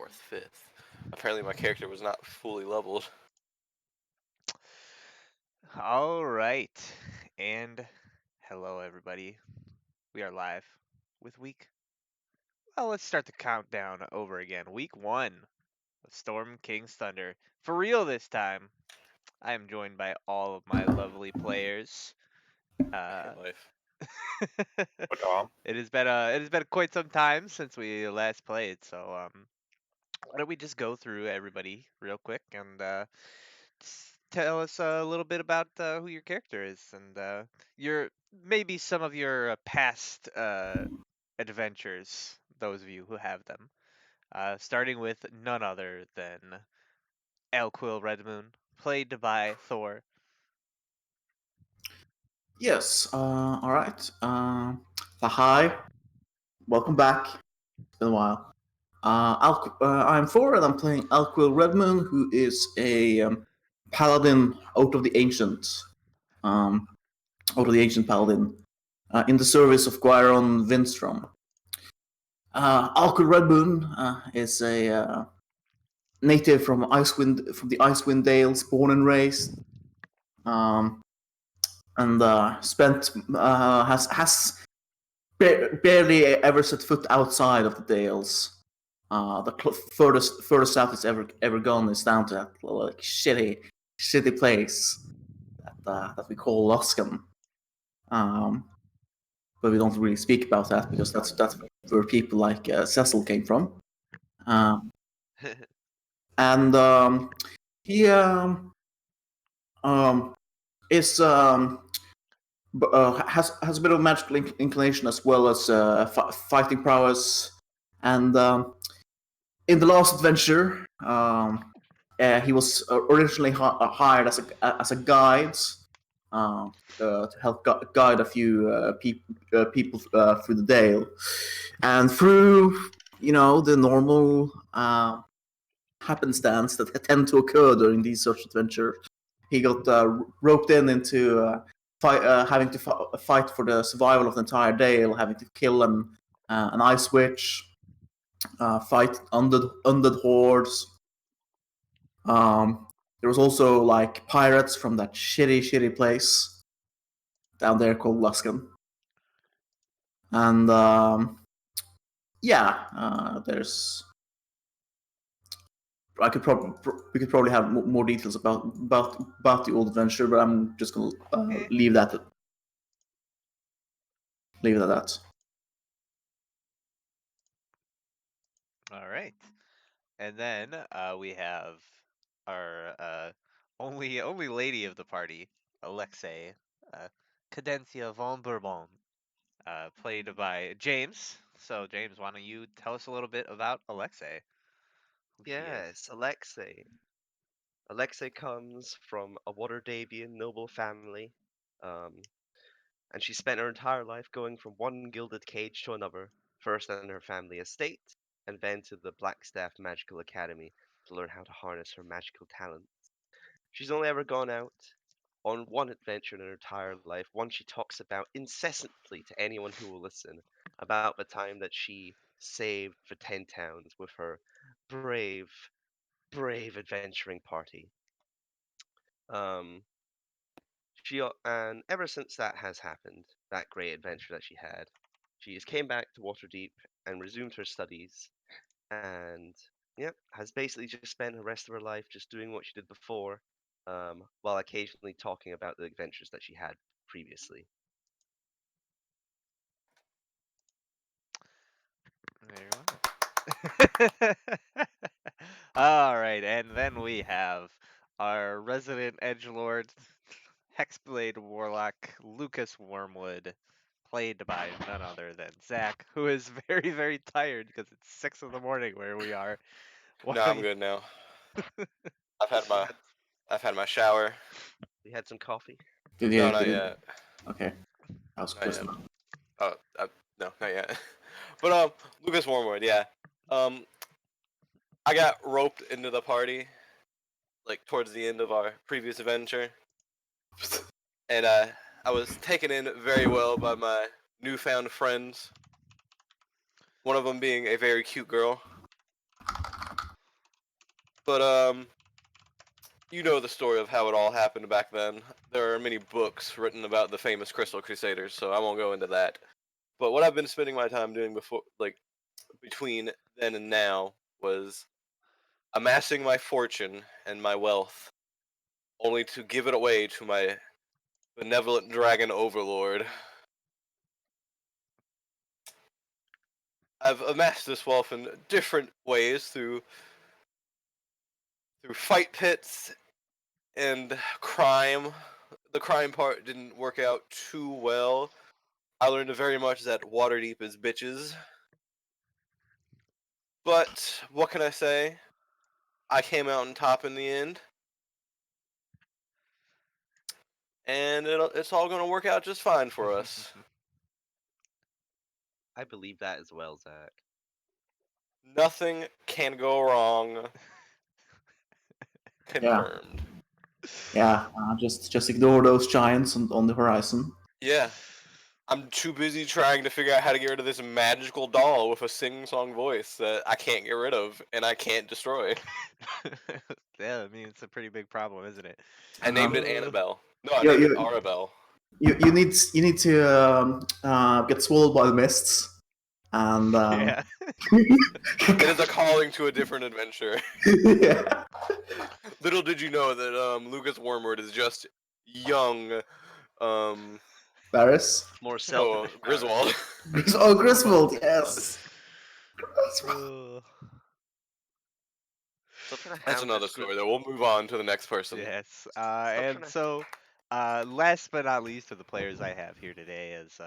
4th, 5th. Apparently my character was not fully leveled. All right. And hello, everybody. We are live with Well, let's start the countdown over again. Week 1 of Storm King's Thunder. For real this time. I am joined by all of my lovely players. Your Uh, life. it has been quite some time since we last played, so why don't we just go through everybody real quick and tell us a little bit about who your character is and your maybe some of your past adventures. Those of you who have them, starting with none other than Elquill Redmoon, played by Thor. Yes. All right. Hi. Welcome back. It's been a while. I'm Thor, and I'm playing Alquill Redmoon, who is a paladin out of the ancient, paladin, in the service of Gwyron Windstrom. Alquill Redmoon is a native from the Icewind Dales, born and raised, and spent has barely ever set foot outside of the Dales. The furthest south it's ever gone is down to that like shitty place that we call Luskan. But we don't really speak about that because that's where people like Cecil came from. And he is has a bit of magical inclination as well as fighting prowess. And in the last adventure, he was originally hired as a guide to help guide a few people through the Dale, and through the normal happenstance that tend to occur during these such adventures, he got roped into having to fight for the survival of the entire Dale, having to kill an ice witch, fight undead hordes. There was also like pirates from that shitty place down there called Luskan. And there's we could probably have more details about the old adventure, but I'm just gonna leave that at that. All right, and then we have our only lady of the party, Alexei, Cadencia von Bourbon, played by James. So, James, why don't you tell us a little bit about Alexei, who she is? Yes, Alexei. Alexei comes from a Waterdavian noble family, um, and she spent her entire life going from one gilded cage to another, first in her family estate, and then to the Blackstaff Magical Academy to learn how to harness her magical talents. She's only ever gone out on one adventure in her entire life, one she talks about incessantly to anyone who will listen, about the time that she saved the 10 towns with her brave, brave adventuring party. Um, and ever since that has happened, that great adventure that she had, she has came back to Waterdeep and resumed her studies, and has basically just spent the rest of her life just doing what she did before, while occasionally talking about the adventures that she had previously. There you are. All right, and then we have our resident edgelord, Hexblade Warlock, Lucas Wormwood, played by none other than Zach, who is very, very tired because it's 6 in the morning where we are. Why No, don't I'm you- good now. I've had You my had, I've had my shower. you had some coffee. No, not yet. Okay, that was Not close yet. enough. Oh, no, not yet. But Lucas Wormwood, yeah. Um, I got roped into the party like towards the end of our previous adventure, and I was taken in very well by my newfound friends. One of them being a very cute girl. But you know the story of how it all happened back then. There are many books written about the famous Crystal Crusaders, so I won't go into that. But what I've been spending my time doing between then and now was amassing my fortune and my wealth, only to give it away to my benevolent dragon overlord. I've amassed this wealth in different ways through fight pits and crime. The crime part didn't work out too well. I learned very much that Waterdeep is bitches. But what can I say? I came out on top in the end. And it's all going to work out just fine for us. I believe that as well, Zach. Nothing can go wrong. Confirmed. Yeah, just ignore those giants on the horizon. Yeah. I'm too busy trying to figure out how to get rid of this magical doll with a sing-song voice that I can't get rid of and I can't destroy. Yeah, I mean it's a pretty big problem, isn't it? I named it Uh, Annabelle. No, I Yeah, named it yeah. Arabelle. You need to get swallowed by the mists, and Yeah. It is a calling to a different adventure. yeah. Little did you know that Lucas Wormwood is just young, Varys. More selfish. Griswold. Oh, Griswold, yes. Uh, Stop trying to That's hound another this group. story, though. We'll move on to the next person. yes. trying And to- so, last but not least of the players I have here today is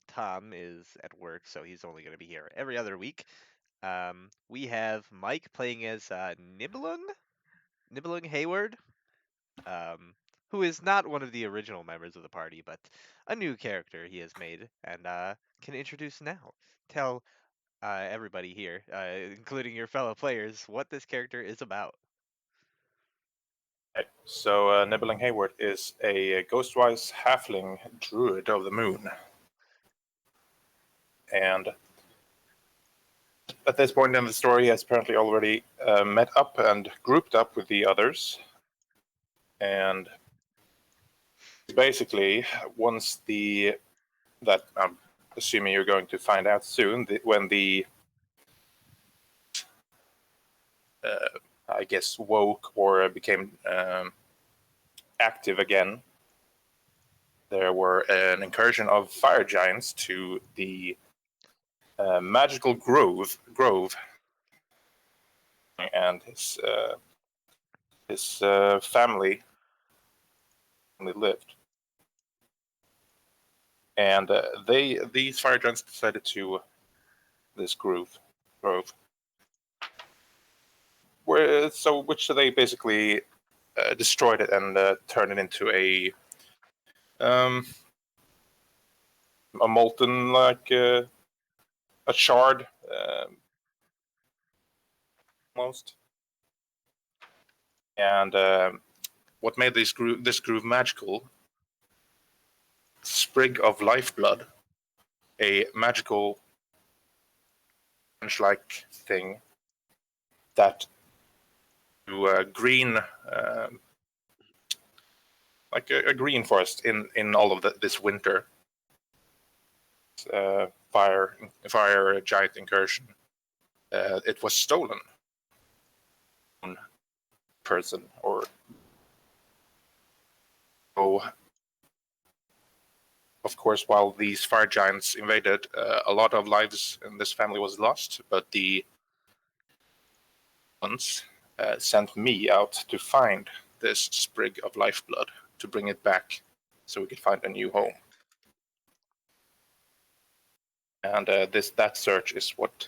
Tom is at work, so he's only going to be here every other week. We have Mike playing as Nibelung Hayward, who is not one of the original members of the party, but a new character he has made and can introduce now. Tell everybody here, including your fellow players, what this character is about. Okay, so Nibbling Hayward is a ghostwise halfling druid of the moon. And at this point in the story, he has apparently already met up and grouped up with the others. And basically, once that I'm assuming you're going to find out soon, when the I guess woke or became active again, there were an incursion of fire giants to the magical grove, and his family lived, and these fire giants decided to this grove, which they basically destroyed it and turned it into a molten, like a shard, almost. And what made this groove magical? Sprig of lifeblood, a magical branch-like thing that to green, like a green forest in all of this winter. Fire giant incursion. It was stolen. Person or so. Of course, while these fire giants invaded, a lot of lives in this family was lost. But the ones sent me out to find this sprig of lifeblood to bring it back, so we could find a new home. And that search is what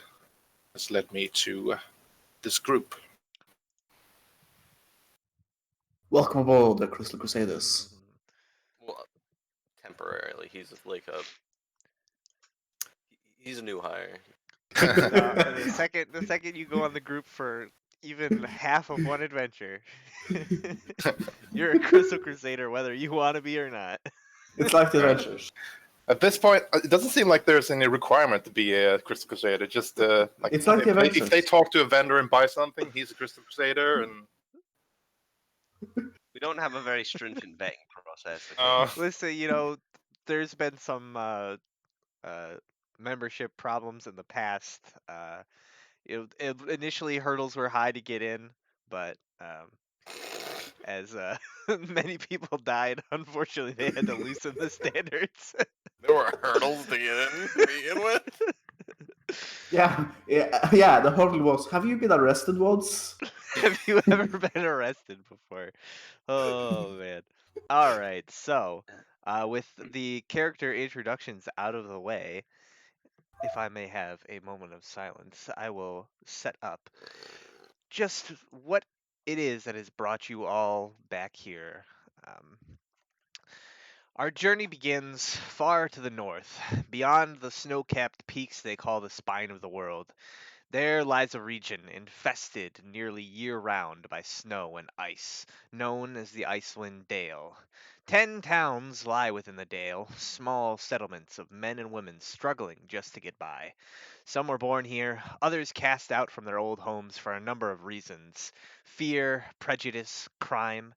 has led me to this group. Welcome aboard the Crystal Crusaders. Well, temporarily, he's a new hire. The second you go on the group for even half of one adventure, you're a Crystal Crusader, whether you want to be or not. It's like the adventures. At this point, it doesn't seem like there's any requirement to be a Crystal Crusader. Just like It's like the if they Avengers. talk to a vendor and buy something, he's a Crystal Crusader, and We don't have a very stringent vetting process. Okay. Listen, there's been some membership problems in the past. Initially hurdles were high to get in, but as many people died, unfortunately they had to loosen the standards. There were hurdles to get in to begin with. Yeah. The hurdle was, have you been arrested once? Have you ever been arrested before? Oh man. All right. So, with the character introductions out of the way, if I may have a moment of silence, I will set up just what it is that has brought you all back here. Um, our journey begins far to the north, beyond the snow-capped peaks they call the spine of the world. There lies a region infested nearly year-round by snow and ice, known as the Icewind Dale. 10 towns lie within the dale, small settlements of men and women struggling just to get by. Some were born here, others cast out from their old homes for a number of reasons: fear, prejudice, crime.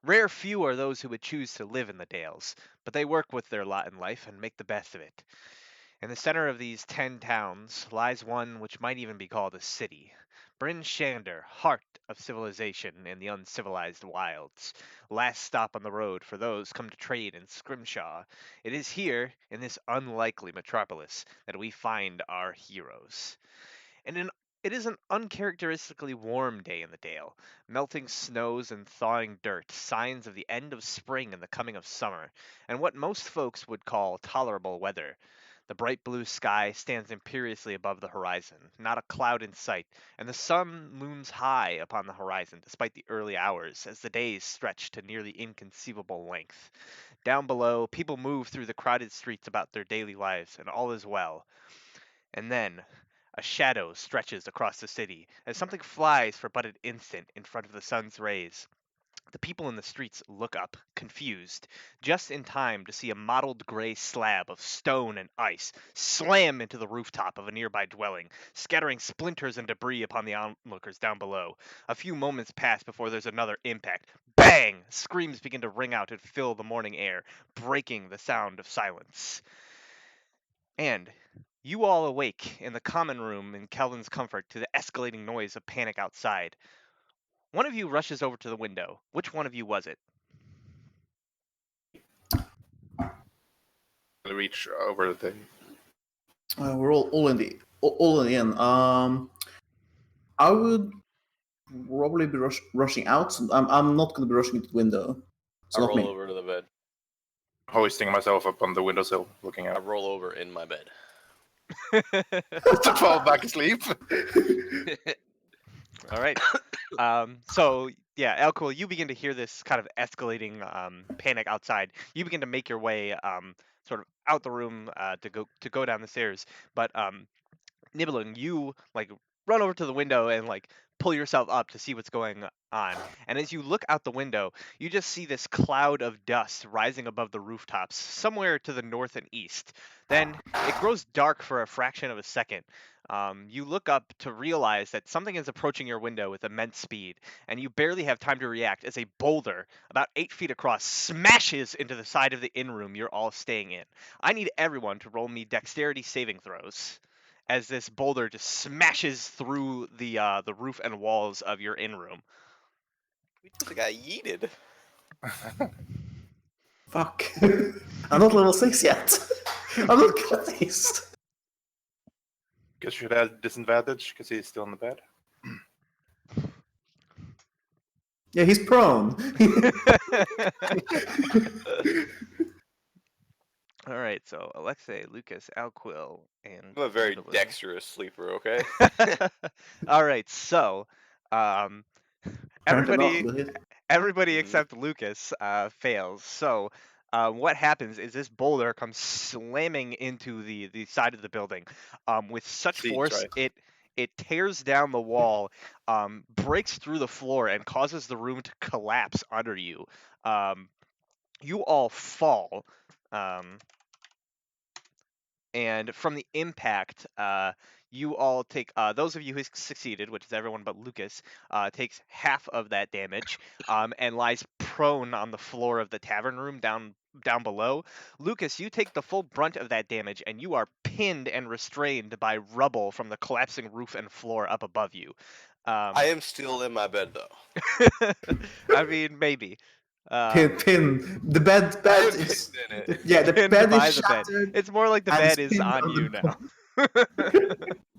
Rare few are those who would choose to live in the Dales, but they work with their lot in life and make the best of it. In the center of these 10 towns lies one which might even be called a city. Bryn Shander, heart of civilization in the uncivilized wilds. Last stop on the road for those come to trade in Scrimshaw. It is here, in this unlikely metropolis, that we find our heroes. It is an uncharacteristically warm day in the Dale. Melting snows and thawing dirt, signs of the end of spring and the coming of summer, and what most folks would call tolerable weather. The bright blue sky stands imperiously above the horizon, not a cloud in sight, and the sun looms high upon the horizon despite the early hours, as the days stretch to nearly inconceivable length. Down below, people move through the crowded streets about their daily lives, and all is well. And then, a shadow stretches across the city, as something flies for but an instant in front of the sun's rays. The people in the streets look up, confused, just in time to see a mottled gray slab of stone and ice slam into the rooftop of a nearby dwelling, scattering splinters and debris upon the onlookers down below. A few moments pass before there's another impact. Bang! Screams begin to ring out and fill the morning air, breaking the sound of silence. And you all awake in the common room in Kelvin's comfort to the escalating noise of panic outside. One of you rushes over to the window. Which one of you was it? reach over the. We're all in the inn. I would probably be rushing out. I'm not going to be rushing into the window. I So not roll me. over to the bed. Hoisting myself up on the windowsill, looking I out. roll over in my bed. To fall back asleep. All right. So yeah, Elcool, you begin to hear this kind of escalating panic outside. You begin to make your way sort of out the room to go down the stairs. But Nibelung, you like run over to the window and like pull yourself up to see what's going on. And as you look out the window, you just see this cloud of dust rising above the rooftops, somewhere to the north and east. Then it grows dark for a fraction of a second. You look up to realize that something is approaching your window with immense speed, and you barely have time to react as a boulder, about 8 feet across, smashes into the side of the inn room you're all staying in. I need everyone to roll me dexterity saving throws as this boulder just smashes through the roof and walls of your inn room. We just got yeeted. Fuck. I'm not level 6 yet. I'm not good at this. Guess you should have disadvantage because he's still in the bed. Yeah, he's prone. All right, so Alexei, Lucas, Alquil, and I'm a very Nibelung. dexterous sleeper, okay? All right, so everybody Mhm. except Lucas fails. So what happens is this boulder comes slamming into the side of the building with such Seats, force right. it tears down the wall, breaks through the floor, and causes the room to collapse under you. You all fall. and from the impact, you all take, those of you who succeeded, which is everyone but Lucas, takes half of that damage, and lies prone on the floor of the tavern room down below. Lucas, you take the full brunt of that damage, and you are pinned and restrained by rubble from the collapsing roof and floor up above you. I am still in my bed though. I mean, maybe. Pin. The bed I am is. pinned in it. Yeah, the Pinned bed by is the bed. shattered. It's more like the and bed it's is pinned on on you the now.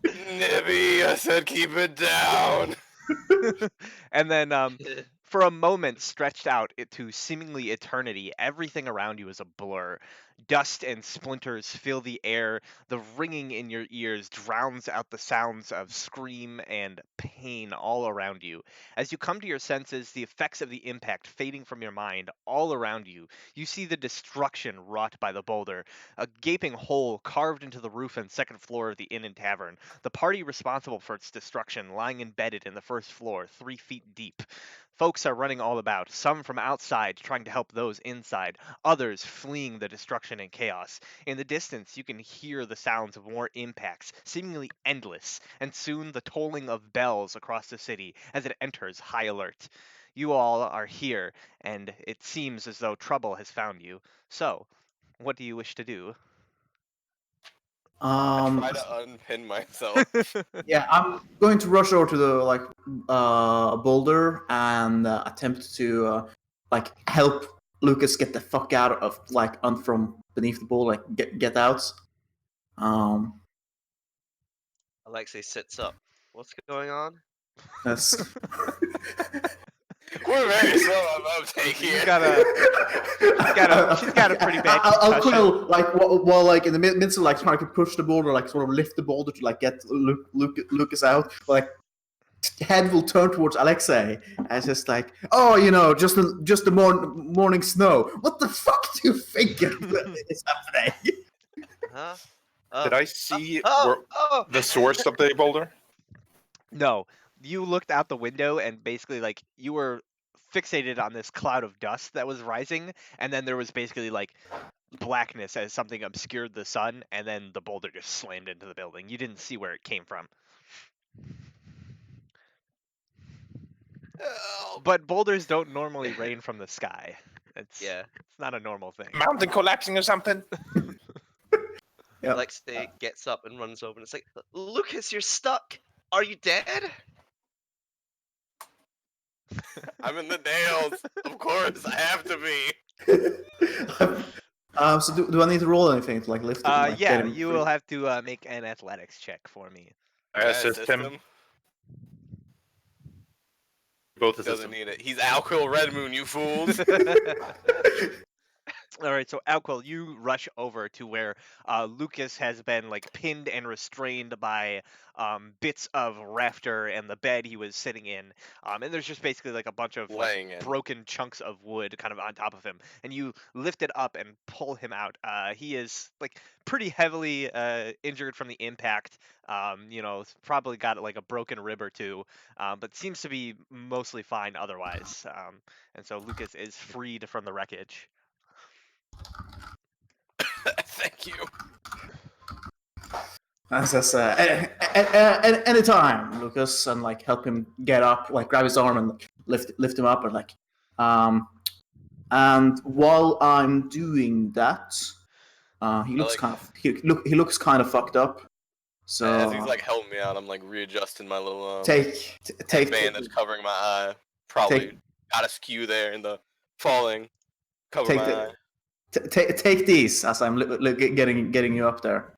Nibby, I said keep it down. And then for a moment stretched out to seemingly eternity, everything around you is a blur. Dust and splinters fill the air. The ringing in your ears drowns out the sounds of scream and pain all around you. As you come to your senses, the effects of the impact fading from your mind all around you, you see the destruction wrought by the boulder, a gaping hole carved into the roof and second floor of the inn and tavern, the party responsible for its destruction lying embedded in the first floor, 3 feet deep. Folks are running all about, some from outside trying to help those inside, others fleeing the destruction and chaos. In the distance, you can hear the sounds of more impacts, seemingly endless, and soon the tolling of bells across the city as it enters high alert. You all are here, and it seems as though trouble has found you. So, what do you wish to do? I try to unpin myself. Yeah, I'm going to rush over to the boulder and attempt to help Lucas get the fuck out of from beneath the boulder, get out. Alexei sits up. What's going on? That's We're very slow on uptake She's here. got a pretty bad I'll concussion. quill while in the midst of trying to push the boulder, sort of lift the boulder to get Lucas out. Head will turn towards Alexei as it's just the morning snow. What the fuck do you think is happening? Huh? Did I see Oh! the source of the boulder? No, you looked out the window and basically you were fixated on this cloud of dust that was rising, and then there was basically blackness as something obscured the sun, and then the boulder just slammed into the building. You didn't see where it came from. Help. But boulders don't normally rain from the sky. It's not a normal thing. Mountain collapsing or something? Yep. Alexei gets up and runs over and it's like, Lucas, you're stuck. Are you dead? I'm in the nails. Of course, I have to be. So do I need to roll anything to lift him? Get Yeah, him you free? will have to make an athletics check for me. I assist him. Both assist Doesn't him. need it. He's Alquil Red Moon, you fools. All right, so Alquil, you rush over to where Lucas has been pinned and restrained by bits of rafter and the bed he was sitting in, and there's just basically a bunch of Laying in. broken chunks of wood kind of on top of him, and you lift it up and pull him out. He is pretty heavily injured from the impact. Probably got a broken rib or two, but seems to be mostly fine otherwise. And so Lucas is freed from the wreckage. Thank you. And says, anytime, Lucas, and help him get up, grab his arm and lift him up, and and while I'm doing that, he looks he looks kind of fucked up. So As he's helping me out, I'm readjusting my little take bandage covering my eye. Probably got a skew there in the falling. Cover my eye. Take these as I'm getting you up there.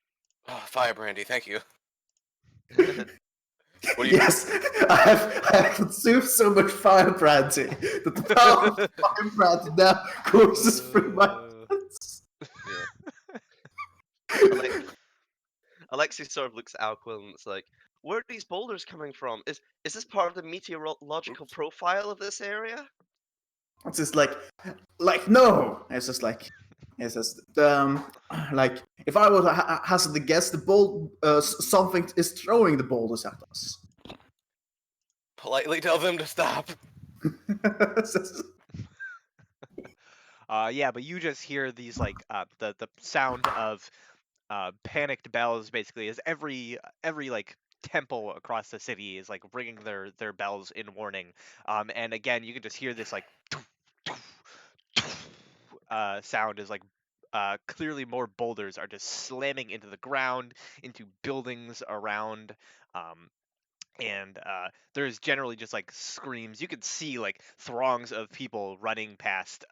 Oh, fire brandy, thank you. What do you Yes, I have consumed so much fire brandy that the power of fire brandy now courses through my hands. Alexei sort of looks at Alquil and it's like, where are these boulders coming from? Is this part of the meteorological profile of this area? It's just no. It's just if I were to hazard the guess, something is throwing the boulders at us. politely tell them to stop? Yeah, but you just hear these the sound of panicked bells, basically, as every like temple across the city is like ringing their bells in warning. And again, you can just hear this like sound is like clearly more boulders are just slamming into the ground, into buildings around. Um, and there's generally just like screams. You could see like throngs of people running past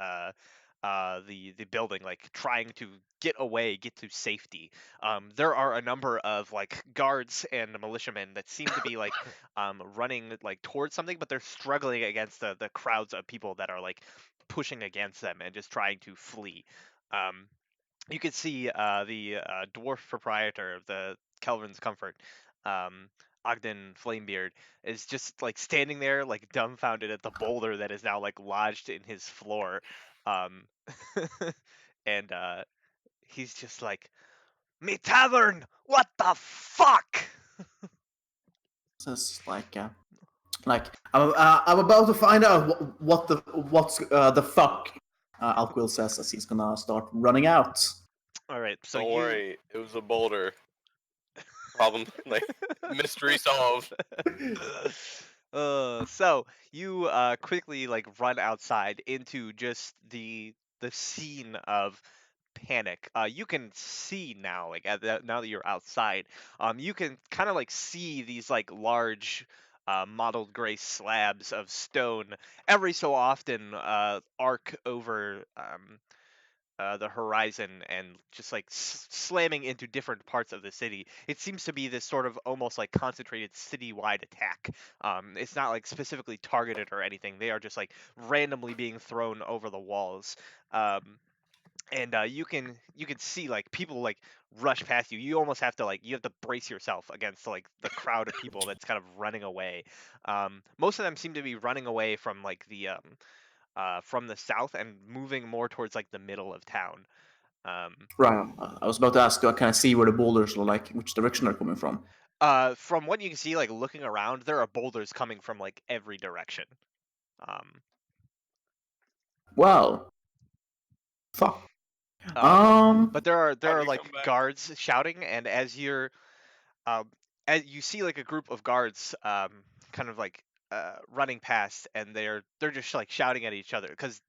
the building, like trying to get away, get to safety. There are a number of like guards and militiamen that seem to be like running like towards something, but they're struggling against the crowds of people that are like pushing against them and just trying to flee. Um, you could see the dwarf proprietor of the Kelvin's Comfort, um, Ogden Flamebeard, is just like standing there, like dumbfounded at the boulder that is now like lodged in his floor, um, and he's just like, "Me tavern, what the fuck?" Says I'm about to find out what's the fuck. Alquil says as he's gonna start running out. All right, so Don't you worry, it was a boulder. Problem, like, mystery solved. So you quickly like run outside into just the scene of panic. You can see now, like now that you're outside, you can kind of like see these like large mottled gray slabs of stone every so often arc over the horizon and just like slamming into different parts of the city. It seems to be this sort of almost like concentrated citywide attack. It's not like specifically targeted or anything. They are just like randomly being thrown over the walls. And you can see like people like rush past you. You almost have to like you have to brace yourself against like the crowd of people that's kind of running away. Most of them seem to be running away from like the from the south and moving more towards like the middle of town. Um, Right. I was about to ask, can I see where the boulders are, like which direction they're coming from? from what you can see, like looking around, there are boulders coming from like every direction. Um, Well, fuck. but there How do are we like come back? guards shouting, and as you see like a group of guards, kind of like running past, and they're just like shouting at each other because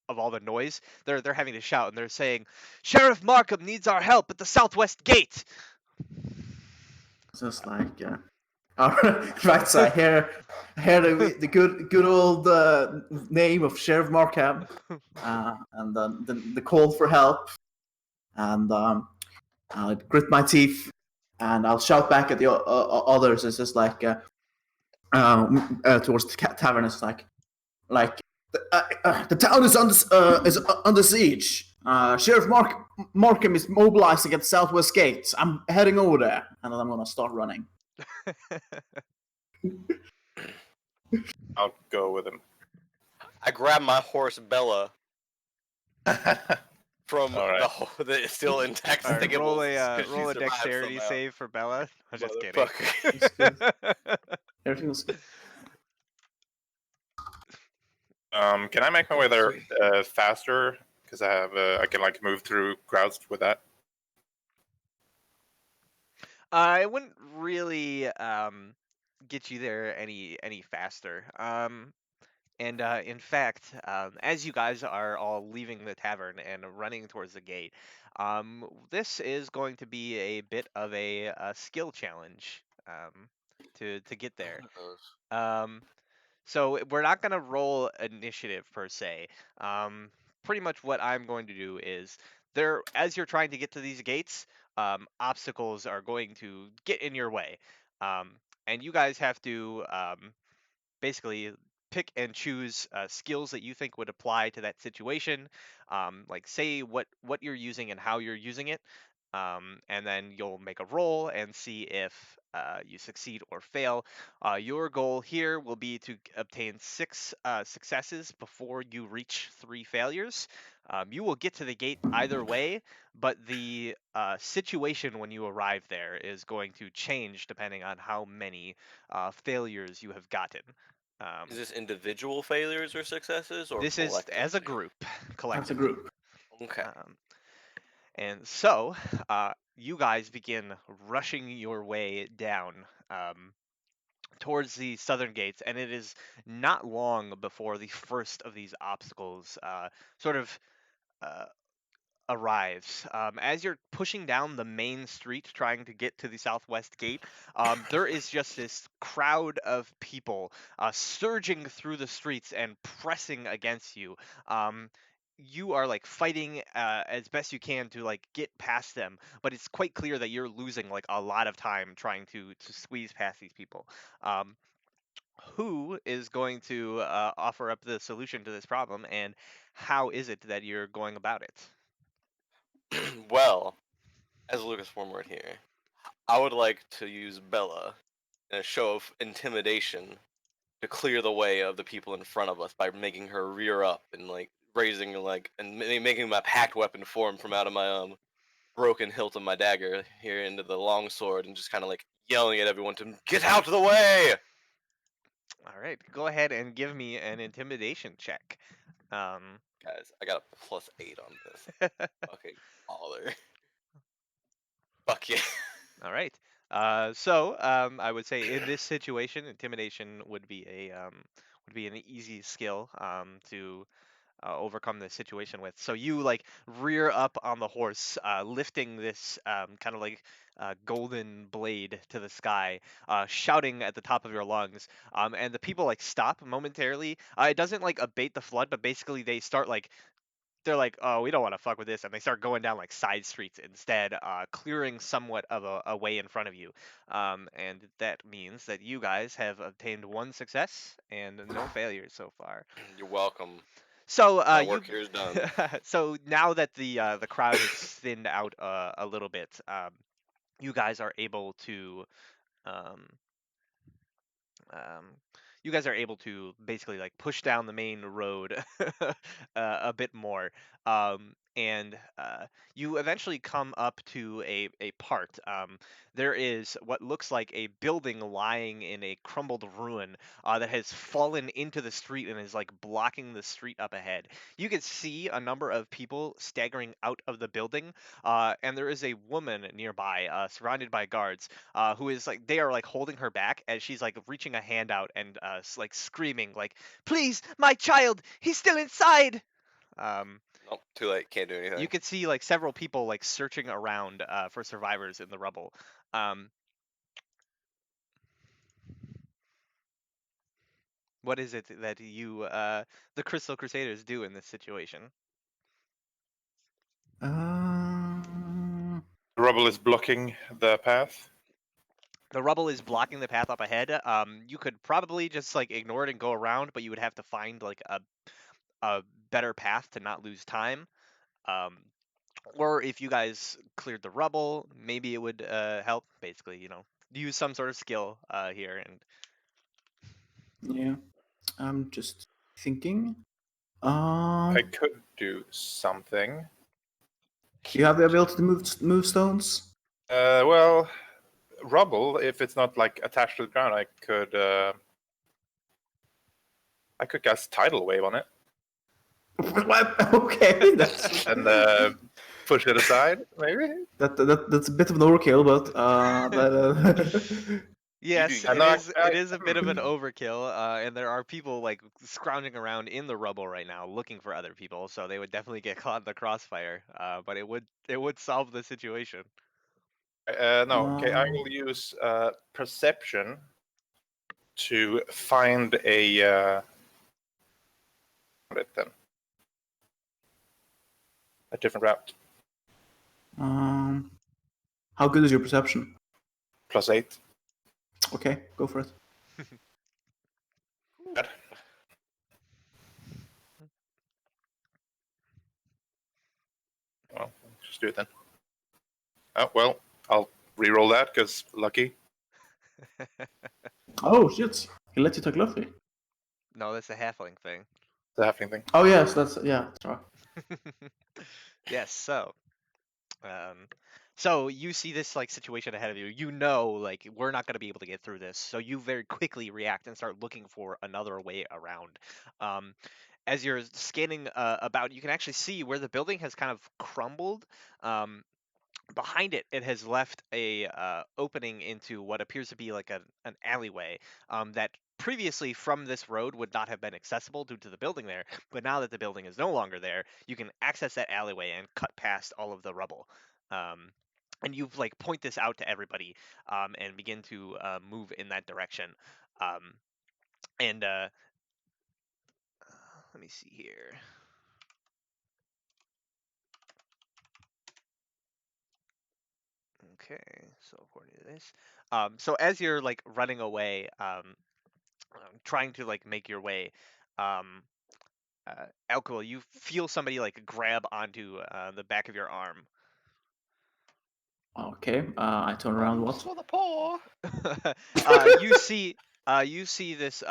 of all the noise. They're having to shout, and they're saying, "Sheriff Markham needs our help at the southwest gate." Just right. So I hear the good old name of Sheriff Markham, and the call for help, and I'll grit my teeth, and I'll shout back at the others. It's just like towards the tavern. It's like the town is under siege. Sheriff Markham is mobilizing at the southwest gate. I'm heading over there, and then I'm gonna start running. I'll go with him. I grabbed my horse Bella from All right. the still intact All right, roll stables. a 'Cause she roll a survived dexterity somehow. save for Bella. I'm just kidding. Motherfucker. Everything was good. Can I make my way there faster? Because I have I can like move through crowds with that. I wouldn't really get you there any faster. And in fact, as you guys are all leaving the tavern and running towards the gate, this is going to be a bit of a skill challenge to get there. Um, so we're not going to roll initiative per se. Pretty much what I'm going to do is there, as you're trying to get to these gates, obstacles are going to get in your way, um, and you guys have to basically pick and choose skills that you think would apply to that situation. Like say what you're using and how you're using it, and then you'll make a roll and see if you succeed or fail. Your goal here will be to obtain 6 successes before you reach 3 failures. You will get to the gate either way, but the situation when you arrive there is going to change depending on how many failures you have gotten. Is this individual failures or successes or This is as a collectively? group, As a collectively. group. Okay. Um, And so, you guys begin rushing your way down towards the southern gates, and it is not long before the first of these obstacles sort of uh, arrives. As you're pushing down the main street trying to get to the southwest gate, there is just this crowd of people surging through the streets and pressing against you. You are like fighting as best you can to like get past them, but it's quite clear that you're losing like a lot of time trying to squeeze past these people. Um, who is going to offer up the solution to this problem, and how is it that you're going about it? Well, as Lucas Wormwood here, I would like to use Bella in a show of intimidation to clear the way of the people in front of us by making her rear up and like raising like and making my packed weapon form from out of my broken hilt of my dagger here into the long sword and just kind of like yelling at everyone to get out of the way. All right, go ahead and give me an intimidation check. Guys, I got a +8 on this. Fucking baller. Fuck yeah. All right. I would say in this situation, intimidation would be an easy skill to overcome this situation with. So you like rear up on the horse, lifting this kind of like golden blade to the sky, shouting at the top of your lungs, and the people like stop momentarily. It doesn't like abate the flood, but basically they start like they're like, oh, we don't want to fuck with this, and they start going down like side streets instead, clearing somewhat of a way in front of you. And that means that you guys have obtained one success and no failures so far. You're welcome. So My work here is done. so now that the crowd has thinned out a little bit, you guys are able to um, um, you guys are able to basically like push down the main road a bit more, and you eventually come up to a part. There is what looks like a building lying in a crumbled ruin that has fallen into the street and is like blocking the street up ahead. You can see a number of people staggering out of the building, and there is a woman nearby, surrounded by guards, who is like they are like holding her back as she's like reaching a hand out and like screaming like, "Please, my child, he's still inside." Um, Nope, too late. Can't do anything. you could see like several people like searching around for survivors in the rubble. Um, what is it that the Crystal Crusaders, do in this situation? The rubble is blocking the path. The rubble is blocking the path up ahead. You could probably just like ignore it and go around, but you would have to find like a better path to not lose time. Um, or if you guys cleared the rubble, maybe it would help. Basically, use some sort of skill here. And Yeah, I'm just thinking. I could do something. Do you have the ability to move stones? Well, rubble. If it's not like attached to the ground, I could cast tidal wave on it Okay, that's and push it aside. Maybe. that's a bit of an overkill, but yes, do it you. is. It is a bit of an overkill, and there are people like scrounging around in the rubble right now looking for other people, so they would definitely get caught in the crossfire. But it would solve the situation. No. Okay, I will use perception to find a it then a different route. how good is your perception? +8. Okay, go for it. Bad. Well, just do it then. Oh well, I'll re-roll that because lucky. Oh shit! He let you take lucky. No, that's a halfling thing. The happening thing. Oh yes, that's right. Yes, so you see this like situation ahead of you. You know, like we're not going to be able to get through this. So you very quickly react and start looking for another way around. Um, as you're scanning about, you can actually see where the building has kind of crumbled. Um, Behind it, it has left a opening into what appears to be like an alleyway that previously from this road would not have been accessible due to the building there. But now that the building is no longer there, you can access that alleyway and cut past all of the rubble. Um, and you've like point this out to everybody and begin to move in that direction. And let me see here. Okay, so according to this, so as you're like running away, trying to like make your way, um, Alcohol, you feel somebody like grab onto the back of your arm. Okay, I turn around. What? For the poor. You see this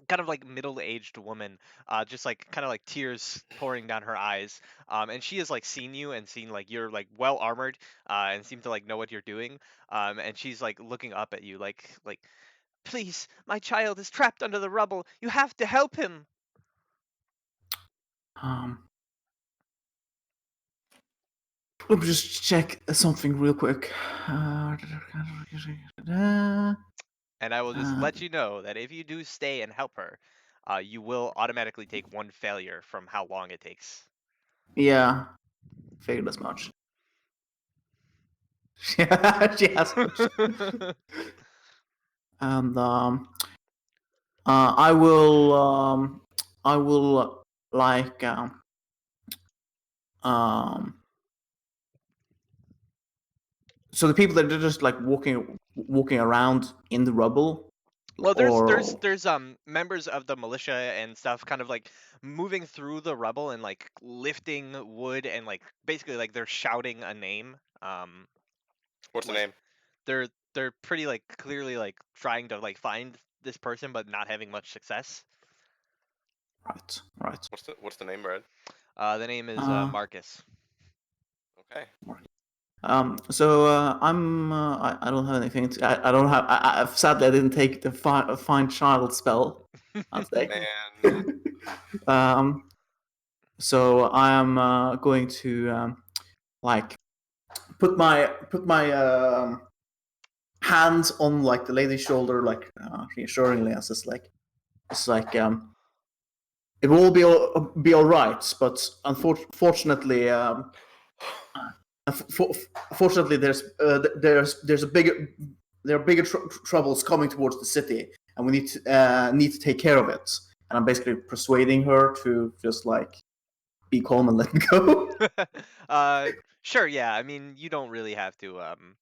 kind of like middle-aged woman, just like kind of like tears pouring down her eyes, and she has like seen you and seen like you're like well armored, and seem to like know what you're doing, and she's like looking up at you like, please, my child is trapped under the rubble. You have to help him. Um, let me just check something real quick. And I will just let you know that if you do stay and help her, you will automatically take one failure from how long it takes. Yeah, figured as much. She has much. And I will like so the people that are just like walking around in the rubble, Well, or there's members of the militia and stuff kind of like moving through the rubble and like lifting wood and like basically like they're shouting a name. What's the Like name? they're pretty like clearly like trying to like find this person but not having much success. right. What's the name, Brad? The name is Marcus. Okay. So I don't have anything. I don't have. Sadly, I didn't take the find child spell. I'll say. Man. um, so I am going to like put my hands on like the lady's shoulder, like reassuringly, as it's like it will be all right. But unfortunately, fortunately, there's a bigger there are bigger troubles coming towards the city, and we need to take care of it. And I'm basically persuading her to just like be calm and let me go. Sure, yeah. I mean, you don't really have to um,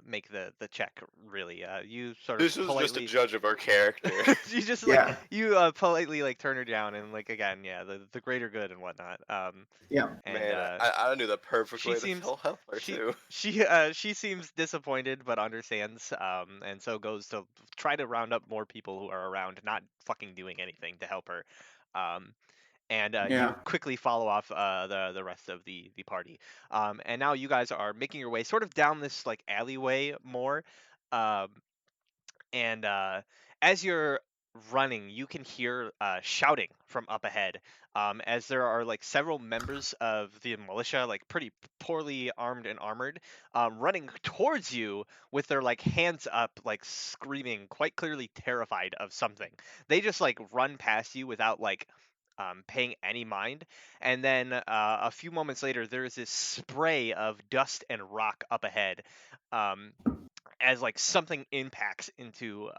make the check really. You sort of This is just a politely. judge of our character. You just like Yeah, you politely like turn her down and like again, yeah, the greater good and whatnot. yeah, And Man, I knew the perfect she way to seems help her she too. she seems disappointed but understands. And so goes to try to round up more people who are around, not fucking doing anything to help her. Um, and yeah. you quickly follow off the rest of the party. And now you guys are making your way sort of down this like alleyway more. Um, and as you're running, you can hear shouting from up ahead, as there are like several members of the militia, like pretty poorly armed and armored, running towards you with their like hands up, like screaming, quite clearly terrified of something. They just like run past you without like paying any mind. And then a few moments later, there's this spray of dust and rock up ahead. Um, as like something impacts into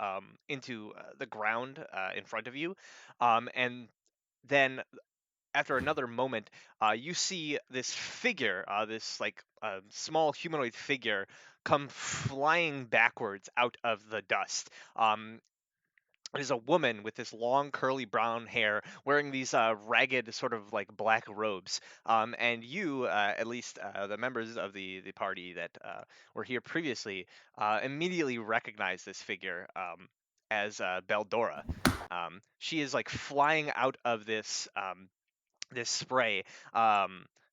the ground in front of you, and then after another moment, you see this figure, this like small humanoid figure, come flying backwards out of the dust. It is a woman with this long curly brown hair wearing these ragged sort of like black robes, and you at least the members of the party that were here previously immediately recognize this figure as Beldora. She is like flying out of this this spray,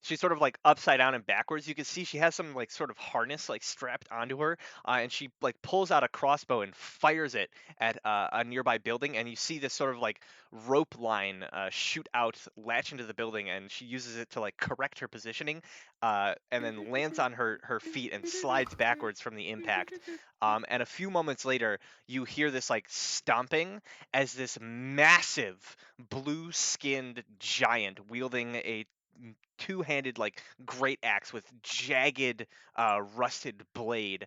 she's sort of like upside down and backwards. You can see she has some like sort of harness like strapped onto her, and she like pulls out a crossbow and fires it at a nearby building. And you see this sort of like rope line shoot out, latch into the building, and she uses it to like correct her positioning, and then lands on her feet and slides backwards from the impact. And a few moments later, you hear this like stomping as this massive blue-skinned giant wielding a two-handed like great axe with jagged rusted blade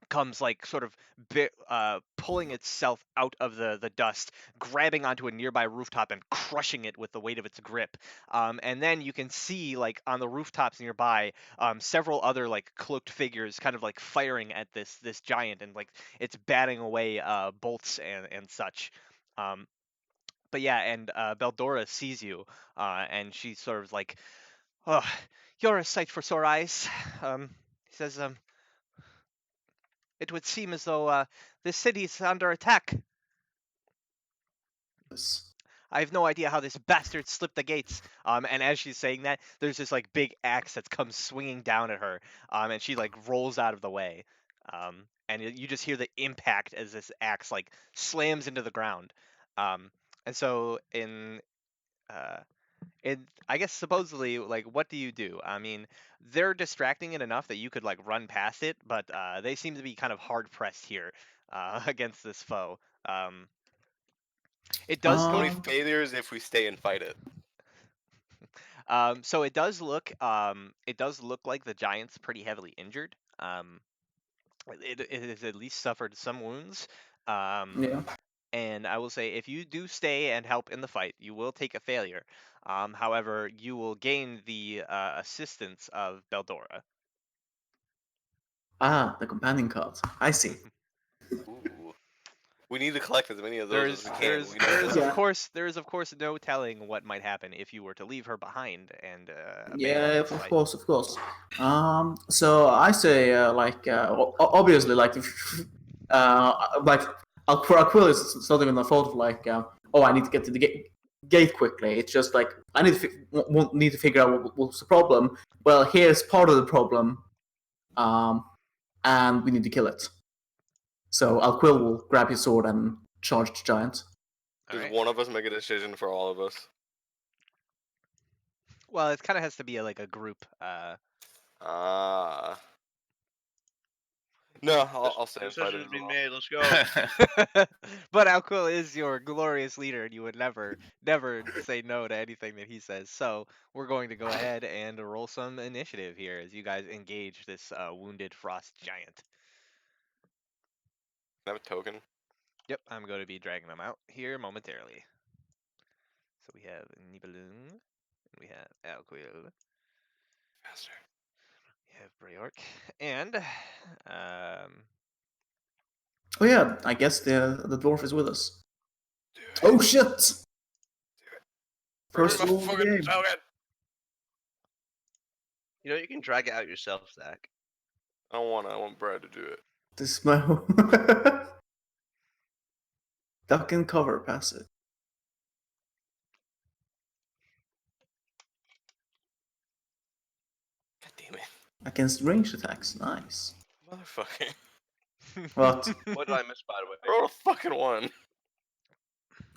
comes like sort of pulling itself out of the dust, grabbing onto a nearby rooftop and crushing it with the weight of its grip. And then you can see like on the rooftops nearby several other like cloaked figures kind of like firing at this giant, and like it's batting away bolts and such. um, but yeah, and Beldora sees you, and she's sort of like, "Oh, you're a sight for sore eyes." He says, "It would seem as though this city's under attack. Yes. I have no idea how this bastard slipped the gates." And as she's saying that, there's this like big axe that comes swinging down at her, and she like rolls out of the way. And you just hear the impact as this axe like slams into the ground. Um, and so uh, I guess supposedly, like, what do you do? I mean, they're distracting it enough that you could like run past it, but they seem to be kind of hard pressed here against this foe. Um, it does How look, many Um, failures if we stay and fight it? so it does look like the giant's pretty heavily injured. It has at least suffered some wounds. Um, yeah. And I will say, if you do stay and help in the fight, you will take a failure. However, you will gain the assistance of Beldora. Ah, the companion card. I see. Ooh. We need to collect as many of those as There's we can. there's We know there is this. of Yeah. course there is of course no telling what might happen if you were to leave her behind and abandon Yeah, this of fight. course, of course. So I say, obviously, like, like, for Aquila, it's not even a thought of like, oh, I need to get to the gate quickly. It's just like I need to need to figure out what's the problem. Well, here's part of the problem, and we need to kill it. So Alquil will grab his sword and charge the giant. All Does right. one of us make a decision for all of us? Well, it kind of has to be like a group. Ah. No, I'll stay and fight it Decision's as been well. made. Let's go. But Alquil is your glorious leader, and you would never say no to anything that he says. So we're going to go ahead and roll some initiative here as you guys engage this wounded frost giant. Can I have a token? Yep, I'm going to be dragging them out here momentarily. So we have Nibelung, and we have Alquil, Faster. we have Breork, and Oh yeah, I guess the dwarf is with us. Do it. Oh shit! Where's First my roll of the fucking game. token? You know, you can drag it out yourself, Zach. I don't want to. I want Brad to do it. This is my duck and cover, pass it. God damn it. Against ranged attacks, nice. Motherfucker. What? What did I miss, by the way? I rolled a fucking 1.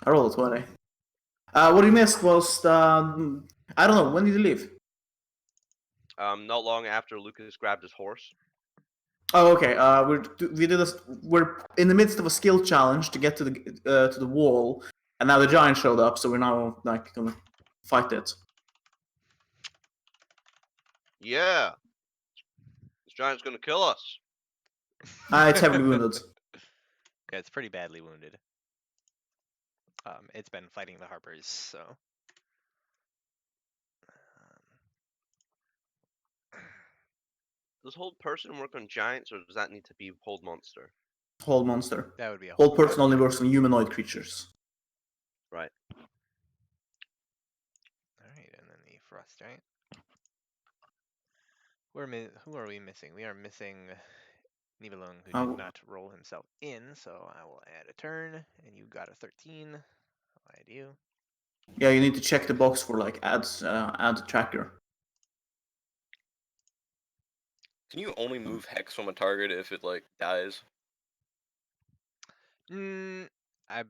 I rolled a 20. What you missed was I don't know, when did you leave? Not long after Lucas grabbed his horse. Oh, okay. We're in the midst of a skill challenge to get to the wall, and now the giant showed up, so we're now like gonna fight it. Yeah, this giant's gonna kill us. It's heavily wounded. Yeah, it's pretty badly wounded. It's been fighting the Harpers, so. Does hold person work on giants, or does that need to be hold monster? Whole monster. That would be a Whole person only works on humanoid creatures. Right. All right, and then the frost giant. Who are we missing? We are missing Nibelung, who Oh. did not roll himself in, so I will add a turn, and you got a 13. I'll add you. Yeah, you need to check the box for like add tracker. Can you only move hex from a target if it like dies? I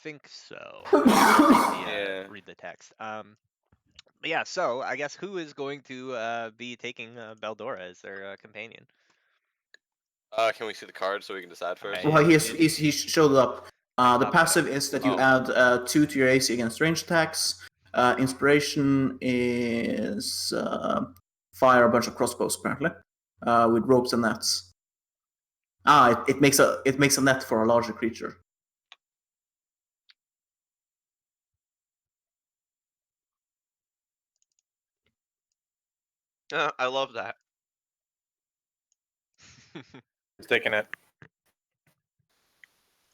think so. Read Yeah. read the text. But yeah. So I guess who is going to be taking Beldora as their companion? Can we see the card so we can decide first? Well, he showed up. The Okay. passive is that you Oh. add 2 to your AC against ranged attacks. Inspiration is fire a bunch of crossbows apparently, with ropes and nets. It makes a net for a larger creature. I love that. He's taking it.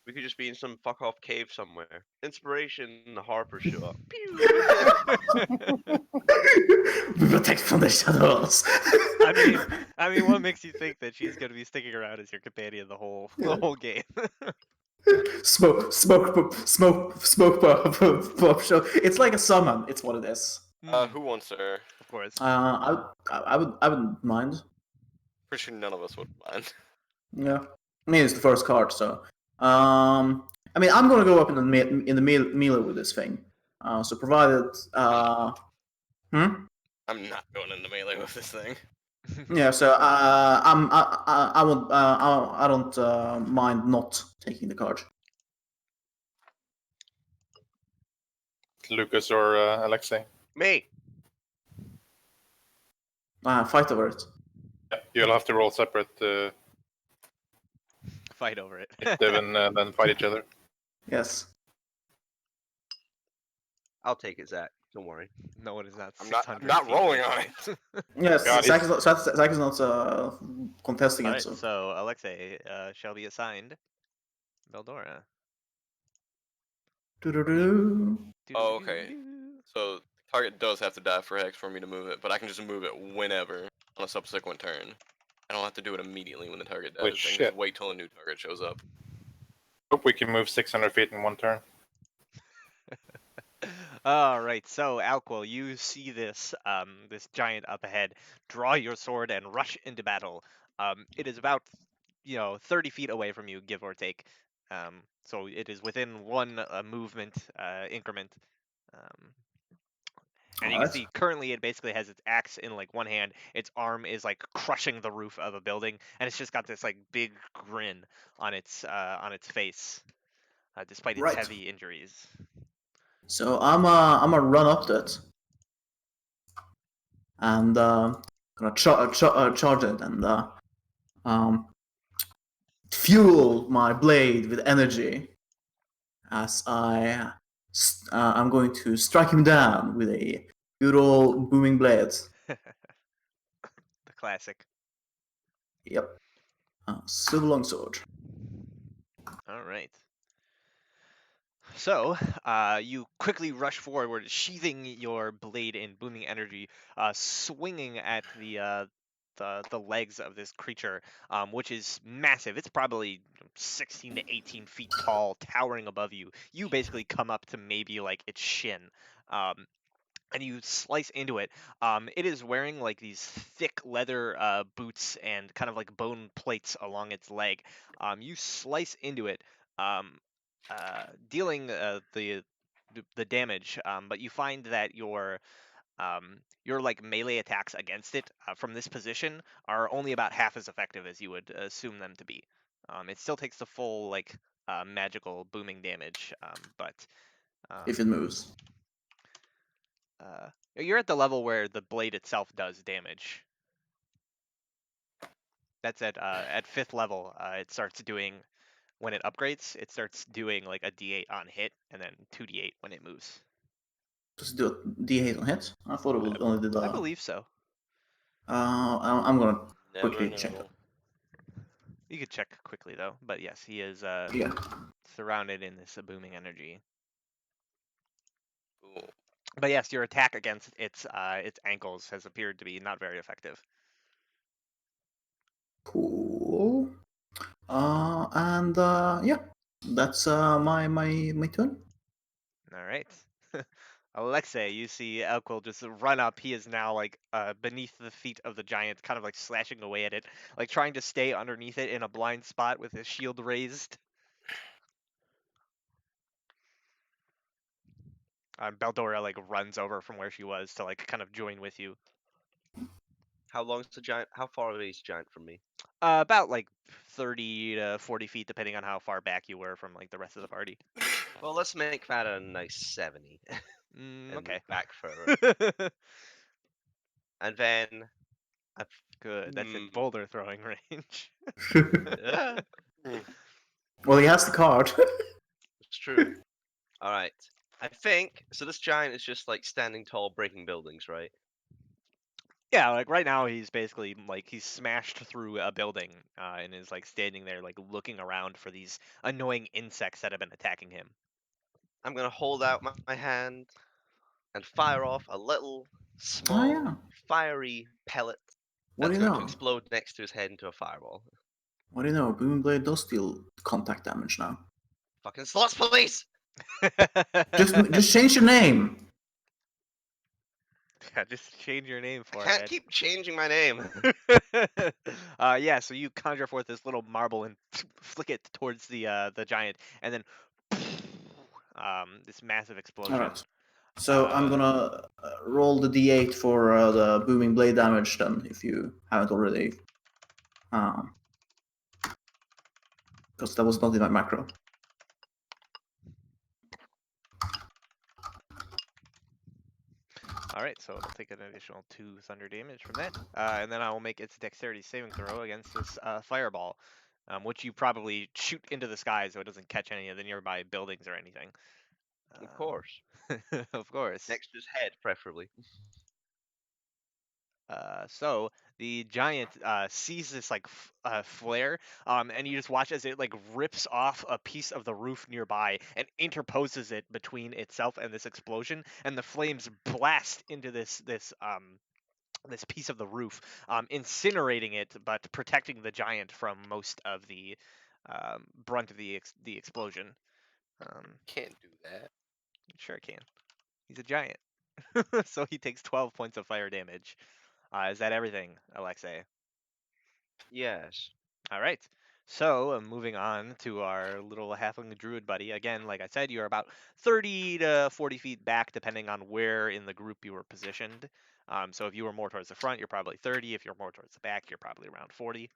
We could just be in some fuck off cave somewhere. Inspiration, the Harper show up. Pew! We protect from the shadows. I mean, what makes you think that she's gonna be sticking around as your companion the whole game? smoke pop show. It's like a summon. It's what it is. Who wants her? Of course. I wouldn't mind. Pretty sure none of us would mind. Yeah, I mean it's the first card, so I mean I'm gonna go up in the melee with this thing. So provided, I'm not going into melee with this thing. yeah. So I don't mind not taking the card. Lucas or Alexei. Me! Fight over it. Yeah, you'll have to roll separate Fight over it. then fight each other. Yes. I'll take it, Zach. Don't worry. No, it is not. I'm not rolling on it. Yes. God, Zach is not contesting All it. right, So. so Alexei shall be assigned Beldora. Doo-doo-doo. Oh, okay. So the target does have to die for hex for me to move it, but I can just move it whenever on a subsequent turn. I don't have to do it immediately when the target dies. Wait, I can shit. just wait till a new target shows up. Hope we can move 600 feet in one turn. All right, so Alquil, you see this this giant up ahead. Draw your sword and rush into battle. It is about 30 feet away from you, give or take. So it is within one movement increment. And you can Alright. see currently it basically has its axe in like one hand. Its arm is like crushing the roof of a building, and it's just got this like big grin on its face, despite its Right. heavy injuries. So I'm gonna run up to it and gonna charge it and fuel my blade with energy as I'm going to strike him down with a good old booming blade. The classic. Yep. Silver longsword. All right. So, you quickly rush forward, sheathing your blade in booming energy, swinging at the legs of this creature, which is massive. It's probably 16 to 18 feet tall, towering above you. You basically come up to maybe like its shin. And you slice into it. It is wearing like these thick leather boots and kind of like bone plates along its leg. You slice into it, um, dealing the damage, but you find that your like melee attacks against it from this position are only about half as effective as you would assume them to be. It still takes the full like magical booming damage, but If it moves. you're at the level where the blade itself does damage. That's at 5th level. It starts doing, when it upgrades, it starts doing like a D8 on hit and then 2D8 when it moves. Does it do a D8 on hit? I thought it would only did I believe so. I'm gonna Never quickly know. check that. You could check quickly though, but yes, he is Yeah. surrounded in this booming energy. Cool. But yes, your attack against its ankles has appeared to be not very effective. Cool. And yeah, that's my turn. All right. Alexei, you see Elquil just run up. He is now like beneath the feet of the giant, kind of like slashing away at it, like trying to stay underneath it in a blind spot with his shield raised. Beldora like runs over from where she was to like kind of join with you. How long's the giant? How far away is the giant from me? About like 30 to 40 feet, depending on how far back you were from like the rest of the party. Well, let's make that a nice 70 and Okay. move back further. And then, Good. That's in boulder throwing range. yeah, Well, he has the card. it's true. All right. I think so. This giant is just like standing tall, breaking buildings, right? Yeah, like right now he's basically like he's smashed through a building and is like standing there like looking around for these annoying insects that have been attacking him. I'm gonna hold out my hand and fire off a little, small, yeah. fiery pellet What do that's you going to know? explode next to his head into a fireball. What do you know? Booming Blade does deal contact damage now. Fucking slots police! Just change your name. Yeah, just change your name for Can't it. keep changing my name. Yeah, so you conjure forth this little marble and flick it towards the giant, and then this massive explosion. All right. So I'm gonna roll the d8 for the booming blade damage then, if you haven't already. Because that was not in my macro. All right, so it'll take an additional 2 thunder damage from that, and then I will make its dexterity saving throw against this fireball, which you probably shoot into the sky so it doesn't catch any of the nearby buildings or anything. Of course. Of course. Next to his head, preferably. So the giant sees this like flare, and you just watch as it like rips off a piece of the roof nearby and interposes it between itself and this explosion, and the flames blast into this piece of the roof, incinerating it, but protecting the giant from most of the brunt of the explosion. Can't do that. Sure can. He's a giant, so he takes 12 points of fire damage. Is that everything, Alexei? Yes. All right. So, moving on to our little halfling druid buddy. Again, like I said, you're about 30 to 40 feet back, depending on where in the group you were positioned. So, if you were more towards the front, you're probably 30. If you're more towards the back, you're probably around 40.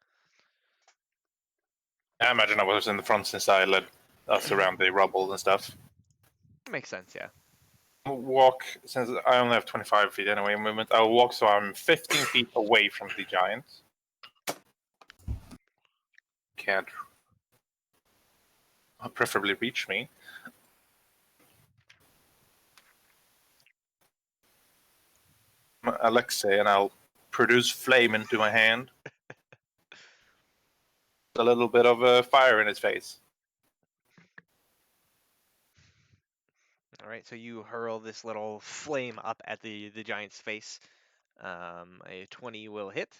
I imagine I was in the front since I led us around the rubble and stuff. Makes sense, yeah. I'll walk, since I only have 25 feet anyway movement, I'll walk so I'm 15 feet away from the giant. Can't preferably reach me. Alexei, and I'll produce flame into my hand. A little bit of fire in his face. All right, so you hurl this little flame up at the giant's face. A 20 will hit,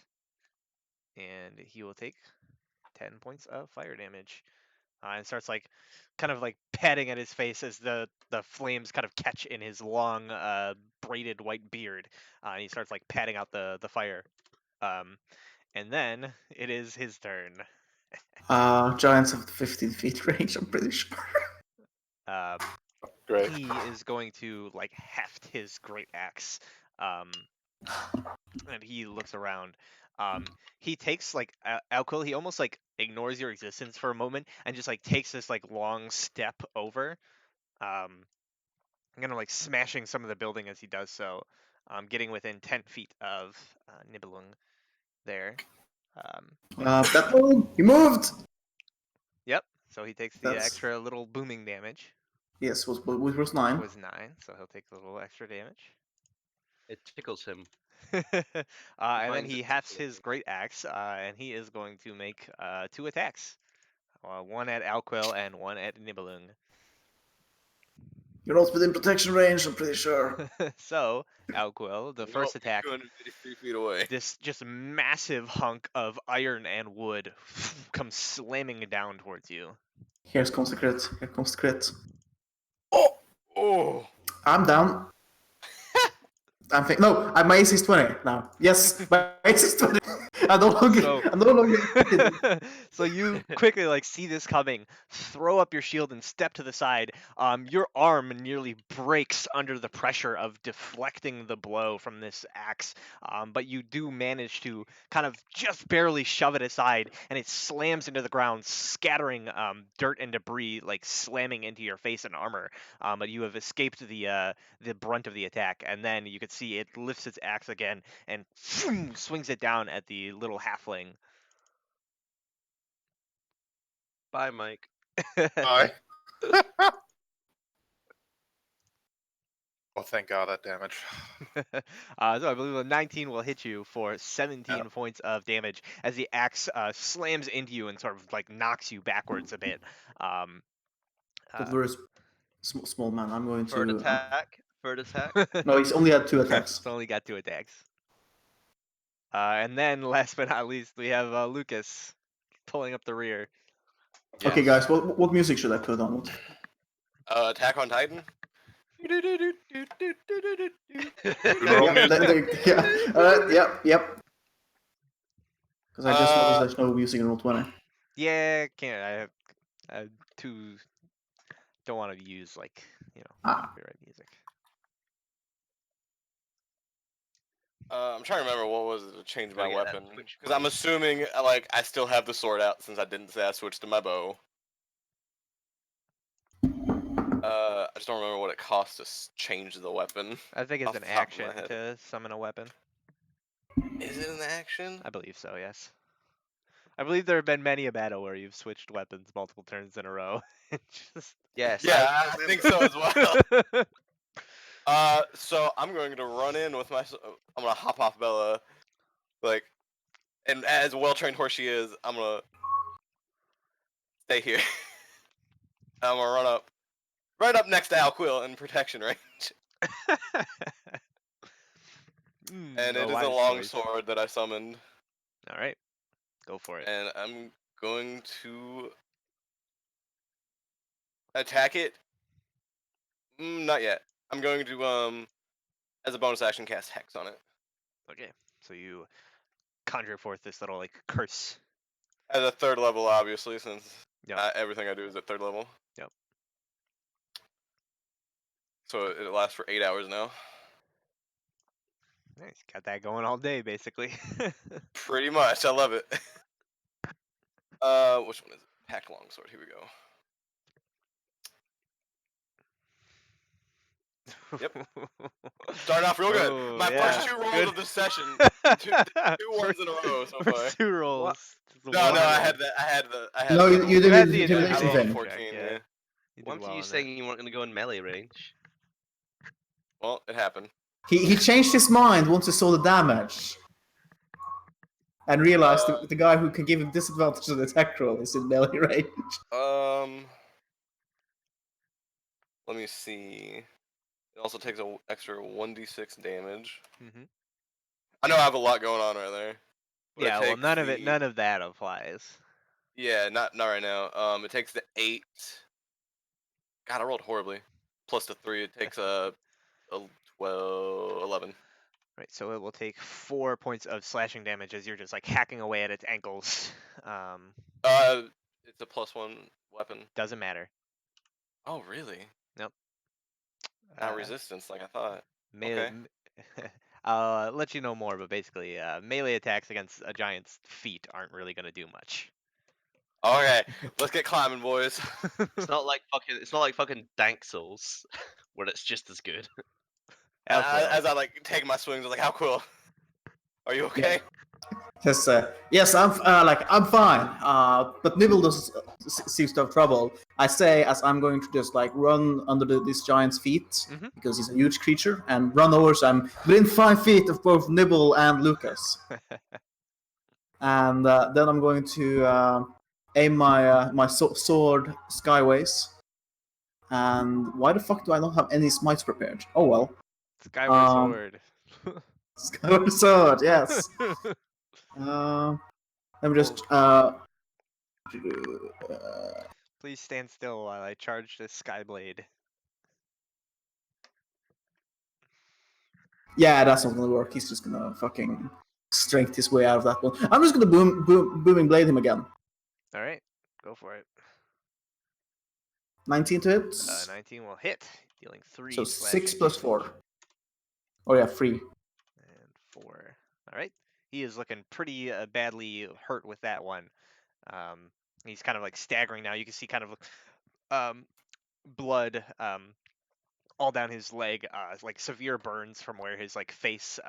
and he will take 10 points of fire damage. And starts like kind of like patting at his face as the flames kind of catch in his long braided white beard. And he starts like patting out the fire. And then it is his turn. Giants have 15 feet range, I'm pretty sure. Great. He is going to like heft his great axe. And he looks around. He takes like Alquil. He almost like ignores your existence for a moment and just like takes this like long step over. Kind of like smashing some of the building as he does so, getting within 10 feet of Nibelung there. That one, he moved. Yep. So he takes the That's- extra little booming damage. Yes, which was 9. It was 9, so he'll take a little extra damage. It tickles him. And then finds he it hefts tickling. his great axe, and he is going to make 2 attacks. One at Alquil and one at Nibelung. You're also within protection range, I'm pretty sure. So, Alquil, the first attack, 253 feet away. this just massive hunk of iron and wood comes slamming down towards you. Here comes the crit. Oh! I'm down. No, my AC is 20 now. Yes, my AC is 20. I'm no longer. So- I'm no longer. So you quickly like see this coming, throw up your shield and step to the side. Your arm nearly breaks under the pressure of deflecting the blow from this axe, but you do manage to kind of just barely shove it aside, and it slams into the ground, scattering dirt and debris, like slamming into your face and armor. But you have escaped the brunt of the attack, and then you could see it lifts its axe again and swings it down at the little halfling. Bye, Mike. Bye. Oh, thank God, that damage. So I believe a 19 will hit you for 17 points of damage as the axe slams into you and sort of like knocks you backwards a bit. But very small man. I'm going Third to. attack. Third attack. No, he's only had 2 attacks. It's only got 2 attacks. And then last but not least, we have Lucas pulling up the rear. Okay, Yes. guys. What music should I put on? Attack on Titan. Roll Yep, music. Yep. Because I just noticed there's no music in Roll20. Yeah, can't. I too don't want to use like copyright music. I'm trying to remember what was it to change my Oh, yeah, weapon. switch Because I'm blades. assuming like I still have the sword out since I didn't say I switched to my bow. I just don't remember what it costs to change the weapon. I think it's Off an the top of action my head. to summon a weapon. Is it an action? I believe so, yes. I believe there have been many a battle where you've switched weapons multiple turns in a row. Just... Yes. Yeah, I think so as well. So I'm going to run in with my. I'm gonna hop off Bella, like, and as a well-trained horse she is, I'm gonna stay here. I'm gonna run up, right up next to Alquill in protection range, and it is a long sword that I summoned. All right, go for it. And I'm going to attack it. Not yet. I'm going to as a bonus action cast Hex on it. Okay, so you conjure forth this little like curse. At a 3rd level, obviously, since Yep. everything I do is at 3rd level. Yep. So it lasts for 8 hours now. Nice, got that going all day basically. Pretty much, I love it. Which one is it? Pack longsword. Here we go. Yep. Starting off real good. Oh, My yeah. first 2 rolls Good. of this session, two ones in a row so far. First 2 rolls. Just No, one I roll. had the. No, you You did had the the intimidation I rolled a thing. 14. check, Yeah. You did Weren't well you on that. saying you weren't going to go in melee range? Well, it happened. He changed his mind once he saw the damage. And realized the guy who can give him disadvantage on the attack roll is in melee range. Let me see. It also takes an extra 1d6 damage. Mhm. I know I have a lot going on right there. But Yeah, it well, takes none of that applies. Yeah, not right now. It takes the 8. God, I rolled horribly. Plus the 3, it takes a 12, 11. Right, so it will take 4 points of slashing damage as you're just like hacking away at its ankles. It's a +1 weapon. Doesn't matter. Oh, really? Nope. Not resistance like I thought. Melee. Okay. I'll let you know more, but basically, melee attacks against a giant's feet aren't really going to do much. Okay, let's get climbing, boys. It's not like fucking Dank Souls, where it's just as good. As I like take my swings, I was like, "How cool? Are you okay?" Says, yes, I'm fine. But Nibble seems to have trouble. I say as I'm going to just like run under this giant's feet because he's a huge creature and run over. So I'm within 5 feet of both Nibble and Lucas. And then I'm going to aim my sword skyways. And why the fuck do I not have any smites prepared? Oh well. Skyward sword. Skyward sword, yes. Let me just. Please stand still while I charge this Skyblade. Yeah, that's not gonna work. He's just gonna fucking strength his way out of that one. I'm just gonna booming blade him again. All right, go for it. 19 to hit. 19 will hit, dealing 3 So slashing 6 plus damage. 4. Oh yeah, 3. And 4. All right. He is looking pretty badly hurt with that one. He's kind of like staggering now. You can see kind of blood all down his leg, like severe burns from where his like face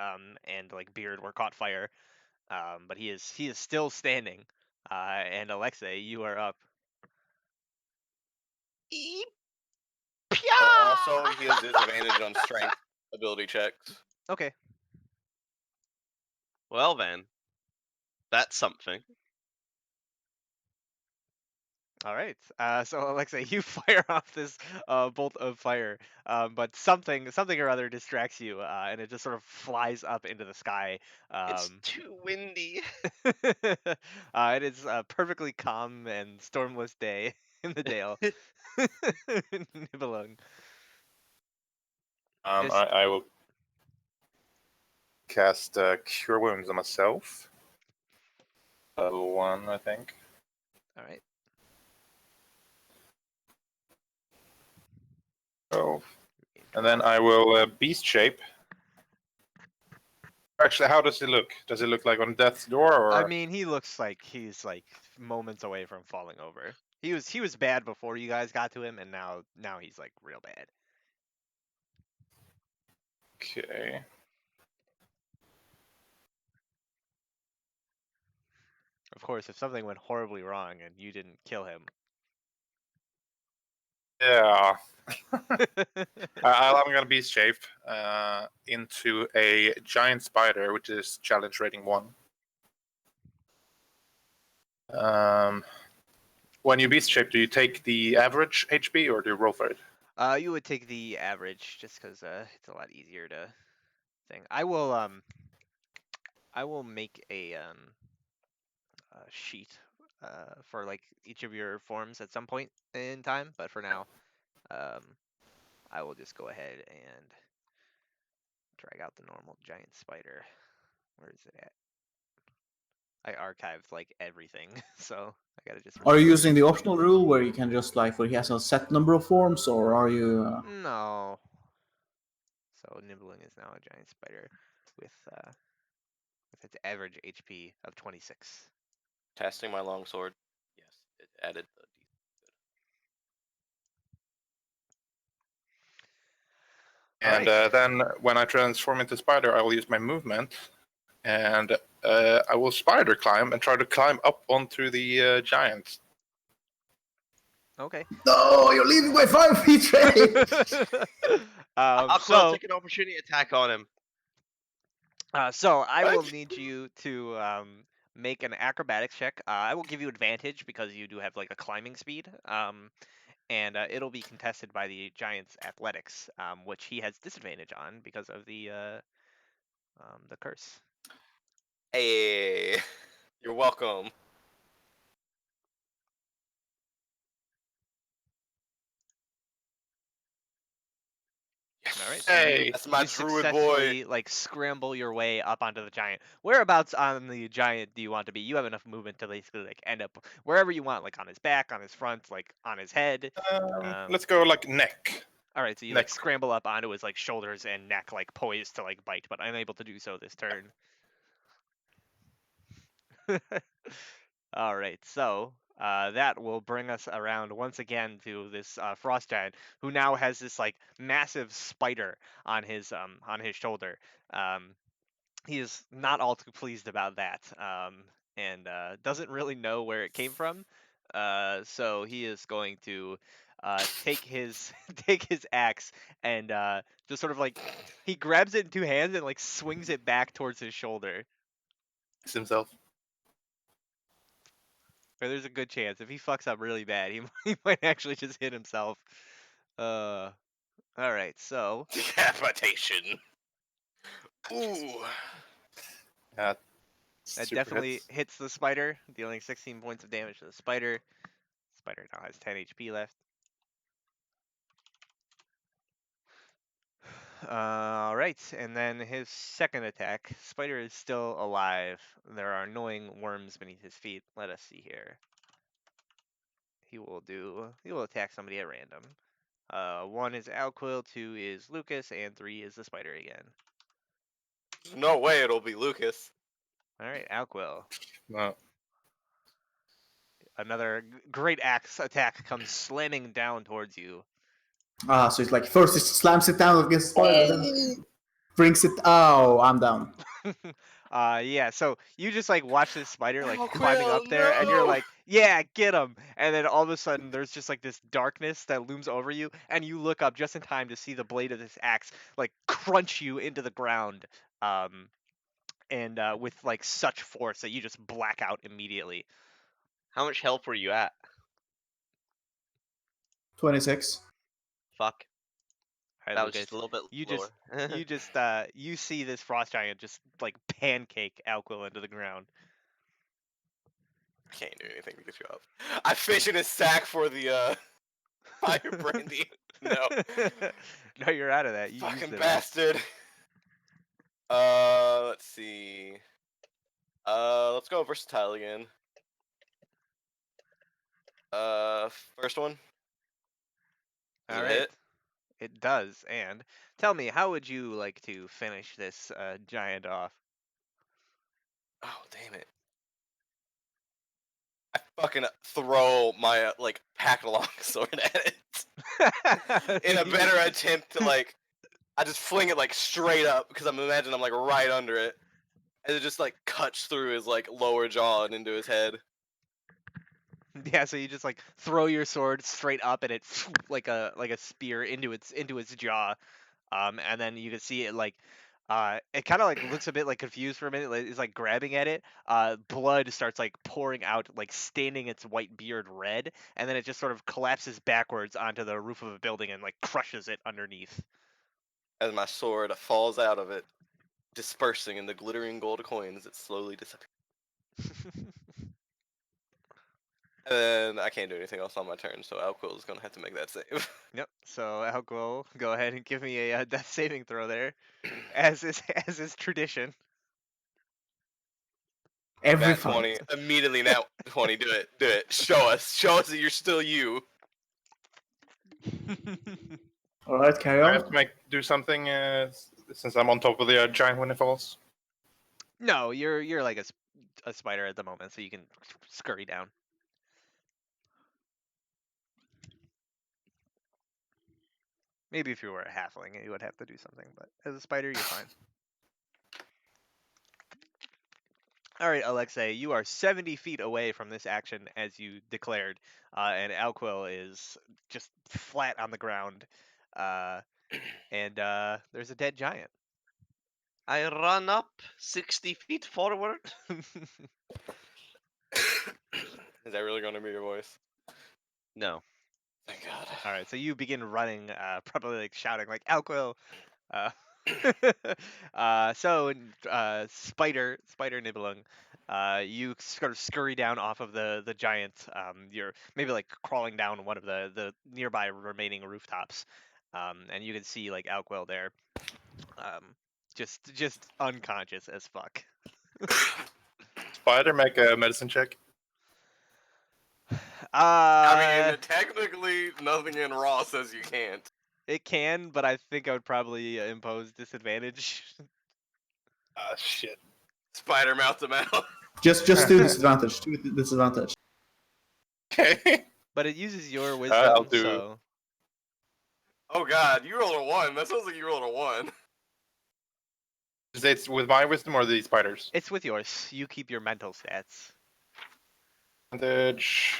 and like beard were caught fire. But he is still standing. And Alexei, you are up. Also, he has disadvantage on strength ability checks. Okay. Well then, that's something. All right. So Alexei, you fire off this bolt of fire, but something or other distracts you, and it just sort of flies up into the sky. It's too windy. It is a perfectly calm and stormless day in the Dale. Nibelung. Just- I will cast Cure Wounds on myself. Level 1, I think. All right. Oh. And then I will Beast Shape. Actually, how does it look? Does it look like on death's door, or? I mean, he looks like he's like moments away from falling over. He was bad before you guys got to him, and now he's like real bad. Okay. Of course, if something went horribly wrong and you didn't kill him. Yeah. I'm gonna Beast Shape into a giant spider, which is challenge rating 1. When you Beast Shape, do you take the average HP or do you roll for it? You would take the average just because it's a lot easier to thing. I will make a sheet for like each of your forms at some point in time, but for now, I will just go ahead and drag out the normal giant spider. Where is it at? I archived like everything, so I gotta just. Are you using the optional rule where you can just like where he has a set number of forms, or are you? No. So Nibbling is now a giant spider with its average HP of 26. Testing my longsword. Yes, it added the. And Alright. then when I transform into spider, I will use my movement, and I will spider climb and try to climb up onto the giant. Okay. No, you're leaving my 5 feet, Ray. I'll So take an opportunity attack on him. so I will What? need you to make an acrobatics check. I will give you advantage because you do have like a climbing speed. And it'll be contested by the giant's athletics, which he has disadvantage on because of the curse. Hey, you're welcome. All right. Yes. So Hey, That's my you druid boy. successfully like scramble your way up onto the giant. Whereabouts on the giant do you want to be? You have enough movement to basically like end up wherever you want, like on his back, on his front, like on his head. let's go like neck. All right, so you like scramble up onto his like shoulders and neck, like poised to like bite, but unable to do so this turn. All right, so that will bring us around once again to this frost giant, who now has this like massive spider on his shoulder. He is not all too pleased about that, and doesn't really know where it came from. So he is going to take his take his axe and just sort of like he grabs it in 2 hands and like swings it back towards his shoulder. Himself. Or there's a good chance if he fucks up really bad, he might actually just hit himself. All right, so Decapitation. Ooh. that Super definitely hits the spider, dealing 16 points of damage to the spider. Spider now has 10 HP left. All right, and then his second attack. Spider is still alive. There are annoying worms beneath his feet. Let us see here. He will attack somebody at random. 1 is Alquill, 2 is Lucas, and 3 is the spider again. No way it'll be Lucas. All right, Alquill. No. Another great axe attack comes slamming down towards you. So it's like first he slams it down against the spider, then brings it. Oh, I'm down. Yeah, so you just like watch this spider like Oh, climbing Quill, up there, and you're no! like, yeah, get him. And then all of a sudden, there's just like this darkness that looms over you, and you look up just in time to see the blade of this axe like crunch you into the ground, and with like such force that you just black out immediately. How much health were you at? 26. Fuck. All right, That was Lucas, just a little bit you lower. you see this frost giant just like pancake Alquill into the ground. I can't do anything to get you up. I fish in his sack for the fire brandy. No. No, you're out of that. You used Fucking it all. bastard. Let's see. Let's go versatile again. First one. Does All it right. hit? It does. And tell me, how would you like to finish this giant off? Oh, damn it. I fucking throw my, like, pack-along sword at it. In a better attempt to, like, I just fling it, like, straight up, because I'm imagining I'm, like, right under it. And it just, like, cuts through his, like, lower jaw and into his head. Yeah, so you just like throw your sword straight up, and it like a spear into its jaw, and then you can see it like it kind of like looks a bit like confused for a minute. It's like grabbing at it. Blood starts like pouring out, like staining its white beard red, and then it just sort of collapses backwards onto the roof of a building and like crushes it underneath. As my sword falls out of it, dispersing in the glittering gold coins that slowly disappear. And then I can't do anything else on my turn, so Alquill is gonna have to make that save. Yep. So Alquill, go ahead and give me a death saving throw there, as is tradition. Every Nat fight. 20. Immediately nat 20. Do it. Do it. Show us that you're still you. All right, carry I on. have to do something since I'm on top of the giant when it falls. No, you're like a spider at the moment, so you can scurry down. Maybe if you were a halfling, you would have to do something, but as a spider, you're fine. All right, Alexei, you are 70 feet away from this action as you declared, and Alquill is just flat on the ground, and there's a dead giant. I run up 60 feet forward. Is that really gonna be your voice? No. Thank God. All right, so you begin running, probably like shouting like Alquill. Spider Nibelung, you sort of scurry down off of the giant. You're maybe like crawling down one of the nearby remaining rooftops, and you can see like Alquill there, just unconscious as fuck. Spider, make a medicine check. I mean, technically, nothing in Raw says you can't. It can, but I think I would probably impose disadvantage. Ah, shit. Spider mouth to mouth. Just do disadvantage. Do disadvantage. Okay. But it uses your wisdom, I'll do- so Oh God, you rolled a 1. That sounds like you rolled a 1. Is it with my wisdom or the spiders? it's with yours. You keep your mental stats. Advantage.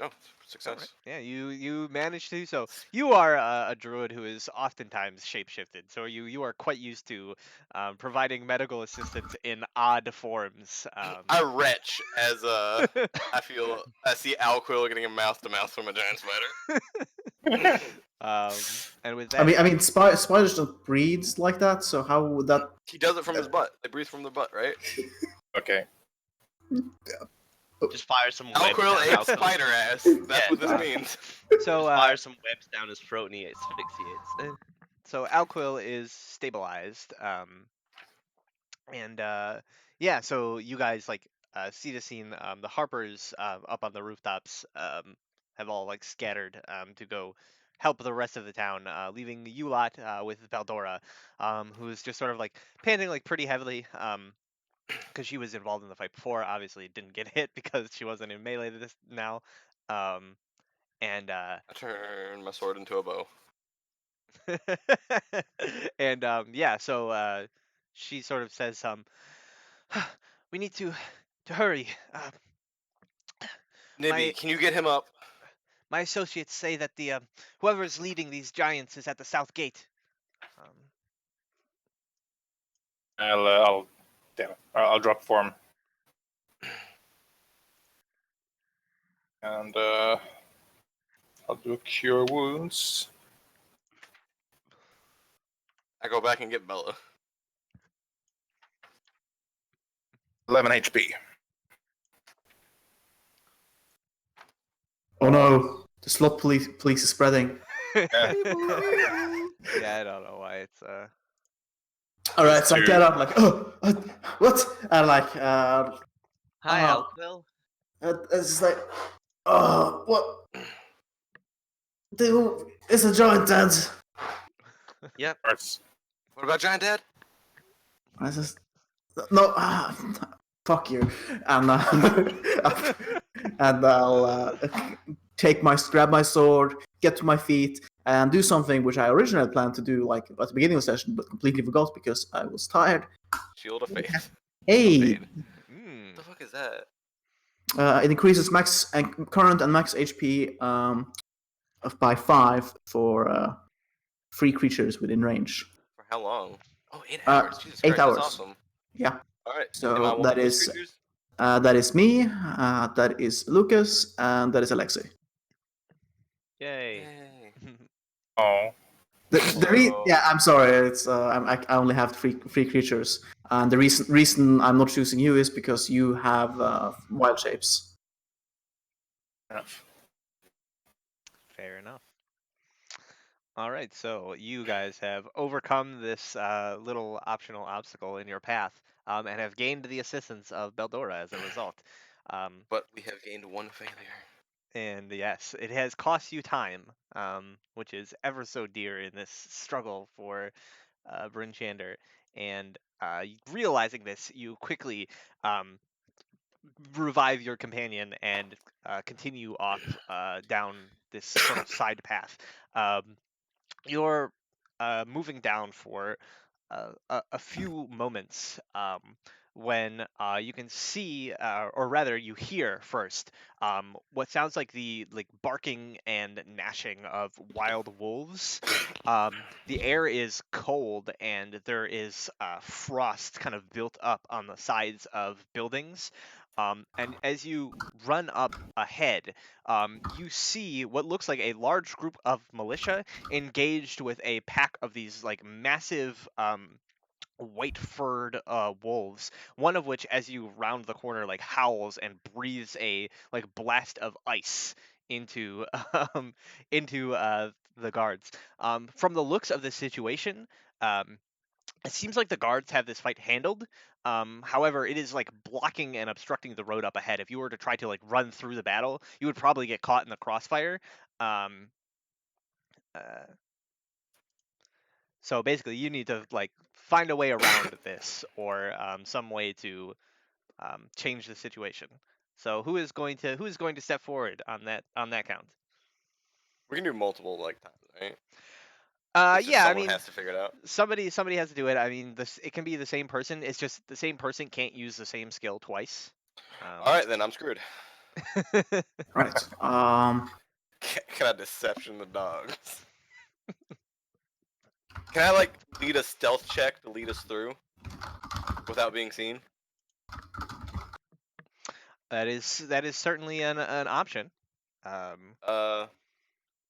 Oh, success. Alright. Yeah, you managed to. So you are a druid who is oftentimes shapeshifted. So you are quite used to providing medical assistance in odd forms. I retch as I feel I see Alquill getting a mouth to mouth from a giant spider. And with that, I mean, spiders don't breathe like that. So how would that? He does it from his butt. They breathe from the butt, right? Okay. Just fire some webs Alquil down ate Alquil's- spider ass. That's Yeah. what this means. So Just fire some webs down his throat and he asphyxiates. so Alquil is stabilized. And yeah, so you guys like see the scene. The Harpers up on the rooftops have all like scattered to go help the rest of the town, leaving you lot with Valdora, who's just sort of like panting like pretty heavily because she was involved in the fight before. Obviously, didn't get hit because she wasn't in melee this now. And I turn my sword into a bow. and yeah, so she sort of says, we need to hurry. Nibby, My can you get him up? my associates say that the whoever's leading these giants is at the south gate. I'll drop form. And I'll do a cure wounds. I go back and get Bella. 11 HP. Oh no, the slot police is spreading. Yeah, I don't know why it's All right, so I Dude. get up like, oh, what? And like, Hi, Alquil. it's just like, oh, what? Dude, it's a giant dad. Yep. Arts. What about Giant Dad? I just no, fuck you, and and I'll grab my sword, get to my feet, and do something which I originally planned to do like at the beginning of the session, but completely forgot because I was tired. Shield of Faith. Hey, What mm. the fuck is that? it increases max and current and max HP by 5 for 3 creatures within range. For how long? Oh, 8 Uh, hours. Jesus 8 Christ, hours. that's awesome. Yeah. Alright. So that is that is me, that is Lucas, and that is Alexei. Yay. Yay. Oh. Yeah, I'm sorry. It's I only have three creatures, and the reason I'm not choosing you is because you have wild shapes. Enough. Fair enough. All right, so you guys have overcome this little optional obstacle in your path, and have gained the assistance of Beldora as a result. But we have gained 1 failure. And yes, it has cost you time, which is ever so dear in this struggle for Bryn Shander. And realizing this, you quickly revive your companion and continue off down this sort of side path. You're moving down for a few moments when you can see, or rather, you hear first what sounds like the barking and gnashing of wild wolves. The air is cold, and there is frost kind of built up on the sides of buildings. And as you run up ahead, you see what looks like a large group of militia engaged with a pack of these like massive white furred wolves, one of which as you round the corner like howls and breathes a like blast of ice into into the guards. From the looks of the situation, it seems like the guards have this fight handled. However, it is like blocking and obstructing the road up ahead. If you were to try to like run through the battle, you would probably get caught in the crossfire. So basically, you need to like find a way around this, or some way to change the situation. So who is going to step forward on that count? We can do multiple like times, right? It's just Yeah, I someone mean, has to figure it out. somebody has to do it. I mean, it can be the same person. It's just the same person can't use the same skill twice. Alright, then I'm screwed. Right. Can I deception the dogs? Can I like lead a stealth check to lead us through without being seen? That is certainly an option.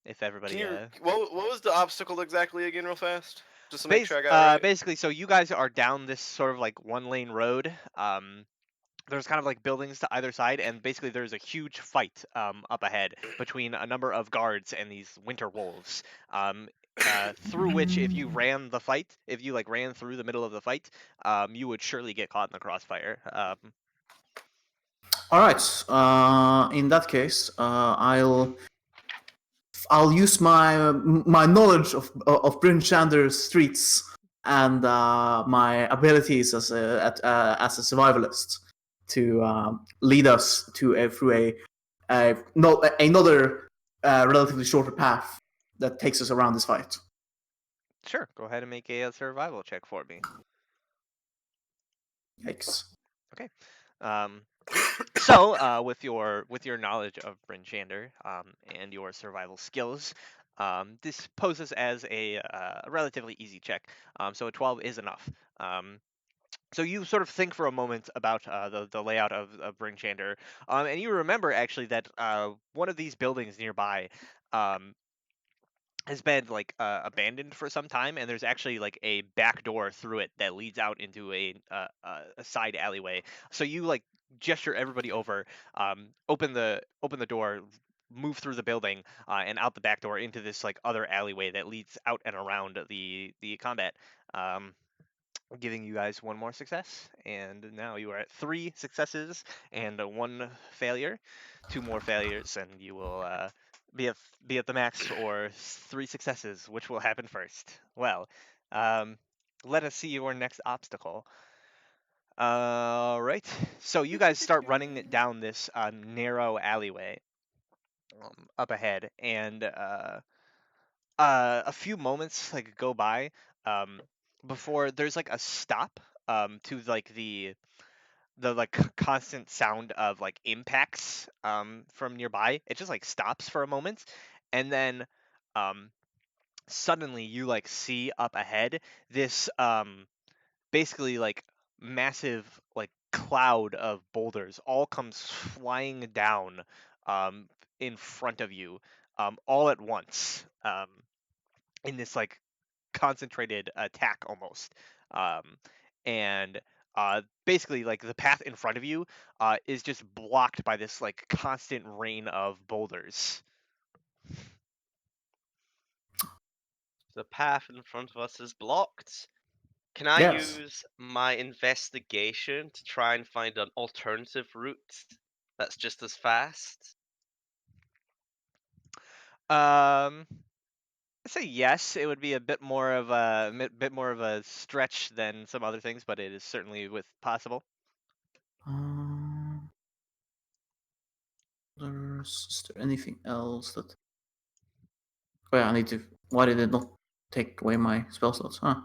If everybody Can you, what was the obstacle exactly again, real fast? Just to make sure I got it right. basically, so you guys are down this sort of like 1-lane road, there's kind of like buildings to either side, and basically there's a huge fight up ahead between a number of guards and these winter wolves. Through which, if you ran the fight, if you like ran through the middle of the fight, you would surely get caught in the crossfire. All right. In that case, I'll use my knowledge of Bryn Chander's streets and my abilities as a survivalist to lead us to through another relatively shorter path that takes us around this fight. Sure, go ahead and make a survival check for me. Yikes. Okay. So, with your knowledge of Bryn Chander and your survival skills, this poses as a relatively easy check. So a 12 is enough. So you sort of think for a moment about the layout of Bryn Chander, and you remember actually that one of these buildings nearby has been like abandoned for some time, and there's actually like a back door through it that leads out into a side alleyway. So you like gesture everybody over, open the door, move through the building, and out the back door into this like other alleyway that leads out and around the combat. Giving you guys one more success, and now you are at 3 successes and 1 failure. 2 more failures, and you will be at the max, or 3 successes. Which will happen first? Well, let us see your next obstacle. All right. So you guys start running down this narrow alleyway up ahead, and a few moments like go by before there's like a stop to like the like constant sound of like impacts from nearby. It just like stops for a moment, and then um suddenly you like see up ahead this basically like massive like cloud of boulders all comes flying down um in front of you all at once in this like concentrated attack almost. Um, and basically, like the path in front of you is just blocked by this like constant rain of boulders. The path in front of us is blocked. Can I Yes. use my investigation to try and find an alternative route that's just as fast? Um, I say yes. It would be a bit more of bit more of a stretch than some other things, but it is certainly with possible. Is there anything else that? Oh yeah, I need to. Why did it not take away my spell slots? Huh.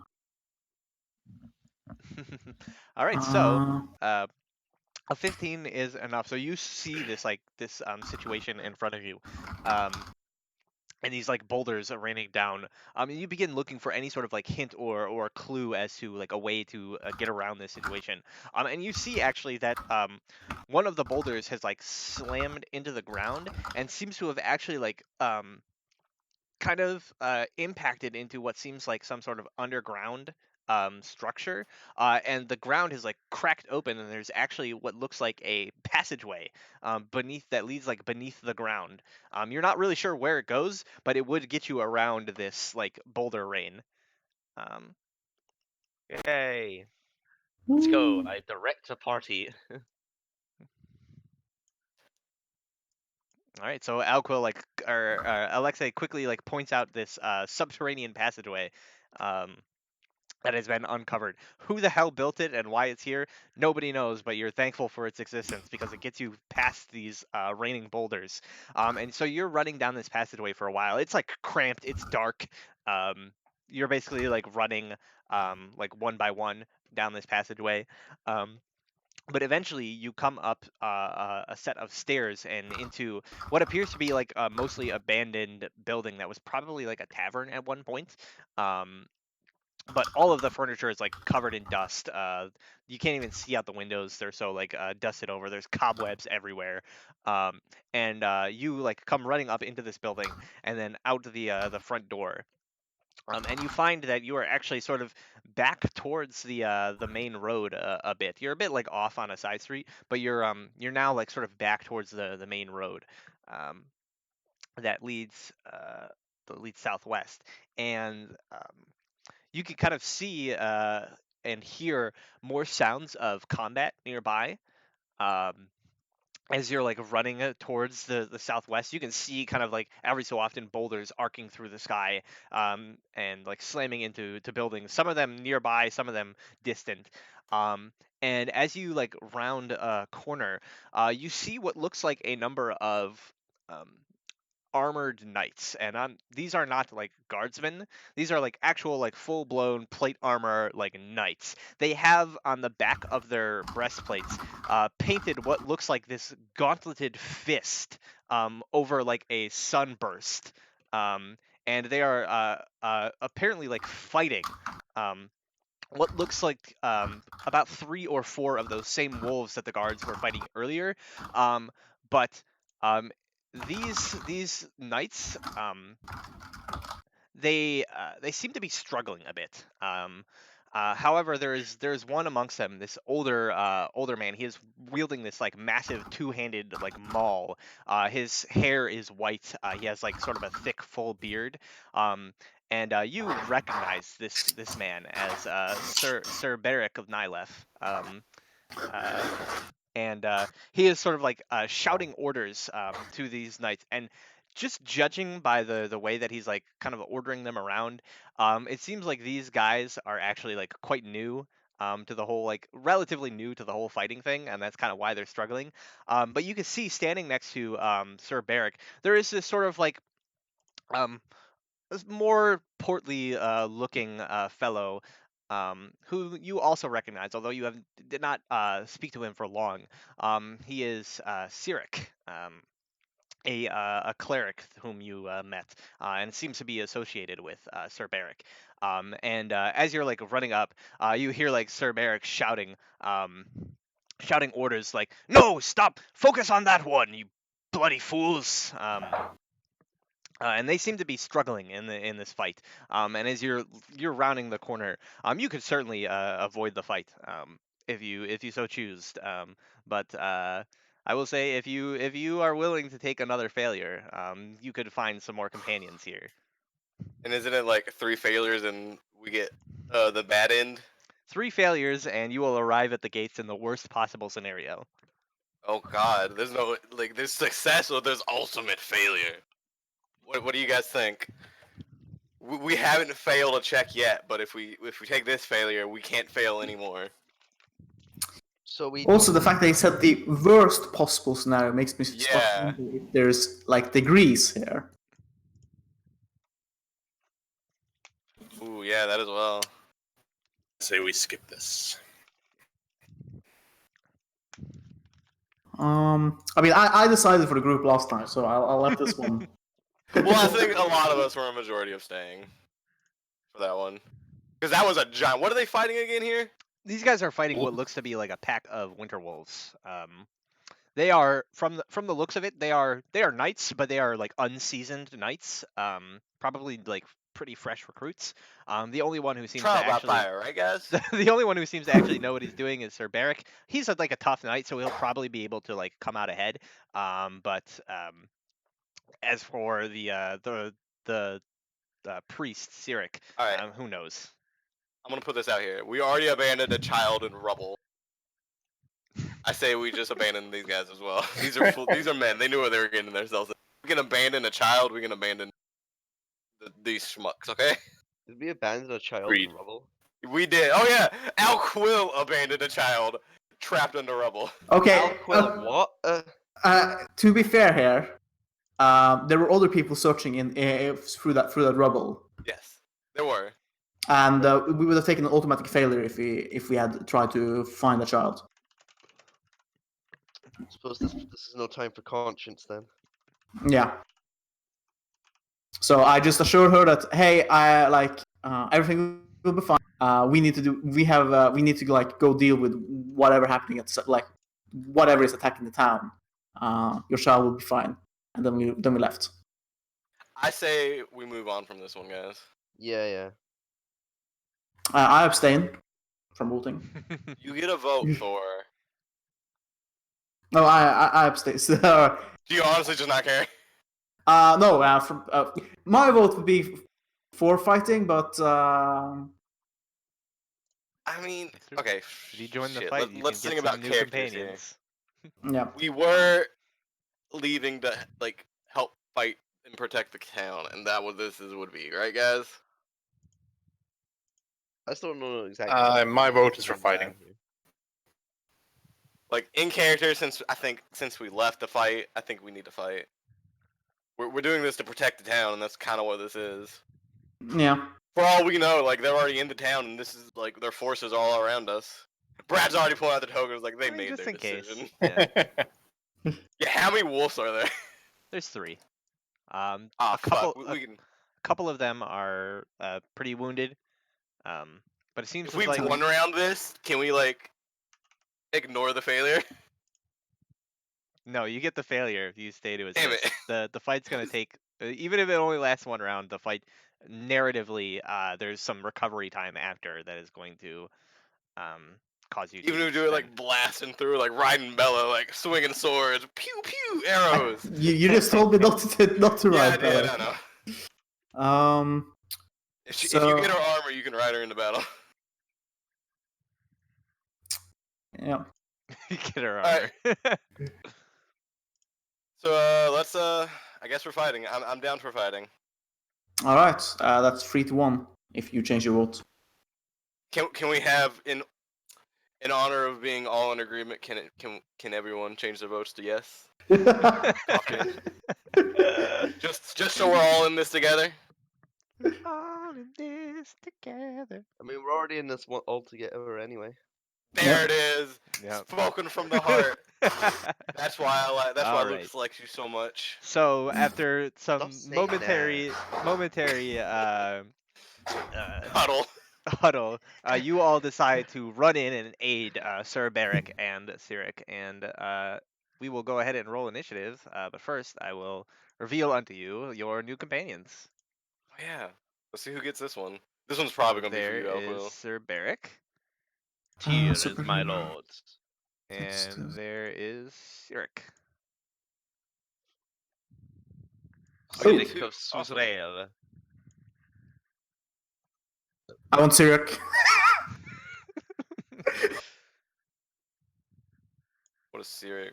All right, so Uh, a 15 is enough. So you see this like this situation in front of you. And these like boulders are raining down. And you begin looking for any sort of like hint or clue as to like a way to get around this situation. And you see actually that one of the boulders has like slammed into the ground and seems to have actually like kind of impacted into what seems like some sort of underground structure, and the ground is like cracked open, and there's actually what looks like a passageway beneath that leads like beneath the ground. You're not really sure where it goes, but it would get you around this like boulder rain. Um, Yay! Let's go. I direct a party. all right, so Alquil like or Alexei quickly like points out this subterranean passageway. Um, that has been uncovered. Who the hell built it and why it's here? Nobody knows, but you're thankful for its existence because it gets you past these raining boulders. And so you're running down this passageway for a while. It's like cramped. It's dark. You're basically like running like one by one down this passageway. But eventually you come up a set of stairs and into what appears to be like a mostly abandoned building that was probably like a tavern at one point. But all of the furniture is like covered in dust. You can't even see out the windows; they're so like dusted over. There's cobwebs everywhere, and you like come running up into this building and then out the front door. And you find that you are actually sort of back towards the main road a bit. You're a bit like off on a side street, but you're now like sort of back towards the main road um, that leads southwest, and you can kind of see and hear more sounds of combat nearby. Um, as you're like running towards the southwest, you can see kind of like every so often boulders arcing through the sky, and like slamming into buildings. Some of them nearby, some of them distant. Um, and as you like round a corner, you see what looks like a number of um, armored knights, and these are not like guardsmen. These are like actual like full blown plate armor like knights. They have on the back of their breastplates painted what looks like this gauntleted fist over like a sunburst, um, and they are apparently like fighting. Um, what looks like about 3 or 4 of those same wolves that the guards were fighting earlier, but um, these knights, they seem to be struggling a bit. However, there's one amongst them, this older man. He is wielding this like massive two-handed like maul. His hair is white. He has like sort of a thick full beard. Um, and you recognize this man as Sir Beric of Nyleth. Uh, and he is sort of like shouting orders to these knights, and just judging by the way that he's like kind of ordering them around, it seems like these guys are actually like quite new to the whole, like relatively new to the whole fighting thing, and that's kind of why they're struggling. But you can see standing next to Sir Beric, there is this sort of like um, this more portly looking fellow, who you also recognize, although did not speak to him for long. He is Cyric, a cleric whom you met, and seems to be associated with Sir Beric. And as you're like running up, you hear like Sir Beric shouting orders like, "No, stop! Focus on that one, you bloody fools!" And they seem to be struggling in this fight. And as you're rounding the corner, you could certainly avoid the fight, if you so choose. But I will say, if you are willing to take another failure, you could find some more companions here. And isn't it like 3 failures and we get the bad end? 3 failures, and you will arrive at the gates in the worst possible scenario. Oh God, there's no like there's success or there's ultimate failure. What do you guys think? We haven't failed a check yet, but if we take this failure, we can't fail anymore. So we Also, the fact that he said the worst possible scenario makes me Yeah. wonder if there's like degrees here. Ooh, yeah, that as well. Say we skip this. I mean, I decided for the group last time, so I'll let this one. Well, I think a lot of us were a majority of staying for that one, because that was a giant. What are they fighting again here? These guys are fighting what looks to be like a pack of winter wolves. They are, from the looks of it, they are knights, but they are like unseasoned knights. Probably like pretty fresh recruits. The only one who seems Trial to by actually fire, right, guys? the only one who seems to actually know what he's doing is Sir Beric. He's like a tough knight, so he'll probably be able to like come out ahead. But as for the priest Cyric, All right, who knows? I'm gonna put this out here. We already abandoned a child in rubble. I say we just abandon these guys as well. These are men. They knew what they were getting themselves in. We can abandon a child. We can abandon these schmucks. Okay? did we abandon a child Agreed. in rubble? We did. Oh yeah, Al Quill abandoned a child trapped under rubble. Okay. Alquil, what? To be fair here, there were other people searching through that rubble, Yes, there were. and we would have taken an automatic failure if we had tried to find a child. I suppose this is no time for conscience then. Yeah. So I just assured her that, hey, I like everything will be fine. We need to like go deal with whatever happening at like whatever is attacking the town. Your child will be fine, and then we left. I say we move on from this one, guys. Yeah. I abstain from voting. You get a vote, Thor. No, I abstain. So, Do you honestly just not care? no, my vote would be for fighting, but I mean, That's true. okay. If you join the shit, fight, you let's can think get some about new characters here. companions. yeah. We were leaving to like help fight and protect the town, and that what this would be, right, guys? I still don't know exactly. My vote is for went down fighting. here. Like in character, since we left the fight, I think we need to fight. We're doing this to protect the town, and that's kind of what this is. Yeah. For all we know, like they're already in the town, and this is like their forces are all around us. Brad's already pulling out the tokens, like they I mean, made just their in case. decision. Yeah. Yeah, how many wolves are there? There's 3. Ah, a couple, fuck. We can. a couple of them are pretty wounded. But it seems If we like won around this, can we like ignore the failure? no, you get the failure if you stay to assist. Damn it. The fight's gonna take even if it only lasts 1 round. The fight narratively, there's some recovery time after that is going to cause you to Even if we do it like spend- blasting through, like riding Bella, like swinging swords, pew pew arrows. You just told me not to Yeah, I ride did. Bella. I know. If you So- get her armor, you can ride her into battle. Yeah. get her Alright. armor. So let's I guess we're fighting. I'm down for fighting. All right. That's 3-1 if you change your vote. Can we have in honor of being all in agreement? Can everyone change their votes to yes? Just so we're all in this together. All in this together. I mean, we're already in this one all together anyway. There it is. Yep. Spoken from the heart. That's why I like. That's why Alright. Lucas likes you so much. So after some Don't say that. momentary Huddle. huddle, you all decide to run in and aid Sir Barrick and Cyric, and we will go ahead and roll initiative. But first, I will reveal unto you your new companions. Oh yeah. Let's see who gets this one. This one's probably gonna be for There you, is Elquill. Sir Barrick, Here is Super my hero. lord. That's and the- there is Cyric. Oh. Crusaders. I want Cyric. What a Cyric.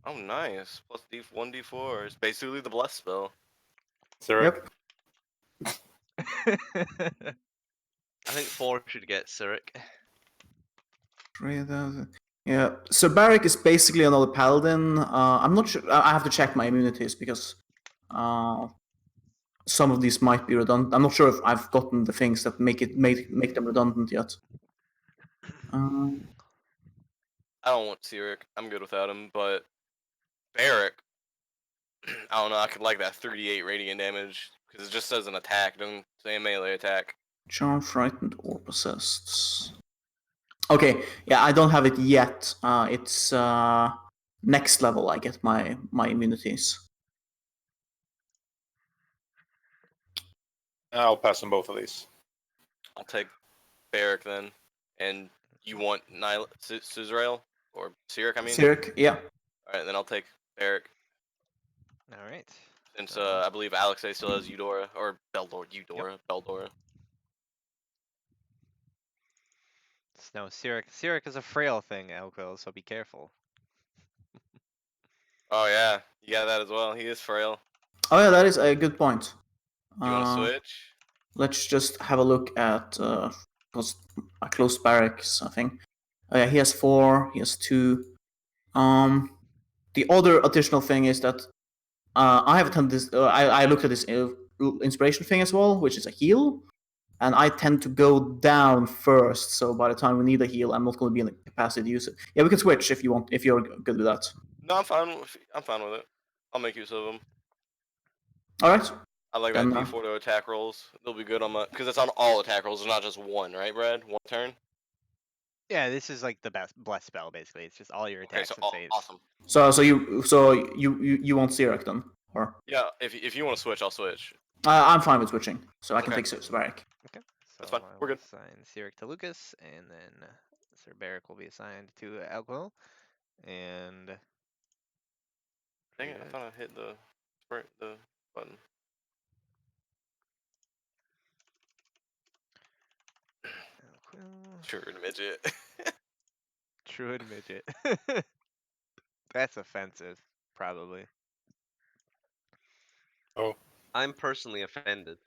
Oh nice. Plus D1D4. It's basically the bless spell. Zurich. Yep. I think 4 should get Cyric. 3,000. Yeah. So Barrick is basically another paladin. I'm not sure. I have to check my immunities because some of these might be redundant. I'm not sure if I've gotten the things that make them redundant yet. I don't want Cyric. I'm good without him, but Barrick, I don't know. I could like that 38 radiant damage because it just says an attack, it doesn't say a melee attack. Charm, frightened, or possessed. Okay, yeah, I don't have it yet. It's next level. I get my immunities. I'll pass on both of these. I'll take Barrick then. And you want Suzerael or Cyric? I mean. Cyric, yeah. All right, then I'll take Barrick. All right. Since I believe Alexei still has Eudora or Beldora. No, Cyric is a frail thing, Elko, so be careful. Oh yeah, you got that as well. He is frail. Oh yeah, that is a good point. You want to switch? Let's just have a look at close barracks. I think. Oh yeah, he has 4. He has 2. The other additional thing is that I have attended this. I looked at this inspiration thing as well, which is a heal, and I tend to go down first. So by the time we need a heal, I'm not going to be in the capacity to use it. Yeah, we can switch if you want. If you're good with that. No, I'm fine. I'm fine with it. I'll make use of them. All right. I like Then, that D4 to attack rolls. They'll be good on my because it's on all attack rolls. It's not just one, right, Brad? One turn. Yeah, this is like the best bless spell basically. It's just all your Okay, attacks so and saves. awesome. So you want Sirak then, or Yeah, if you want to switch, I'll switch. I'm fine with switching, so I can Okay. take Sirak. Okay. So That's fine. I We're will good. assign Sirik to Lucas, and then Sir Barrick will be assigned to Alquil. And Dang it! I thought I hit the button. Alquil, Sure, midget. Druid midget. That's offensive, probably. I'm personally offended.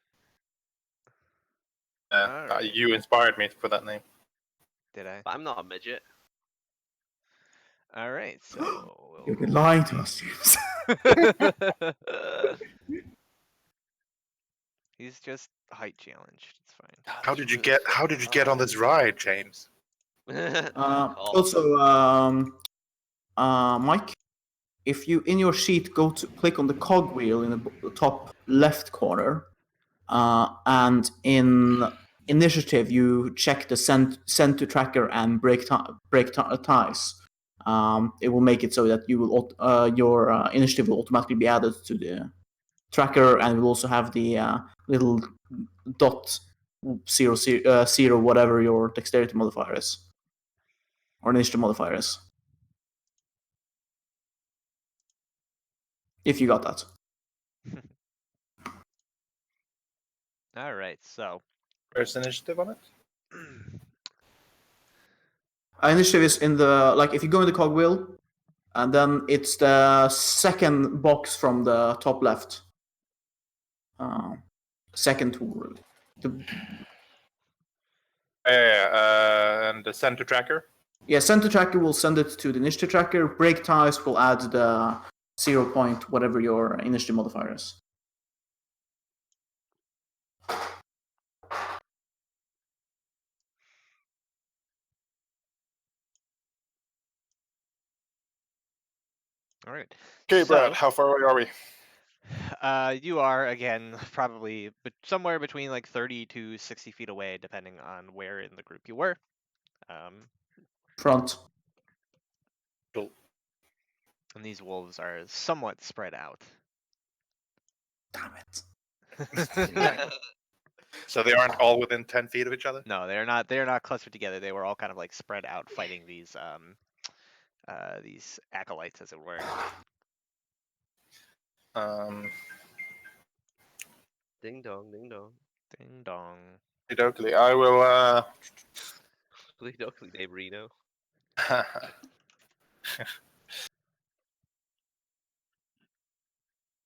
Alright. You inspired me for that name. Did I? But I'm not a midget. All right, so You're lying to us, James. he's just height challenged. It's fine. God, How this did you really get? fucking How did you get on high. this ride, James? Call. Also, Mike, if you in your sheet go to click on the cogwheel in the top left corner, and in initiative you check the send to tracker and break ties. It will make it so that you will your initiative will automatically be added to the tracker, and will also have the little dot 0 whatever your dexterity modifier is or initiative modifier is. If you got that. All right, so Where's initiative on it? Initiative is in the if you go in the cogwheel, and then it's the second box from the top left. Second tool. And the center tracker. Center tracker will send it to the initiative tracker. Break ties will add the 0 point whatever your initiative modifier is. all right. Okay, Brad. So, How far away are we? you are again probably somewhere between like 30 to 60 feet away, depending on where in the group you were. Front. Cool. And these wolves are somewhat spread out. Damn it. So they aren't all within 10 feet of each other? No, they're not. They're not clustered together. They were all kind of like spread out, fighting these acolytes, as it were. Ding dong, ding dong. Ding dong. Okey-dokey. I will. Dokey Dave Reno.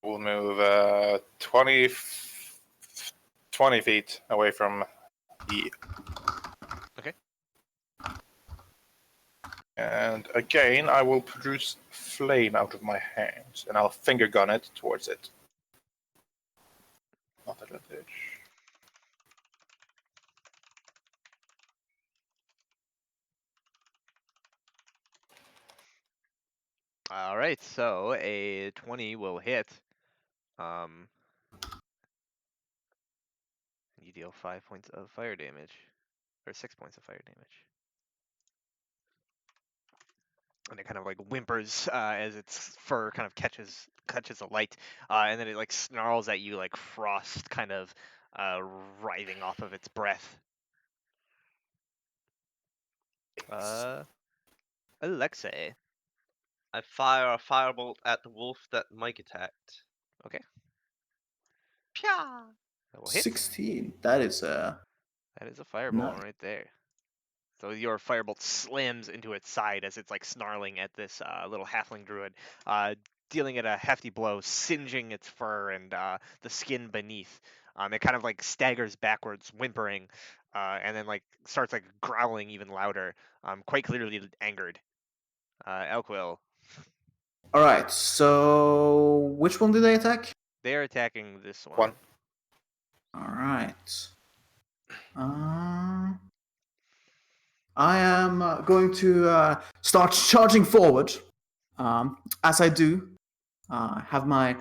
We'll move 20 feet away from E. Okay. And again, I will produce flame out of my hands, and I'll finger gun it towards it. Not advantage. All right, so a 20 will hit. You deal 5 points of fire damage, or 6 points of fire damage. And it kind of like whimpers as its fur kind of catches a light, and then it like snarls at you like frost kind of writhing off of its breath. Alexei. I fire a firebolt at the wolf that Mike attacked. Okay. Pya! That will hit. 16. That is That is a fireball Nice. right there. So your firebolt slams into its side as it's like snarling at this little halfling druid, dealing it a hefty blow, singeing its fur and the skin beneath. It kind of like staggers backwards, whimpering, and then like starts like growling even louder, quite clearly angered. Elquil. All right. So which one do they attack? They are attacking this one. One. All right. I am going to start charging forward. As I do, have my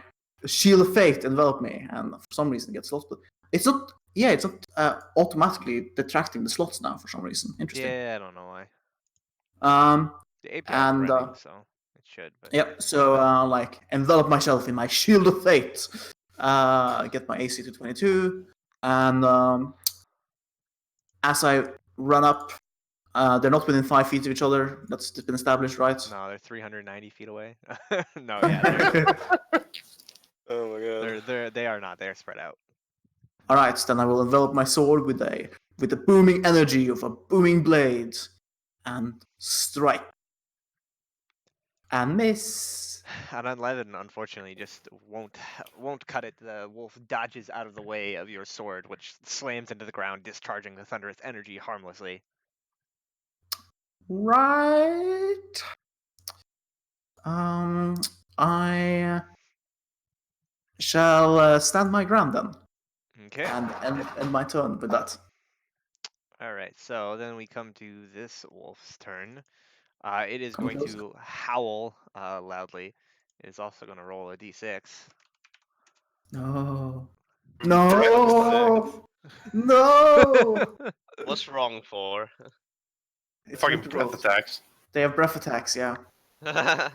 shield of fate envelop me, and for some reason it gets lost. But it's not. Yeah, it's not automatically detracting the slots now for some reason. Interesting. Yeah, I don't know why. The API is And, running, so it should. But Yep. So like envelop myself in my shield of fate. Get my AC to 22, and as I run up, they're not within 5 feet of each other. That's been established, right? no, they're 390 feet away. No, yeah, Oh my god. they are not. They're spread out. All right. Then I will envelop my sword with the booming energy of a booming blade, and strike, and miss. An 11, unfortunately, just won't cut it. The wolf dodges out of the way of your sword, which slams into the ground, discharging the thunderous energy harmlessly. Right. I shall stand my ground then, Okay. and end my turn with that. All right. So then we come to this wolf's turn. It is Come going close. to howl loudly. It is also going to roll a d6. No. No. No. What's wrong for? It's Fucking winter breath rolls. attacks. They have breath attacks, yeah. You They have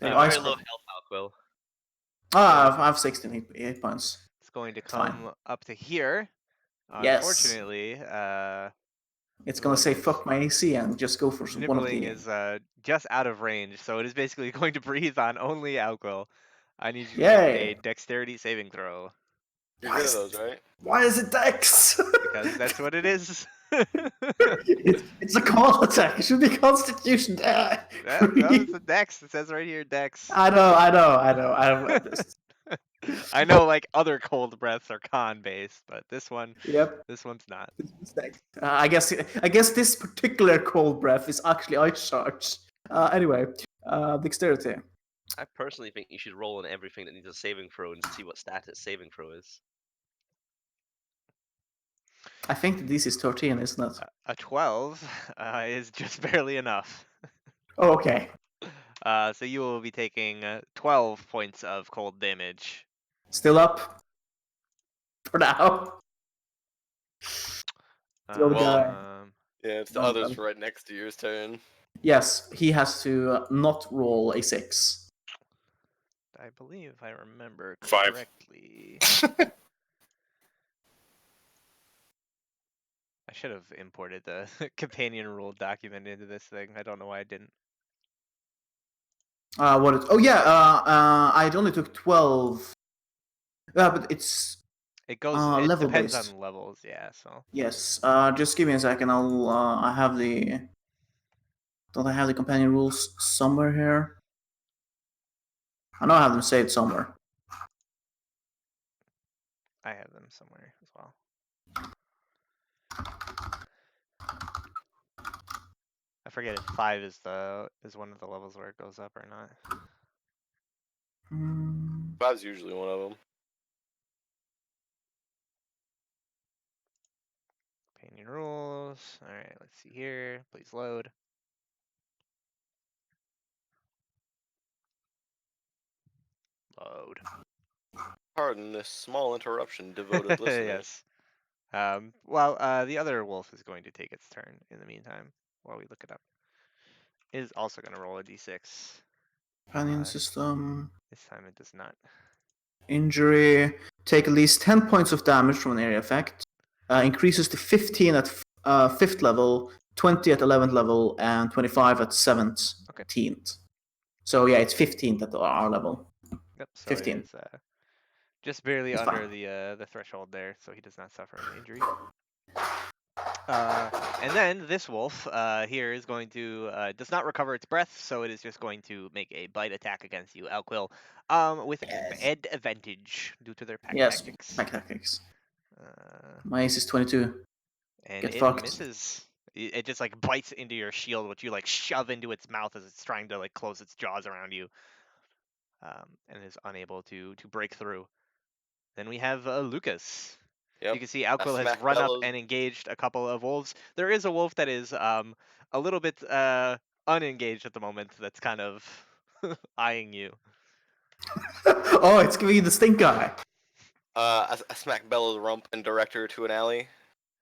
have ice very low breath. health, Alquill. I have 16 hit points. It's going to It's fine. come up to here. Yes. Unfortunately, It's gonna say fuck my AC and just go for one of Nibbling the. is just out of range, so it is basically going to breathe on only Alquil. I need you to make Yay. a dexterity saving throw, You're good at those, right? Why is it Dex? because that's what it is. it's a call attack. It should be Constitution. No, it's a dex. It says right here, dex. I know. I'm just. I know, like, other cold breaths are con-based, but this one's not. I guess this particular cold breath is actually ice charge. Anyway, dexterity. I personally think you should roll on everything that needs a saving throw and see what stat its saving throw is. I think the DC is 13, isn't it? A 12 is just barely enough. Oh, okay. So you will be taking 12 points of cold damage. Still up. For now. The other guy. Yeah, it's the Done, others done. right next to yours turn. Yes, he has to not roll a 6. I believe I remember 5. correctly. I should have imported the companion rule document into this thing. I don't know why I didn't. I only took 12. But it's It goes. It level depends based. on levels. Yeah. So Yes. Just give me a second. I have the. Don't I have the companion rules somewhere here? I know I have them saved somewhere. I have them somewhere as well. I forget if 5 is one of the levels where it goes up or not. Five's usually one of them. Companion rules. All right. Let's see here. Please load. Load. Pardon this small interruption, devoted listeners. Yes. The other wolf is going to take its turn in the meantime while we look it up. It is also going to roll a d6. Companion system. This time it does not. Injury. Take at least 10 points of damage from an area effect. Increases to 15 at 5th level, 20 at 11th level, and 25 at 17th. Okay. So yeah, it's 15th at our level. Yep. So 15. it is just barely It's under fine. the threshold there, so he does not suffer any injury. And then this wolf here is going to does not recover its breath, so it is just going to make a bite attack against you, Alquil, with advantage due to their pack tactics. Pack tactics. My ace is 22. And Get it fucked. misses. It just like bites into your shield, which you like shove into its mouth as it's trying to like close its jaws around you, and is unable to break through. Then we have Lucas. Yep. You can see Alquil has smack run up Bellows. and engaged a couple of wolves. There is a wolf that is a little bit unengaged at the moment. That's kind of eyeing you. Oh, it's giving you the stink eye. I smack Bella's rump and direct her to an alley.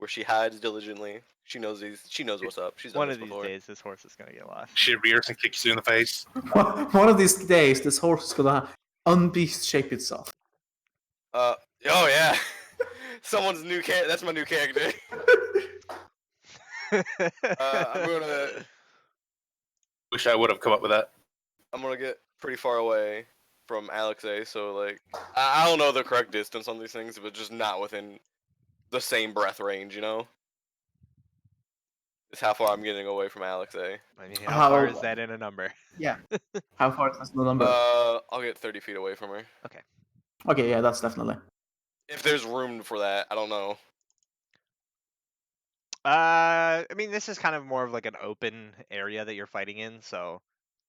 where she hides diligently. She knows what's up. She's done One this of these before. days, this horse is gonna get lost. She rears and kicks you in the face. One of these days, this horse is gonna unbeast shape itself. Oh yeah, someone's new character. That's my new character. I'm Wish I would have come up with that. gonna get pretty far away from Alexei, so like I don't know the correct distance on these things, but just not within the same breath range, you know. It's how far I'm getting away from Alexei. I mean, how far is How- that in a number? Yeah. How far is the number? I'll get 30 feet away from her. Okay, yeah, that's definitely. If there's room for that, I don't know. I mean, this is kind of more of like an open area that you're fighting in, so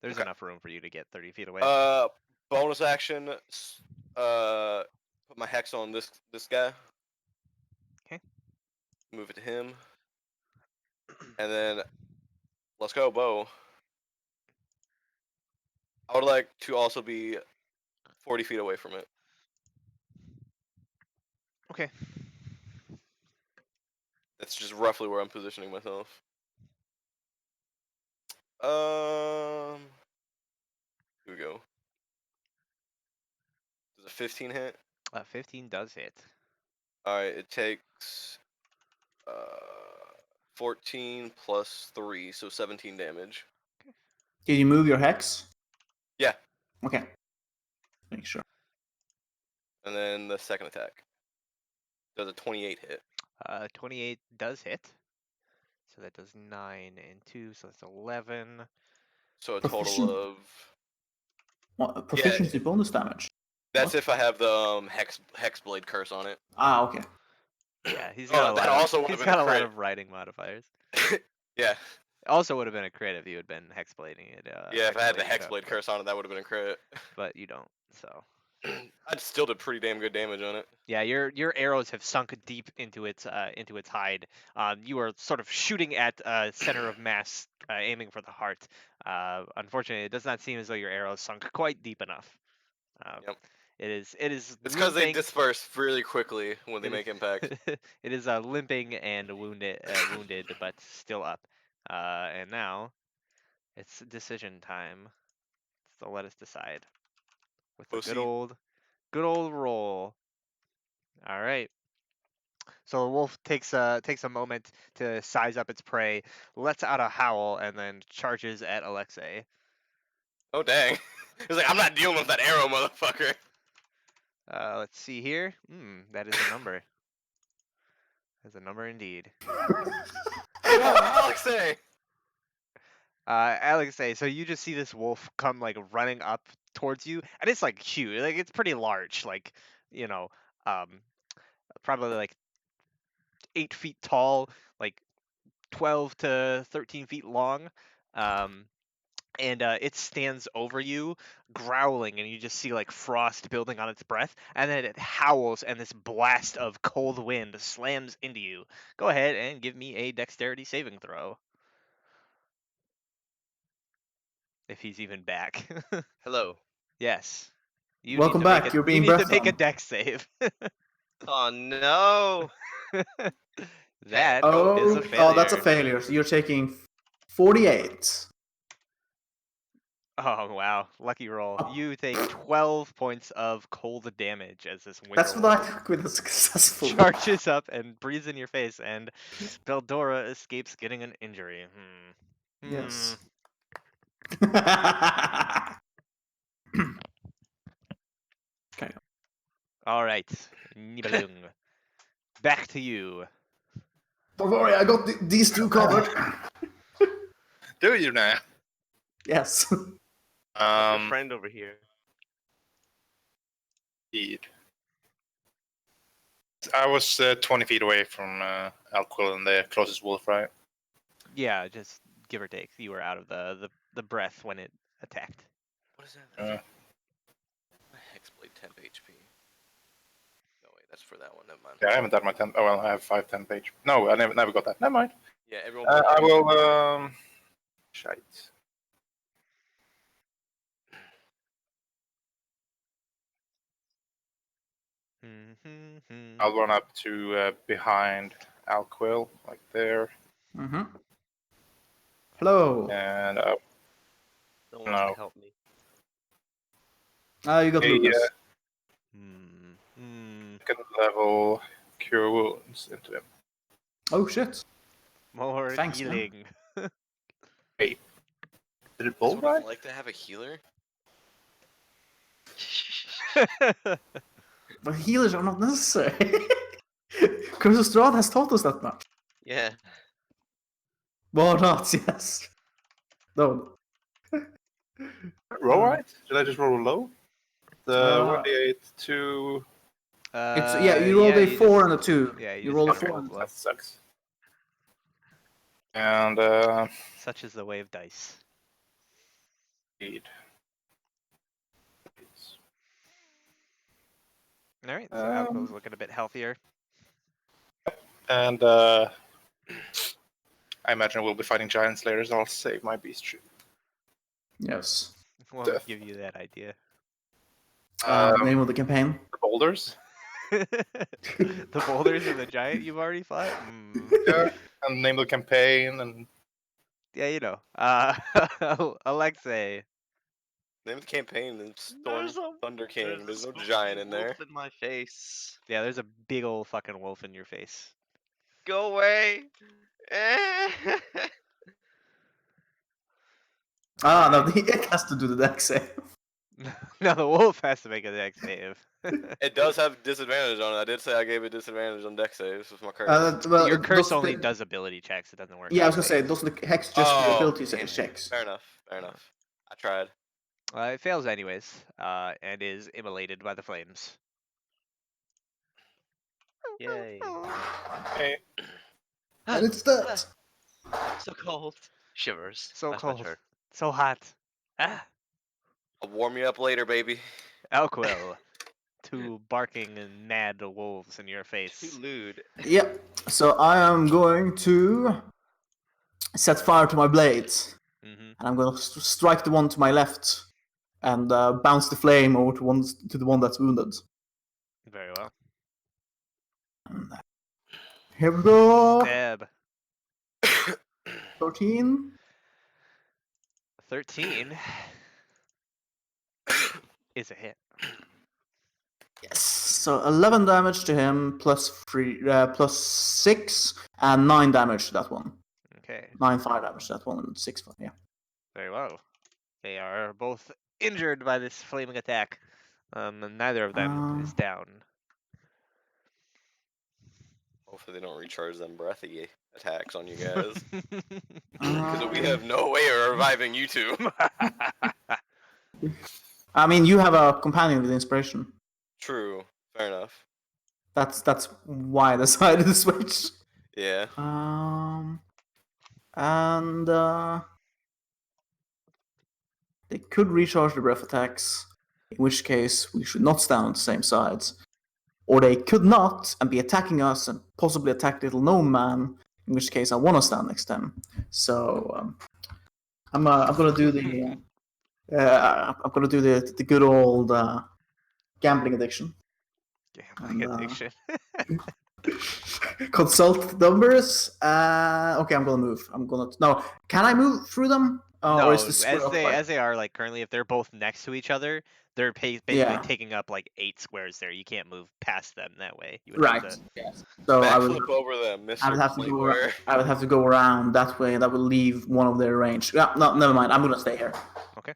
there's Okay. enough room for you to get 30 feet away. Bonus action. Put my hex on this guy. Okay. Move it to him. And then let's go, bow. I would like to also be 40 feet away from it. Okay. That's just roughly where I'm positioning myself. Here we go. Does a 15 hit? 15 does hit. Alright, it takes 14 plus 3, so 17 damage. Can you move your hex? Yeah. Okay. Make sure. And then the second attack. Does a 28 hit. 28 does hit. So that does 9 and 2, so that's 11. So a Proficient- total of... What, proficiency bonus damage. That's What? if I have the hex blade curse on it. Ah, okay. Yeah, he's Oh, got a that lot. also Of, would've he's been a got a lot crit. of writing modifiers. Yeah. Also would have been a crit if you had been hexblading it. Yeah, if I had the hexblading it hex up, blade curse on it, that would have been a crit. but you don't. So I'd still did pretty damn good damage on it. yeah, your arrows have sunk deep into its hide. You are sort of shooting at center of mass, aiming for the heart. Unfortunately, it does not seem as though your arrows sunk quite deep enough. Yep. It is It's because they limping. disperse really quickly when they It make is- impact. It is limping and wounded, but still up. And now it's decision time. So let us decide with the Proceed. good old roll. All right. So the wolf takes a moment to size up its prey, lets out a howl, and then charges at Alexei. Oh dang! It's like I'm not dealing with that arrow, motherfucker. Let's see here. That is a number. That's a number indeed. Oh, Alexei! Alexei, so you just see this wolf come like running up towards you, and it's like huge, like it's pretty large, like you know, um, probably like 8 feet tall, like 12 to 13 feet long. And it stands over you, growling, and you just see like frost building on its breath, and then it howls, and this blast of cold wind slams into you. Go ahead and give me a dexterity saving throw. If he's even back. Hello. Yes. You Welcome need to back, Make you're being you need to breathed make a on. dex save. Oh no! That Oh, is a failure. oh, that's a failure. So you're taking 48. Oh wow, lucky roll. Oh. You take 12 points of cold damage as this winter That's what I wolf took with a successful. charges up and breathes in your face, and Beldora escapes getting an injury. Yes. Okay. All right, Nibelung. Back to you. Don't worry, I got these two covered. Do you now? Yes. What's your friend over here? Indeed. I was 20 feet away from Alquil and the closest wolf, right? Yeah, just give or take. You were out of the breath when it attacked. What is that? My hex blade temp HP. No wait, that's for that one. Never mind. Yeah, I haven't done my 10. Oh, well, I have 5 10 page. No, I never got that. Never mind. Yeah, everyone. I will. Shite. I'll run up to behind Alquill, like there, Mm-hmm. Hello. and No one wants No. to help me. You got Hey, Lucas. second level cure wounds into him. Oh shit. More Thanks, man. healing. Did it That's bowl what right? it's like to have a healer. But healers are not necessary. Crystal Strahd has taught us that much. Yeah. Well, not, yes. No. Roll right? Did I just roll low? The Uh, 1d8, 2. It's you roll a 4 and a 2. Yeah, You roll a kinda 4 rolled and a low. That sucks. And Such is the way of dice. indeed. All right, so Alquill's looking a bit healthier. And I imagine we'll be fighting giant slayers. I'll save my beast shoot. Yes. What would Death. give you that idea? The name of the campaign. The boulders. The boulders and the giant you've already fought? Yeah, and name of the campaign, and Yeah, you know. Alexei. Name of the campaign and Storm There's a Thunder King. There's no fucking giant in there. wolf in my face. Yeah, there's a big old fucking wolf in your face. Go away. No, it has to do the deck save. No, the wolf has to make a dex save. It does have disadvantage on it. I did say I gave it disadvantage on deck saves with my curse. Well, Your it curse doesn't- only does ability checks. It doesn't work. Yeah, I on was gonna say, saves. doesn't the hex just do ability damn it. checks? Fair enough. Fair enough. I tried. It fails anyways, and is immolated by the flames. Yay. hey, And it's that. So cold. Shivers. So That's my cold. turn. So hot. Ah, I'll warm you up later, baby. Alquill. Two barking and mad wolves in your Too face. lewd. Yep. So I am going to set fire to my blades, Mm-hmm. and I'm going to strike the one to my left, and bounce the flame over to the one that's wounded. Very well. And here we go. Stab. 13. 13 is a hit. Yes. So 11 damage to him, plus 6, and 9 damage to that one. Okay. 9 fire damage to that one, and 6 fire. Yeah. Very well. They are both injured by this flaming attack. And neither of them is down. Hopefully they don't recharge them breathy attacks on you guys. Uh, Because we have no way of reviving you two. I mean, you have a companion with inspiration. True. Fair enough. That's why I decided to switch. Yeah. And they could recharge the breath attacks, in which case we should not stand on the same sides. Or they could not and be attacking us and possibly attack Little Gnome Man, in which case I want to stand next to him. So I'm gonna do the the good old gambling addiction. Gambling And, addiction. consult the numbers. Okay, I'm gonna move. No. Can I move through them? No, Or is this square as they are like currently, if they're both next to each other, they're basically Yeah. taking up like 8 squares there. You can't move past them that way. You would have Right. to- Yes. So Backflip over them, Mr. I would have to go. Playware. I would have to go around that way. That will leave one of their range. Yeah. No. Never mind. I'm gonna stay here. Okay.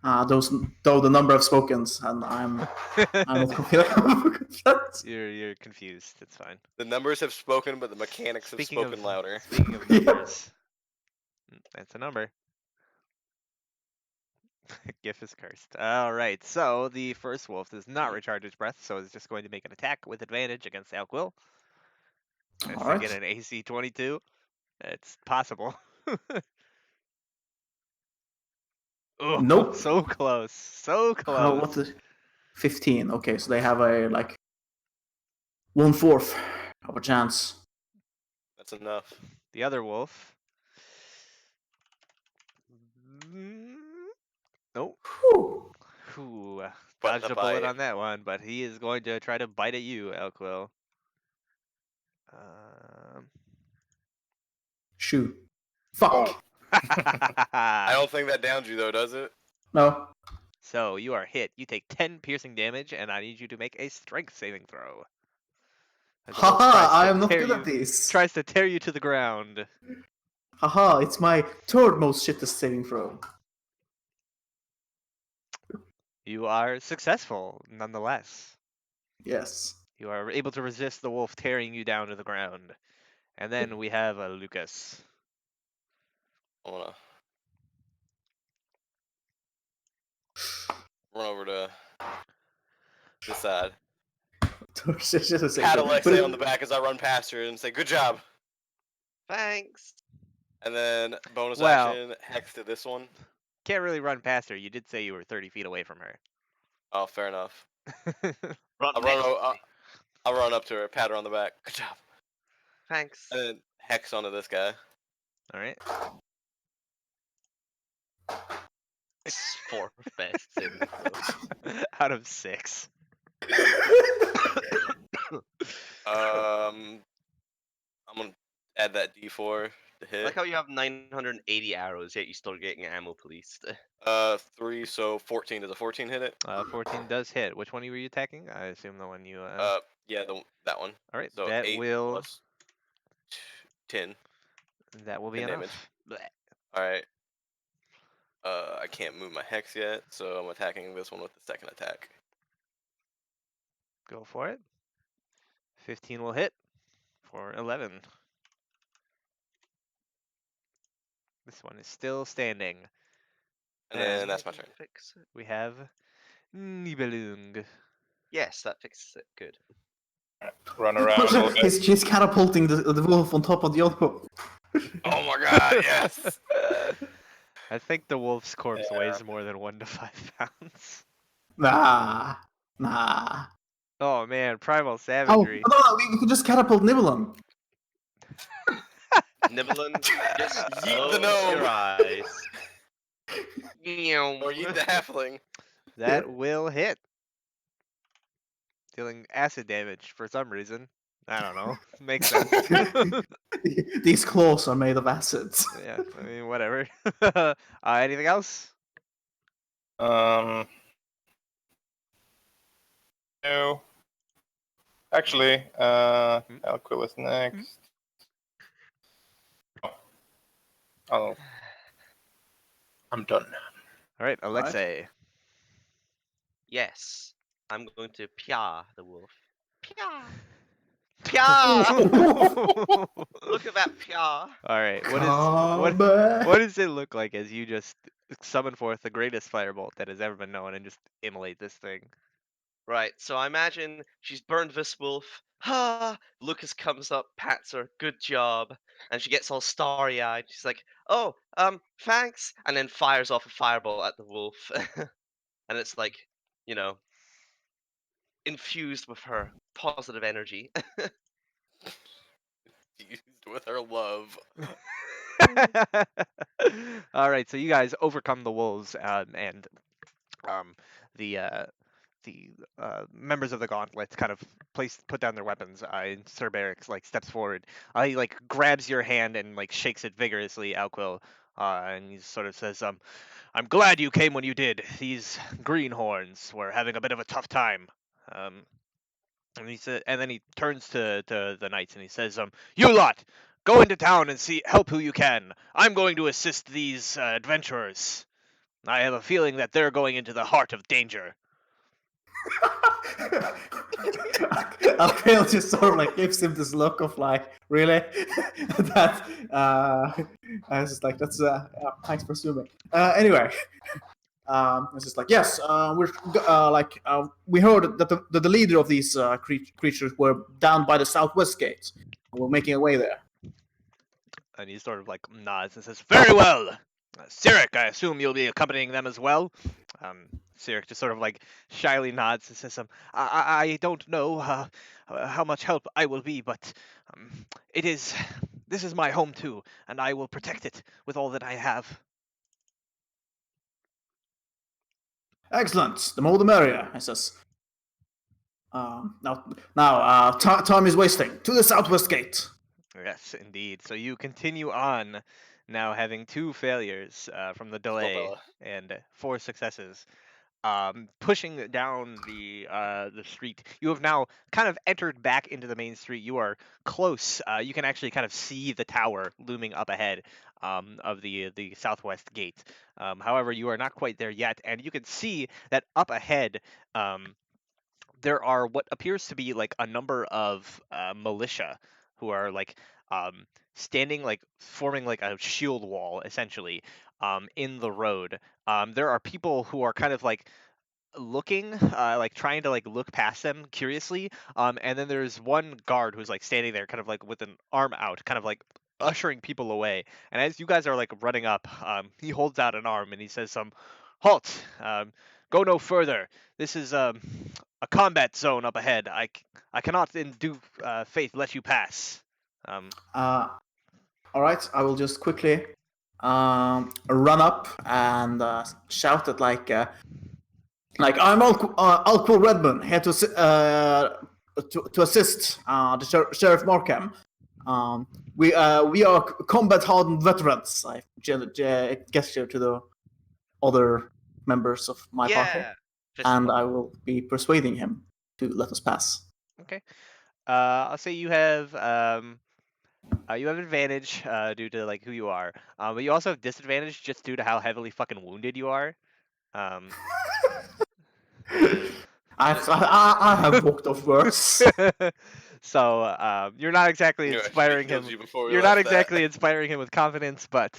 Though the number of spokens, and I'm not confident. You're confused. It's fine. The numbers have spoken, but the mechanics have Speaking spoken louder. Speaking of Yeah. numbers, that's a number. GIF is cursed. All right, so the first wolf does not recharge its breath, so it's just going to make an attack with advantage against Alquill. If All they right. get an AC 22, it's possible. Oh, Nope. so close, so close. What the 15? Okay, so they have a 1/4 of a chance. That's enough. The other wolf. Nope. Whew. Ooh, But dodged the a bullet bite. on that one, but he is going to try to bite at you, Elquill. Um, Shoot. Fuck. Oh. I don't think that downs you though, does it? No. So you are hit. You take 10 piercing damage, and I need you to make a strength saving throw. As the wolf Haha, tries to I am not tear good you, at this. tries to tear you to the ground. Haha, it's my third most shittest saving throw. You are successful, nonetheless. Yes. You are able to resist the wolf tearing you down to the ground. And then we have Lucas. I wanna run over to this side. Pat Alexei on the back as I run past her and say, "Good job." Thanks. And then bonus Well- action hex to this one. Can't really run past her. You did say you were 30 feet away from her. Oh, fair enough. Run I'll next to run, me. I'll run up to her, pat her on the back. Good job. Thanks. And then hex onto this guy. All right. It's fourth best saving throw. Out of 6. I'm gonna add that D4 to I hit. like how you have 980 arrows, yet you still getting ammo policed. 3, so 14. Does a 14 hit it? 14 does hit. Which one were you attacking? I assume the one you. Yeah, that one. All right. So That 8 will. plus 10. That will be 10 enough. damage. All right. I can't move my hex yet, so I'm attacking this one with the second attack. Go for it. 15 will hit for 11. This one is still standing. And Yeah. then that's my turn. Fix it. We have Nibelung. Yes, that fixes it. Good. Run around a little bit. He's catapulting the wolf on top of the other wolf. Oh my god, yes! I think the wolf's corpse Yeah. weighs more than 1 to 5 pounds. Nah. Oh man, primal Oh, savagery. no, we could just catapult Nibelung. Nibelung, just Yeet the close your gnome. eyes. Or eat the halfling. That will hit. Dealing acid damage for some reason. I don't know. Makes sense. These claws are made of acids. Yeah, I mean, whatever. Anything else? No. Actually, Elquill is next. Oh. I'm done. All right, Alexei. Yes, I'm going to pia the wolf. Pia. Pia. Look at that pia. All right, what Come back. what does it look like as you just summon forth the greatest firebolt that has ever been known and just immolate this thing? Right, so I imagine she's burned this wolf. Ha! Lucas comes up, pats her, good job, and she gets all starry-eyed. She's like, "Oh, thanks," and then fires off a fireball at the wolf, and it's like, you know, infused with her positive energy. Used with her love. All right, so you guys overcome the wolves, and the members of the gauntlet kind of put down their weapons. And Sir Barracks steps forward. He grabs your hand and shakes it vigorously, Alquill, and he sort of says, "I'm glad you came when you did. These greenhorns were having a bit of a tough time." And he said, and then he turns to the knights and he says, "You lot, go into town and help who you can. I'm going to assist these adventurers. I have a feeling that they're going into the heart of danger." Alkael just sort of gives him this look of really? That I was just like, that's thanks for assuming. Anyway, it's just yes, we heard that the leader of these creatures were down by the southwest gate. We're making our way there. And he sort of nods and says, "Very well. Sirik, I assume you'll be accompanying them as well." Sirik just sort of shyly nods and says, I don't know how much help I will be, but this is my home too, and I will protect it with all that I have." Excellent. The more the merrier, he says. Time is wasting. To the southwest gate. Yes, indeed. So you continue on, now having 2 failures from the delay Bella. and 4 successes. Pushing down the street, you have now kind of entered back into the main street. You are close. You can actually kind of see the tower looming up ahead of the southwest gate. However, you are not quite there yet, and you can see that up ahead. There are what appears to be like a number of militia who are like standing, like forming like a shield wall essentially in the road. There are people who are kind of like looking, like trying to like look past them curiously. And then there's one guard who's like standing there, kind of like with an arm out, kind of like ushering people away. And as you guys are like running up, he holds out an arm and he says, "Halt! Go no further. This is a combat zone up ahead. I cannot in due faith let you pass." All right, I will just quickly run up and shout at I'm Alquil Redmond here to assist the Sheriff Markham. We are combat hardened veterans. I gesture to the other members of my party, Fist and bump. I will be persuading him to let us pass. Okay. I'll say you have advantage due to like who you are, but you also have disadvantage just due to how heavily fucking wounded you are. I have walked off worse. So you're not exactly Knew I should've inspiring killed him. you before we You're not left that. exactly inspiring him with confidence, but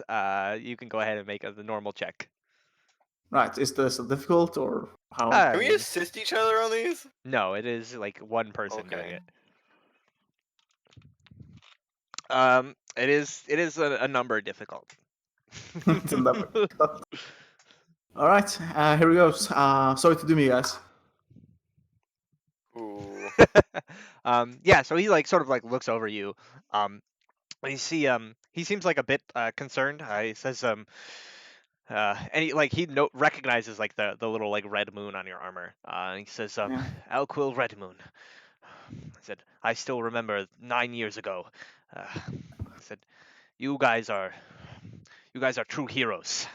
you can go ahead and make the normal check. Right, is this difficult or how? I Can we mean, assist each other on these? no, it is like one person doing Okay. it. It is a number difficult. It's a number. All right, here we go. Sorry to do me, guys. Ooh. Yeah, so he like sort of like looks over you. And you see he seems like a bit concerned. He says and he recognizes like the little like red moon on your armor. And he says Yeah. Alquil Red Moon. I said, I still remember 9 years ago. I said, you guys are true heroes.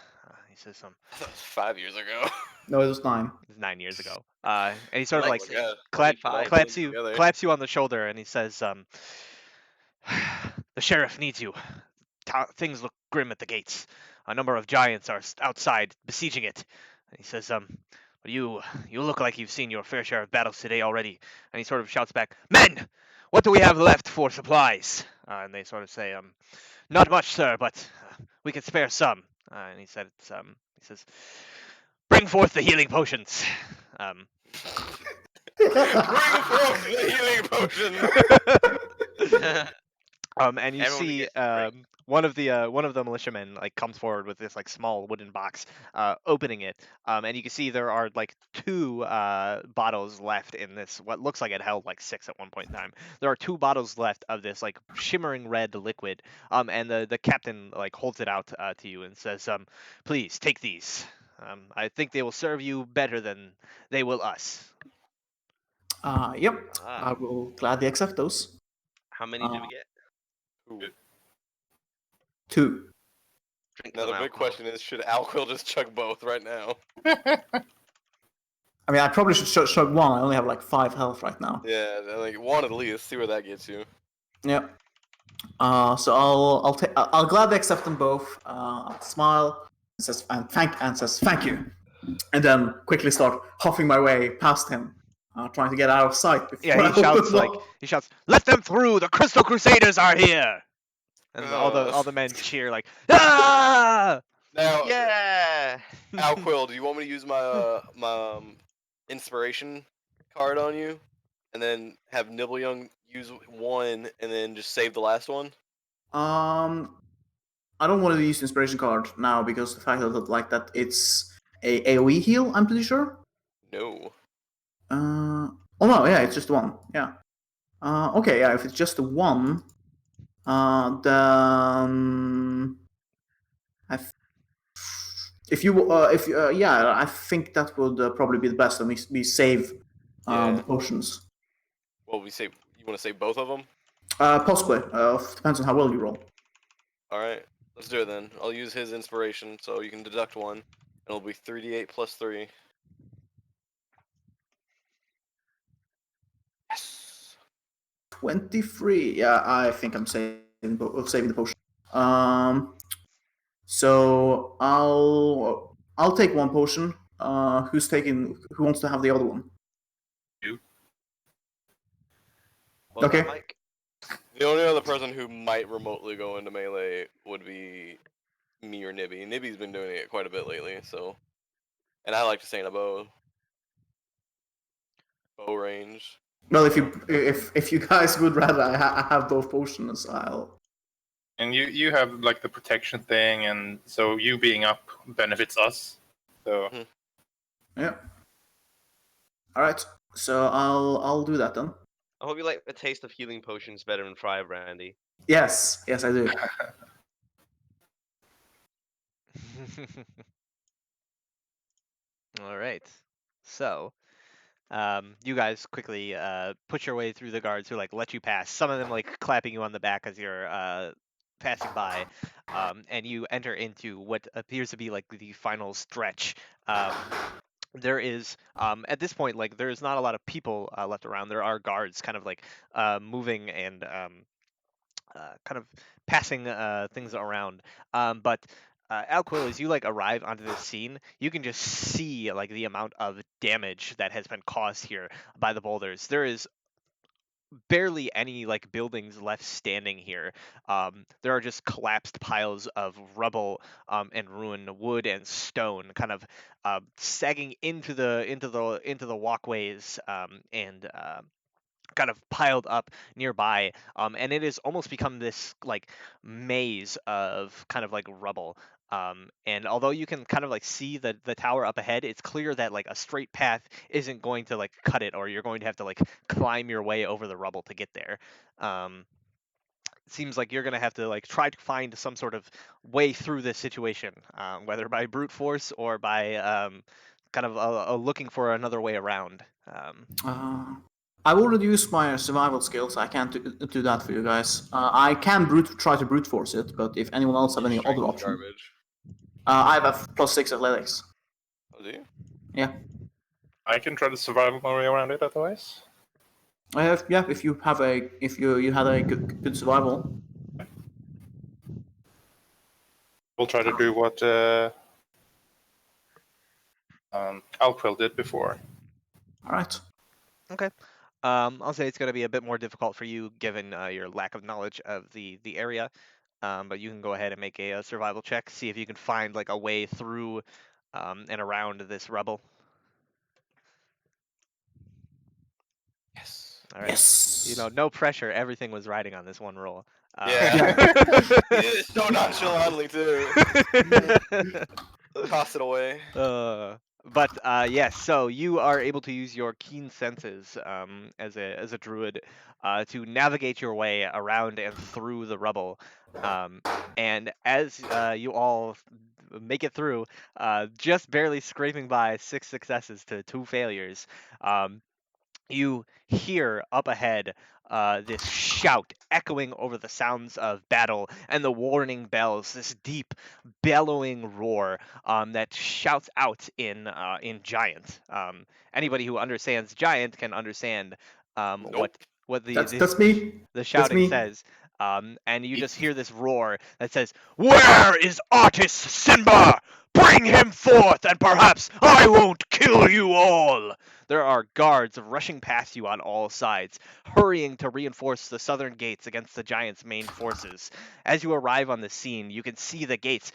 He says I thought it was 5 years ago. No, it was 9. It was 9 years ago. And he sort of like Alexei, God. clap, 25. claps you on the shoulder, and he says, the sheriff needs you. Things look grim at the gates. A number of giants are outside besieging it. And he says, but you look like you've seen your fair share of battles today already. And he sort of shouts back, men, what do we have left for supplies? And they sort of say, not much, sir, but we can spare some. And he says, bring forth the healing potions. Bring forth the healing potion. And you Everyone see gets a break. one of the militiamen like comes forward with this like small wooden box, opening it, and you can see there are like 2 bottles left in this. What looks like it held like 6 at one point in time. There are 2 bottles left of this like shimmering red liquid, and the captain like holds it out to you and says, please take these. I think they will serve you better than they will us. Yep, Ah. I will gladly accept those. How many do we get? Ooh. 2. Drink Now some the big alcohol. question is, should Alquil just chug both right now? I mean, I probably should chug 1. I only have like 5 health right now. Yeah, like 1 at least. See where that gets you. Yep. So I'll gladly accept them both. I'll smile and says thank you, and then quickly start huffing my way past him, trying to get out of sight. Yeah, he shouts, "Let them through! The Crystal Crusaders are here!" And all the men cheer like, "Ah!" Now, Yeah. Alquil, do you want me to use my inspiration card on you, and then have Nibbleyoung use 1, and then just save the last one? I don't want to use the inspiration card now because the fact that it's a AOE heal. I'm pretty sure. No. Oh no, yeah, it's just 1. Yeah. Okay, yeah, if it's just the 1, then Yeah, I think that would probably be the best, and we save Yeah. the potions. Well, you want to say both of them? Possibly. Depends on how well you roll. All right, let's do it then. I'll use his inspiration, so you can deduct one, and it'll be 3d8 plus 3. Yes. 23. Yeah, I think I'm saving the potion. So I'll take one potion. Who wants to have the other one? You. What's Okay. that, Mike? The only other person who might remotely go into melee would be me or Nibby. Nibby's been doing it quite a bit lately, so. And I like to stay in a bow range. Well, So. if you guys would rather I have both potions, I'll. And you have like the protection thing, and so you being up benefits us. So Yeah. All right. So I'll do that then. I hope you like the taste of healing potions better than Fry Brandy. Yes, I do. All right. So, you guys quickly push your way through the guards who like let you pass. Some of them like clapping you on the back as you're passing by, and you enter into what appears to be like the final stretch. There is at this point like there is not a lot of people left around. There are guards kind of like moving and kind of passing things around. But Alquil, as you like arrive onto this scene, you can just see like the amount of damage that has been caused here by the boulders. There is barely any like buildings left standing here. There are just collapsed piles of rubble and ruined wood and stone, kind of sagging into the walkways and kind of piled up nearby, and it has almost become this like maze of kind of like rubble. And although you can kind of like see the tower up ahead, it's clear that like a straight path isn't going to like cut it, or you're going to have to like climb your way over the rubble to get there. It seems like you're going to have to like try to find some sort of way through this situation, whether by brute force or by kind of looking for another way around. I've already used my survival skills. I can't do that for you guys. I can try to brute force it, but if anyone else have any Strength other is option, garbage. I have a +6 athletics. Oh, do you? Yeah. I can try to survive my way around it otherwise. Yeah. If you had a good survival. We'll try to do what Alquil did before. All right. Okay. I'll say it's going to be a bit more difficult for you given your lack of knowledge of the area. But you can go ahead and make a survival check, see if you can find like a way through and around this rubble. Yes. All right. Yes. You know, no pressure. Everything was riding on this one roll. Yeah. He did it so nonchalantly too. Toss it away. But yes, so you are able to use your keen senses as a druid to navigate your way around and through the rubble. And as you all make it through, just barely scraping by 6 successes to 2 failures, you hear up ahead this shout echoing over the sounds of battle and the warning bells, this deep bellowing roar that shouts out in giant. Anybody who understands giant can understand Nope. what That's me. the shouting me. says. And you just hear this roar that says, "Where is Artist Simba? Bring him forth, and perhaps I won't kill you all!" There are guards rushing past you on all sides, hurrying to reinforce the southern gates against the giant's main forces. As you arrive on the scene, you can see the gates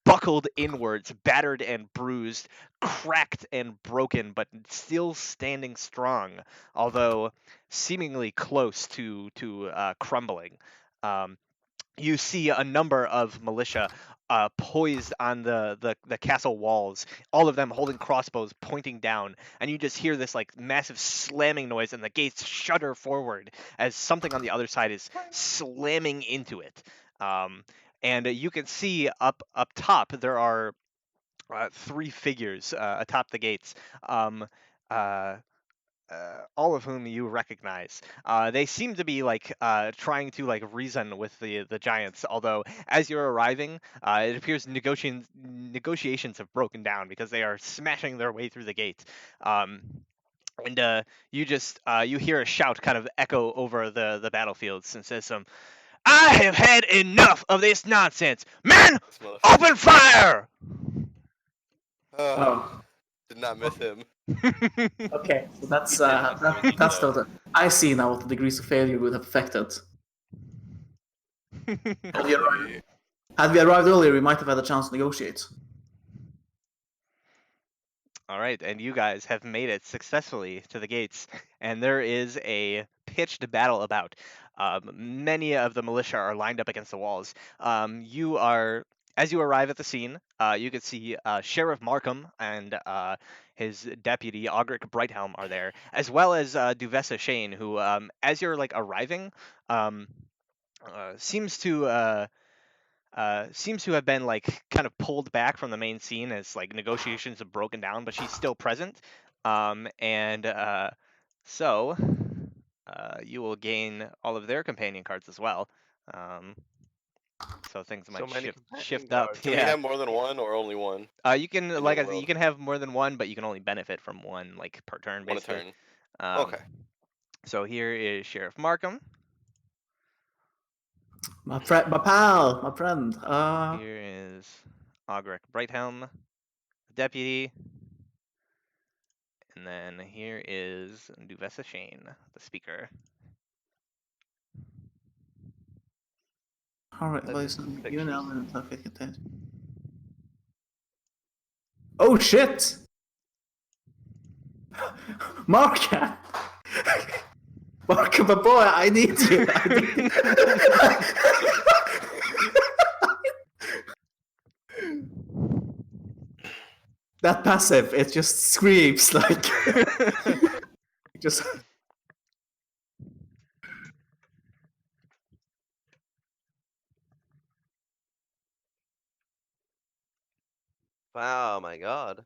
buckled inwards, battered and bruised, cracked and broken, but still standing strong, although seemingly close to crumbling. Um, you see a number of militia poised on the castle walls, all of them holding crossbows pointing down, and you just hear this like massive slamming noise, and the gates shudder forward as something on the other side is slamming into it. And you can see up top there are three figures atop the gates. Uh, all of whom you recognize. They seem to be like trying to like reason with the giants. Although as you're arriving, it appears negotiations have broken down because they are smashing their way through the gate. And you just you hear a shout kind of echo over the battlefields and says some, "I have had enough of this nonsense, men! This motherfucker. Open fire!" Oh, Did not miss him. okay. So that's You did that's know. the. I see now what the degrees of failure would have affected. Hopefully. Had we arrived earlier, we might have had a chance to negotiate. All right, and you guys have made it successfully to the gates, and there is a pitched battle about. Many of the militia are lined up against the walls. As you arrive at the scene, you can see Sheriff Markham and his deputy Ogric Brighthelm are there, as well as Duvessa Shane, who, as you're like arriving, um, seems to have been like kind of pulled back from the main scene as like negotiations have broken down, but she's still present. So you will gain all of their companion cards as well. So things might many shift companion up. cards. Can we have more than one or only one? You can in like your I said, you world? can have more than one, but you can only benefit from one like per turn One a basically. turn. Okay. So here is Sheriff Markham. My pal, my friend. Here is Ogric Brighthelm, deputy. And then here is Duvessa Shane, the speaker. Alright, Let's listen, take you pictures. know when stuff it can. Oh shit! Marka! Marka, my boy, I need you. That passive, it just screams like. Just. Wow, my god.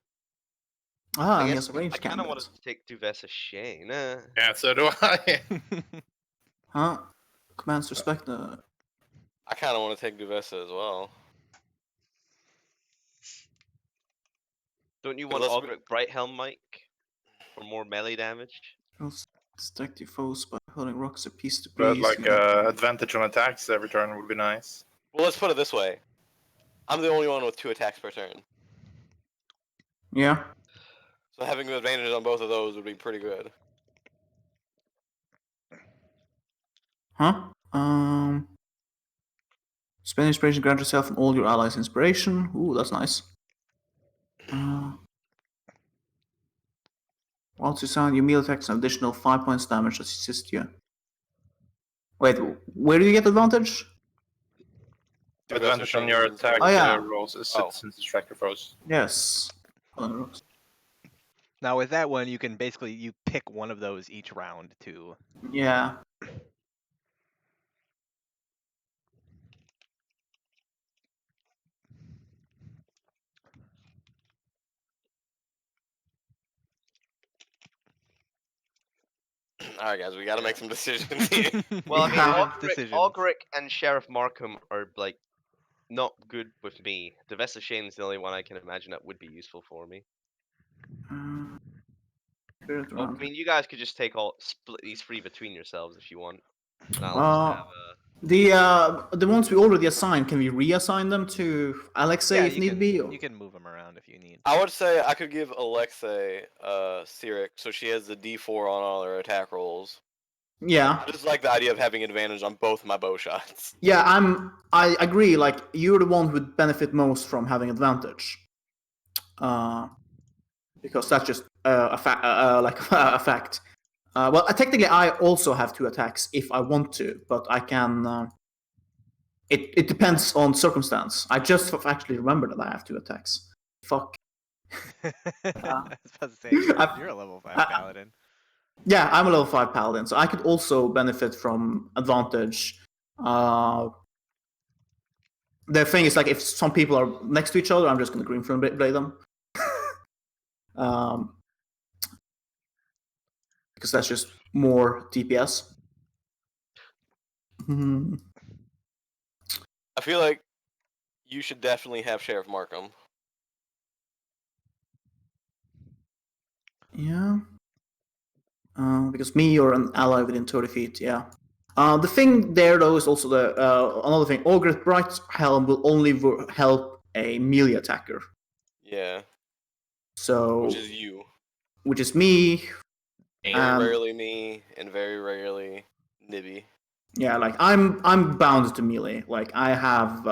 Ah, I he guess has a range I kind of wanted canvas. to take Duvessa Shane. Yeah, so do I. Huh? Commands respect the. I kind of want to take Duvessa as well. Don't you But want let's Ogric Brighthelm, Mike? For more melee damage? Stack your foes by holding rocks or piece to But breeze. like advantage on attacks every turn would be nice. Well, let's put it this way. I'm the only one with 2 attacks per turn. Yeah. So having an advantage on both of those would be pretty good. Huh? Spend inspiration, grant yourself and all your allies inspiration. Ooh, that's nice. Once you sound your melee attacks an additional 5 points damage to assist you. Wait, where do you get advantage? Advantage on your Shane's attack inspiration. rolls is Oh. since it's tracker foes. Yes. Now with that one, you can basically you pick one of those each round to. Yeah. Alright, guys, we gotta make some decisions here. Well, I mean, Yeah. Ogric and Sheriff Markham are like not good with me. Duvessa Shane's the only one I can imagine that would be useful for me. Well, I mean, you guys could just split these free between yourselves if you want. And I'll just have the ones we already assigned, can we reassign them to Alexei if you need can, be? You can move them around if you need. I would say I could give Alexei Sirik, so she has the D4 on all her attack rolls. Yeah. I just like the idea of having advantage on both my bow shots. Yeah, I agree. Like, you're the one who would benefit most from having advantage. Because that's just a fact. Well, technically, I also have 2 attacks if I want to, but I can. It depends on circumstance. I just have actually remembered that I have 2 attacks. Fuck. I was about to say you're a level 5 paladin. Yeah, I'm a level 5 paladin, so I could also benefit from advantage. the thing is, like, if some people are next to each other, I'm just gonna green flame blade them. Because that's just more DPS. I feel like you should definitely have Sheriff Markham. Yeah. Because me or an ally within 30 feet, yeah. The thing there, though, is also the another thing. Ogre's Bright Helm will only help a melee attacker. Yeah. So, Which is you. which is me. Very rarely me, and very rarely Nibby. Yeah, like I'm bound to melee. Like I have,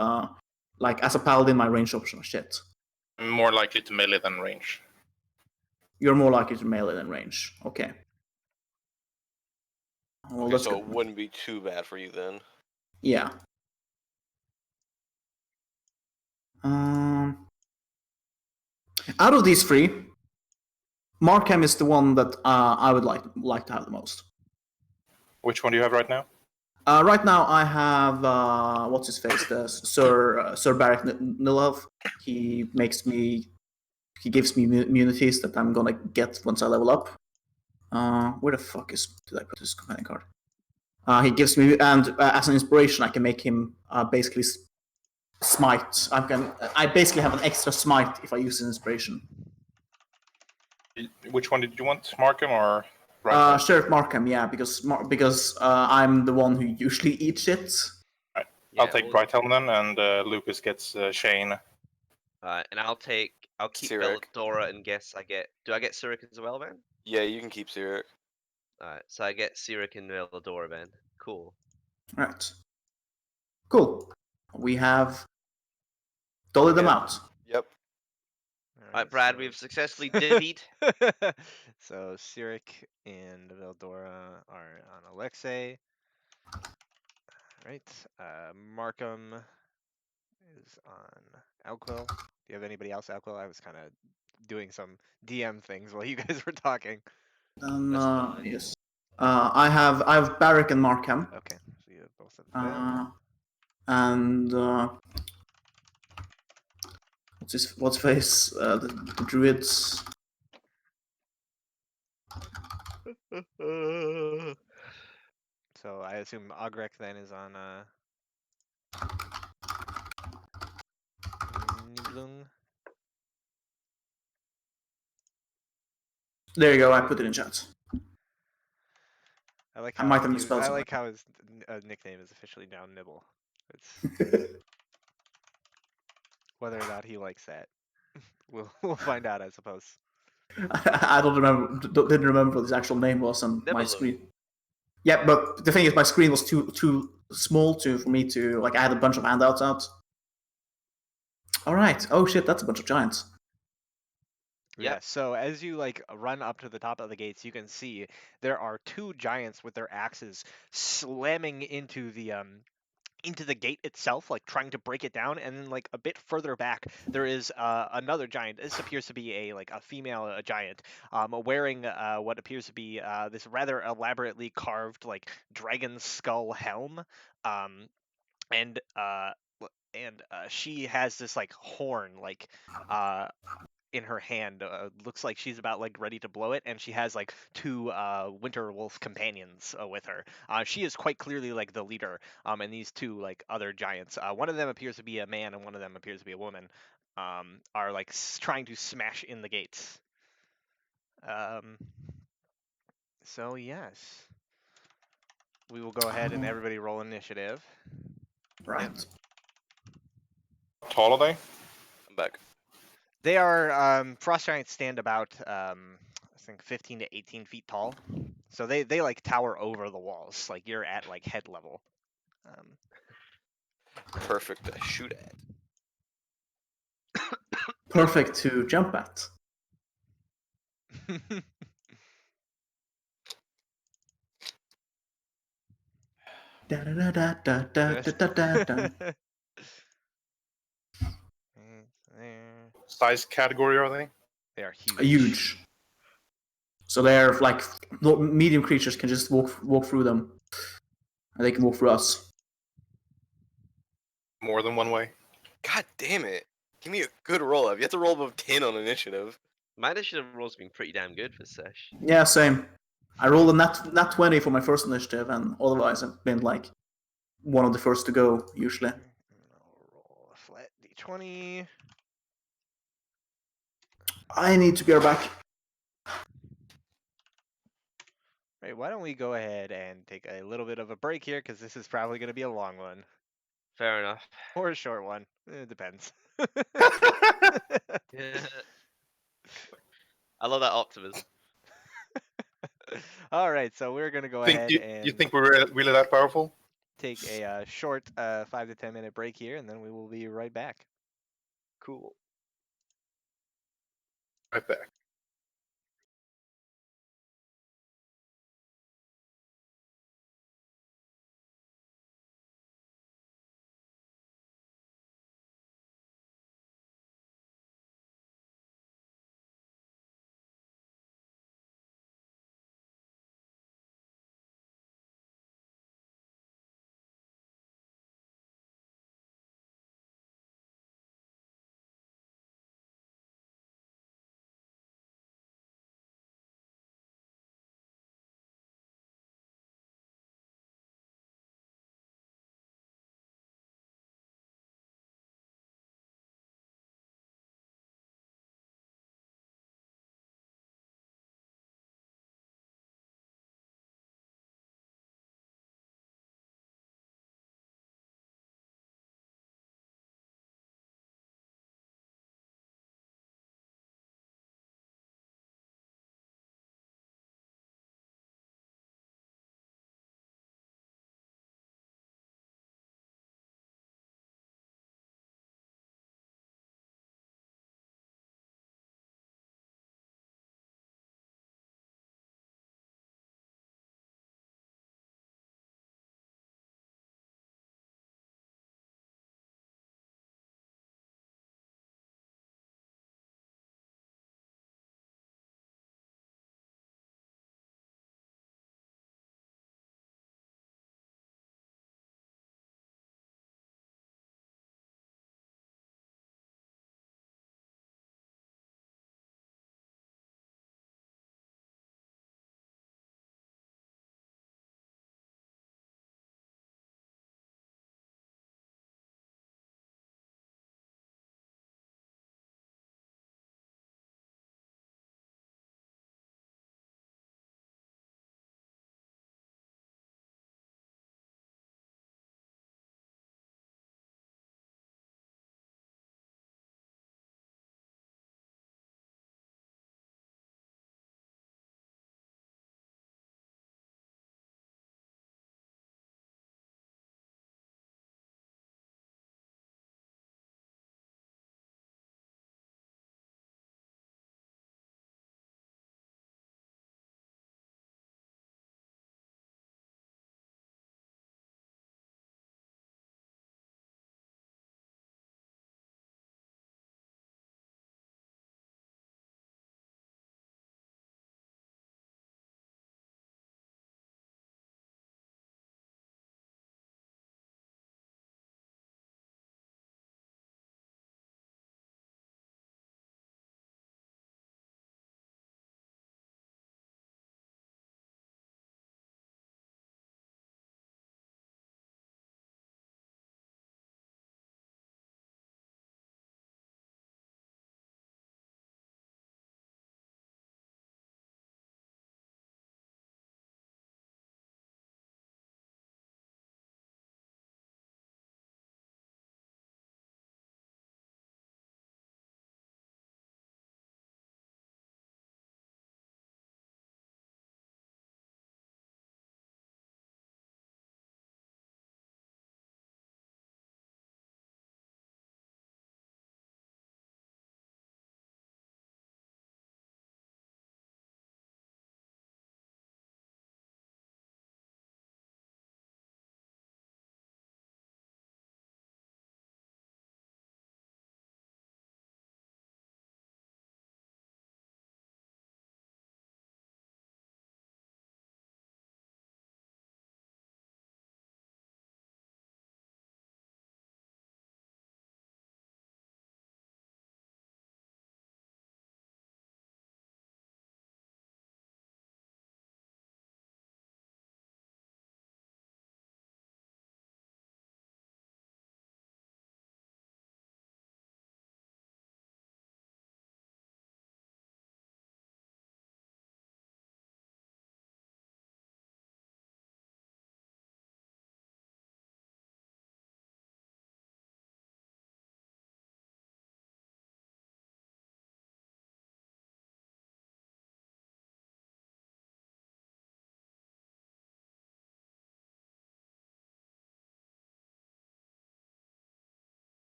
like as a paladin, my range option shit. I'm more likely to melee than range. You're more likely to melee than range. Okay. Well, Okay, that's so good. it wouldn't be too bad for you then. Yeah. Out of these three, Markham is the one that I would like to have the most. Which one do you have right now? Right now, I have what's his face, the Sir Barrack Nilov. He gives me immunities that I'm gonna get once I level up. Where the fuck did I put this companion card? He gives me, and as an inspiration, I can make him basically smite. I basically have an extra smite if I use an inspiration. Which one did you want, Markham or? Sheriff Markham, yeah, because I'm the one who usually eats shit. Right. Yeah, I'll take Bright Helm then, and Lucas gets Shane. And I'll keep Cyric. Veladora and guess do I get Cyric as well, man? Yeah, you can keep Cyric. Alright, so I get Cyric and Veladora, man. Cool. Right. Cool. We have dollied them Yeah. out. Yep. Alright, Brad, so- we've successfully divvied. So Cyric and Veldora are on Alexei. Right. Markham is on Alquil. Do you have anybody else, Alquil? I was kind of doing some DM things while you guys were talking. Then That's fine. yes. I have Barrack and Markham. Okay, so you have both of them. And what's face? The druids. So I assume Ogrek then is on Niblung. There you go. I put it in chat. I like I how might have misspelled I something. like how his nickname is officially now Nibble. It's whether or not he likes that, we'll find out, I suppose. I didn't remember what his actual name was on my Nebulum. screen. Yeah, but the thing is, my screen was too small for me to, like, I had a bunch of handouts out. All right. Oh shit, that's a bunch of giants. Yeah, Yep. so as you like run up to the top of the gates, you can see there are two giants with their axes slamming into the gate itself, like trying to break it down. And then like a bit further back, there is another giant. This appears to be a female giant, wearing what appears to be this rather elaborately carved like dragon skull helm, and she has this like horn like in her hand. Looks like she's about like ready to blow it, and she has like two winter wolf companions with her. She is quite clearly like the leader, and these two like other giants, one of them appears to be a man and one of them appears to be a woman, are like trying to smash in the gates. So yes, we will go ahead and everybody roll initiative. Right. How tall are they? I'm back. They are frost giants stand about I think 15 to 18 feet tall. So they like tower over the walls. Like you're at like head level. Perfect to shoot at. Perfect to jump at. Da, da, da, da, da, da, da, da. Size category are they? They are huge. Huge. So they're like medium creatures can just walk through them. And they can walk through us. More than one way. God damn it. Give me a good roll up. You have to roll above 10 on initiative. My initiative roll's been pretty damn good for Sesh. Yeah, same. I rolled a nat 20 for my first initiative, and otherwise I've been like one of the first to go usually. I'll roll a flat d20. I need to get back. Right, why don't we go ahead and take a little bit of a break here, because this is probably going to be a long one. Fair enough. Or a short one. It depends. Yeah. I love that optimism. All right, so we're going to go ahead You and think we're really that powerful? take a short 5 to 10 minute break here, and then we will be right back. Cool. Right back.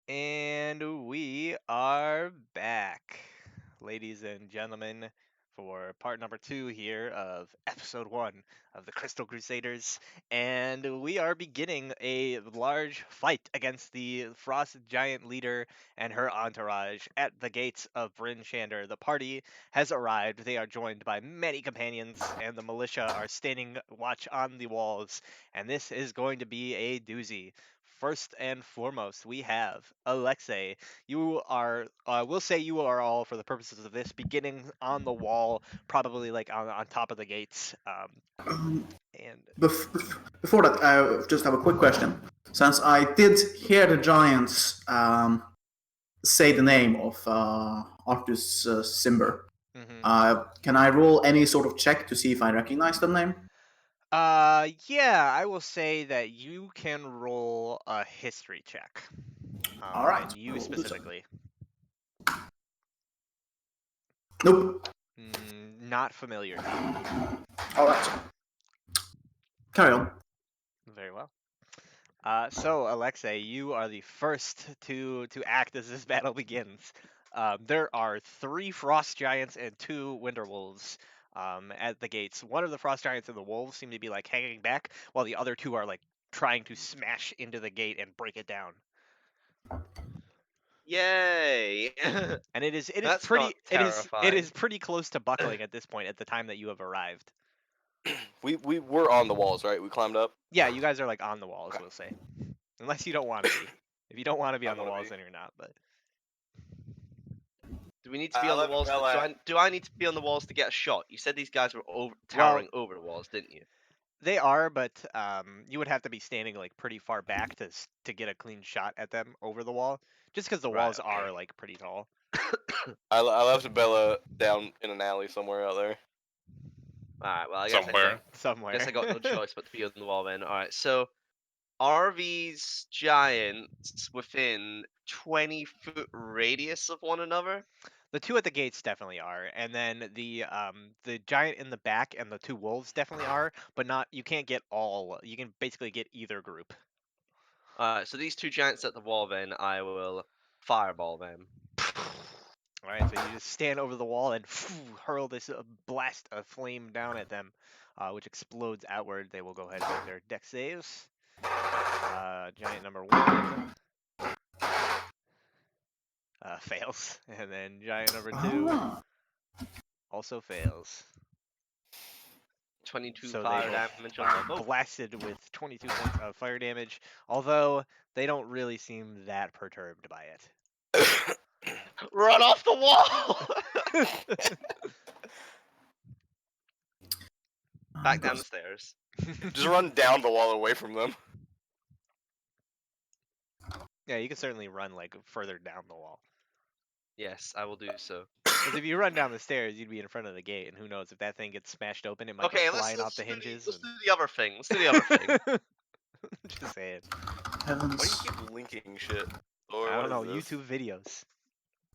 And we are back, ladies and gentlemen, for part number 2 here of episode 1 of the Crystal Crusaders. And we are beginning a large fight against the Frost Giant leader and her entourage at the gates of Bryn Shander. The party has arrived. They are joined by many companions, and the militia are standing watch on the walls. And this is going to be a doozy. First and foremost, we have Alexei. You are, we'll say you are all, for the purposes of this, beginning on the wall, probably like on top of the gates. And Before that, I just have a quick question. Since I did hear the giants say the name of Artus Simber, can I roll any sort of check to see if I recognize the name? Yeah, I will say that you can roll a history check. All right. And you We'll do so. specifically. Nope. Not familiar to you. All right. Carry on. Very well. So Alexei, you are the first to act as this battle begins. There are 3 frost giants and 2 winter wolves at the gates. One of the frost giants and the wolves seem to be like hanging back, while the other 2 are like trying to smash into the gate and break it down. Yay! And it is That's pretty not it is terrifying. pretty close to buckling at this point at the time that you have arrived. We were on the walls, right? We climbed up. Yeah, you guys are like on the walls, Okay. we'll say. Unless you don't want to be. If you don't want to be I on the wanna walls, be. then you're not, but Do we need to be I on the left walls? Bella- Do I need to be on the walls to get a shot? You said these guys were towering over the walls, didn't you? they are, but you would have to be standing like pretty far back to get a clean shot at them over the wall, just because the Right, walls okay. are like pretty tall. I left Bella down in an alley somewhere out there. Alright, well, I guess Somewhere. Somewhere. I guess I got no choice but to be on the wall then. Alright, so are these giants within 20-foot radius of one another? The 2 at the gates definitely are, and then the giant in the back and the 2 wolves definitely are, but not. You can't get all. You can basically get either group. So these 2 giants at the wall then, I will fireball them. All right, so you just stand over the wall and hurl this blast of flame down at them, which explodes outward. They will go ahead and make their dex saves. Giant number 1 fails, and then giant number 2 Ah. also fails. 22 So fire they damage on are them. Oh, blasted with 22 points of fire damage, although they don't really seem that perturbed by it. run off the wall! Back down the stairs. Just run down the wall away from them. Yeah, you can certainly run like further down the wall. Yes, I will do so. Because if you run down the stairs, you'd be in front of the gate, and who knows if that thing gets smashed open, it might Okay, go let's flying off the do hinges. let's do the other thing. Let's do the other thing. Just saying. Why do you Heavens. keep linking shit? Or I what don't know, is this? YouTube videos.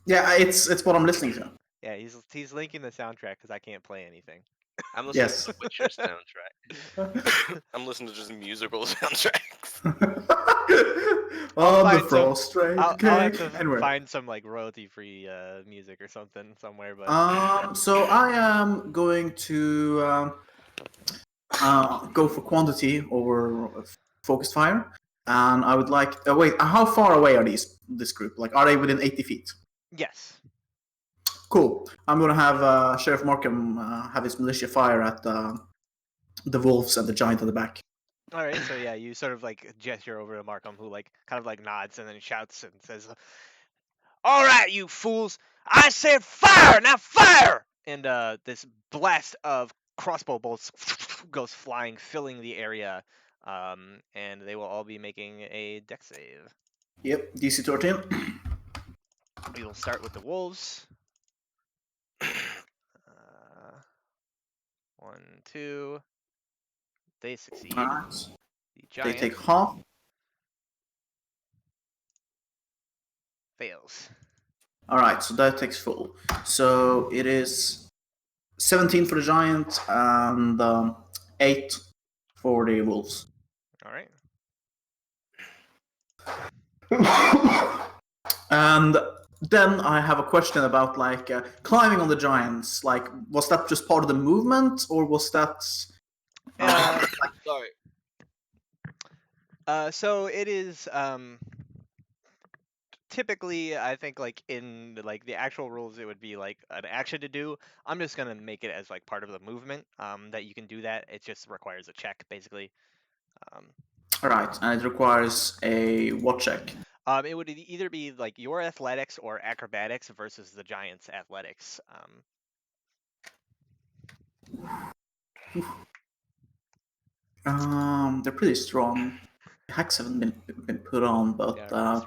Yeah, it's what I'm listening to. Yeah, he's linking the soundtrack because I can't play anything. I'm listening Yes. to the Witcher soundtrack. I'm listening to just musical soundtracks. I'll On the find some- frost rain I'll have came. to Anyway. find some like royalty-free music or something somewhere, but So I am going to go for quantity over focused fire, and I would like. Wait, how far away are this group? Like, are they within 80 feet? yes. Cool. I'm gonna have Sheriff Markham have his militia fire at the wolves and the giant at the back. All right, so yeah, you sort of like gesture over to Markham, who like kind of like nods and then shouts and says, "All right, you fools! I said fire! Now fire!" And this blast of crossbow bolts goes flying, filling the area, and they will all be making a dex save. Yep, DC 13. We will start with the wolves. 1, 2. They succeed. Alright. The They giant take half. fails. Alright, so that takes full. So it is 17 for the giant and 8 for the wolves. All right. And then I have a question about like climbing on the giants. Like, was that just part of the movement, or was that? Sorry. So it is typically, I think, like in like the actual rules, it would be like an action to do. I'm just gonna make it as like part of the movement. That you can do that. It just requires a check, basically. Right, and it requires a what check? It would either be like your athletics or acrobatics versus the giant's athletics. They're pretty strong. Hacks haven't been put on, but Yeah, really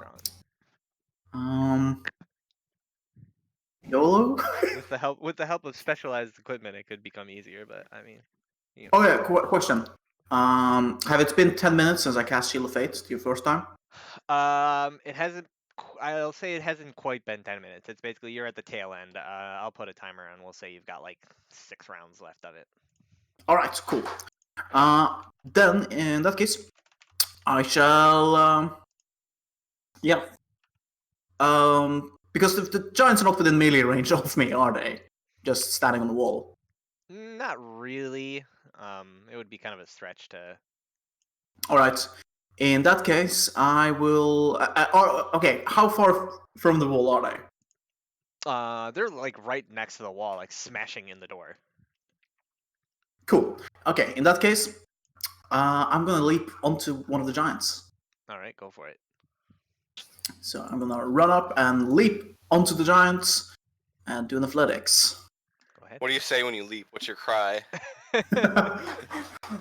strong. YOLO. With the help of specialized equipment, it could become easier. But I mean, you know. Oh yeah, question. Have it been 10 minutes since I cast Shield of Fate your first time? It hasn't. I'll say it hasn't quite been 10 minutes. It's basically you're at the tail end. I'll put a timer and we'll say you've got like 6 rounds left of it. All right, cool. Then in that case, I shall. Yeah. Because the giants are not within melee range of me, are they? Just standing on the wall. Not really. It would be kind of a stretch to. All right. In that case, I will. Okay, how far from the wall are they? They're like right next to the wall, like smashing in the door. Cool. Okay, in that case, I'm gonna leap onto one of the giants. All right, go for it. So I'm gonna run up and leap onto the giants and do an athletics. Go ahead. What do you say when you leap? What's your cry?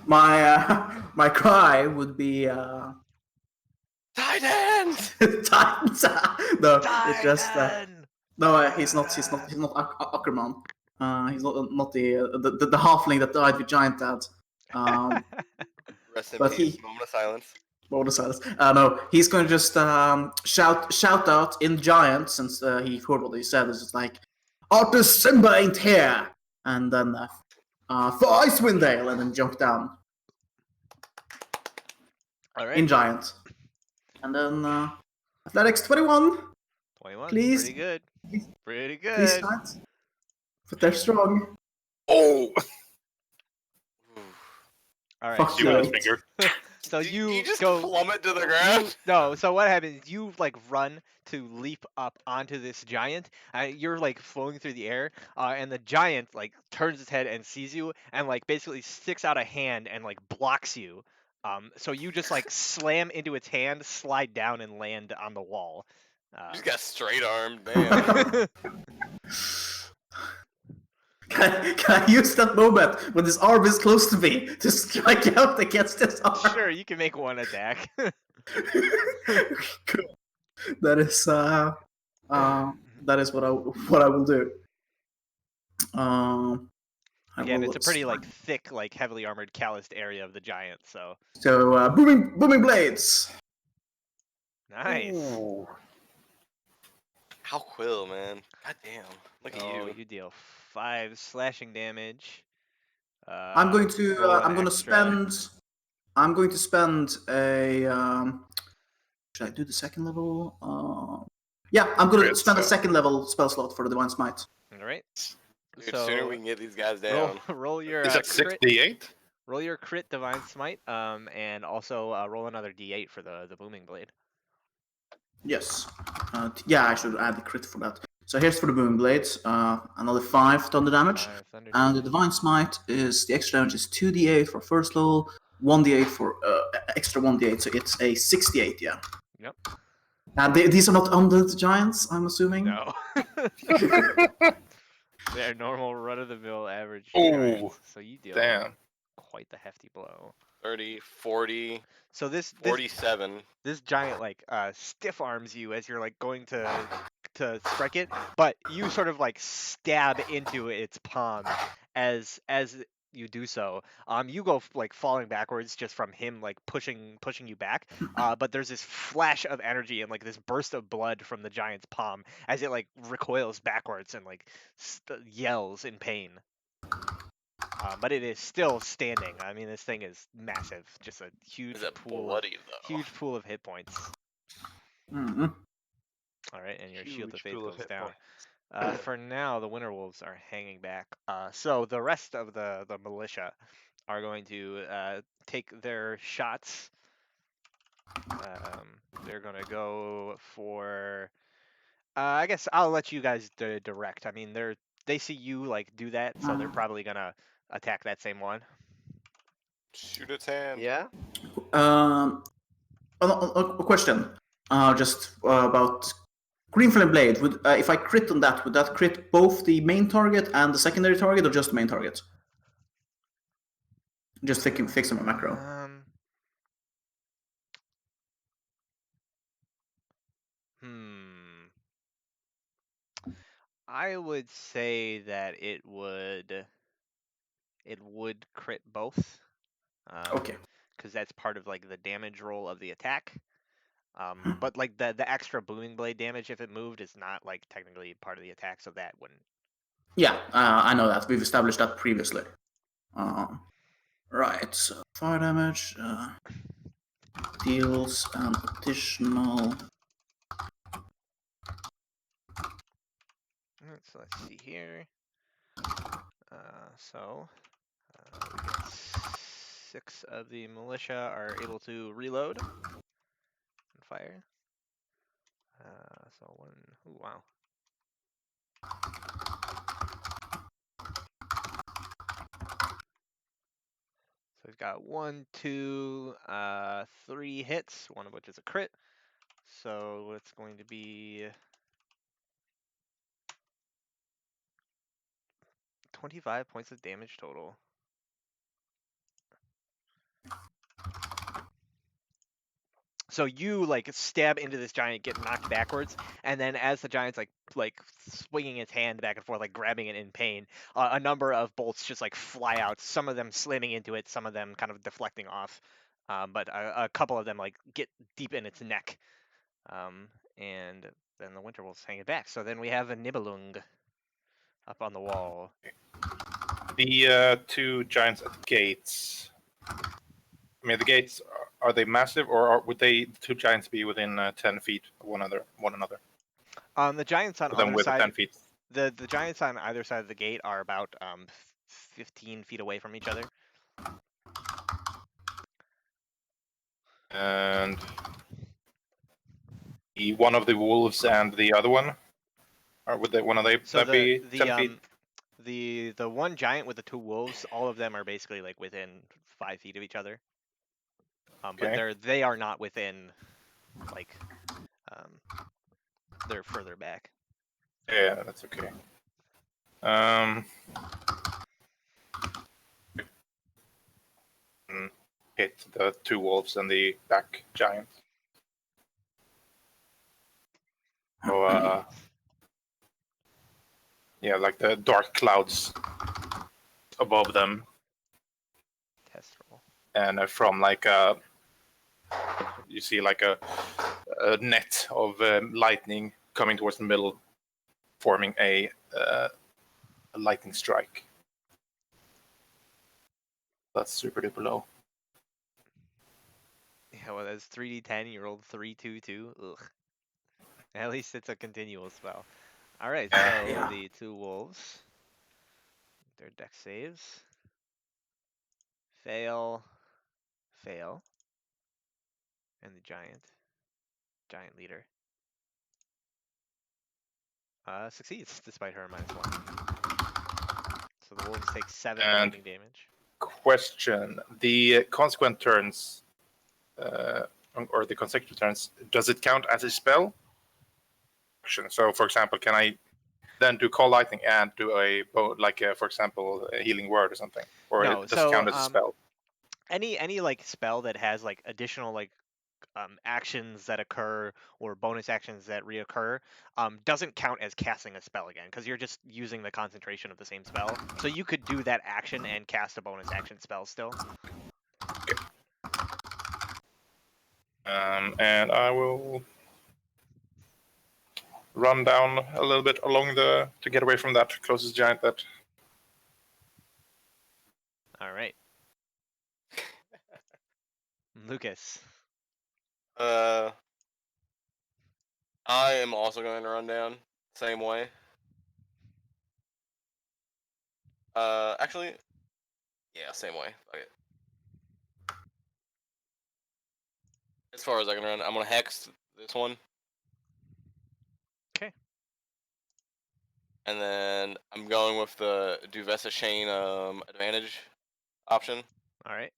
my cry would be Titans! Titans. No, it's just Titan! no. He's not Ackerman. He's not the halfling that died with Giant Dad. Rest in But peace. he- Moment of silence. What was silence? No, he's going to just shout out in Giant, since he heard what he said. It's just like, Artus Simba ain't here, and then for Icewind Dale, and then jump down All right. in Giant, and then athletics 21. 21. Please. Pretty good. Pretty Please, good. Giant. But they're strong. Oh, All right. Fuck you got his you. finger. So Did you just go. plummet to the ground? No, so what happens? You like run to leap up onto this giant. You're like floating through the air, and the giant like turns its head and sees you, and like basically sticks out a hand and like blocks you. So you just like slam into its hand, slide down, and land on the wall. You just got straight armed, damn. Can I use that moment when this arm is close to me to strike out against this arm? Sure, you can make one attack. Cool. That is what I will do. I Again, will it's a pretty like thick, like heavily armored, calloused area of the giant. So booming blades. nice. Ooh. How quill, man. God damn. Look at Oh, you. you deal 5 slashing damage. I'm going to roll an I'm going to extra. spend a should I do the second level? Yeah, I'm going to Great, spend a so- second level spell slot for the Divine Smite. All right. Dude, sooner we can get these guys down. roll your Is that crit. 68? Roll your crit divine smite. And also roll another d8 for the booming blade. Yes. Yeah, I should add the crit for that. So here's for the booming blades. Another 5 thunder damage. 5 thunder And the damage. Divine Smite is the extra damage is 2d8 for first level, 1d8 for extra 1d8, so it's a 68, yeah. Yep. And these are not undead giants, I'm assuming? No. They're normal run-of-the-mill average Ooh, giants. So you deal Damn. quite the hefty blow. 30, 40, So this 47. this giant like stiff arms you as you're like going to strike it, but you sort of like stab into its palm as you do so. You go like falling backwards just from him like pushing you back. But there's this flash of energy and like this burst of blood from the giant's palm as it like recoils backwards and like yells in pain. But it is still standing. I mean, this thing is massive. Just a huge Is it pool. bloody though? Huge pool of hit points. Mm-hmm. All right, and your Shield of Huge Faith pool of goes hit down. points. For now, the Winter Wolves are hanging back. So the rest of the militia are going to take their shots. They're gonna go for. I guess I'll let you guys direct. I mean, they see you like do that, so they're probably gonna attack that same one. Shoot its hand. Yeah. A question, just about Green Flame Blade. Would if I crit on that, would that crit both the main target and the secondary target, or just the main target? Just fixing my macro. I would say that it would crit both. Okay. Because that's part of like the damage roll of the attack. But like the extra booming blade damage if it moved is not like technically part of the attack, so that wouldn't. Yeah, I know that. We've established that previously. Right, so fire damage deals an additional. Alright, so let's see here. We get 6 of the militia are able to reload and fire. So one. Ooh, wow. So we've got 1, 2, 3 hits, one of which is a crit. So it's going to be 25 points of damage total. So you like stab into this giant, get knocked backwards, and then as the giant's like swinging its hand back and forth, like grabbing it in pain, a number of bolts just like fly out. Some of them slamming into it, some of them kind of deflecting off, but a couple of them like get deep in its neck, and then the Winter Wolves hang it back. So then we have a Nibelung up on the wall. The 2 giants at gates. I mean, the gates, are they massive, or would the 2 giants be within 10 feet of one another? The giants on With them either with side. 10 feet. The giants on either side of the gate are about 15 feet away from each other. And one of the wolves and the other one, or would one of they So that be 10 feet? The one giant with the 2 wolves, all of them are basically like within 5 feet of each other. Okay. But they are not within like they're further back. Yeah, that's okay. Hit the 2 wolves and the back giant. So, yeah, like the dark clouds above them, Test roll. and from like you see like a net of lightning coming towards the middle, forming a lightning strike. That's super duper low. Yeah, well, that's 3d10. You rolled 3, 2, 2. Ugh. At least it's a continual spell. All right, so Yeah. the 2 wolves, their dex saves. Fail. And the giant leader, succeeds despite her -1. So the wolves take 7 bludgeoning damage. Question: the consequent turns, or the consecutive turns, does it count as a spell? So, for example, can I then do Call Lightning and do for example, a Healing Word or something, or No, it does count as a spell? Any like spell that has like additional like actions that occur or bonus actions that reoccur doesn't count as casting a spell again, because you're just using the concentration of the same spell. So you could do that action and cast a bonus action spell still. Okay. And I will run down a little bit along to get away from that closest giant. That. All right. Lucas. I am also going to run down. Same way. Actually, yeah, same way. Okay. As far as I can run, I'm gonna hex this one. Okay. And then I'm going with the Duvessa Chain advantage option. All right.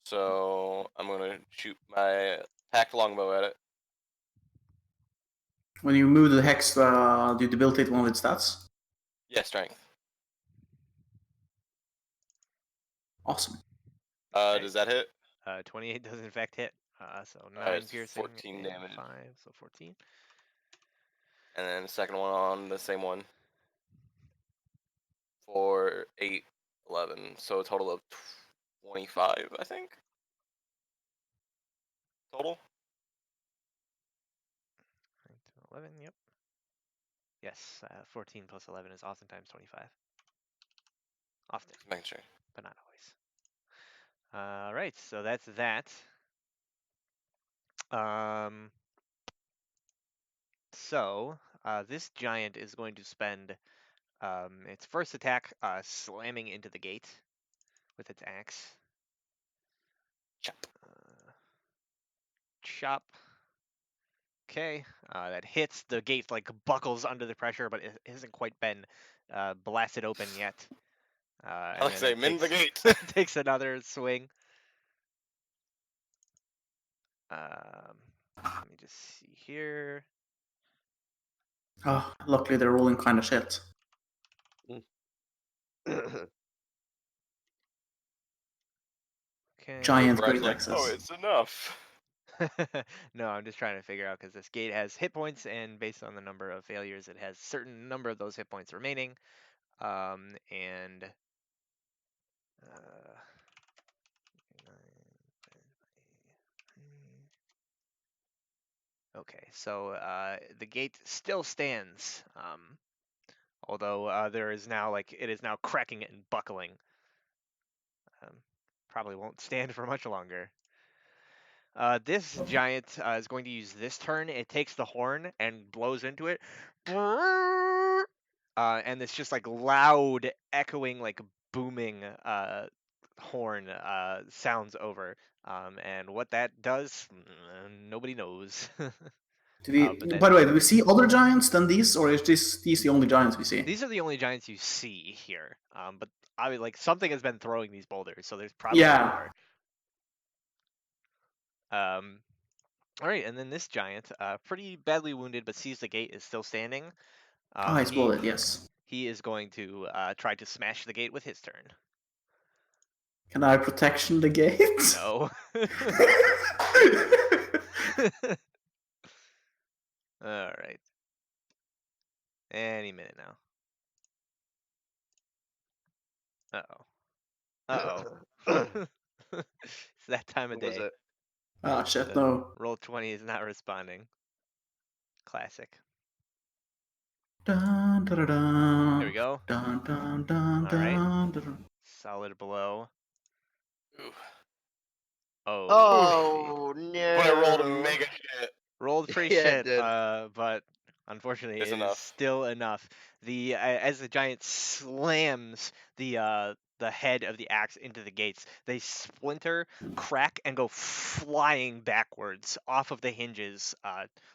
So I'm gonna shoot my packed longbow at it. When you move the hex, do you debilitate one of its stats? Yeah, strength. Awesome. Okay. Does that hit? 28 does in fact hit. So 9 Alright, it's piercing 14 and damage. 5, so 14. And then the second one on the same one for 8, 11. So a total of 25, I think. Total. 9 to 11, yep. Yes, 14 plus 11 is oftentimes 25. Often, Just making sure. but not always. All right, so that's that. So this giant is going to spend its first attack slamming into the gate with its axe. Chop. Chop. Okay, that hits the gate, like buckles under the pressure, but it hasn't quite been blasted open yet. I And like to then say, it mend the takes, gate. takes another swing. Let me just see here. Oh, luckily they're rolling kind of shit. Okay. Giant Brad's great like, axes. oh, it's enough. No, I'm just trying to figure out because this gate has hit points, and based on the number of failures, it has a certain number of those hit points remaining. And okay, so the gate still stands, although there is now it is now cracking and buckling. Probably won't stand for much longer. This giant is going to use this turn. It takes the horn and blows into it. And it's just like loud, echoing, like booming horn sounds over. And what that does, nobody knows. Do we, but that- by the way, do we see other giants than these, or is these the only giants we see? These are the only giants you see here. But I mean, like something has been throwing these boulders, so there's probably Yeah. more. All right, and then this giant, pretty badly wounded, but sees the gate is still standing. He's bullet, yes. He is going to try to smash the gate with his turn. Can I protection the gate? No. All right. Any minute now. Uh-oh. It's that time of What was day. it? Ah, shit, The no. Roll 20 is not responding. Classic. Dun, dun, dun, dun. There we go. Dun, dun, dun, All right. dun, dun. Solid blow. Ooh. Oh. Oh But I rolled a no! mega shit. Rolled pretty Yeah, it shit, did. but unfortunately, It's it is enough. still enough. As the giant slams the head of the axe into the gates, they splinter, crack, and go flying backwards off of the hinges,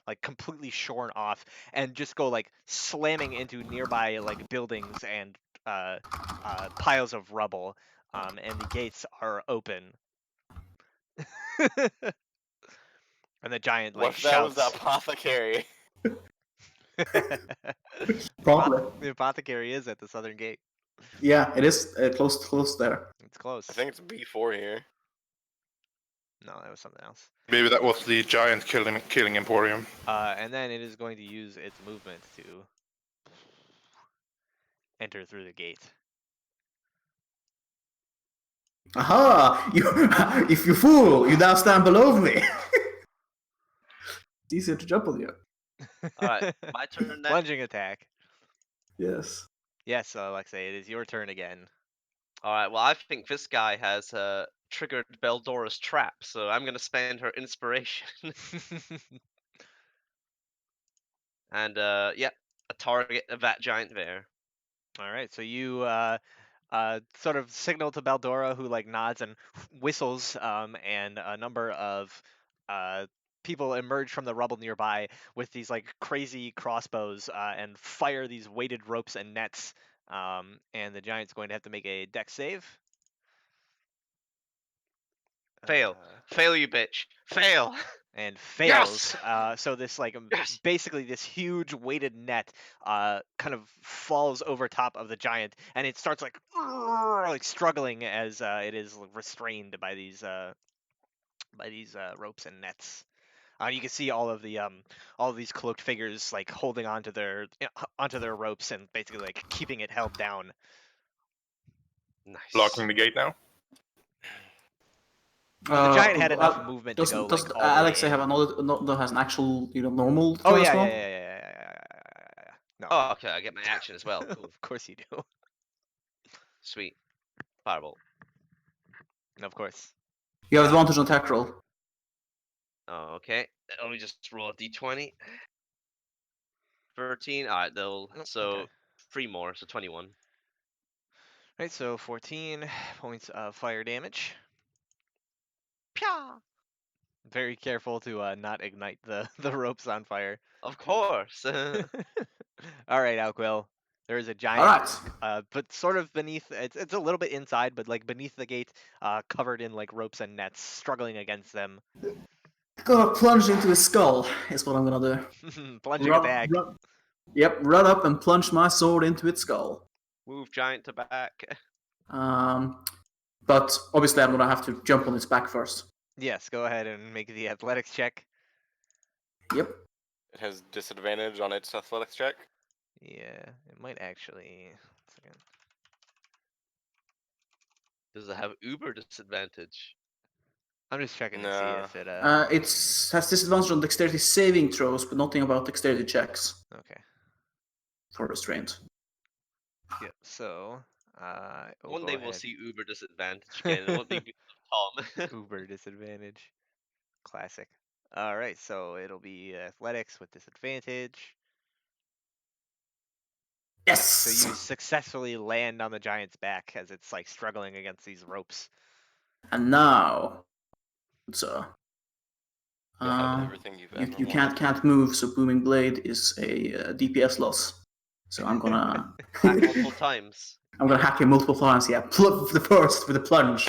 like completely shorn off, and just go like slamming into nearby like buildings and piles of rubble. And the gates are open. And the giant What like if that was the shouts. apothecary? Probably. The apothecary is at the southern gate. Yeah, it is close there. It's close. I think it's B4 here. No, that was something else. Maybe that was the giant killing Emporium. And then it is going to use its movement to enter through the gate. Aha! You, if you fool, you now stand below me. It's easier to jump on you. Alright, my turn then. Plunging attack. Yes. Yes, Alexei, it is your turn again. Alright, well I think this guy has triggered Beldora's trap, so I'm gonna spend her inspiration. And yeah, a target of that giant bear. All right, so you sort of signal to Baldora, who like nods and whistles, and a number of people emerge from the rubble nearby with these like crazy crossbows and fire these weighted ropes and nets. And the giant's going to have to make a dex save. Fail. Fail, you bitch. Fail. And fails. Yes! So this like Yes! basically this huge weighted net kind of falls over top of the giant, and it starts like struggling as it is restrained by these ropes and nets. You can see all of these cloaked figures like holding onto their ropes and basically like keeping it held down. Nice. Blocking the gate now. The giant had enough movement to go Does like all the Alex way in. have that has an actual normal Oh turn yeah, as well? yeah. No. Oh, okay, I get my action as well. Cool. Of course you do. Sweet. Firebolt. Of course. You have advantage on attack roll. Oh, okay. Let me just roll a d20. 13. Alright, so Okay. 3 more, so 21. Right, so 14 points of fire damage. Pya! Very careful to not ignite the ropes on fire. Of course. All right, Alquill. There is a All giant, right. but sort of beneath. It's a little bit inside, but like beneath the gate, covered in like ropes and nets, struggling against them. Gonna plunge into his skull is what I'm gonna do. Plunging attack. Run up and plunge my sword into its skull. Move giant to back. But obviously I'm gonna have to jump on its back first. Yes, go ahead and make the athletics check. Yep. It has disadvantage on its athletics check. Yeah, it might actually. 1 second. Does it have uber disadvantage? I'm just checking to see No. if it. It has disadvantage on dexterity saving throws, but nothing about dexterity checks Okay. for restraint. Yep. So. One Go day we'll ahead. see uber disadvantage again. It won't be Tom. Uber disadvantage. Classic. All right, so it'll be athletics with disadvantage. Yes. So you successfully land on the giant's back as it's like struggling against these ropes. And now, so You'll have everything you've ever you wanted. can't move, so booming blade is a DPS loss. So I'm gonna Back multiple times. I'm gonna hack him multiple times. Yeah, the first with a plunge.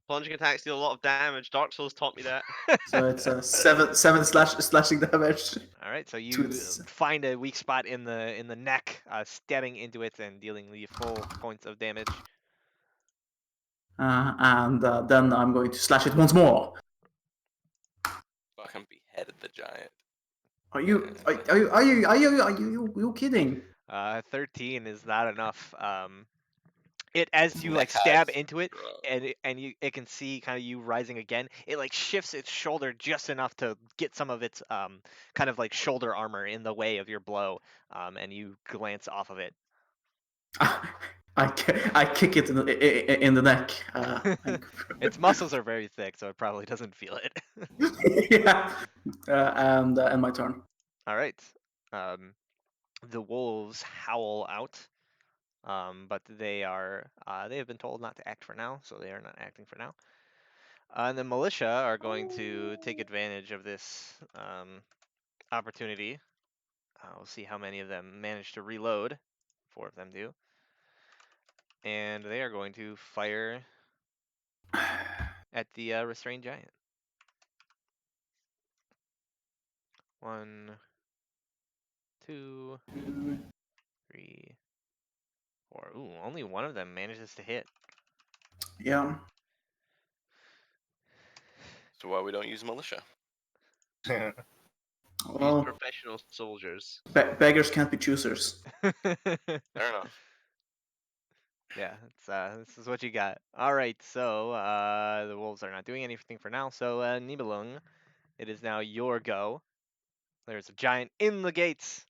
Plunging attacks deal a lot of damage. Dark Souls taught me that. So it's a seven slashing damage. All right, so you find a weak spot in the neck, stabbing into it and dealing the full points of damage. And then I'm going to slash it once more. Fucking beheaded the giant. Are you kidding? 13 is not enough. As you like Neck stab highs. into it, and it can see kind of you rising again. It like shifts its shoulder just enough to get some of its kind of like shoulder armor in the way of your blow, and you glance off of it. I kick it in the neck. Its muscles are very thick, so it probably doesn't feel it. Yeah, and my turn. All right. The wolves howl out, but they have been told not to act for now, so they are not acting for now. And the militia are going to take advantage of this opportunity. We'll see how many of them manage to reload. 4 of them do. And they are going to fire at the restrained giant. 1, 2, 3, 4. Ooh, only one of them manages to hit. Yeah. So why we don't use militia? These Well, professional soldiers. beggars can't be choosers. Fair enough. Yeah, this is what you got. All right, so the wolves are not doing anything for now. So Nibelung, it is now your go. There's a giant in the gates.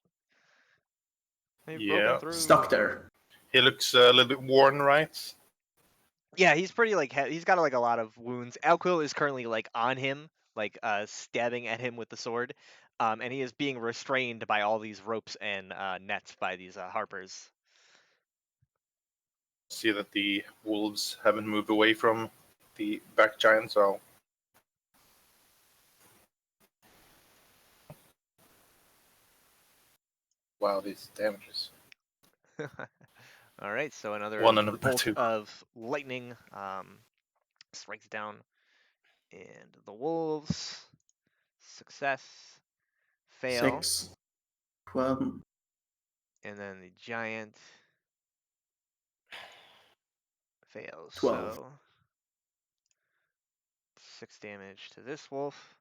They've broken through. Stuck there. He looks a little bit worn, right? Yeah, he's pretty like he's got like a lot of wounds. Alquil is currently like on him, like stabbing at him with the sword. and he is being restrained by all these ropes and nets by these harpers. See that the wolves haven't moved away from the back giant, so wow, these damages. All right, so another One and a bolt two. of lightning strikes down, and the wolves success, fail, 6, 12. and then the giant fails. 12. So 6 damage to this wolf,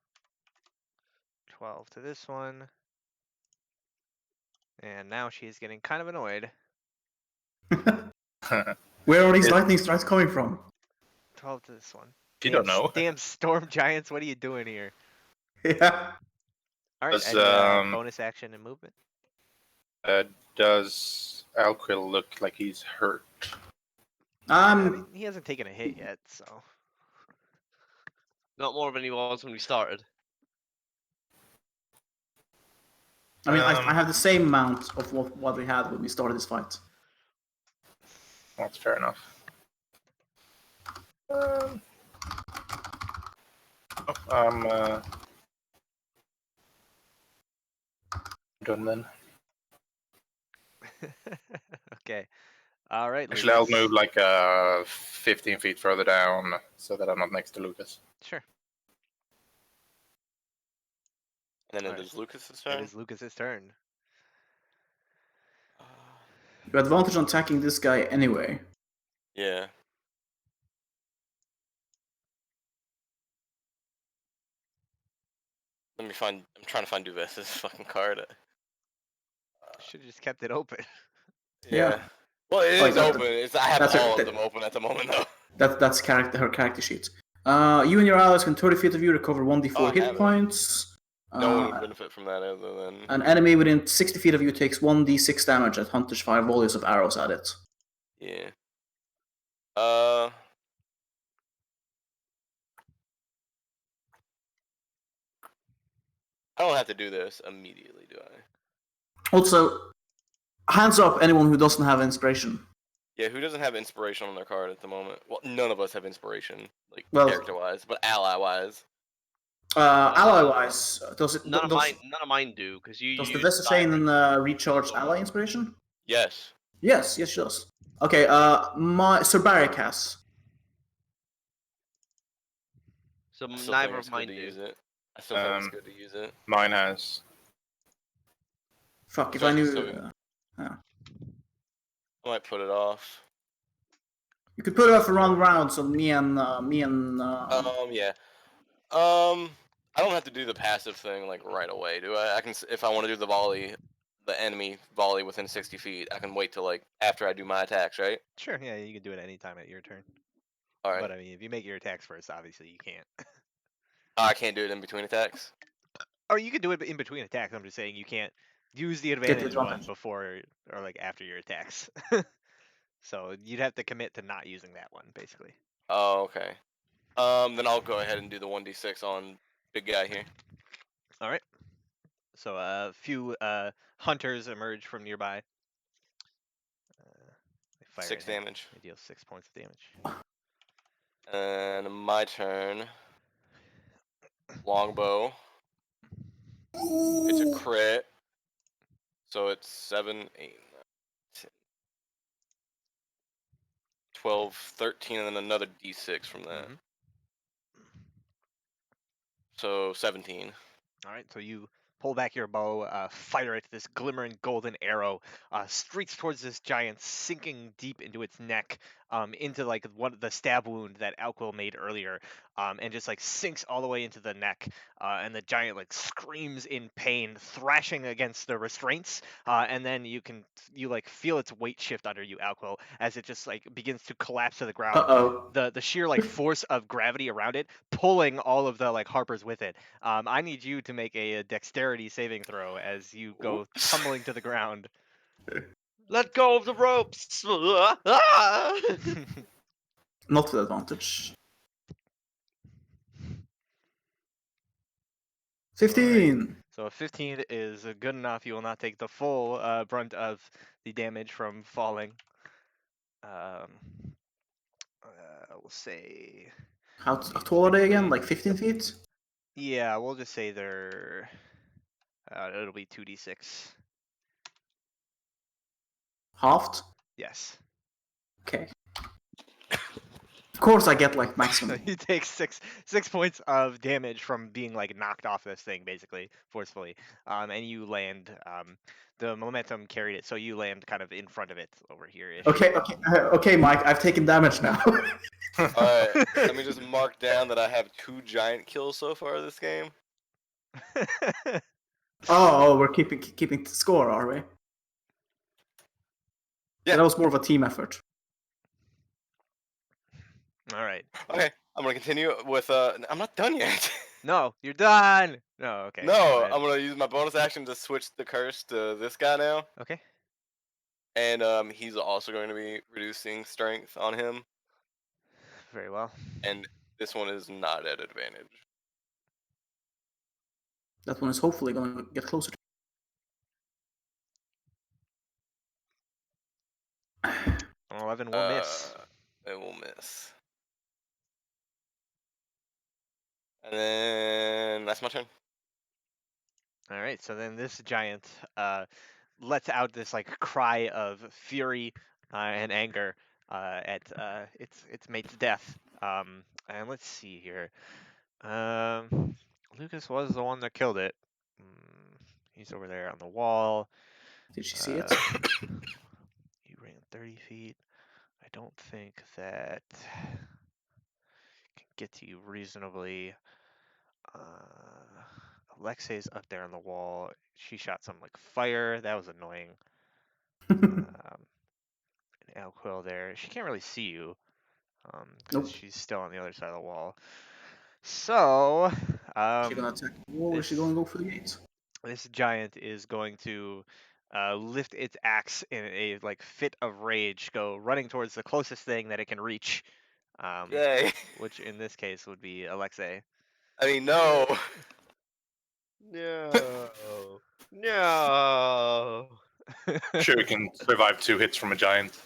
12 to this one, and now she's getting kind of annoyed. Where are these It- lightning strikes coming from? 12 to this one. You don't know. Damn storm giants, what are you doing here? Yeah. All right, Does, any bonus action and movement? Does Alquil look like he's hurt? I mean, he hasn't taken a hit yet, so. Not more than he was when we started. I mean, I have the same amount of what we had when we started this fight. That's fair enough. Done then. Okay. All right. Actually, I'll Lucas. move like 15 feet further down so that I'm not next to Lucas. Sure. And then Alright. it is Lucas's It turn. is Lucas's turn. You have advantage on attacking this guy anyway. Yeah. Let me find. I'm trying to find Duvess's fucking card. Should have just kept it open. Yeah. Well, it Like is that- open. I have that's a- all of that- them open at the moment, though. That's her character sheet. You and your allies can 30 feet of you recover 1d4 Oh, I hit have it. points. No one would benefit from that other than. An enemy within 60 feet of you takes 1d6 damage as hunters fire volleys of arrows at it. Yeah. I don't have to do this immediately, do I? Also, hands up anyone who doesn't have inspiration. Yeah, who doesn't have inspiration on their card at the moment? Well, none of us have inspiration, like Well- character-wise, but ally-wise. Ally-wise, does it None of does, mine do because you. does the use Vesta Chain direct- recharge ally inspiration? Yes. Yes, she does. Okay, my Sir Barrick has. So I still neither think of it's good mine to do. use it. I still think it's good to use it. Mine has. Fuck, if I knew. Especially I might put it off. You could put it up for one round, so me and Yeah. I don't have to do the passive thing like right away, do I? I can, if I want to do the volley, the enemy volley within 60 feet, I can wait till like after I do my attacks, right? Sure, yeah, you can do it anytime at your turn. All right. But I mean, if you make your attacks first, obviously you can't. I can't do it in between attacks. Or you can do it in between attacks. I'm just saying you can't use the the advantage one advantage. before or like after your attacks. So you'd have to commit to not using that one, basically. Oh, okay. Then I'll go ahead and do the 1d6 on big guy here. All right. So a few hunters emerge from nearby. They fire 6 at him. damage. They deal 6 points of damage. And my turn. Longbow. It's a crit. So it's 7, 8, 9, 10, 12, 13, and then another d6 from that. Mhm. So 17. All right, so you pull back your bow, fire it. This glimmering golden arrow streaks towards this giant, sinking deep into its neck, into like the stab wound that Alquil made earlier, and just like sinks all the way into the neck. And the giant like screams in pain, thrashing against the restraints. And then you like feel its weight shift under you, Alquil, as it just like begins to collapse to the ground. Uh-oh. The sheer like force of gravity around it pulling all of the like harpers with it. I need you to make a dexterity saving throw as you go tumbling to the ground. Let go of the ropes! Not with advantage. 15. So a 15 is good enough. You will not take the full brunt of the damage from falling. We'll say, How tall are they again? Like 15 feet? yeah, we'll just say they're. It'll be 2d6. Halved? Yes. Okay. Of course I get like maximum. You take six points of damage from being like knocked off this thing, basically forcefully, and you land. The momentum carried it, so you land kind of in front of it over here. Okay, Mike, I've taken damage now. Alright, let me just mark down that I have 2 giant kills so far this game. Oh, we're keeping score, are we? Yeah. That was more of a team effort. All right. Okay, I'm gonna continue with I'm not done yet. No, you're done. No, okay. go No, ahead. I'm gonna use my bonus action to switch the curse to this guy now. Okay. And he's also going to be reducing strength on him. Very well. And this one is not at advantage. That one is hopefully going to get closer. 11 will miss. It will miss. And then that's my turn. All right. So then this giant lets out this like cry of fury and anger at its mate's death. And let's see here. Lucas was the one that killed it. He's over there on the wall. Did she see it? You ran 30 feet. I don't think that can get to you reasonably. Alexei's up there on the wall. She shot some like fire. That was annoying. And Alquill there. She can't really see you because Nope. she's still on the other side of the wall. So, Is she gonna attack the wall or is she this- gonna go for the gate? this giant is going to lift its axe in a like fit of rage, go running towards the closest thing that it can reach, Yay. which in this case would be Alexei. I mean, no. No. No. Sure, we can survive 2 hits from a giant.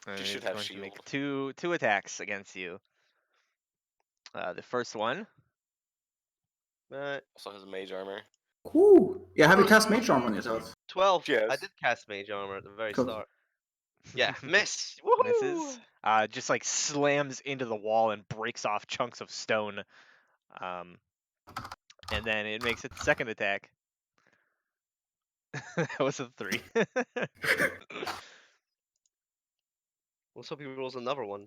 And She should it's have going to make shield. two attacks against you. The first one, But Also has mage armor. Ooh. Yeah, have you cast Mage Armor on yourself? 12. Yes. I did cast Mage Armor at the very Cool. start. Yeah, miss. Woohoo! misses. Just like slams into the wall and breaks off chunks of stone. And then it makes its second attack. That was a 3. Let's hope he rolls another one.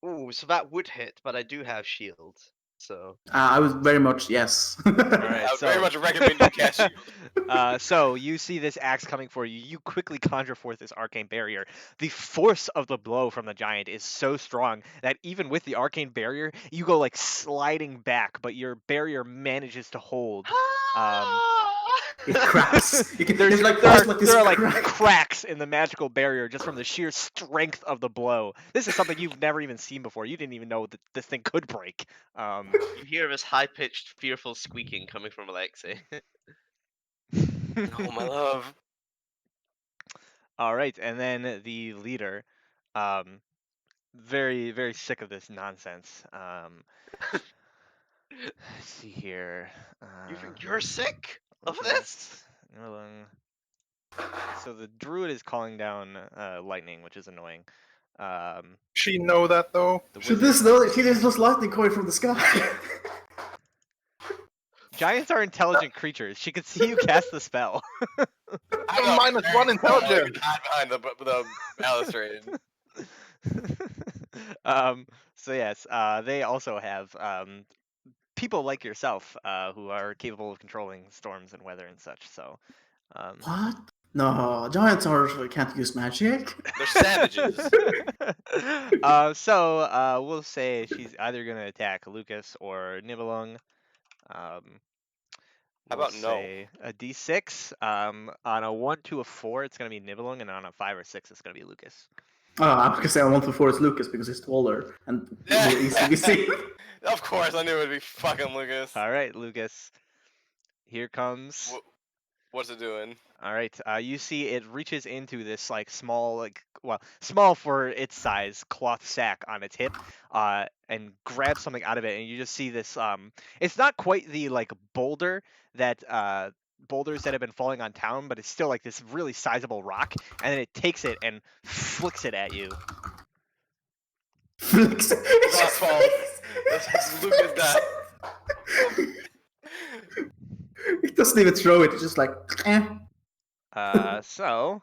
Ooh, so that would hit, but I do have shield. So I was very much yes. All I right, would very much recommend you cast shield. so you see this axe coming for you. You quickly conjure forth this arcane barrier. The force of the blow from the giant is so strong that even with the arcane barrier, you go like sliding back, but your barrier manages to hold. It cracks. You can, There there's like, are this like crack. cracks in the magical barrier just from the sheer strength of the blow. This is something you've never even seen before. You didn't even know that this thing could break. you hear this high-pitched, fearful squeaking coming from Alexei. Oh, my love. All right, and then the leader, very very sick of this nonsense. Let's see here. You think you're sick of Lucas, this? Nirlung. So the druid is calling down lightning, which is annoying. She know that though. The Should wizard- this know? She just lightning coming from the sky. Giants are intelligent creatures. She could see you cast the spell. I know, minus very 1 intelligence. hide behind the balustrade. So yes, they also have people like yourself who are capable of controlling storms and weather and such. So, What? No, giants can't use magic. They're savages. we'll say she's either gonna attack Lucas or Nibelung. How We'll about no? say a D6. On a 1 to a 4, it's gonna be Nibelung, and on a 5 or 6, it's gonna be Lucas. I'm gonna say I want to force Lucas because he's taller and more easy to be seen. Of course, I knew it would be fucking Lucas. All right, Lucas. Here comes. What's it doing? All right. You see, it reaches into this like small, small for its size, cloth sack on its hip, and grabs something out of it, and you just see this. It's not quite the like boulder that boulders that have been falling on town, but it's still like this really sizable rock, and then it takes it and flicks it at you. Flicks. That's false. That's Lucas that. It doesn't even throw it. It's just like, So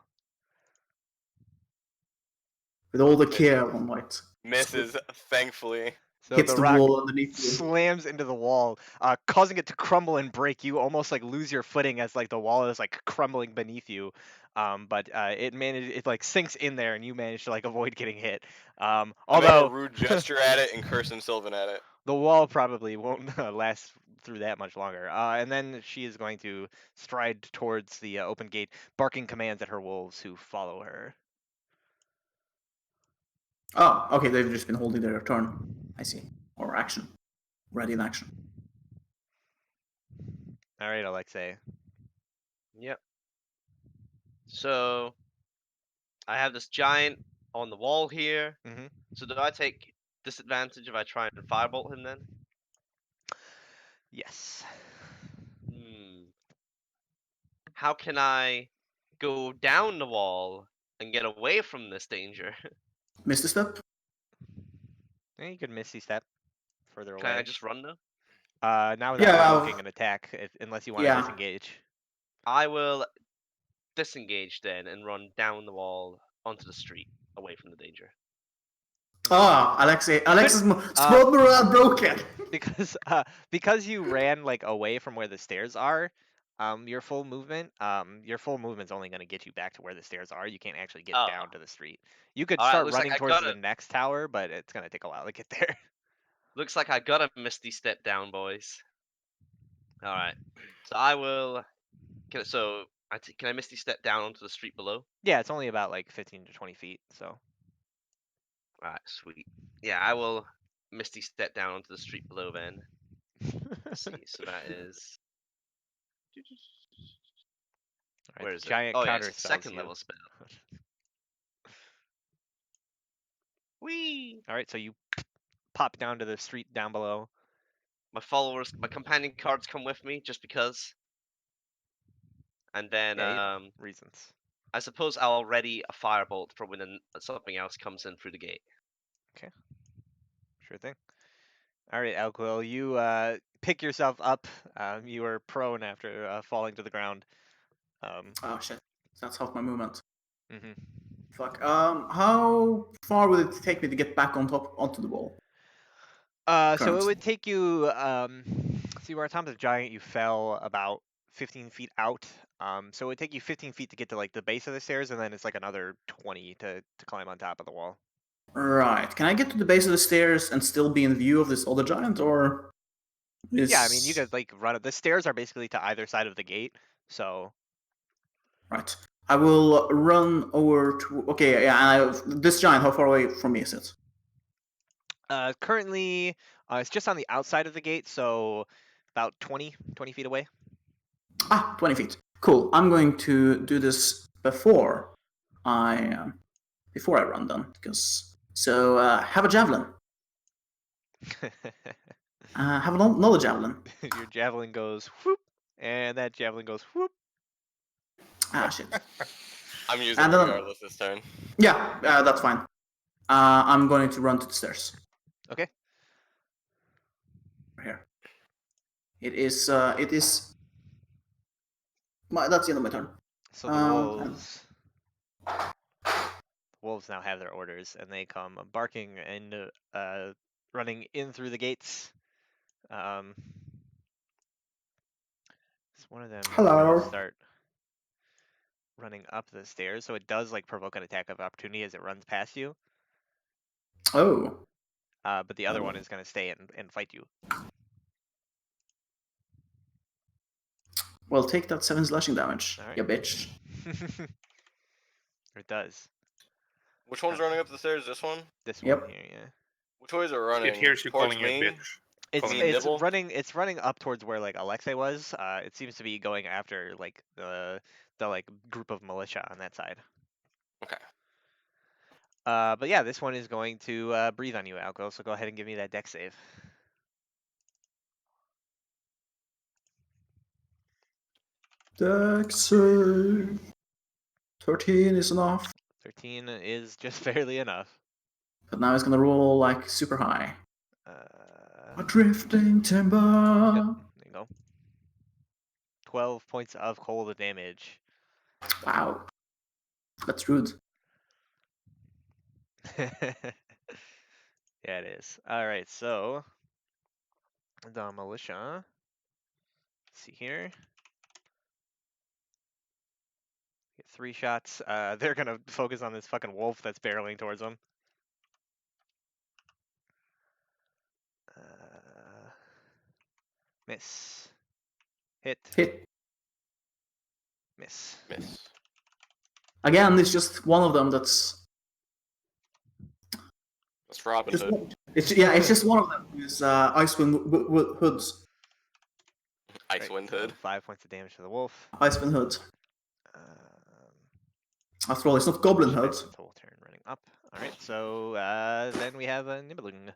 with all the care one might. Misses, thankfully. so Hits the the rock wall underneath you. slams into the wall, causing it to crumble and break. You almost like lose your footing as like the wall is like crumbling beneath you. But it like sinks in there, and you manage to like avoid getting hit. I made a Although rude gesture at it and cursing Sylvan at it. the wall probably won't last through that much longer. And then she is going to stride towards the open gate, barking commands at her wolves who follow her. Oh, okay, they've just been holding their turn. I see. Or action. Ready in action. All right, Alexei. Yep. So I have this giant on the wall here. Mhm. So do I take disadvantage if I try and firebolt him then? Yes. How can I go down the wall and get away from this danger? Missed a step? Yeah, you could Misty Step further Can away. I just run though? Now without Yeah, provoking an attack, unless you want to yeah. disengage. I will disengage then and run down the wall onto the street away from the danger. Ah, Alexei's squad morale broken. Because you ran like away from where the stairs are, your full movement's only going to get you back to where the stairs are. You can't actually get Oh. down to the street. You could Alright, start looks like running I towards got the it. next tower, but it's going to take a while to get there. Looks like I got a Misty Step down, boys. Alright. So I will. Can I Misty Step down onto the street below? Yeah, it's only about like 15 to 20 feet, so. Alright, sweet. Yeah, I will Misty Step down onto the street below then. Let's see. So that is. Alright, Where the is it? giant Oh yeah, counter it's a spells second you. level spell. Whee! Alright, so you pop down to the street down below. My companion cards come with me just because. And then Yeah, reasons. I suppose I'll ready a firebolt for when something else comes in through the gate. Sure thing. All right, Alquil, you pick yourself up. You were prone after falling to the ground. Oh shit. That's half my movement. Mm-hmm. Fuck. How far would it take me to get back onto the wall? So it Currently. would take you. See, where Tom's a giant, you fell about 15 feet out. So it would take you 15 feet to get to like the base of the stairs, and then it's like another 20 to climb on top of the wall. Right. Can I get to the base of the stairs and still be in view of this other giant, or? Yeah, I mean, you could like run up. The stairs are basically to either side of the gate, so. Right. I will run over to. Okay, yeah. This giant, how far away from me is it? Currently, it's just on the outside of the gate, so about 20 feet away. 20 feet. Cool. I'm going to do this before I run then, because have a javelin. Have another javelin. Your javelin goes whoop, and that javelin goes whoop. Ah shit. I'm using And it then- regardless this turn. Yeah, that's fine. I'm going to run to the stairs. Okay. Here. It is. That's the end of my turn. So the wolves now have their orders, and they come barking and running in through the gates. So one of them is going Hello. to start running up the stairs, so it does like provoke an attack of opportunity as it runs past you. Oh. But the other one is going to stay and fight you. Well, take that 7 slashing damage, All right. you bitch. It does. Which one's running up the stairs? This one? This Yep. one here, yeah. Which ways are running? It hears you towards calling you a me? bitch. It's Calling me you- it's nibble? running up towards where like Alexei was. It seems to be going after like the like group of militia on that side. Okay. But yeah, this one is going to breathe on you, Alco. So go ahead and give me that dex save. Dex save. 13 is enough. 13 is just barely enough. But now it's gonna roll like super high. Uh, A drifting timber. There you go. 12 points of cold damage. Wow. That's rude. Yeah, it is. All right, so the militia. Let's see here. Get 3 shots. They're gonna focus on this fucking wolf that's barreling towards them. Miss. Hit. Hit. Miss. Miss. Again, it's just one of them that's. That's Robin Just, Hood. it's just one of them who's Icewind Hoods. Icewind so Hood. 5 points of damage to the wolf. Icewind Hood. Um, After all, it's not Goblin spend Hood. its whole turn running up. All right, so then we have a nibbling.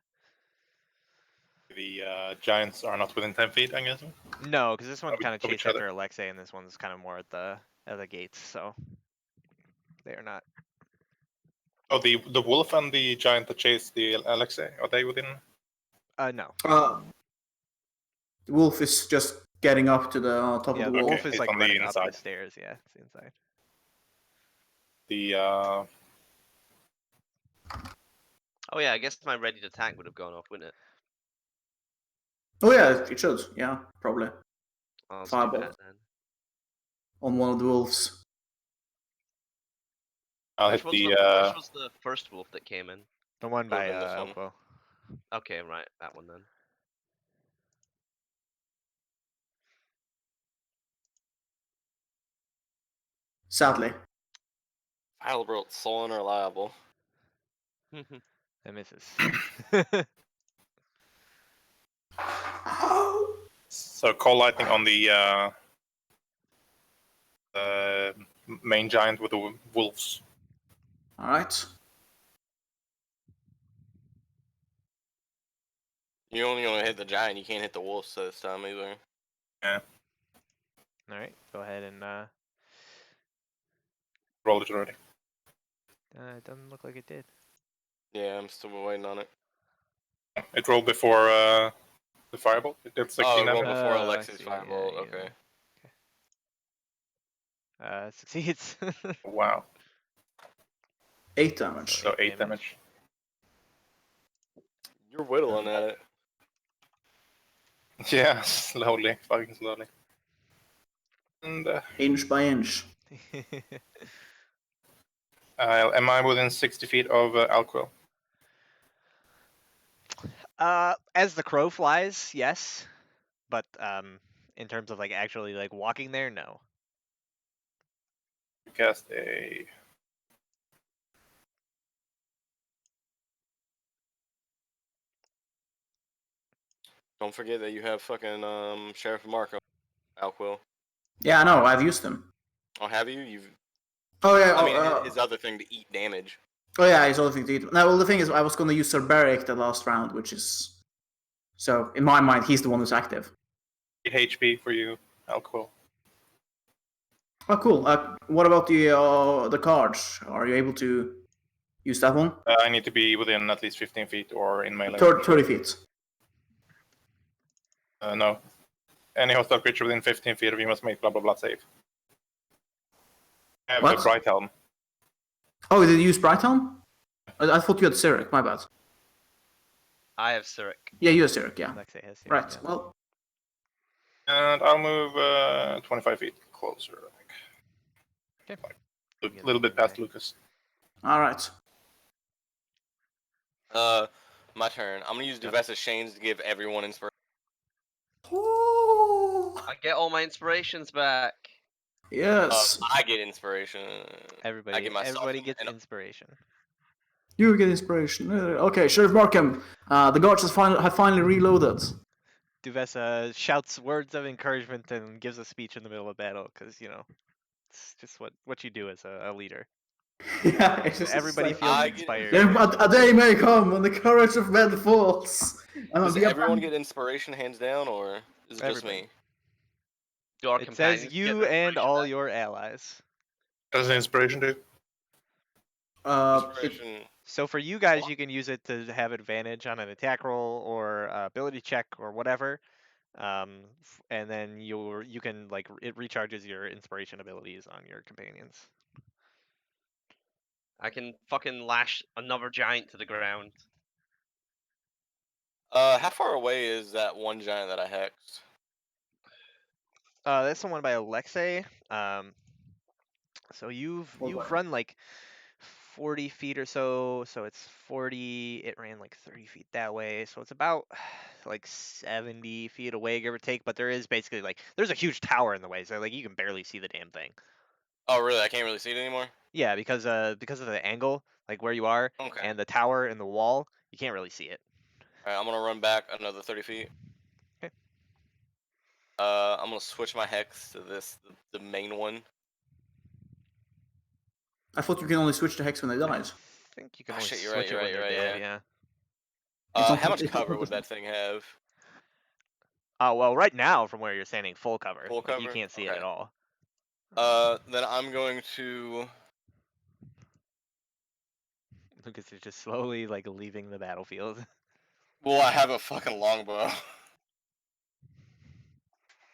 The giants are not within 10 feet, I guess. No, because this one Of kind of each chased other. after Alexei, and this one's kind of more at the gates. So they are not. Oh, the wolf and the giant that chased the Alexei, are they within? No. The wolf is just getting up to the top Yeah, of the the wall. wolf is it's like on the running up the inside. stairs. Yeah, it's inside. The Oh yeah, I guess my ready to attack would have gone off, wouldn't it? Oh yeah, it should. Yeah, probably. I'll just do Fireball. that then. On one of the wolves. I'll Which hit was, the which was the first wolf that came in? The one Would've by been this one. Elko. Okay, right, that one then. Sadly. Filebrot, so unreliable. That misses. so call lightning on the main giant with the wolves. Alright. You only gonna hit the giant. You can't hit the wolves this time either. Yeah, All right, go ahead and roll it already. it doesn't look like it did. Yeah, I'm still waiting on it. It rolled before the fireball. It did 16 Oh, it damage. rolled before Oh, I Alexei's see, fireball. yeah, Okay. Succeeds. Wow. 8 damage. So 8 8 damage. You're whittling at it. Yeah, slowly, fucking slowly. And Inch by inch. am I within 60 feet of Alquill? As the crow flies, yes, but in terms of like actually like walking there, no. Cast a. Don't forget that you have fucking Sheriff Marco, Alquill. Yeah, I know, I've used them. Oh, have you? You've. Oh yeah, I mean, his other thing to eat damage. oh yeah, it's other thing to eat. Now, well, the thing is, I was gonna use Cerberic the last round, which is... So, in my mind, he's the one who's active. 8 HP for you, Alquill. Oh, cool. What about the cards? Are you able to use that one? I need to be within at least 15 feet or in melee. 30 feet. No. Any hostile creature within 15 feet of you must make blah blah blah save. I have What? a Bright Helm. Oh, did you use Brighthelm? I thought you had Cyric, my bad. I have Cyric. Yeah, you have Cyric, yeah. Alexei has. Yeah, Right, yeah. well, And I'll move 25 feet closer, I think. Okay. A little bit past Lucas. alright. My turn. I'm gonna use Yep. Divestus Chains to give everyone inspiration. I get all my inspirations back. Yes. I get inspiration. I Everybody get myself gets and- inspiration. You get inspiration. Okay, Sheriff Markham. The guards have finally reloaded. Duvessa shouts words of encouragement and gives a speech in the middle of battle because it's just what you do as a leader. Yeah, it's just Everybody like, feels I get inspired. a day may come when the courage of men falls. Does everyone get inspiration hands down, or is it just Everybody. me? Do our It says companions get you their and inspiration all back? your allies. Does inspiration do? Inspiration. So for you guys, you can use it to have advantage on an attack roll or ability check or whatever, and then you can it recharges your inspiration abilities on your companions. I can fucking lash another giant to the ground. How far away is that one giant that I hexed? That's the one by Alexei. So you've run like 40 feet or so. So it's 40. It ran like 30 feet that way. So it's about like 70 feet away, give or take. But there is basically there's a huge tower in the way, so you can barely see the damn thing. Oh, really? I can't really see it anymore? Yeah, because of the angle, where you are, Okay. and the tower and the wall, you can't really see it. Alright, I'm gonna run back another 30 feet. Okay. I'm gonna switch my hex to the main one. I thought you can only switch the hex when they I died. think you can Oh, only shit, you're switch right, it when you're they're right, dead, yeah. yeah. It's not- How much it's not cover would purpose. that thing have? Well, right now, from where you're standing, full cover. Full You cover? can't see it Okay. at all. Then I'm going to. Lucas is just slowly leaving the battlefield. Well, I have a fucking longbow.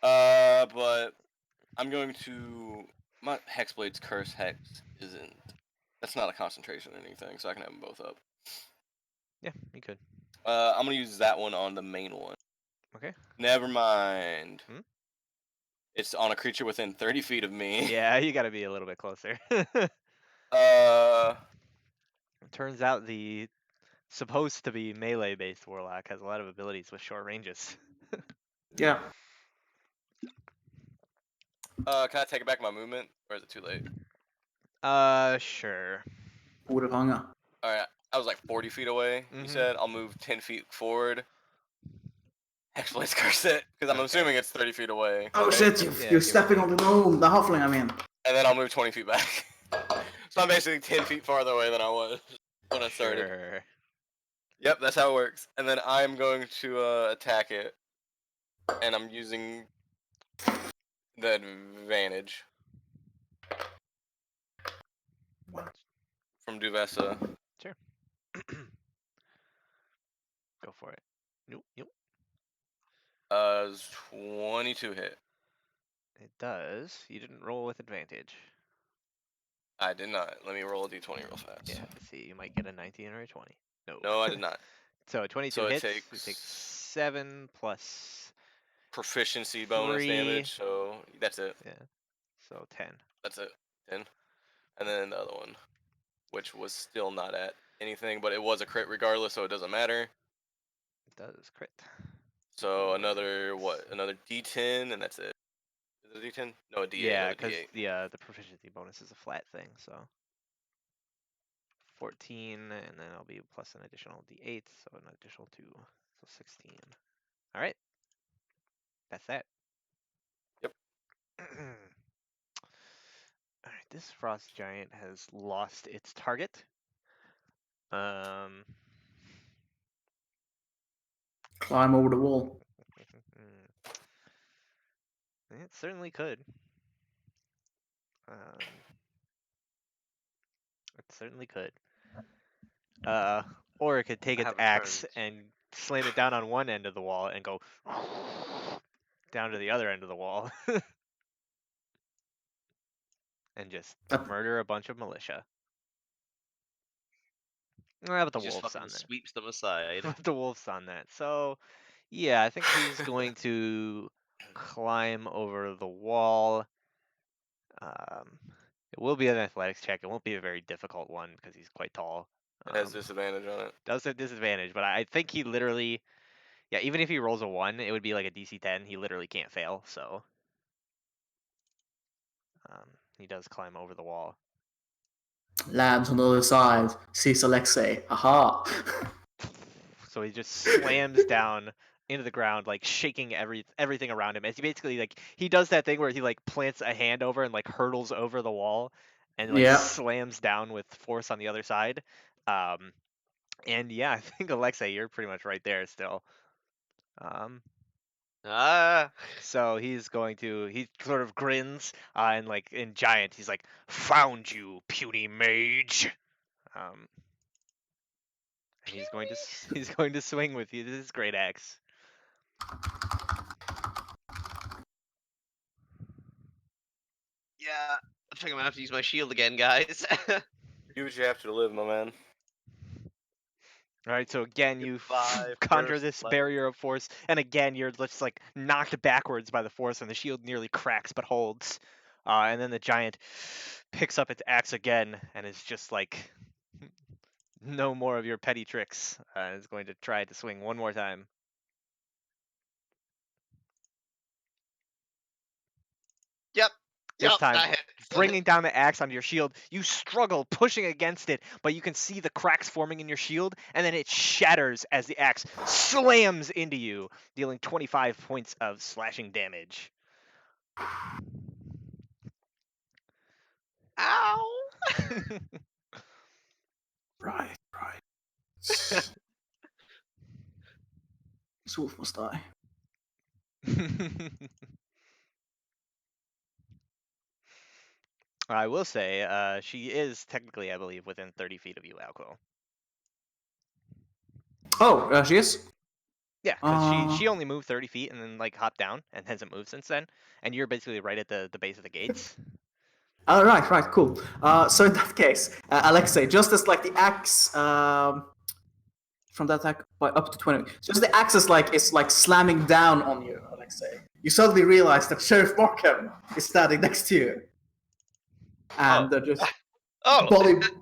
But I'm going to. My Hexblade's Curse Hex isn't. That's not a concentration or anything, so I can have them both up. Yeah, you could. I'm gonna use that one on the main one. Okay. Never mind. Hmm? It's on a creature within 30 feet of me. Yeah, you gotta be a little bit closer. Uh, Turns out the supposed to be melee-based warlock has a lot of abilities with short ranges. Yeah. can I take back my movement, or is it too late? Sure. Who would have hung up? Alright, I was like 40 feet away, you Mhm. said. I'll move 10 feet forward. Actually, let's curse it, because I'm Okay. assuming it's 30 feet away. Oh right? shit, Yeah, give you're or stepping take. on the gnome, the halfling, I mean. And then I'll move 20 feet back. So I'm basically 10 feet farther away than I was when I started. Sure. Yep, that's how it works. And then I'm going to attack it. And I'm using the advantage from Duvessa. Sure. Go for it. Nope. 22 hit. It does. You didn't roll with advantage. I did not. Let me roll a d20 real fast. Yeah, let's see. You might get a 19 or a 20. No. No, I did not. So 22 So it hits. takes It takes 7 plus proficiency bonus 3. damage, so that's it. Yeah. So 10. That's it. 10. And then the other one, which was still not at anything, but it was a crit regardless, so it doesn't matter. It does crit. So another what? Another D10, and that's it. Is it a D10? No, a D8. Yeah, Another because D8. the proficiency bonus is a flat thing. So 14, and then I'll be plus an additional d8, so an additional 2, so 16. All right. That's that. Yep. All right, this frost giant has lost its target. Climb over the wall. It certainly could. It certainly could. Or it could take I its haven't axe turned. and slam it down on one end of the wall and go down to the other end of the wall and just murder a bunch of militia. But the He just wolf's fucking on that. sweeps them aside. The wolf's on that. So, yeah, I think he's going to climb over the wall. It will be an athletics check. It won't be a very difficult one because he's quite tall. It has disadvantage on it. Does have disadvantage, but I think he literally, yeah, even if he rolls a 1, it would be like a DC 10. He literally can't fail, so he does climb over the wall. lands on the other side, sees Alexei. Haha. So he just slams down into the ground, like shaking everything around him. As he basically like he does that thing where he like plants a hand over and like hurdles over the wall, and like Yeah. slams down with force on the other side. And yeah, I think Alexei, you're pretty much right there still. Ah. So he sort of grins, and like in giant, he's like, "Found you, puny mage." Um, and he's going to swing with you. This is great axe. Yeah. I think I'm gonna have to use my shield again, guys. Do what you have to live, my man. All right, so again you Goodbye, conjure first this light. barrier of force, and again you're just like knocked backwards by the force, and the shield nearly cracks but holds. And then the giant picks up its axe again, and is just like, no more of your petty tricks. Is going to try to swing one more time. Yep. This Yep, time, that hits. bringing down the axe onto your shield, you struggle pushing against it, but you can see the cracks forming in your shield, and then it shatters as the axe slams into you, dealing 25 points of slashing damage. Ow! Right. This wolf must die. I will say, she is technically, I believe, within 30 feet of you, Alco. Oh, she is? Yeah, because she only moved 30 feet and then like hopped down and hasn't moved since then, and you're basically right at the base of the gates. Oh, right, cool. So in that case, Alexei, just as like the axe from that attack by up to 20, just the axe is like slamming down on you, Alexei. You suddenly realize that Sheriff Markham is standing next to you, and just Oh!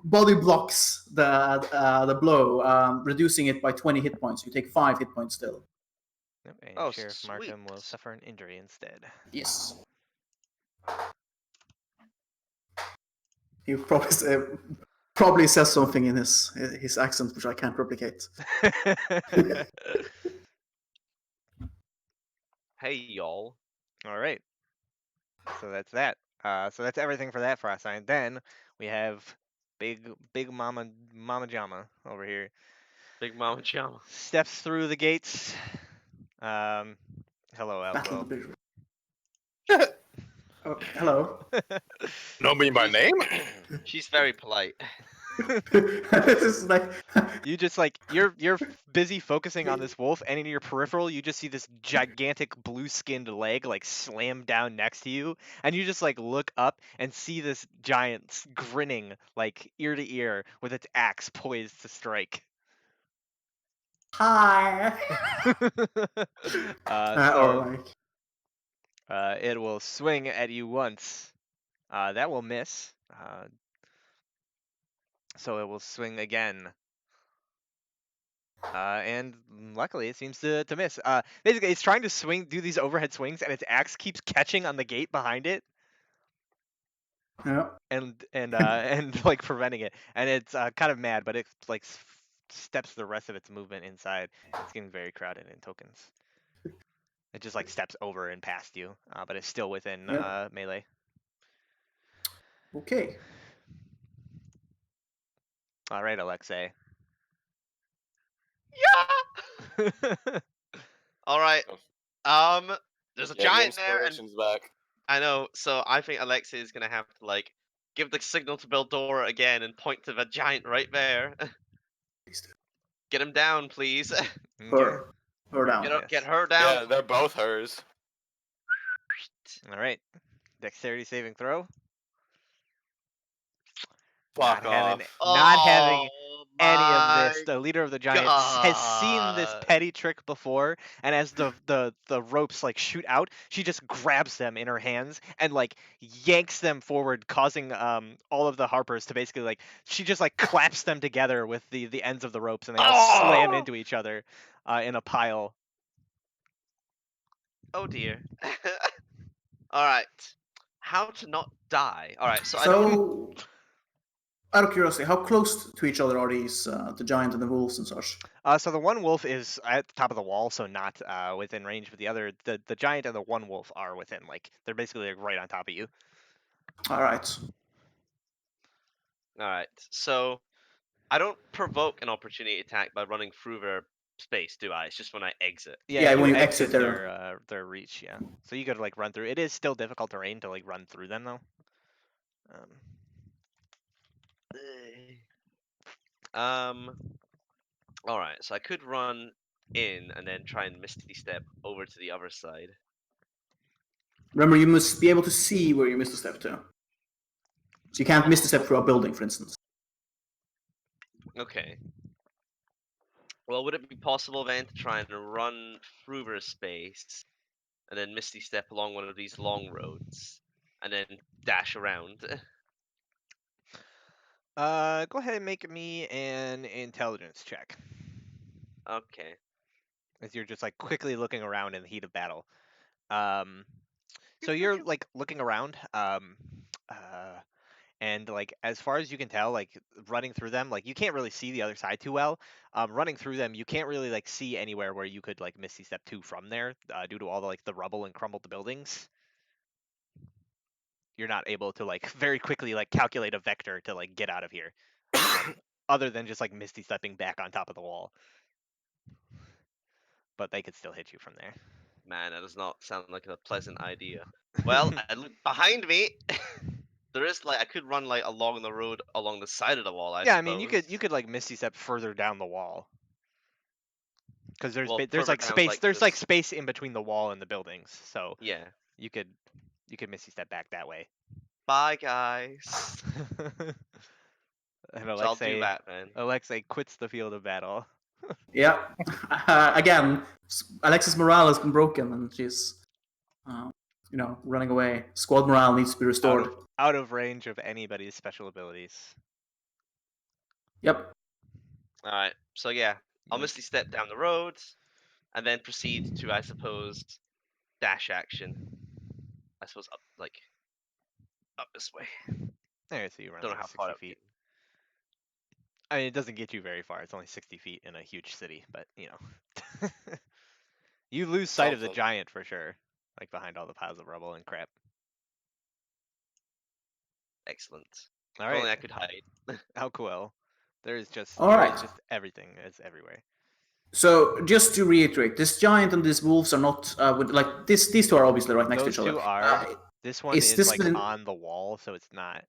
body blocks the blow, reducing it by 20 hit points. You take 5 hit points still. Nope, and Oh, Sheriff Markham will sweet. suffer an injury instead. Yes. He probably says something in his accent, which I can't replicate. Hey, y'all. All right. So that's that. So that's everything for that frost sign. Then we have big Mama Jama over here. Big Mama Jama. Steps through the gates. Hello, Battle Alco. of the Big. Oh, hello. Know me by name? She's very polite. This is like You just like you're busy focusing on this wolf, and in your peripheral, you just see this gigantic blue-skinned leg like slam down next to you, and you just like look up and see this giant grinning like ear to ear with its axe poised to strike. hi. So Or like it will swing at you once. That will miss. So it will swing again. And luckily it seems to miss. Basically, it's trying to do these overhead swings, and its axe keeps catching on the gate behind it, yeah. and like preventing it. And it's kind of mad, but it like steps the rest of its movement inside. It's getting very crowded in tokens. It just like steps over and past you, but it's still within Yeah. melee. Okay. All right, Alexei. Yeah! Alright. There's a Yeah, the giant there, and inspiration's back. I know, so I think Alexei is gonna have to, like, give the signal to Beldora again and point to the giant right there. Please do. Get him down, please. Okay. Her down. Get Yes. her down. Yeah, they're both hers. All right. Dexterity saving throw. Fuck off. Not having Oh any of this. my The leader of the giants has seen this God. petty trick before, and as the ropes like shoot out, she just grabs them in her hands and like yanks them forward, causing all of the harpers to basically like she just like claps them together with the ends of the ropes, and they all slam Oh! into each other in a pile. Oh dear. Alright. How to not die. Alright, so I don't. Out of curiosity, how close to each other are these, the giant and the wolves and such? So the one wolf is at the top of the wall, so not within range, but the giant and the one wolf are within, like, they're basically like right on top of you. All right. All right. So I don't provoke an opportunity attack by running through their space, do I? It's just when I exit. Yeah, when you exit their reach, yeah. So you could like run through. It is still difficult terrain to like run through them though. All right. So I could run in and then try and Misty Step over to the other side. Remember, you must be able to see where you missed a step to. So you can't miss a step through a building, for instance. Okay. Well, would it be possible then to try and run through their space and then Misty Step along one of these long roads and then dash around? Go ahead and make me an intelligence check. Okay. As you're just like quickly looking around in the heat of battle. So you're like looking around, and like as far as you can tell, like running through them, like you can't really see the other side too well. Running through them, you can't really like see anywhere where you could like Misty Step 2 from there, due to all the like the rubble and crumbled buildings. You're not able to like very quickly like calculate a vector to like get out of here, other than just like Misty Stepping back on top of the wall. But they could still hit you from there. Man, that does not sound like a pleasant idea. Well, I look behind me. There is like I could run like along the road along the side of the wall. I Yeah, suppose. I mean you could like Misty Step further down the wall. Because there's Well, there's further like down, space like there's like this- space in between the wall and the buildings, so Yeah. you could Misty Step back that way. Bye, guys. And So I'll do that, man. Alexei quits the field of battle. Yeah. Again, Alexis' morale has been broken, and she's, running away. Squad morale needs to be restored. Out of range of anybody's special abilities. Yep. All right. So yeah, I'll Nice. Misty Step down the road, and then proceed to, I suppose, dash action. I suppose up this way. There, so you run Don't know like how far 60 that would feet. get. I mean, it doesn't get you very far. It's only 60 feet in a huge city, but you know. You lose sight of the Something. giant for sure, like behind all the piles of rubble and crap. Excellent. All If only I right, could hide. how cool. There's just All right. just everything is everywhere. So just to reiterate, this giant and these wolves are not these two are obviously right next Those to each other. two are. This one is is this like within- on the wall, so it's not.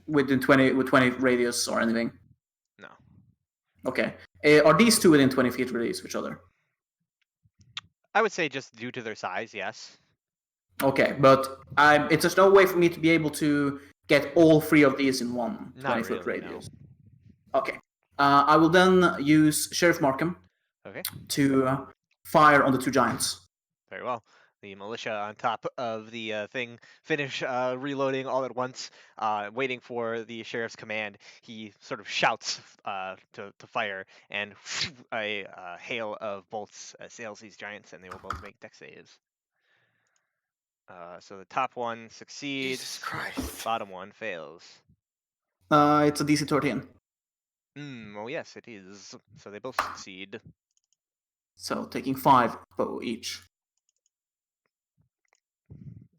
Within 20 radius or anything. No. Okay. Are these two within 20 feet radius of each other? I would say just due to their size, yes. Okay, but it's just no way for me to be able to get all three of these in one Not 20-foot really, no. radius. Okay. I will then use Sheriff Markham Okay. to fire on the two giants. Very well. The militia on top of the thing finish reloading all at once, waiting for the sheriff's command. He sort of shouts to fire, and a hail of bolts assails these giants, and they will both make dex saves. So the top one succeeds. Jesus Christ. Bottom one fails. It's a DC 13. Oh yes, it is. So they both succeed. So taking 5 each.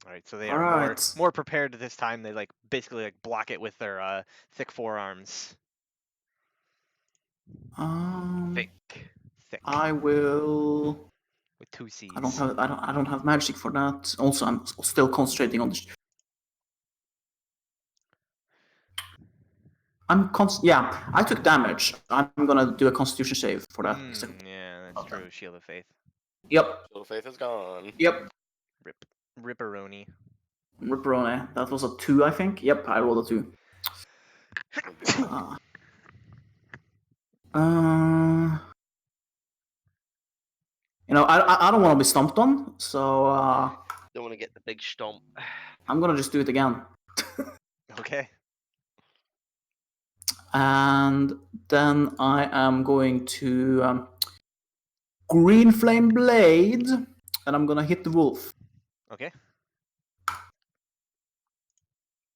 All right, so they All are right. more prepared this time. They like basically like block it with their thick forearms. Thick. Thick. I will. With 2 C's. I don't have magic for that. Also, I'm still concentrating on this. Yeah, I took damage. I'm gonna do a Constitution save for that. Yeah, that's true. Shield of Faith. Yep. Shield of Faith is gone. Yep. Ripperoni. Ripperoni. That was a 2, I think. Yep, I rolled a 2. I don't want to be stomped on, so Don't want to get the big stomp. I'm gonna just do it again. Okay. And then I am going to Green Flame Blade, and I'm gonna hit the wolf. Okay.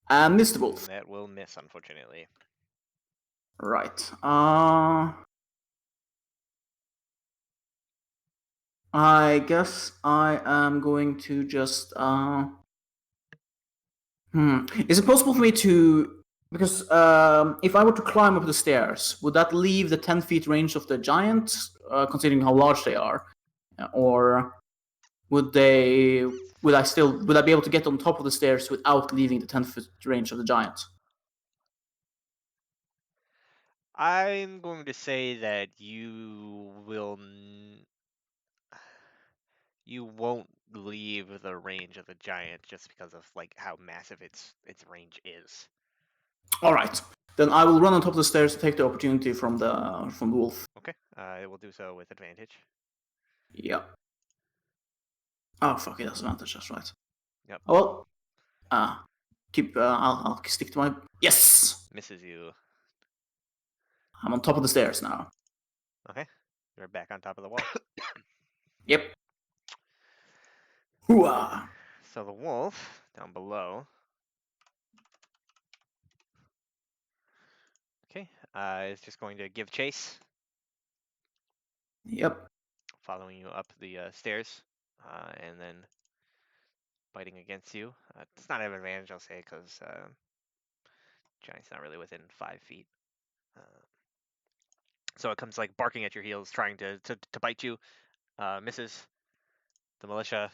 And miss the wolf. That will miss, unfortunately. Right. I guess I am going to just. Is it possible for me to? Because if I were to climb up the stairs, would that leave the 10 feet range of the giant, considering how large they are, or would they? Would I be able to get on top of the stairs without leaving the 10-foot range of the giant? I'm going to say that you won't leave the range of the giant just because of like how massive its range is. All right. Then I will run on top of the stairs to take the opportunity from the wolf. Okay. It will do so with advantage. Yeah. Oh fuck! It has advantage. That's right. Yep. Oh well. I'll stick to my. Yes. Misses you. I'm on top of the stairs now. Okay. You're back on top of the wall. Yep. Hooah! So the wolf down below. Okay. Is just going to give chase, Yep. following you up the stairs, and then biting against you. It's not an advantage, I'll say, because giant's not really within 5 feet. So it comes like barking at your heels, trying to bite you. Misses. The militia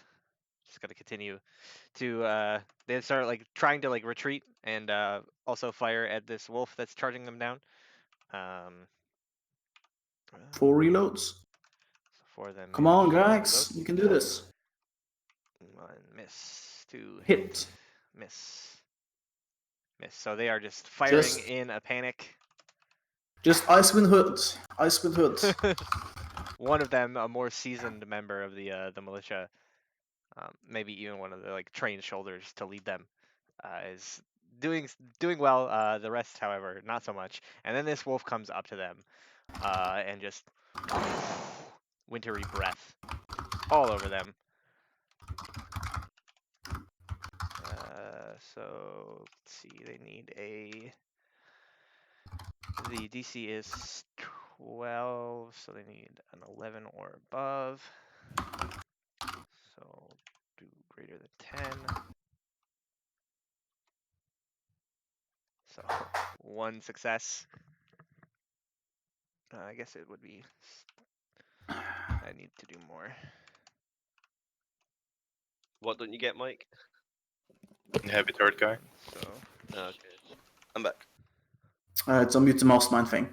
just got to continue to. They start like trying to like retreat and also fire at this wolf that's charging them down. 4 reloads. So 4 of them. Come on, manage to Grax. reload. You can do this. 1 miss. 2 Hit. Miss. Miss. So they are just firing Just- in a panic. Just Icewind Hood. Icewind Hood. One of them, a more seasoned member of the militia, maybe even one of the like trained shoulders to lead them, is doing well. The rest, however, not so much. And then this wolf comes up to them, and just wintry breath all over them. So let's see. They need a. The DC is 12, so they need an 11 or above. So do greater than 10. So 1 success. I guess it would be. I need to do more. What don't you get, Mike? Heavy third guy. So Okay. I'm back. It's a mute the mastermind thing.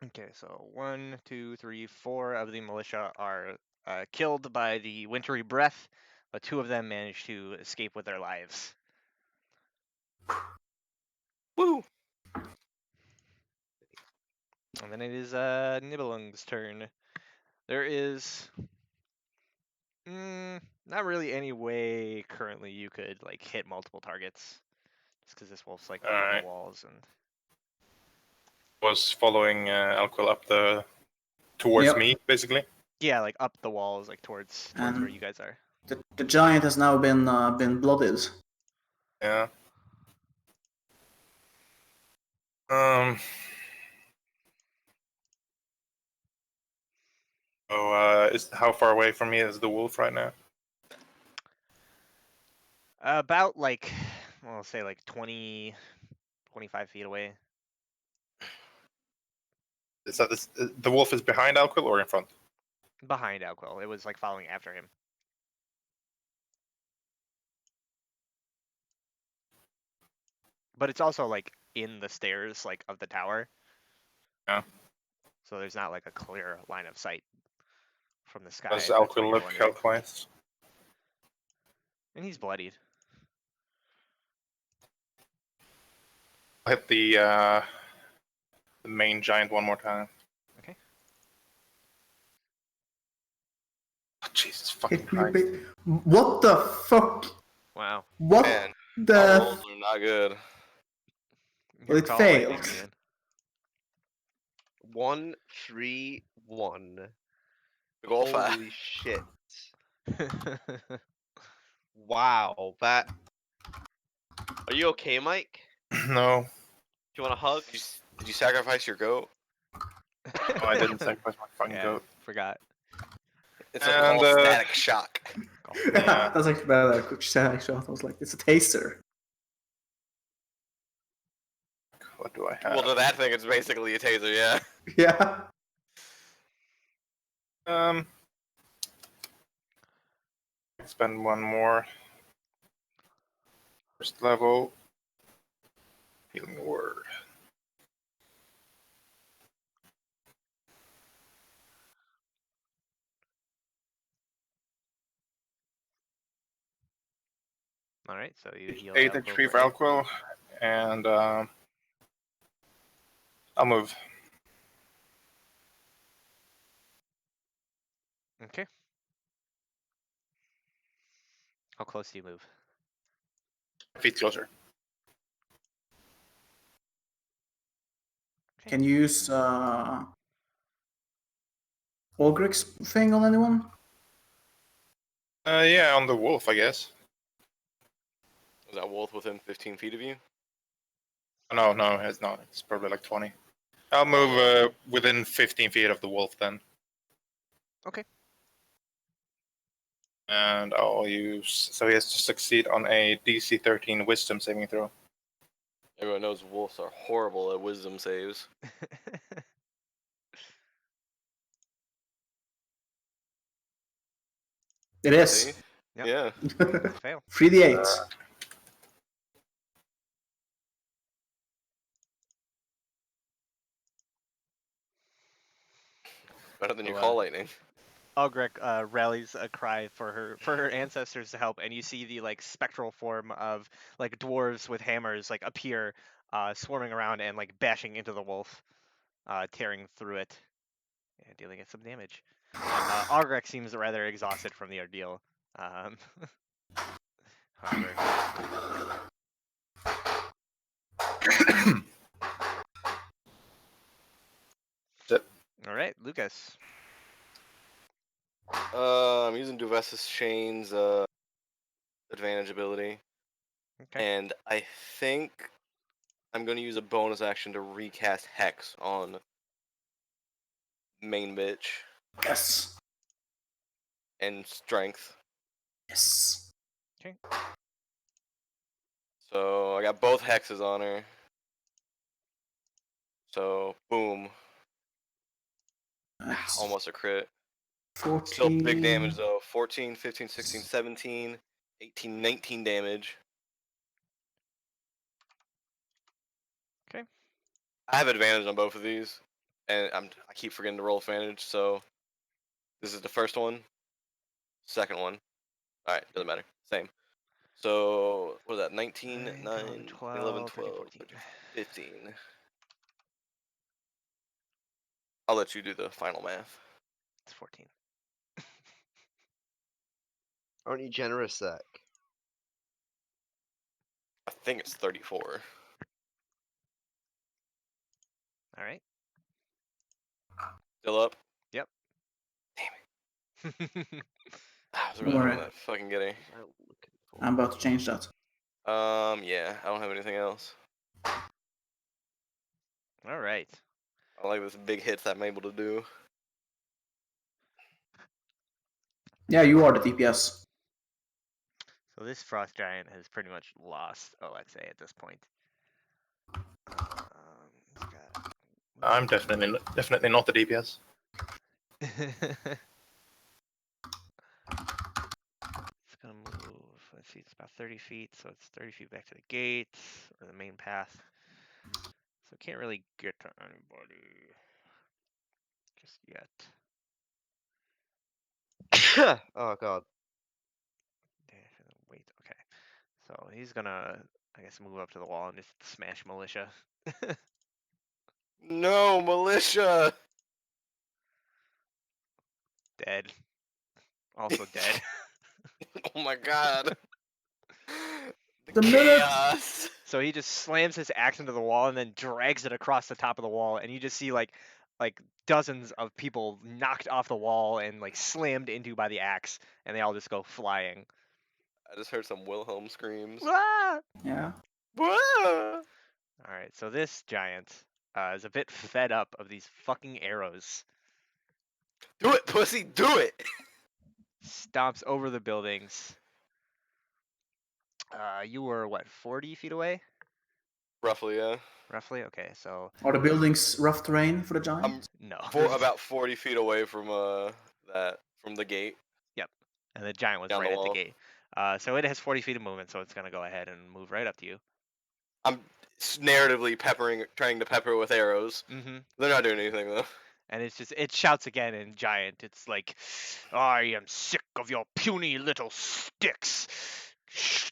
okay, so 1, 2, 3, 4 of the militia are killed by the wintry breath, but 2 of them manage to escape with their lives. Woo! And then it is Nibelung's turn. There is not really any way currently you could like hit multiple targets, just because this wolf's like up on Alright. the walls and. Was following Alquil up towards Yep. me, basically. Yeah, like up the walls, like towards where And- you guys are. The giant has now been blooded. Yeah. How far away from me is the wolf right now? About like, well, I'll say like 20, 25 feet away. Is that the wolf is behind Alquil or in front? Behind Alquil. It was like following after him. But it's also like in the stairs like of the tower. Yeah. So there's not like a clear line of sight from the sky. Does if that's what Alquil you're look wondering. health-wise? And he's bloodied. I'll hit the main giant one more time. Okay. Oh, Jesus fucking Hit me, Christ. big. What the fuck? Wow. What Man, our the? rolls are not good. Well, it Call, failed. lightning, man. 1, 3, 1. Go fast. Holy shit! Wow, that. Are you okay, Mike? No. Do you want a hug? Did you sacrifice your goat? Oh, I didn't sacrifice my fucking Yeah, goat. forgot. It's And, called static shock. Yeah. That's actually better. A quick static shot. I was like, it's a taser. What do I have? Well, to that thing, it's basically a taser, yeah. Yeah. Spend one more. First level. Healing word. All right, so you heal 8 Alquil HP for for 8. Alquil, and I'll move. Okay. How close do you move? Feet closer. Can you use Olgric's thing on anyone? Yeah, on the wolf, I guess. Is that wolf within 15 feet of you? No, it's not. It's probably like 20. I'll move within 15 feet of the wolf then. Okay. And I'll use. So he has to succeed on a DC 13 Wisdom saving throw. Everyone knows wolves are horrible at wisdom saves. It is. See? Yep. Yeah. Fail. 3d8. Better than you So, call lightning. Algrek rallies a cry for her ancestors to help, and you see the like spectral form of like dwarves with hammers like appear, swarming around and like bashing into the wolf, tearing through it, and dealing it some damage. And Algrek seems rather exhausted from the ordeal. However, all right, Lucas. I'm using Duvess's Chain's advantage ability. Okay. And I think I'm going to use a bonus action to recast Hex on main bitch Yes. and Strength. Yes. Okay. So I got both hexes on her. So boom, That's almost a crit. 14. Still big damage though. 14, 15, 16, 17, 18, 19 damage. Okay. I have advantage on both of these, and I keep forgetting to roll advantage. So this is the first one, second one. All right, doesn't matter. Same. So what is that? 19, 9, 9, 11, 12, 13, 12, 14. 13, 15. I'll let you do the final math. It's 14. Aren't you generous, Zach? I think it's 34. All right. Still up? Yep. Damn it. I was Don't really worry. hoping that fucking get it. I'm looking for. I'm about to change that. Yeah, I don't have anything else. All right. I like this big hits I'm able to do. Yeah, you are the DPS. So this frost giant has pretty much lost Alexei at this point. He's got. I'm definitely not the DPS. It's gonna move. Let's see, it's about 30 feet, so it's 30 feet back to the gate or the main path. So can't really get to anybody just yet. Oh god. Wait, okay. So he's gonna, I guess, move up to the wall and just smash militia. No, militia! Dead. Also dead. Oh my god. The minute- chaos. So he just slams his axe into the wall and then drags it across the top of the wall, and you just see like dozens of people knocked off the wall and like slammed into by the axe, and they all just go flying. I just heard some Wilhelm screams. Ah! Yeah. Wah! All right, so this giant is a bit fed up of these fucking arrows. Do it, pussy, do it! Stomps over the buildings. You were what, 40 feet away, Roughly, yeah. roughly? Okay, so Are the buildings rough terrain for the giant? I'm no. about 40 feet away from from the gate. Yep. And the giant was Down right the at the wall. gate. So it has 40 feet of movement, so it's gonna go ahead and move right up to you. I'm narratively trying to pepper with arrows. Mm-hmm. They're not doing anything though. And it shouts again in giant. It's like, I am sick of your puny little sticks.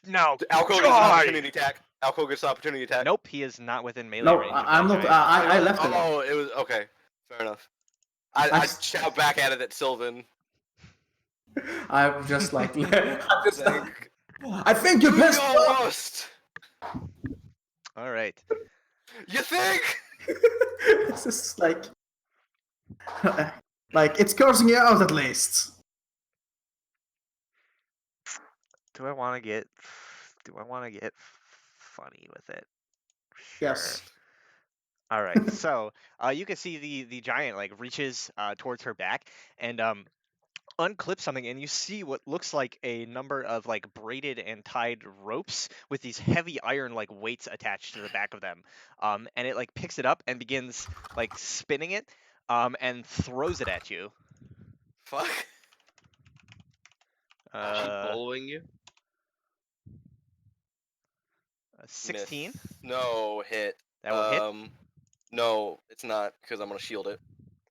Now Alco gets an die! opportunity attack. Alco gets an opportunity attack. Nope, he is not within melee No, range of I'm that not. giant. I left it. Oh, it was okay. Fair enough. I shout back at it at Sylvan. I'm just like. Think. I think you're You pissed. almost. All right. You think? It's just like. Like, it's cursing you out at least. Do I want to get funny with it? Yes. All right. So you can see the giant like reaches towards her back and unclip something, and you see what looks like a number of like braided and tied ropes with these heavy iron like weights attached to the back of them. And it like picks it up and begins like spinning it and throws it at you. Fuck. Is she following you? 16. Miss. No hit. That will hit. No, it's not because I'm gonna shield it.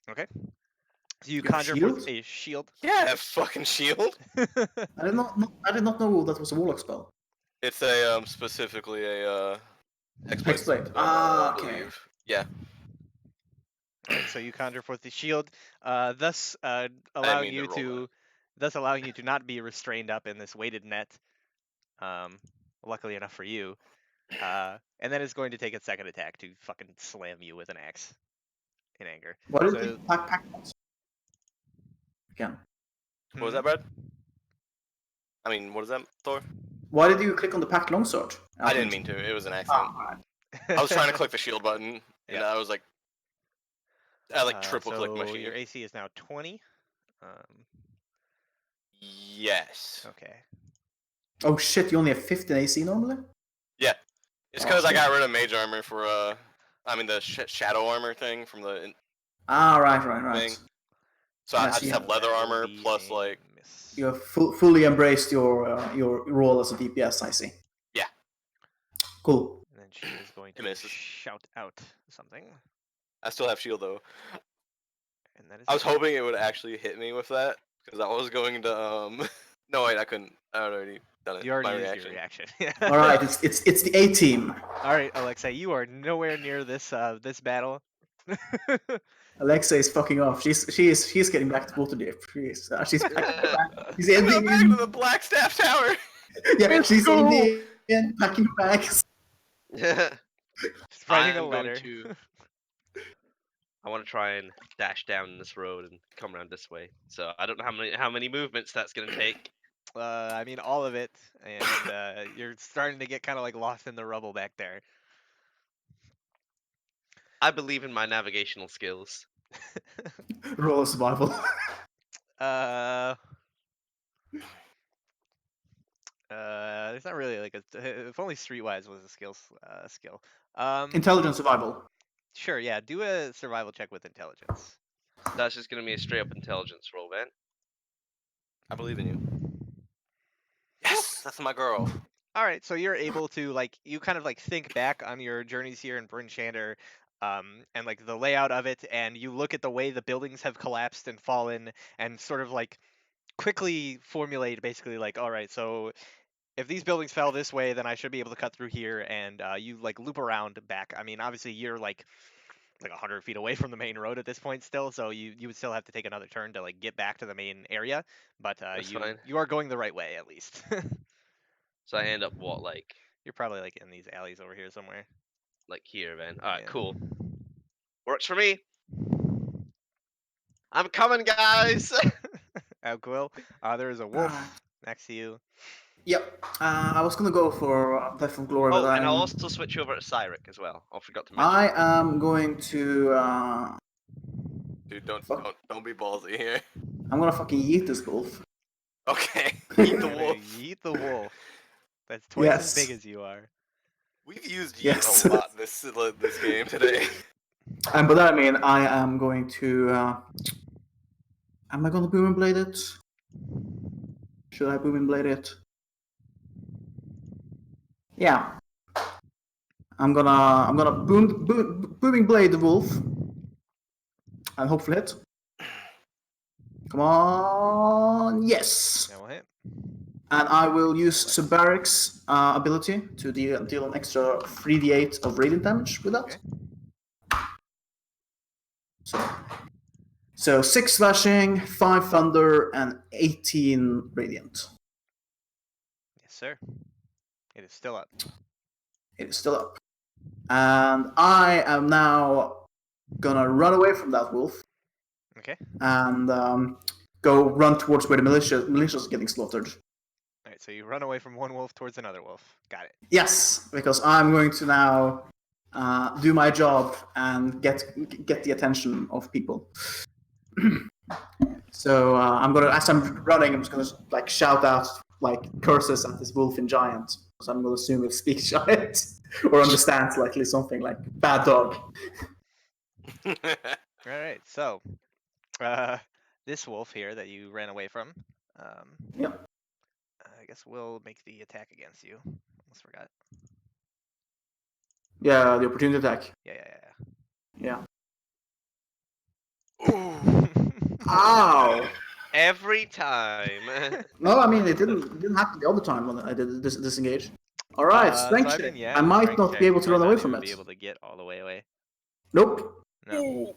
Okay. So you You have conjure shield? forth a shield. Yeah, I have fucking shield. I did not know that was a warlock spell. It's a specifically a exploit Exploit. spell, Ah, I okay. believe. Yeah. Alright, so you conjure forth the shield, thus mean to roll allowing you to not be restrained up in this weighted net. Luckily enough for you. And then it's going to take its second attack to fucking slam you with an axe in anger. Why did So- you pack again? What was that, Brad? I mean, what is that, Thor? Why did you click on the packed longsword? I didn't mean to. It was an accident. Ah, alright. I was trying to click the shield button, and Yeah. I was like, I like triple clicked my so shield. your AC is now 20. Yes. Okay. Oh shit! You only have 15 AC normally. Yeah. It's because I got rid of mage armor for I mean the shadow armor thing from the Ah, right. thing. So I Yes, just yeah. have leather That will armor be plus a like miss. You have fully embraced your role as a DPS. I see. Yeah. Cool. And then she is going It to misses. shout out something. I still have shield though. And that is I was it. hoping it would actually hit me with that because I was going to No wait, I couldn't. I had already done it. You already My used reaction. your reaction. All right. It's the A team. All right, Alexei, you are nowhere near this this battle. Alexa is fucking off. She's getting back to Waterdeep. She's packing back. She's I'm ending. going back to the Blackstaff Tower. Yeah, she's in the end packing her bags. Just writing a I'm going letter. to- I want to try and dash down this road and come around this way. So I don't know how many movements that's gonna take. I mean, all of it, and you're starting to get kind of like lost in the rubble back there. I believe in my navigational skills. Roll of survival. There's not really like a. If only Streetwise was a skill. Intelligent survival. Sure, yeah. Do a survival check with intelligence. That's just gonna be a straight up intelligence roll, man. I believe in you. Yes, that's my girl. All right, so you're able to like you kind of like think back on your journeys here in Bryn Shander, and like the layout of it, and you look at the way the buildings have collapsed and fallen, and sort of like quickly formulate basically like, all right, so if these buildings fell this way, then I should be able to cut through here, and you like loop around back. I mean, obviously you're like 100 feet away from the main road at this point still, so you would still have to take another turn to like get back to the main area, but That's fine. you are going the right way at least. So I end up what, like You're probably like in these alleys over here somewhere. here, man. Alright, Yeah. cool. Works for me. I'm coming, guys. Oh, cool. There is a wolf next to you. Yep. I was gonna go for Death of Glory, Oh, but and I'll also switch you over to Cyric as well. I forgot to mention. I am going to. Dude, don't Fuck. don't be ballsy here. I'm gonna fucking yeet this wolf. Okay, eat the Gonna wolf. Yeet the wolf. That's twice as Yes. big as you are. We've used yeet Yes. a lot this game today. And by that I mean I am going to. Am I gonna boom and blade it? Should I boom and blade it? Yeah. I'm gonna booming blade the wolf, and hopefully hit. Come on, yes. That will hit. And I will use Subaric's ability to deal an extra 3d8 of radiant damage with that. Okay. So 6 slashing, 5 thunder, and 18 radiant. Yes, sir. It is still up. It is still up. And I am now gonna run away from that wolf Okay. and go run towards where the militia's getting slaughtered. All right. So you run away from one wolf towards another wolf. Got it. Yes, because I'm going to now do my job and get the attention of people. So I'm gonna, as I'm running, I'm just gonna like shout out like curses at this wolf in giant. So I'm gonna assume it speaks giant or understands likely something like bad dog. All right. So, this wolf here that you ran away from, Yep. I guess we'll make the attack against you. Almost forgot. Yeah, the opportunity attack. Yeah. Yeah. Ow! Every time. No, I mean it didn't happen the other time when I did disengage. All right, strength so check. yeah, I might strength not check, be able you to might run not away even from it. Be able to get all the way away. Nope. No.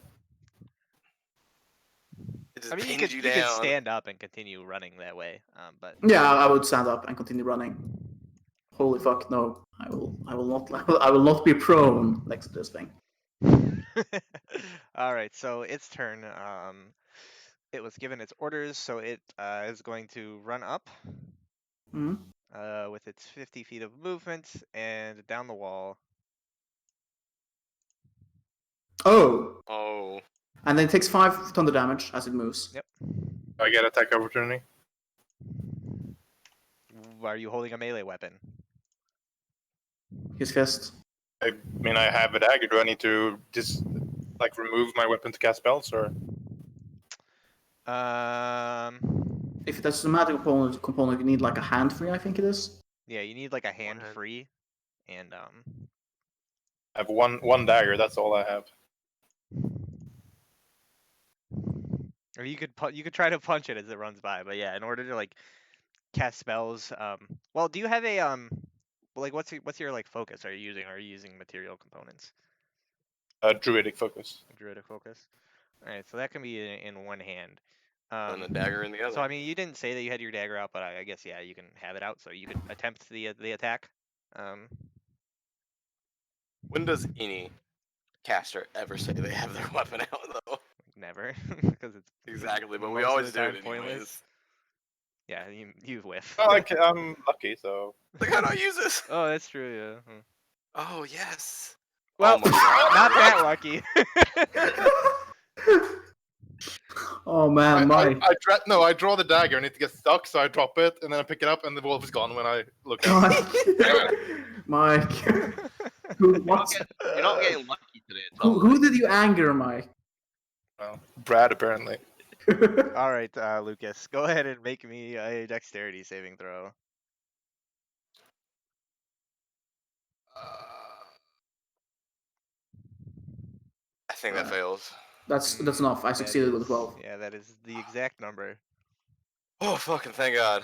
It just I mean, you pins could you you could down. stand up and continue running that way. But Yeah, I would stand up and continue running. Holy fuck, no! I will not. I will not be prone next to this thing. all right. So its turn. It was given its orders, so it is going to run up. Hmm. With its 50 feet of movement and down the wall. Oh, Oh. and then it takes 5 thunder damage as it moves. Yep. I get attack opportunity. Are you holding a melee weapon? His fist. I mean, I have a dagger. Do I need to just like remove my weapon to cast spells, or? If that's a magic component, you need like a hand free. I think it is. Yeah, you need like a hand hand. free, and I have one dagger. That's all I have. or you could try to punch it as it runs by, but yeah, in order to like cast spells, well, do you have a like what's your like focus? Are you using material components? Druidic focus. Druidic focus. All right, so that can be in one hand. And the dagger in the other. So I mean, you didn't say that you had your dagger out, but I guess yeah, you can have it out, so you could attempt the attack. When does any caster ever say they have their weapon out though? Never, because it's Exactly, but we most of always the do time it pointless. anyways. Yeah, you whiff. Oh, okay, I'm lucky, so. Like, how do I use this? Oh, that's true. Yeah. Oh yes. Well, Oh my God. not that lucky. Oh man, Mike. I draw the dagger and it gets stuck, so I drop it and then I pick it up and the wolf is gone when I look at it. Mike. Who, what? You're not getting lucky today at all. Who did you anger, Mike? Well, Brad, apparently. All right, Lucas, go ahead and make me a dexterity saving throw. I think that fails. That's enough. I That succeeded with is- 12. Yeah, that is the exact number. Oh fucking thank God.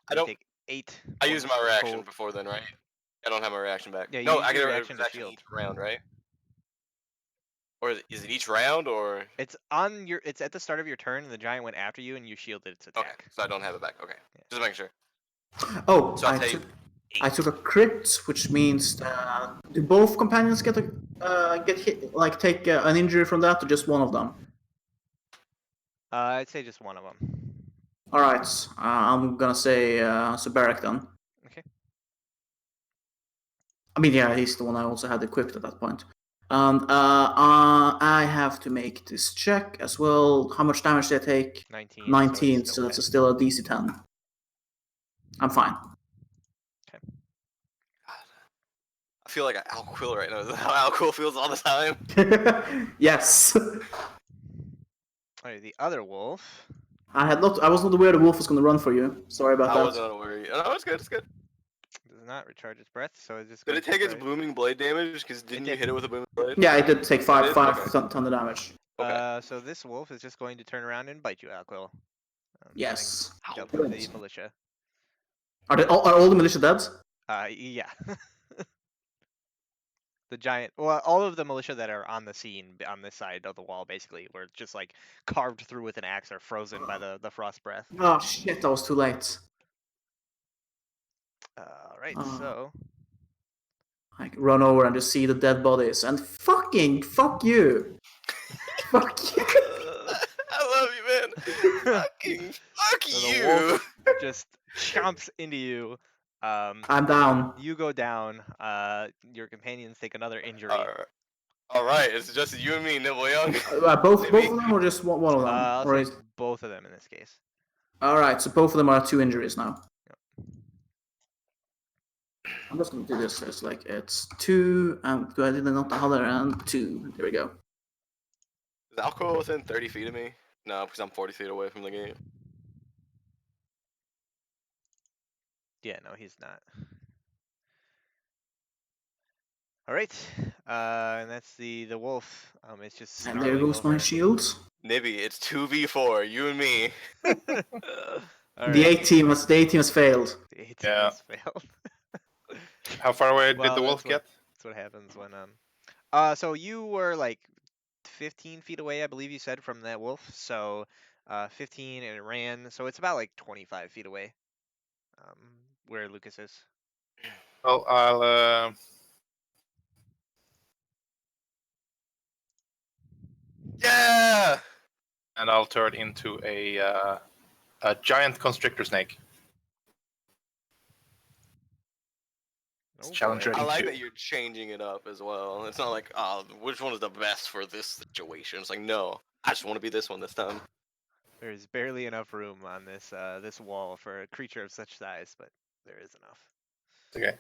I You don't. take 8. I used my points of reaction cold- before then, right? I don't have my reaction back. Yeah, you no, use I get your a reaction reaction to shield. each round, right? Or is it each round, or? It's on your. It's at the start of your turn, and the giant went after you, and you shielded its Okay, attack. so I don't have it back. Okay, Yeah. just making sure. Oh, So I'll take I took a crit, which means do both companions get hit, like take an injury from that, or just one of them? I'd say just one of them. All right, I'm gonna say Subarak then. Okay. I mean, yeah, he's the one I also had equipped at that point. And I have to make this check as well. How much damage did I take? 19. 19, so so it's that's still still a DC 10. I'm fine. I feel like Alquill right now. Is that how Alquill feels all the time? Yes. Alright, the other wolf. I was not aware the wolf was going to run for you. Sorry about I that. wasn't worried. No, it's good. It's good. Does not recharge its breath, so it's just Did going it to take its try- booming blade damage? Because didn't you did. hit it with a booming blade? Yeah, it did take It five did? five Okay. ton of damage. Okay. So this wolf is just going to turn around and bite you, Alquill. Yes. Dealt with the militia. Are all the militia dead? Yeah. The giant, well, all of the militia that are on the scene on this side of the wall, basically, were just like carved through with an axe or frozen by the frost breath. Oh shit, that was too late. Alright, Oh. so I run over and just see the dead bodies and fuck you. Fuck you. I love you, man. Fuck So the you. wolf just chomps into you. I'm down. You go down. Your companions take another injury. All right. It's just you and me, Nibble Young. Both of Maybe. them or just one of them? I'll Or say is... both of them in this case. Alright, so both of them are 2 injuries now. I'm just gonna do this. It's like it's 2, and do I do not the other and 2? There we go. Is Alquill within 30 feet of me? No, because I'm 40 feet away from the game. Yeah, no, he's not. All right, and that's the wolf. It's just And there snarling goes my over. shield. Nibby, it's 2v4, you and me. All The right. A team has failed. The A team Yeah. has failed. How far away did Well, the wolf that's what- get? That's what happens when So you were like 15 feet away, I believe you said, from that wolf. So 15, and it ran. So it's about like 25 feet away. Where Lucas is. Well, I'll Yeah! and I'll turn into a giant constrictor snake. Oh, Challenger. boy. I like Two. that you're changing it up as well. It's not like, oh, which one is the best for this situation? It's like, no, I just want to be this one this time. There's barely enough room on this this wall for a creature of such size, but there is enough. Okay.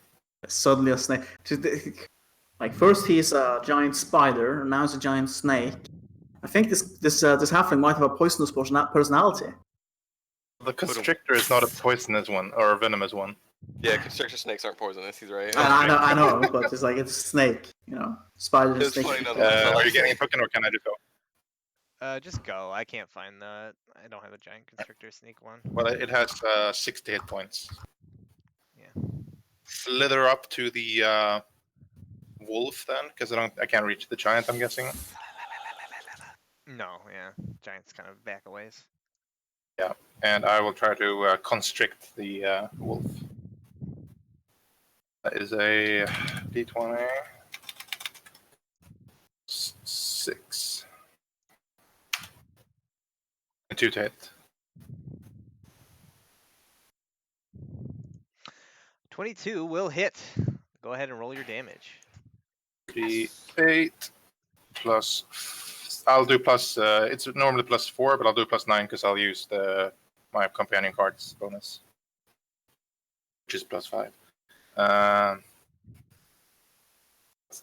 Suddenly a snake. Like first he's a giant spider, and now he's a giant snake. I think this halfling might have a poisonous personality. The constrictor is not a poisonous one or a venomous one. Yeah, constrictor snakes aren't poisonous, he's right. I know, but it's like it's a snake, you know, spider and It's snake. funny nonetheless. Are you getting a token or can I just go? Just go. I can't find the. I don't have a giant constrictor snake one. Well, it has 60 hit points. Yeah. Slither up to the wolf then, because I can't reach the giant. I'm guessing. No, yeah, giant's kind of back a ways. Yeah, and I will try to constrict the wolf. That is a d20. 6. 2 to hit. 22 will hit. Go ahead and roll your damage. D8 plus. I'll do plus. It's normally plus 4, but I'll do plus 9 because I'll use my companion cards bonus, which is plus 5.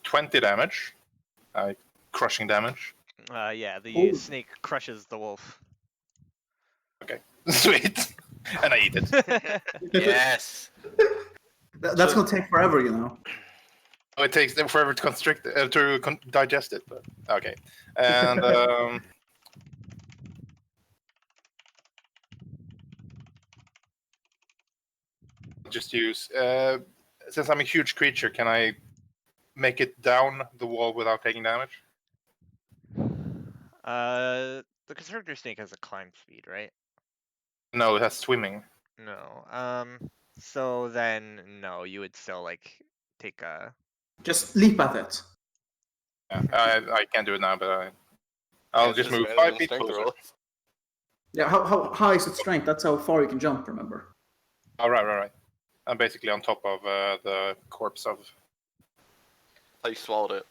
20 damage. Crushing damage. Yeah, the Ooh. snake crushes the wolf. Sweet. And I eat it. Yes! That's gonna take forever, you know. Oh, it takes them forever to constrict digest it, but okay. And just use since I'm a huge creature, can I make it down the wall without taking damage? The constrictor snake has a climb speed, right? No, that's swimming. No. So then, no, you would still like take a. Just leap at it. Yeah, I can't do it now, but I'll Yeah, just move disadvantage 5 on feet strength closer. rolls. Yeah, how high is its strength? That's how far you can jump, remember? Oh, right. I'm basically on top of the corpse of. How you swallowed it?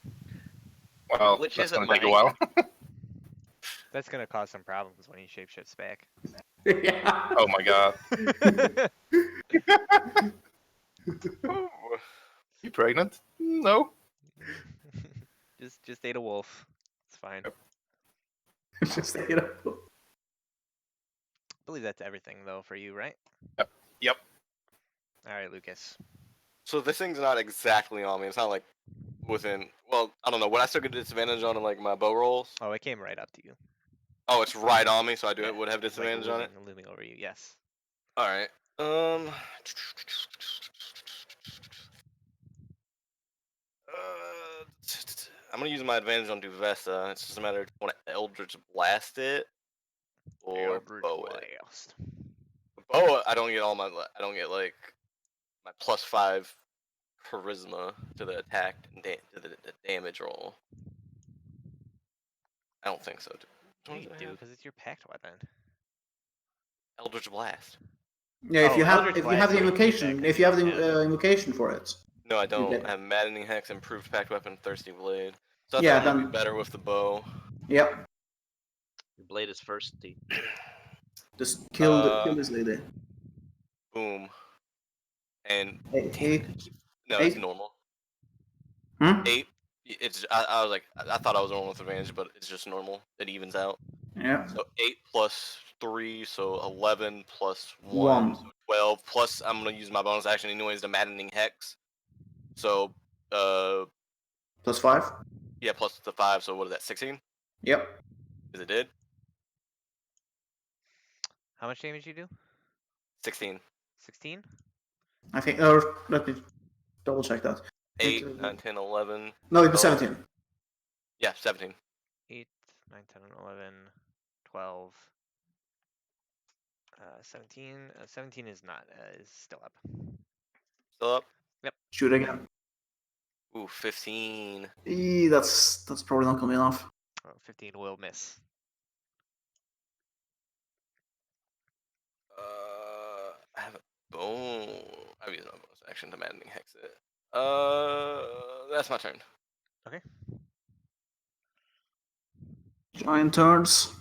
Well, Which that's isn't gonna take a mine. while. That's gonna cause some problems when he shapeshifts back. Yeah. Oh my god. You pregnant? No. just ate a wolf. It's fine. Just, you know. I believe that's everything though for you, right? Yep. All right, Lucas. So this thing's not exactly on me. It's not like within. Well, I don't know. Would I still get disadvantage on like my bow rolls? Oh, it came right up to you. Oh, it's right on me, so I Yeah, would have it's like disadvantage on it. looming over you. Yes. All right. I'm gonna use my advantage on Duvesta. It's just a matter of want to Eldritch Blast it or Eldritch bow it. Blast. Bow, I don't get all my. I don't get like my +5 charisma to the attack and to the damage roll. I don't think so. Yeah, What you do I do have? because it's your packed weapon. Eldritch Blast. Yeah, if Oh, you have Eldritch if you have Blast, the you can do that invocation, 'cause if you you have don't the have- invocation for it. No, I You don't. get- I have Maddening Hex, Improved Packed Weapon, Thirsty Blade. So I Yeah, think I'm gonna then- be better with the bow. Yep. Your blade is thirsty. Just kill this lady. Boom. And Eight. damn it, no, it's Eight. normal. Hmm? 8. It's I was like I thought I was rolling with advantage, but it's just normal. It evens out. Yeah. So 8 plus 3, so 11 plus 1, One. so 12. Plus I'm gonna use my bonus action anyways, the Maddening Hex. So +5. yeah, plus the 5. So what is that? 16? Yep. Because it did How much damage you do? 16. 16? I think. Or let me double check that. 8, 9, 10, 11. No, it was 12. 17. Yeah, 17. 8, 9, 10, 11, 12. 17. 17 is not. Is still up. Still up? Shoot again. Ooh, 15. That's probably not gonna be enough. Oh, 15 will miss. I have a bone. I've used my bonus action to Maddening Hex it. That's my turn. Okay. Giant turns.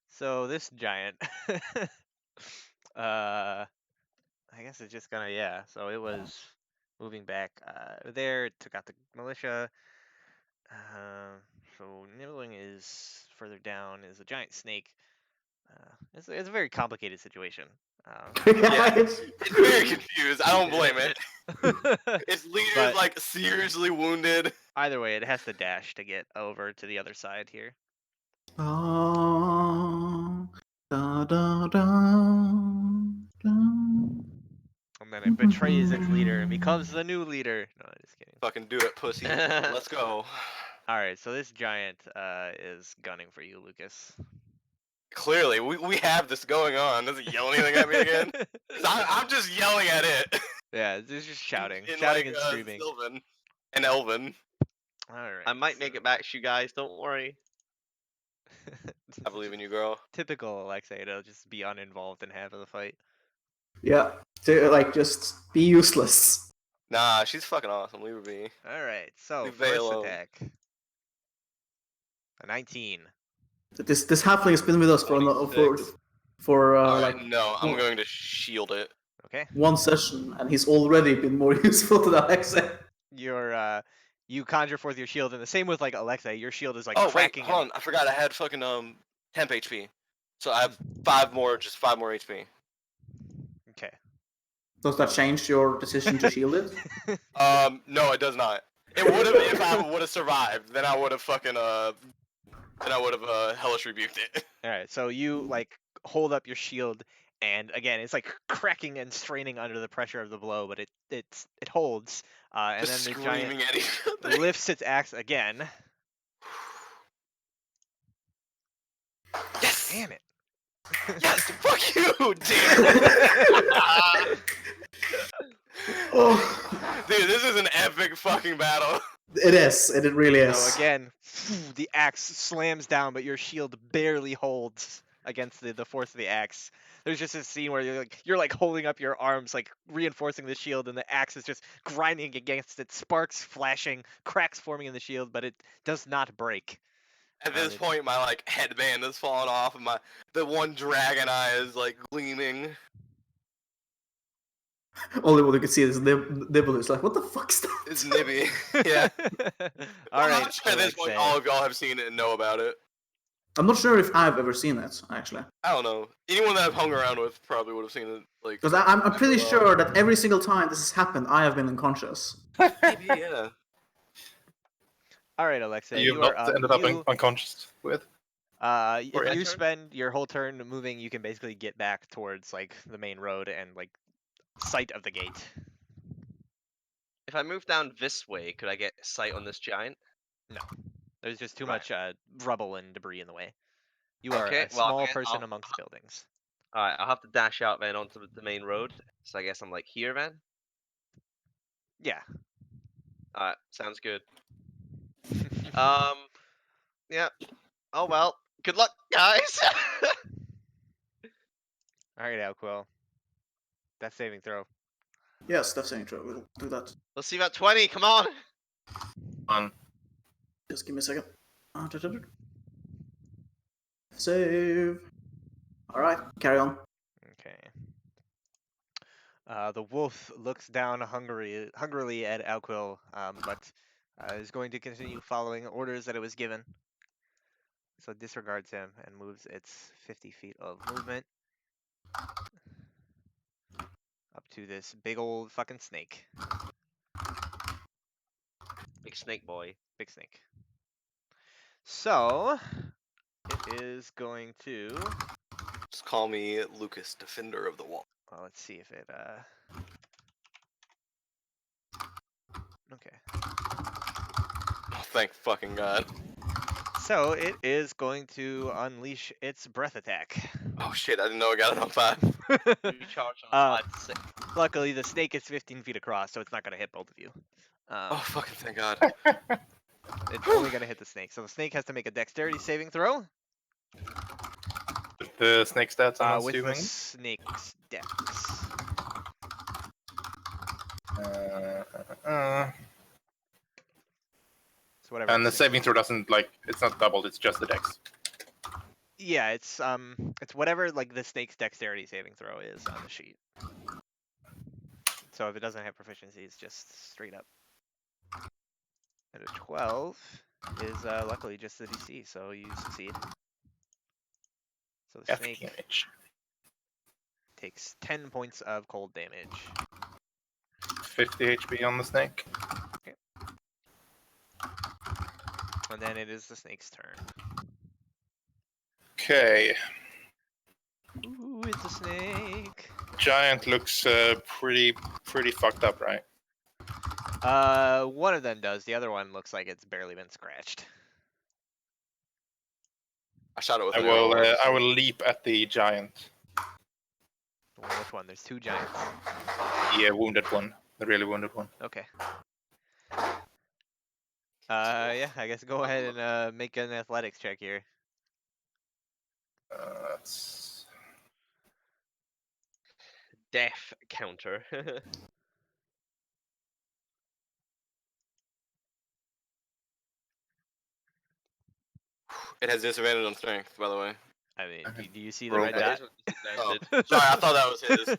So this giant, I guess it's just gonna, yeah. So it was moving back there. It took out the militia. So nibbling is further down. Is a giant snake. It's a very complicated situation. Yeah. It's very confused. I don't blame it. Its leader But- is like seriously wounded. Either way, it has to dash to get over to the other side here. Da, da, da, da, da. And then it betrays its leader and becomes the new leader. No, just kidding. Fucking do it, pussy. Let's go. Alright, so this giant is gunning for you, Lucas. Clearly, we have this going on. Does it yell anything at me again? 'Cause I'm just yelling at it. Yeah, it's just shouting. In Shouting like, and screaming. Sylvan and Elven. Alright. I might make it back to you guys, don't worry. I believe in you, girl. Typical Alexei to just be uninvolved in half of the fight. Yeah. To, like, just be useless. Nah, she's fucking awesome. Leave her be. Alright, so Leave Vay first alone. attack. A 19. This halfling has been with us for 26. like Alright, no, I'm one- going to shield it. Okay. one session, and he's already been more useful to Alexei. You conjure forth your shield, and the same with like Alexei. Your shield is like Oh wait, cracking. hold on. I forgot I had fucking temp HP. So I have 5 more HP. Okay. Does that change your decision to shield it? No, it does not. It would have if I would have survived. Then I would have fucking hellish rebuked it. All right. So you like hold up your shield, and again, it's like cracking and straining under the pressure of the blow, but it holds. And Just then the screaming giant at each other. lifts its axe again. Yes! Damn it. Yes! Fuck you! Damn it! Oh, Dude, this is an epic fucking battle. it is. It really is. So again, the axe slams down, but your shield barely holds against the force of the axe. There's just a scene where you're like holding up your arms, like reinforcing the shield, and the axe is just grinding against it, sparks flashing, cracks forming in the shield, but it does not break. At this point, my like headband has fallen off, and the one dragon eye is like gleaming. Only what you can see is Nibble is like, what the fuck's that? It's Nibby. Yeah. All right. I'm sure at this point, all of y'all have seen it and know about it. I'm not sure if I've ever seen it, actually. I don't know. Anyone that I've hung around with probably would have seen it. Like, Because I'm pretty sure that every single time this has happened, I have been unconscious. maybe, yeah. All right, Alexei. You've not ended up unconscious with? If you spend your whole turn moving, you can basically get back towards like the main road and like sight of the gate. If I move down this way, could I get sight on this giant? No, there's just too much rubble and debris in the way. You are Okay, a well, small person amongst buildings. Alright, I'll have to dash out then onto the main road. So I guess I'm like here then? Yeah. Alright, sounds good. Yeah. Oh well. Good luck, guys! Alright, Alquill. Death saving throw. Yes, that's true. We'll do that. Let's see about 20, come on! Just give me a second. Save. Alright, carry on. Okay. The wolf looks down hungrily at Alquill, but is going to continue following orders that it was given. So it disregards him and moves its 50 feet of movement up to this big old fucking snake. Big snake boy. Big snake. So it is going to. Just call me Lucas, Defender of the Wall. Well, let's see if it. Okay. Oh, thank fucking God. So it is going to unleash its breath attack. Oh shit, I didn't know I got it on 5. Recharge on 5 to 6. Luckily, the snake is 15 feet across, so it's not going to hit both of you. Oh fucking thank God. It's only going to hit the snake. So the snake has to make a dexterity saving throw. With the snake stats, I'm with the assuming. snake's dex. So whatever. And the saving throw doesn't it's not doubled. It's just the dex. Yeah, it's whatever like the snake's dexterity saving throw is on the sheet. So if it doesn't have proficiency, it's just straight up. And a 12 is luckily just the DC, so you succeed. So the F snake damage. takes 10 points of cold damage. 50 HP on the snake. And then it is the snake's turn. Okay. Ooh, it's a snake. Giant looks pretty fucked up, right? One of them does. The other one looks like it's barely been scratched. I shot it with I will leap at the giant. Well, which one? There's two giants. The wounded one. The really wounded one. Okay. Yeah, I guess go ahead and make an athletics check here. That's... Death counter. It has disadvantage on strength, by the way. I mean, do you see the Roll red that. dot? Oh, sorry, I thought that was his.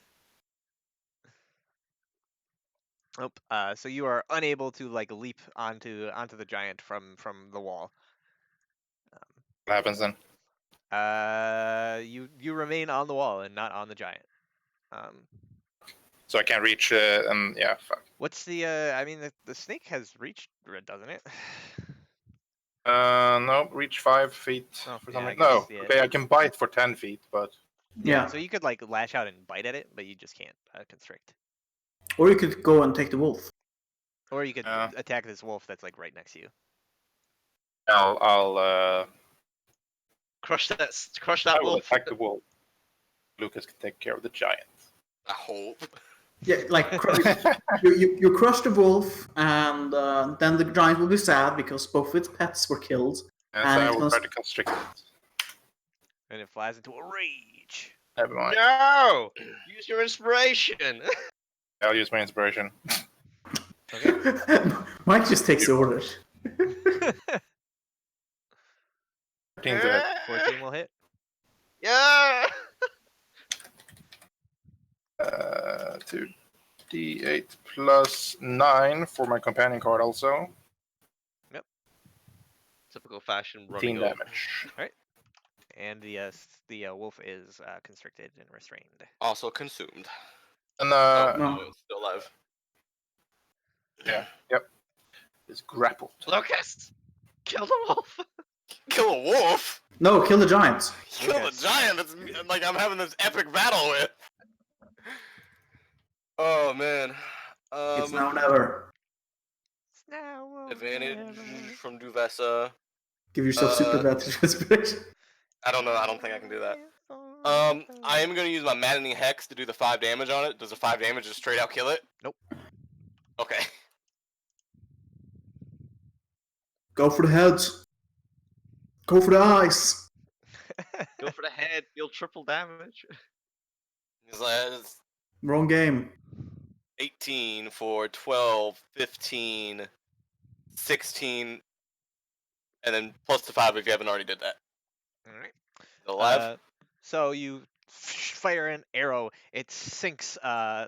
Nope. So you are unable to like leap onto the giant from the wall. What happens then? You remain on the wall and not on the giant. So I can't reach, and yeah, fuck. What's the? I mean, the snake has reached, doesn't it? No, reach 5 feet Oh, for yeah, I something. guess, No, yeah. okay, I can bite for 10 feet, but... Yeah. So you could like lash out and bite at it, but you just can't constrict. Or you could go and take the wolf. Or you could attack this wolf that's like right next to you. I'll Crush that I will wolf. attack the wolf. Lucas can take care of the giant. I hope. Yeah, like you crush the wolf, and then the giant will be sad because both its pets were killed. And And so I it will was- try to constrict it. And it flies into a rage. Never mind. No! Use your inspiration! I'll use my inspiration. Okay. Mike just takes the orders. 14 to hit. 14 will hit. Yeah! 2d8 plus 9 for my companion card also. Typical fashion 15 running over. damage. And the wolf is constricted and restrained. Also consumed. And Oh, No. no, it's still alive. yep. It's grappled. Locust! Kill the wolf! Kill a wolf? No, kill the giants. Kill the Lucas. giant that's like I'm having this epic battle with. Oh man. It's now or never. Advantage from Duvessa. Give yourself super Uh, advantage inspiration. I don't know. I don't think I can do that. I am gonna use my maddening hex to do the 5 damage on it. Does the 5 damage just straight out kill it? Nope. Okay. Go for the heads. Go for the eyes. Go for the head, deal triple damage. It's Wrong game. 18 for 12, 15, 16, and then plus the 5 if you haven't already did that. All right. Alive? So you fire an arrow. It sinks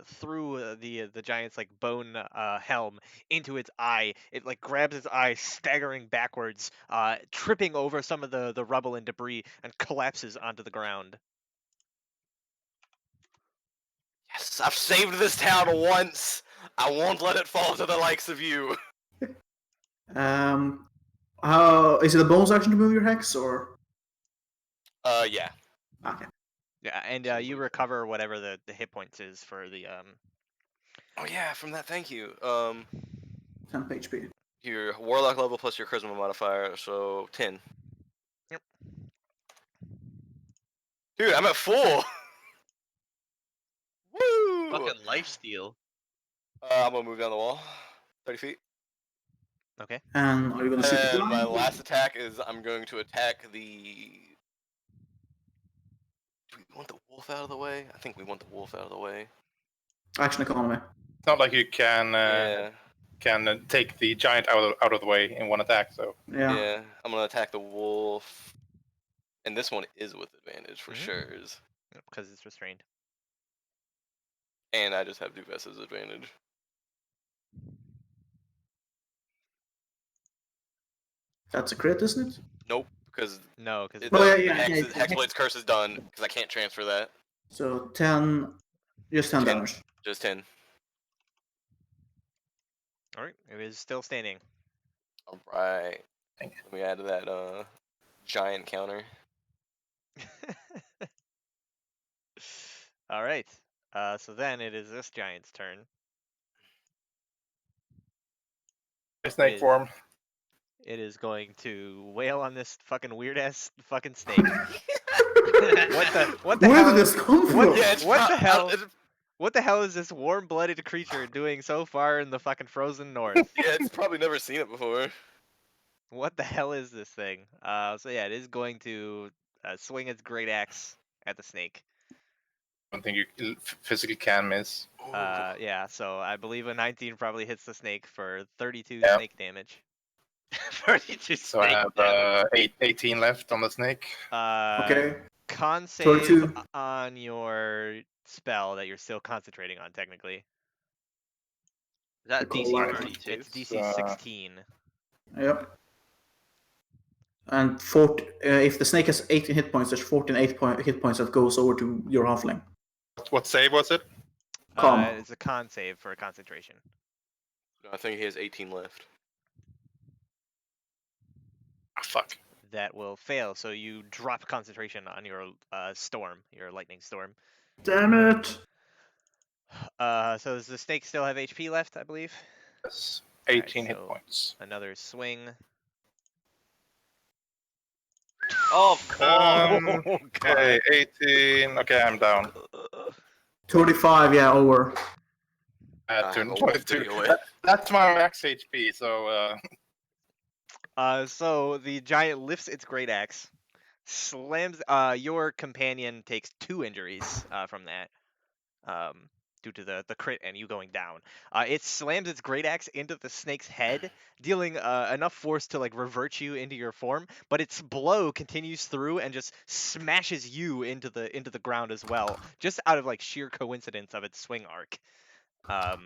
through the giant's like bone helm into its eye. It like grabs its eye, staggering backwards, tripping over some of the rubble and debris, and collapses onto the ground. Yes, I've saved this town once. I won't let it fall to the likes of you. How is it a bonus action to move your hex or? Yeah. Okay. Yeah, and you recover whatever the hit points is for the Oh yeah, from that, thank you. 10 HP. Your warlock level plus your charisma modifier, so 10. Yep. Dude, I'm at full. Woo! Fucking lifesteal. I'm gonna move down the wall, 30 feet. Okay. And are you gonna shoot the And my blind? last attack is I'm going to attack the. Do we want the wolf out of the way? I think we want the wolf out of the way. Action economy. It's not like you can Yeah. take the giant out of the way in one attack. So Yeah. Yeah. I'm gonna attack the wolf, and this one is with advantage for Mhm. sure. Because it's restrained. And I just have Duvessa's advantage. That's a crit, isn't it? Nope, because No, because it Oh, does, yeah, the yeah, Hexblade's curse is done because I can't transfer that. So 10, just 10 10. damage. Just 10. all right, it is still standing. All right. Thank Let me add to that giant counter. All right. So then it is this giant's turn. snake Is- form. It is going to wail on this fucking weird ass fucking snake. What the Where hell? did this come from? What- Yeah, it's what the hell? Yeah, What the hell is this warm-blooded creature doing so far in the fucking frozen north? it's probably never seen it before. What the hell is this thing? So yeah, it is going to swing its great axe at the snake. I don't think you physically can miss. Yeah, so I believe a 19 probably hits the snake for 32 Yeah. snake damage. 32 So I snake have damage. 18 left on the snake. Okay. Con save 32. on your spell that you're still concentrating on, technically. Is that Cool, DC like- 32? It's DC 16. Yep. And if the snake has 18 hit points, there's 14 hit points that goes over to your halfling. What save was it? Con. It's a con save for concentration. No, I think he has 18 left. Ah, fuck. That will fail, so you drop concentration on your storm, your lightning storm. Damn it! So does the snake still have HP left, I believe? Yes. Alright, 18 hit so- points. Another swing. Oh, of course. Okay, 18. Okay, I'm down. 35, yeah, over. At I'm a 22. away. That's my max HP, so So the giant lifts its great axe, slams. Your companion takes 2 injuries from that. Due to the crit and you going down. It slams its great axe into the snake's head, dealing enough force to like revert you into your form, but its blow continues through and just smashes you into the ground as well, just out of like sheer coincidence of its swing arc. So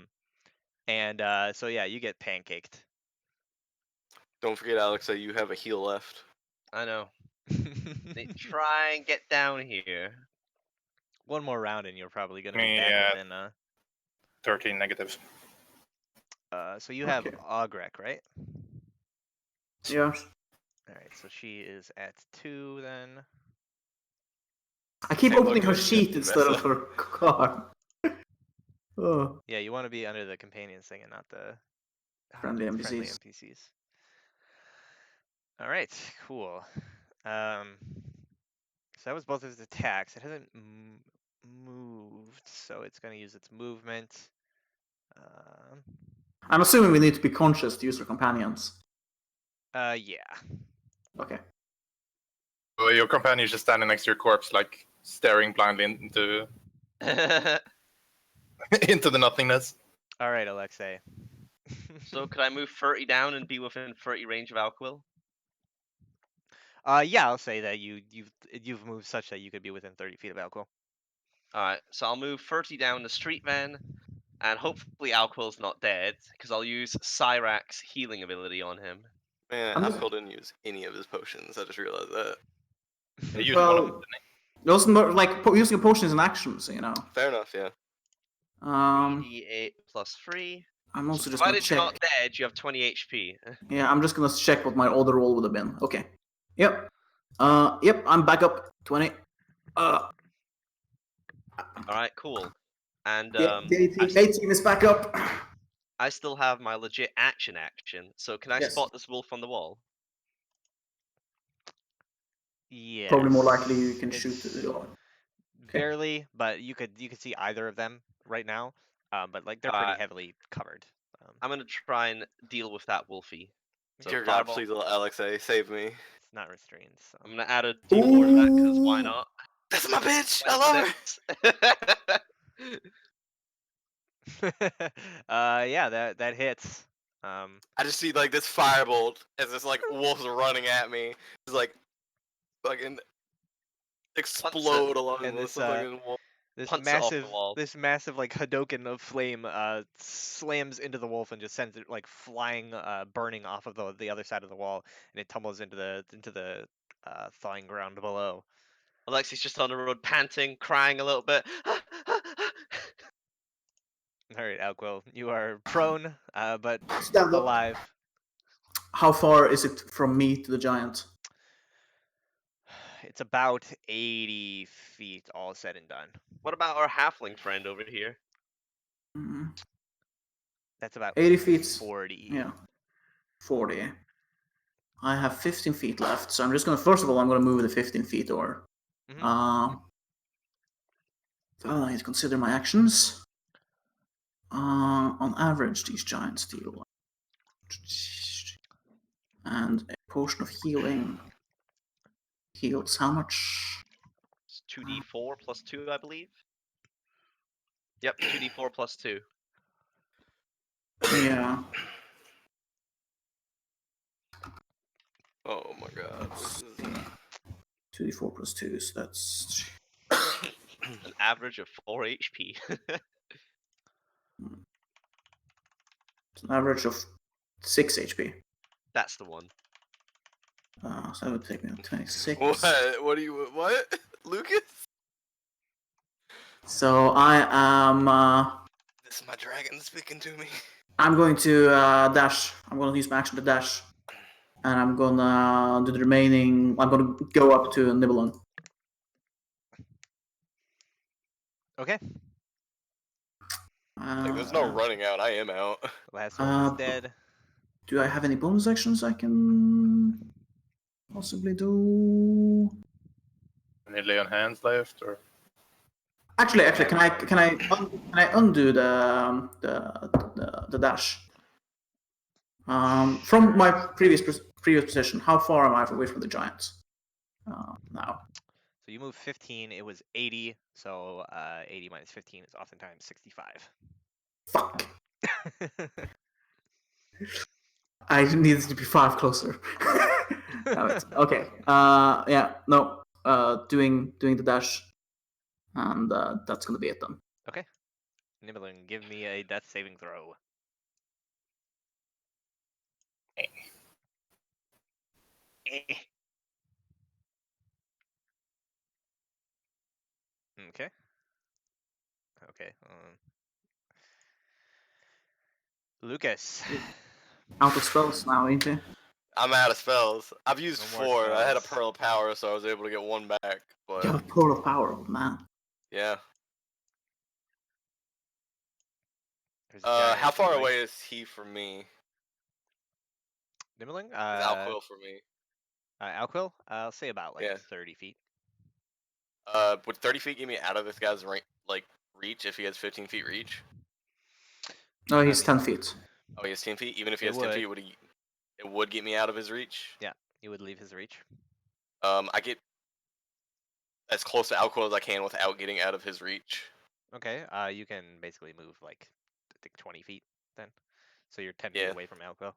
yeah, you get pancaked. Don't forget, Alex, that you have a heal left. I know. They try and get down here. One more round and you're probably gonna be Me, back within 13 negative. so you have Okay. Ogrek, right? Yeah. Alright, so she is at 2 then. I keep Hey, opening look her at sheet you, instead of Mesa. her card. Oh, Yeah, you want to be under the companions thing and not the friendly friendly NPCs. NPCs. All right, cool. So that was both of its attacks. It hasn't moved, so it's going to use its movement. I'm assuming we need to be conscious to use our companions. Yeah. Okay. So your companion is just standing next to your corpse, like staring blindly into into the nothingness. All right, Alexei. So could I move 30 down and be within 30 range of Alquill? Yeah, I'll say that you've moved such that you could be within 30 feet of Alquil. Alright, so I'll move 30 down the street then, and hopefully Alquill's not dead, because I'll use Cyrax's healing ability on him. Man, I'm just- Alcohol didn't use any of his potions. I just realized that. They used one of them, Well, didn't those more like using potions and actions, you know. Fair enough, yeah. 3d8 plus 3. I'm also So just gonna provided you're check. not dead, you have 20 HP. Yeah, I'm just gonna check what my other roll would have been. Okay. Yep. Yep. I'm back up 20. Alright, cool. And The 18 is back up. I still have my legit action, so can I Yes. spot this wolf on the wall? Yes. Probably more likely you can shoot. It's Okay. barely, but you could see either of them right now. But like they're pretty Alright. heavily covered. I'm gonna try and deal with that wolfie. So Dear God, fireball. please, Alexei, save me. It's not restrained, so. I'm gonna add a d4 to that because why Ooh. not? That's my bitch! I love her! Yeah, that hits. I just see like this firebolt as this like wolf's running at me. It's like fucking explode along And this this, fucking wall. Punts it off the wall. this massive like Hadoken of flame slams into the wolf and just sends it like flying, burning off of the other side of the wall, and it tumbles into the thawing ground below. Alexi's just on the road, panting, crying a little bit. All right, Alquil, you are prone, but Stand up. alive. How far is it from me to the giant? It's about 80 feet, all said and done. What about our halfling friend over here? Mm, That's about 80 feet. 40. Yeah. 40. I have 15 feet left, so I'm just gonna. First of all, I'm gonna move the 15 feet over. Mhm. I need to consider my actions. On average, these giants deal. And a potion of healing heals how much? It's 2d4 plus 2, I believe. Yep, 2d4 plus 2. Yeah. Oh my God. This is... 2d4 plus 2, so that's. An average of 4 HP. It's an average of 6 HP. That's the one. So that would take me to 26. What? What do you? What? Lucas? So I am. This is my dragon speaking to me. I'm going to dash. I'm going to use my action to dash. And I'm gonna do the remaining. I'm gonna go up to Nibelung. Okay. Like, there's no running out. I am out. Last one is Uh, dead. Do I have any bonus actions I can possibly do? Any lay on hands left, or Actually, can I undo the dash? From my previous position, how far am I away from the giants? now. So you move 15. It was 80. So 80 minus 15 is oftentimes 65. Fuck. I needed to be 5 closer. Damn it. Okay. Yeah. No. Doing the dash, and that's gonna be it then. Okay. Nibbling, give me a death saving throw. Okay. Okay. Lucas. Out of spells now, ain't you? I'm out of spells. I've used No more 4. I had a spells. Pearl of Power, so I was able to get 1 back. But You have a Pearl of Power, man. yeah. There's a giant How far healing. away is he from me? Nibbling? Is Alquill for me? Alquill? I'll say about like Yeah. 30 feet. Would 30 feet get me out of this guy's reach if he has 15 feet reach? No, he's I mean, 10 feet. Oh, he has 10 feet. Even if he It has 10 feet, would. it would get me out of his reach. Yeah, you would leave his reach. I get as close to Alquill as I can without getting out of his reach. Okay. You can basically move like I think 20 feet then. So you're 10 feet Yeah. away from Alquill.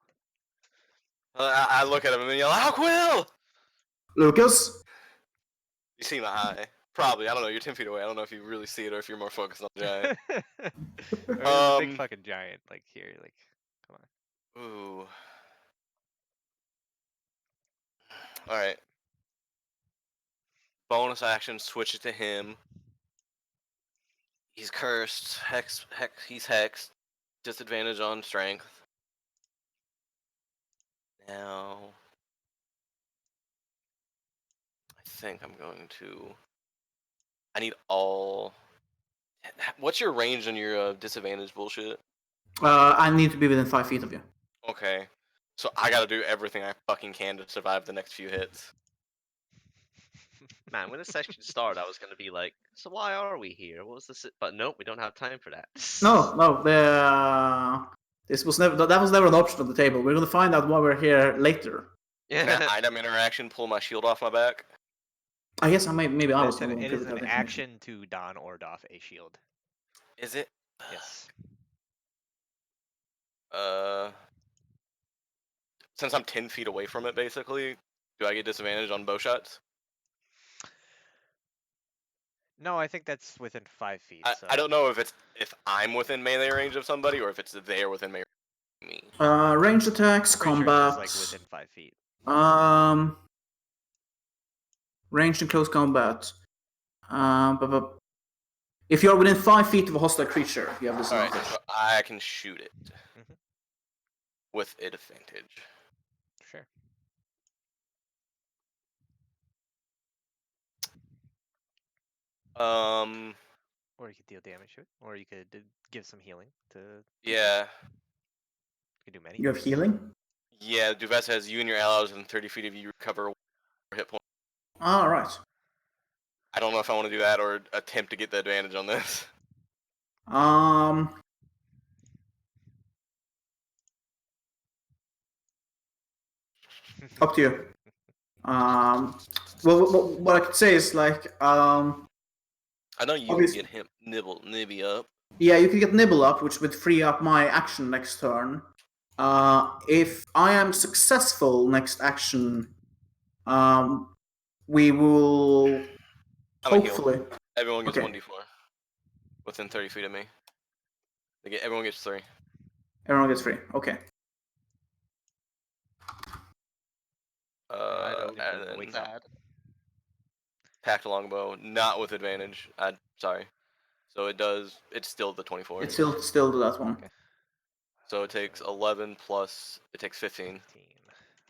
I look at him and yell, Alquill! Lucas. You see my eye? Probably. I don't know. You're 10 feet away. I don't know if you really see it or if you're more focused on the giant. There's a big Um, fucking giant like here. Like, come on. Ooh. All right. Bonus action. Switch it to him. He's cursed. He's hexed. Disadvantage on strength. Now, I think I'm going to. I need all. What's your range on your disadvantage bullshit? I need to be within 5 feet of you. Okay. So I gotta do everything I fucking can to survive the next few hits. Man, when the session started, I was gonna be like, so why are we here? What was this? But nope, we don't have time for that. No. This was never. That was never an option on the table. We're gonna find out why we're here later. Can Yeah. I item interaction pull my shield off my back? I guess maybe I was It the one is privy to an that information. action to don or doff a shield. Is it? Yes. Since I'm 10 feet away from it, basically, do I get disadvantage on bow shots? No, I think that's within 5 feet. I don't know if I'm within melee range of somebody or if it's they're within melee range of me. Ranged attacks, Pretty sure combat. it's just like within 5 feet. Ranged and close combat. But if you're within 5 feet of a hostile creature, you have Alright, disadvantage. so I can shoot it Mhm. with advantage. Sure. Or you could deal damage to it, or you could give some healing to. Yeah. You could do many. You have healing? Yeah, Duvet says you and your allies within 30 feet of you recover 1 hit point. Right. I don't know if I want to do that or attempt to get the advantage on this. Up to you. Well, what I could say is like, I know you can obviously- get him Nibby up. yeah, you can get Nibble up, which would free up my action next turn. If I am successful next action, we will I'm a heal. hopefully. Everyone gets Okay. 1d4 within 30 feet of me. Everyone gets 3. Everyone gets free. Okay. I don't And even then wake up. packed longbow, not with advantage. Sorry. So it's still the 24. It's still to that one. Okay. So it takes 11 plus, it takes 15. 15.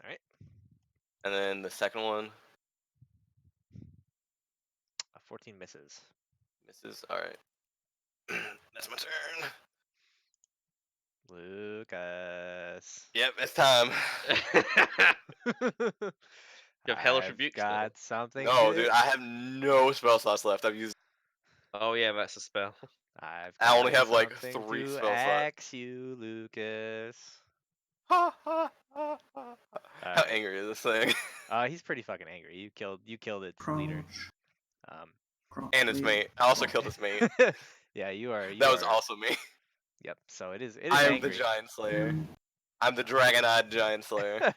All right. And then the second one 14 misses. misses. Alright. That's my turn. Lucas. Yep, it's time. You have hellish I've rebuke got something. No, to... dude, I have no spell slots left. I've used. Oh yeah, that's a spell. I've I only got have, like, something 3 to spell slots. axe you, Lucas. Ha ha ha ha. How Alright. angry is this thing? He's pretty fucking angry. You killed its leader. And its mate. I also killed its mate. Yeah, you are. That was also me. Yep. So it is. I am angry. the Giant Slayer. I'm the dragon-eyed Giant Slayer.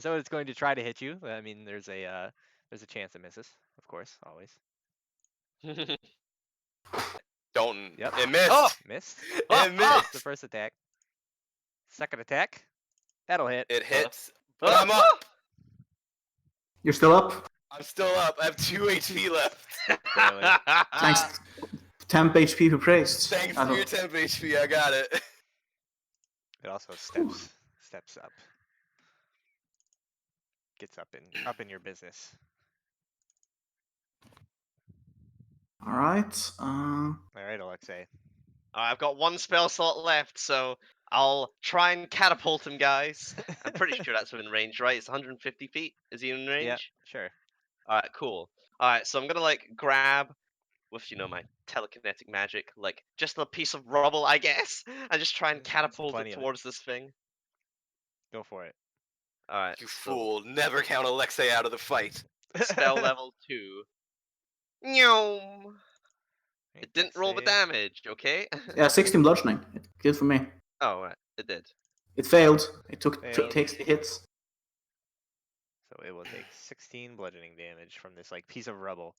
So it's going to try to hit you. I mean, there's a chance it misses, of course, always. Don't. Yep. It missed. Oh! Missed. It missed. The first attack. Second attack. That'll hit. It hits. But I'm up. You're still up? I'm still up. I have 2 HP left. Barely. Thanks. Temp HP for praised. Thanks I for don't- your temp HP. I got it. It also steps up. Gets up in your business. Alright. All right, Alexei. I've got 1 spell slot left, so I'll try and catapult him, guys. I'm pretty sure that's within range, right? It's 150 feet. Is he in range? Yeah, sure. Alright, cool. Alright, so I'm gonna like grab with my telekinetic magic, like just a piece of rubble, I guess, and just try and There's catapult plenty it of it. towards this thing. Go for it. Alright. You so fool. Never count Alexei out of the fight. Spell level 2. Nyom. Right, It didn't dex roll the save. damage, okay? Yeah, 16 bludgeoning. Good for me. Oh, right, it did. It failed. It Failed. takes the hits. So it will take 16 bludgeoning damage from this like piece of rubble.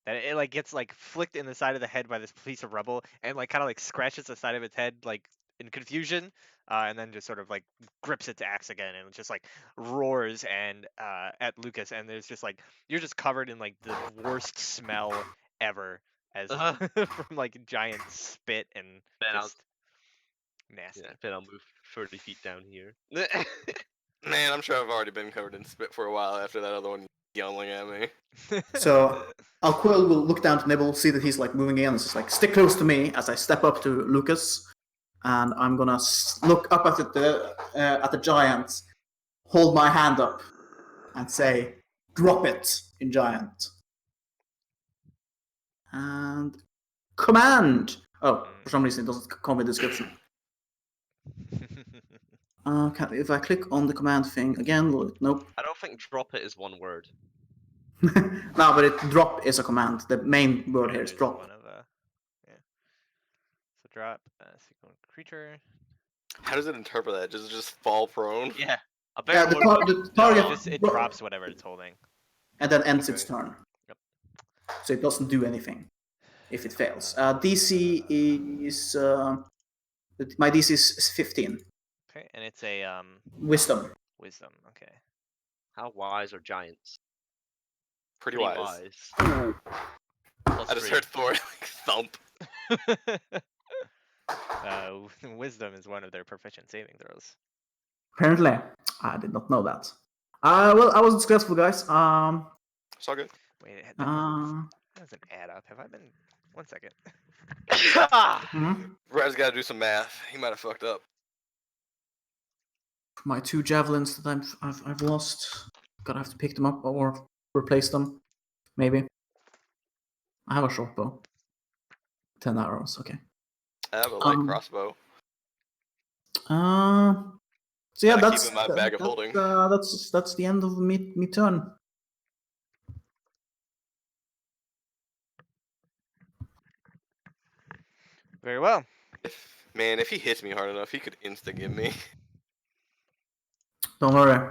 That it like gets like flicked in the side of the head by this piece of rubble and like kind of like scratches the side of its head like in confusion, and then just sort of like grips its axe again and just like roars and at Lucas, and there's just like you're just covered in like the worst smell ever as from like giant spit and Then I'll- just nasty. Yeah, then I'll move 30 feet down here. Man, I'm sure I've already been covered in spit for a while after that other one yelling at me. So Alquill will look down to Nibble, see that he's like moving in, and just like stick close to me as I step up to Lucas, and I'm gonna look up at the giant, hold my hand up, and say, "Drop it," in giant. And command. Oh, for some reason it doesn't come with description. If I click on the command thing again, will it? Nope. I don't think drop it is one word. No, but drop is a command. The main word here is There's drop. one of, yeah. So drop sequence creature. How does it interpret that? Does it just fall prone? Yeah. A Yeah, better the word. target It drops whatever it's holding. and then ends its Okay. turn. Yep. So it doesn't do anything if it fails. DC is my DC is 15. Okay, and it's a Wisdom. wisdom. Okay. How wise are giants? Pretty wise. Plus I just 3. heard Thor like thump. Wisdom is one of their proficient saving throws. Apparently, I did not know that. Well, I was successful, guys. It's all good. Wait, that Uh, doesn't add up. Have I been? 1 second. mhm. Brad's got to do some math. He might have fucked up. My 2 javelins that I've lost. Gotta have to pick them up or replace them. Maybe. I have a short bow. 10 arrows. Okay. I have a light Um, crossbow. So yeah, Gotta keep that's in my bag of holding. that's the end of me turn. Very well. If he hits me hard enough, he could insta-give me. Don't worry.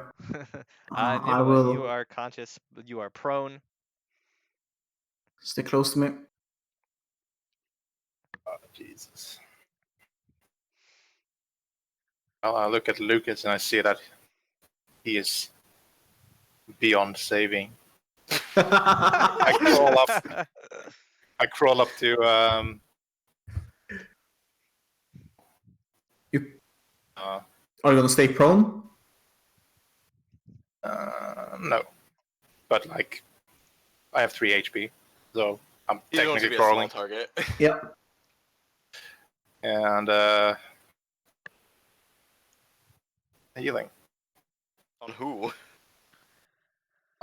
I Nibble, will- you are conscious. You are prone. Stay close to me. Oh, Jesus. Well, I look at Lucas and I see that he is beyond saving. I crawl up. I crawl up to. You- Uh, Are you gonna stay prone? no, but like, I have 3 HP, so I'm You don't want to technically be a small crawling. target. Yeah. And healing. On who?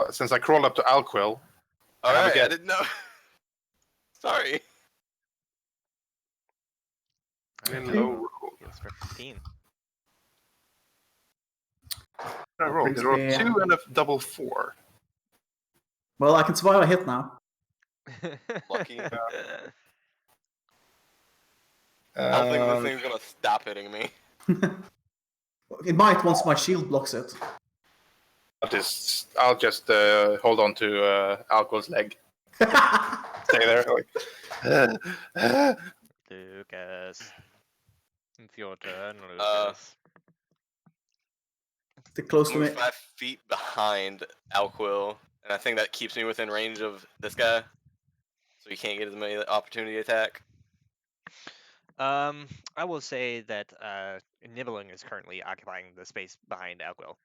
Since I crawled up to Alquill, I have a Alright, I guess. didn't know. Sorry. in Okay. low roll. Heals for 15. I rolled? brings I rolled me- 2 and a double 4. Well, I can survive a hit now. Lucky. I don't think this Um, thing's gonna stop hitting me. It might once my shield blocks it. I'll just hold on to Alco's leg. Stay there. Like, Lucas. It's your turn, Uh, Lucas. Stick close to me. Move 5 feet behind Alquill, and I think that keeps me within range of this guy, so he can't get as many opportunity attack. I will say that Nibbling is currently occupying the space behind Alquill.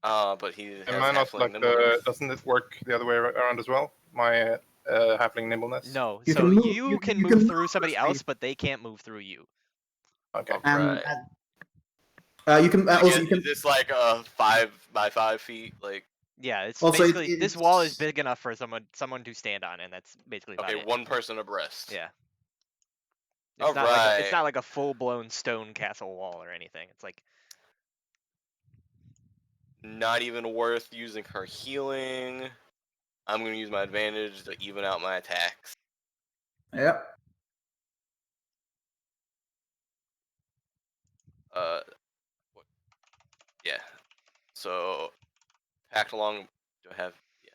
But he has am I not halfling like nimbleness. doesn't it work the other way around as well? My halfling nimbleness? No, You so can move- you you- can you move can through move somebody through else, but they can't move through you. Okay. And, Right. you can also you can Is this like a 5 by 5 feet? Like, Yeah, it's Also, basically this wall is it's- big enough for someone to stand on, and that's basically about okay, it. one person abreast. Yeah. It's not Alright. like a full blown stone castle wall or anything. It's like Not even worth using her healing. I'm gonna use my advantage to even out my attacks. yeah. What? Yeah. So, packed along. Do I have? Yeah.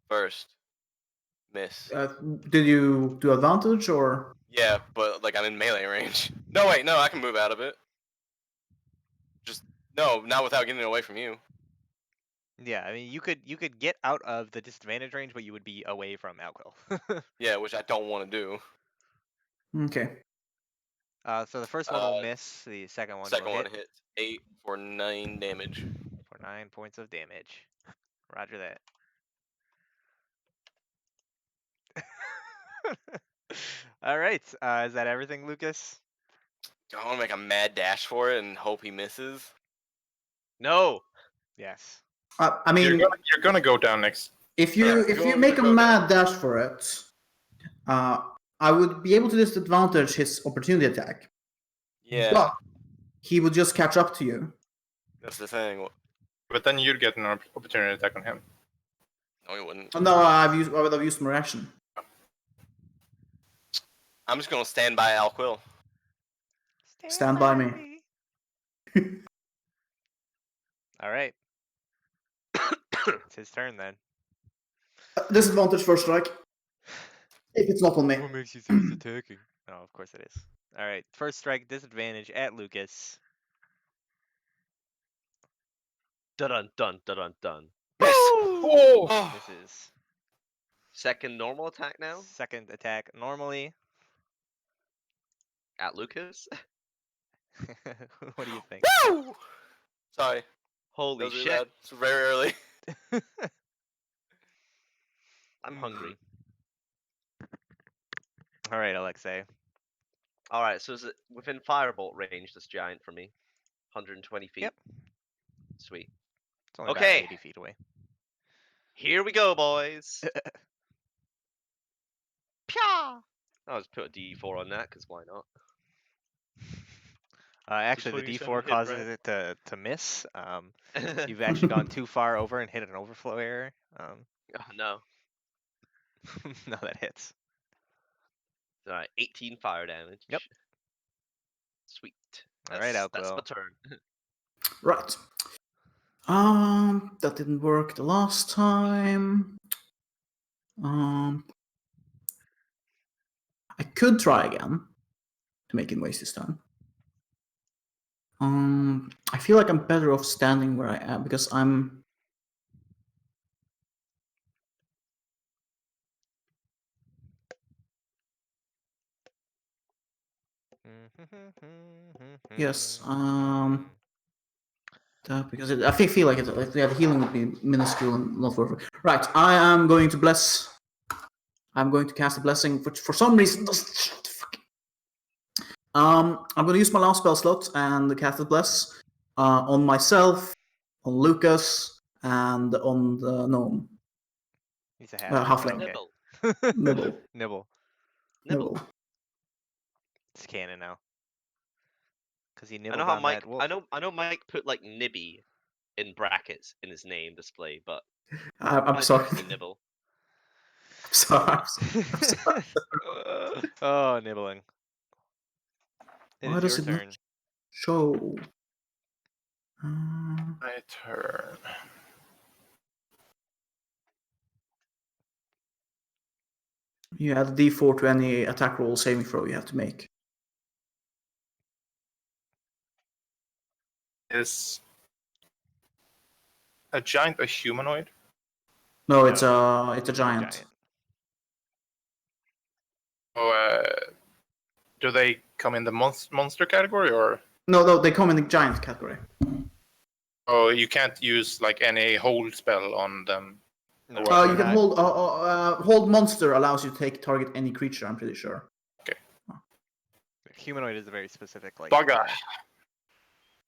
First, miss. Did you do advantage or? Yeah, but like I'm in melee range. No, wait, no, I can move out of it. Just no, not without getting away from you. yeah, I mean you could get out of the disadvantage range, but you would be away from Alquill. Yeah, which I don't want to do. Okay. So the first one will miss. The second one Second will one hit hits 8 for 9 damage. for 9 points of damage. Roger that. All right. Is that everything, Lucas? Do I want to make a mad dash for it and hope he misses? No. Yes. I mean, You're gonna go down next. if you going make to a go mad dash for it, I would be able to disadvantage his opportunity attack. Yeah, But he would just catch up to you. that's the thing. But then you'd get an opportunity attack on him. No, he wouldn't. Oh, no, I would have used my reaction. I'm just gonna stand by Alquill. Stand by me. All right. It's his turn then. Disadvantage first strike. If it's not on me. What makes you think he's attacking? Oh, of course it is. All right. First strike, disadvantage at Lucas. Dun dun dun dun dun. Miss. Oh! Misses. Second normal attack now Second attack normally. at Lucas. What do you think? Woo! Sorry, that Holy was really shit! loud. It's very early. I'm Mm. hungry. All right, Alexei. All right, so is it within firebolt range? This giant for me, 120 feet. Yep. Sweet. It's only Okay. about 80 feet away. Here we go, boys. Pya! I'll just put a D4 on that, because why not? Actually, the 27 D4 hit, causes right? it to miss. You've actually gone too far over and hit an overflow error. Oh, no. No, that hits. All right, 18 fire damage. Yep. Sweet. All right, That's Alquill. my turn. Right. That didn't work the last time. I could try again to make him waste his time. I feel like I'm better off standing where I am because I'm. Yes. Because I feel like the healing would be minuscule and not worth it. Right. I am going to bless. I'm going to cast a blessing, which for some reason doesn't. I'm going to use my last spell slot and cast a bless on myself, on Lucas, and on the gnome. He's a halfling. Halfling. Okay. Nibble. Nibble. Nibble. It's canon now. Because he I nibbled know how on Mike. that wolf. I know Mike put like Nibby in brackets in his name display, but I'm I sorry. think it's Nibble. I'm sorry. I'm sorry. Oh, nibbling. It Why is does your it not turn. show? My turn. You add a d4 to any attack roll saving throw you have to make. Is a giant a humanoid? No, it's No, a giant. Or do they come in the monster category, or No, they come in the giant category. oh, you can't use like any hold spell on them? No, Well, You can hold. Hold monster allows you to target any creature. I'm pretty sure. Humanoid is a very specific like. Bugger.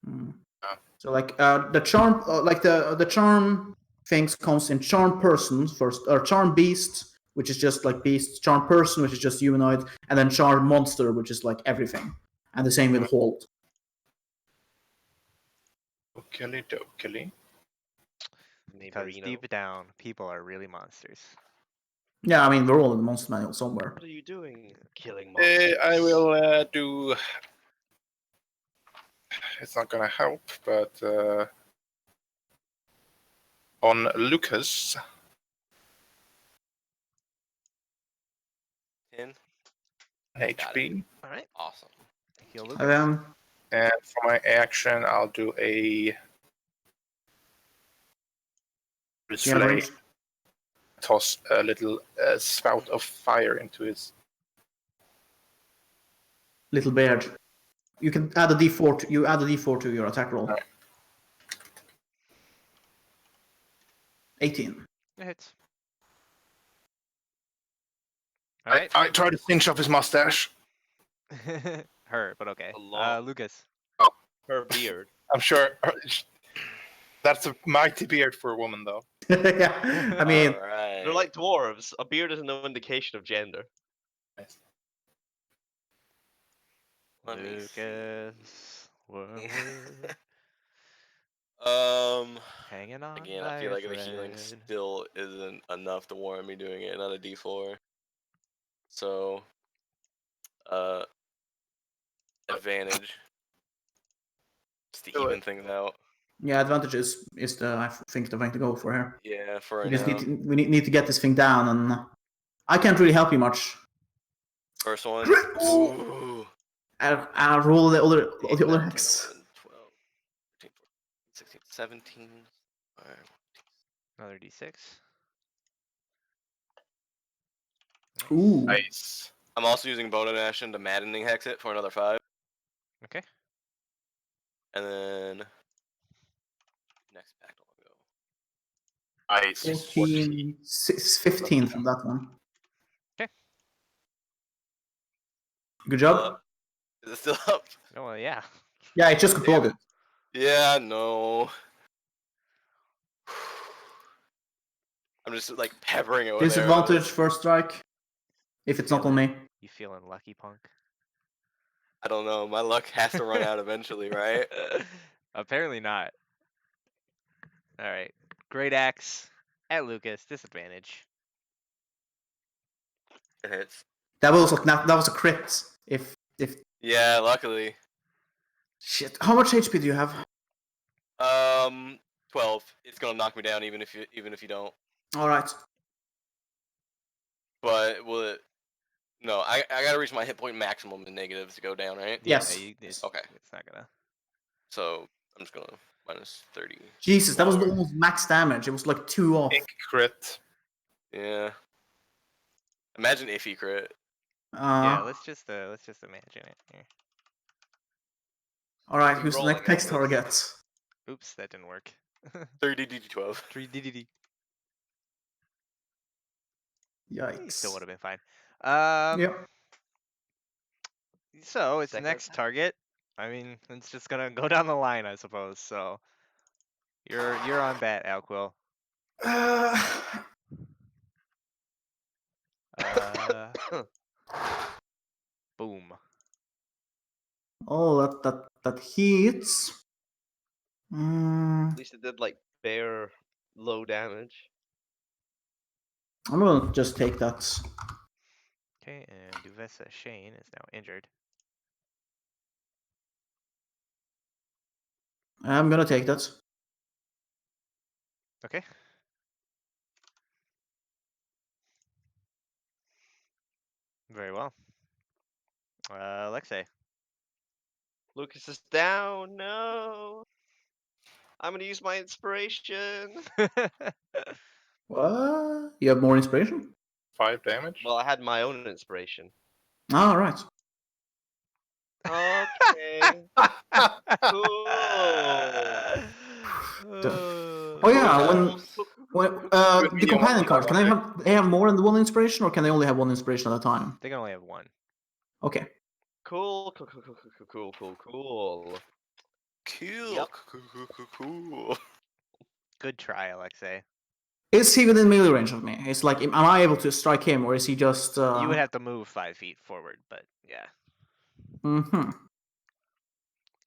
Mm. Ah. So like the charm, like the charm things comes in charm person first, or charm beast, which is just like beast. Charm person, which is just humanoid, and then charm monster, which is like everything. And the same with hold. Okey dokey. Because Neighborino. deep down, people are really monsters. Yeah, I mean we're all in the monster manual somewhere. What are you doing? Killing monsters. I will do. It's not gonna help, but on Lucas, 10. HP, All right. Awesome. Heal Lucas. and for my action, I'll do a Yeah, flame. range. Toss a little spout of fire into his. Little beard. You can add a d4. You add a d4 to your attack roll. Right. 18. It hits. All right. I try to cinch off his mustache. Her, but okay. A lot. Lucas. Her beard. I'm sure that's a mighty beard for a woman, though. Yeah, I mean, Alright. They're like dwarves. A beard is no indication of gender. Nice. Let me see. Lucas. Wormwood, hanging on Again, by I feel a like the healing thread. still isn't enough to warrant me doing it, not a D4. So, advantage. Just to Do even it. things out. yeah, advantage is the I think the thing to go for here. Yeah, for We right just now. we need to get this thing down, and I can't really help you much. First one. Crits! Ooh. I'll roll the other 8, 9, 10, hex. 11, 12, 13, 14, 16, 17. Alright. Another d6. Ooh. Nice. I'm also using bonus action to maddening hex it for another 5. Okay. And then next pack will go. Nice. 14, 15 from that one. Okay. Good Still job. up. Is it still up? Oh, well, yeah. Yeah, it just Damn exploded. Yeah, no. I'm just like peppering it with Disadvantage arrows. first strike. If it's not on me. You feeling lucky, punk? I don't know. My luck has to run out eventually, right? Apparently not. All right. Great axe at Lucas. Disadvantage. It hits. That was a crit. If Yeah, luckily. shit. How much HP do you have? 12. It's gonna knock me down even if you don't. All right. But will it? No, I gotta reach my hit point maximum in negatives to go down, right? Yes. Yeah, it's, Okay. It's not gonna. So I'm just gonna minus 30. Jesus, that was Lower. almost max damage. It was like 2 off. Ink crit. Yeah. Imagine if he crit. Yeah, let's just imagine it here. All right. Keep Who's the rolling, next Elvis. target? Oops, that didn't work. 30 DD12. 3 DDD. Yikes. Still would have been fine. Yep. So it's Second next attack? target. I mean, it's just gonna go down the line, I suppose. So you're on bat, Alquill. Boom. Oh, That hits. At least it did like bare low damage. I'm gonna just take that. Okay, and Duvessa Shane is now injured. I'm gonna take that. Okay. Very well. Alexei. Lucas is down. No. I'm gonna use my inspiration. What? You have more inspiration? 5 damage. Well, I had my own inspiration. All right. Okay. Cool. Oh yeah, when Good the medium companion one, cards, that can one, they have more than one inspiration, or can they only have one inspiration at a time? They can only have one. Okay. Cool. Cool. Yep. Cool. Good try, Alexei. Is he within melee range of me? It's like, am I able to strike him, or is he just? You would have to move 5 feet forward, but yeah, Mm-hmm.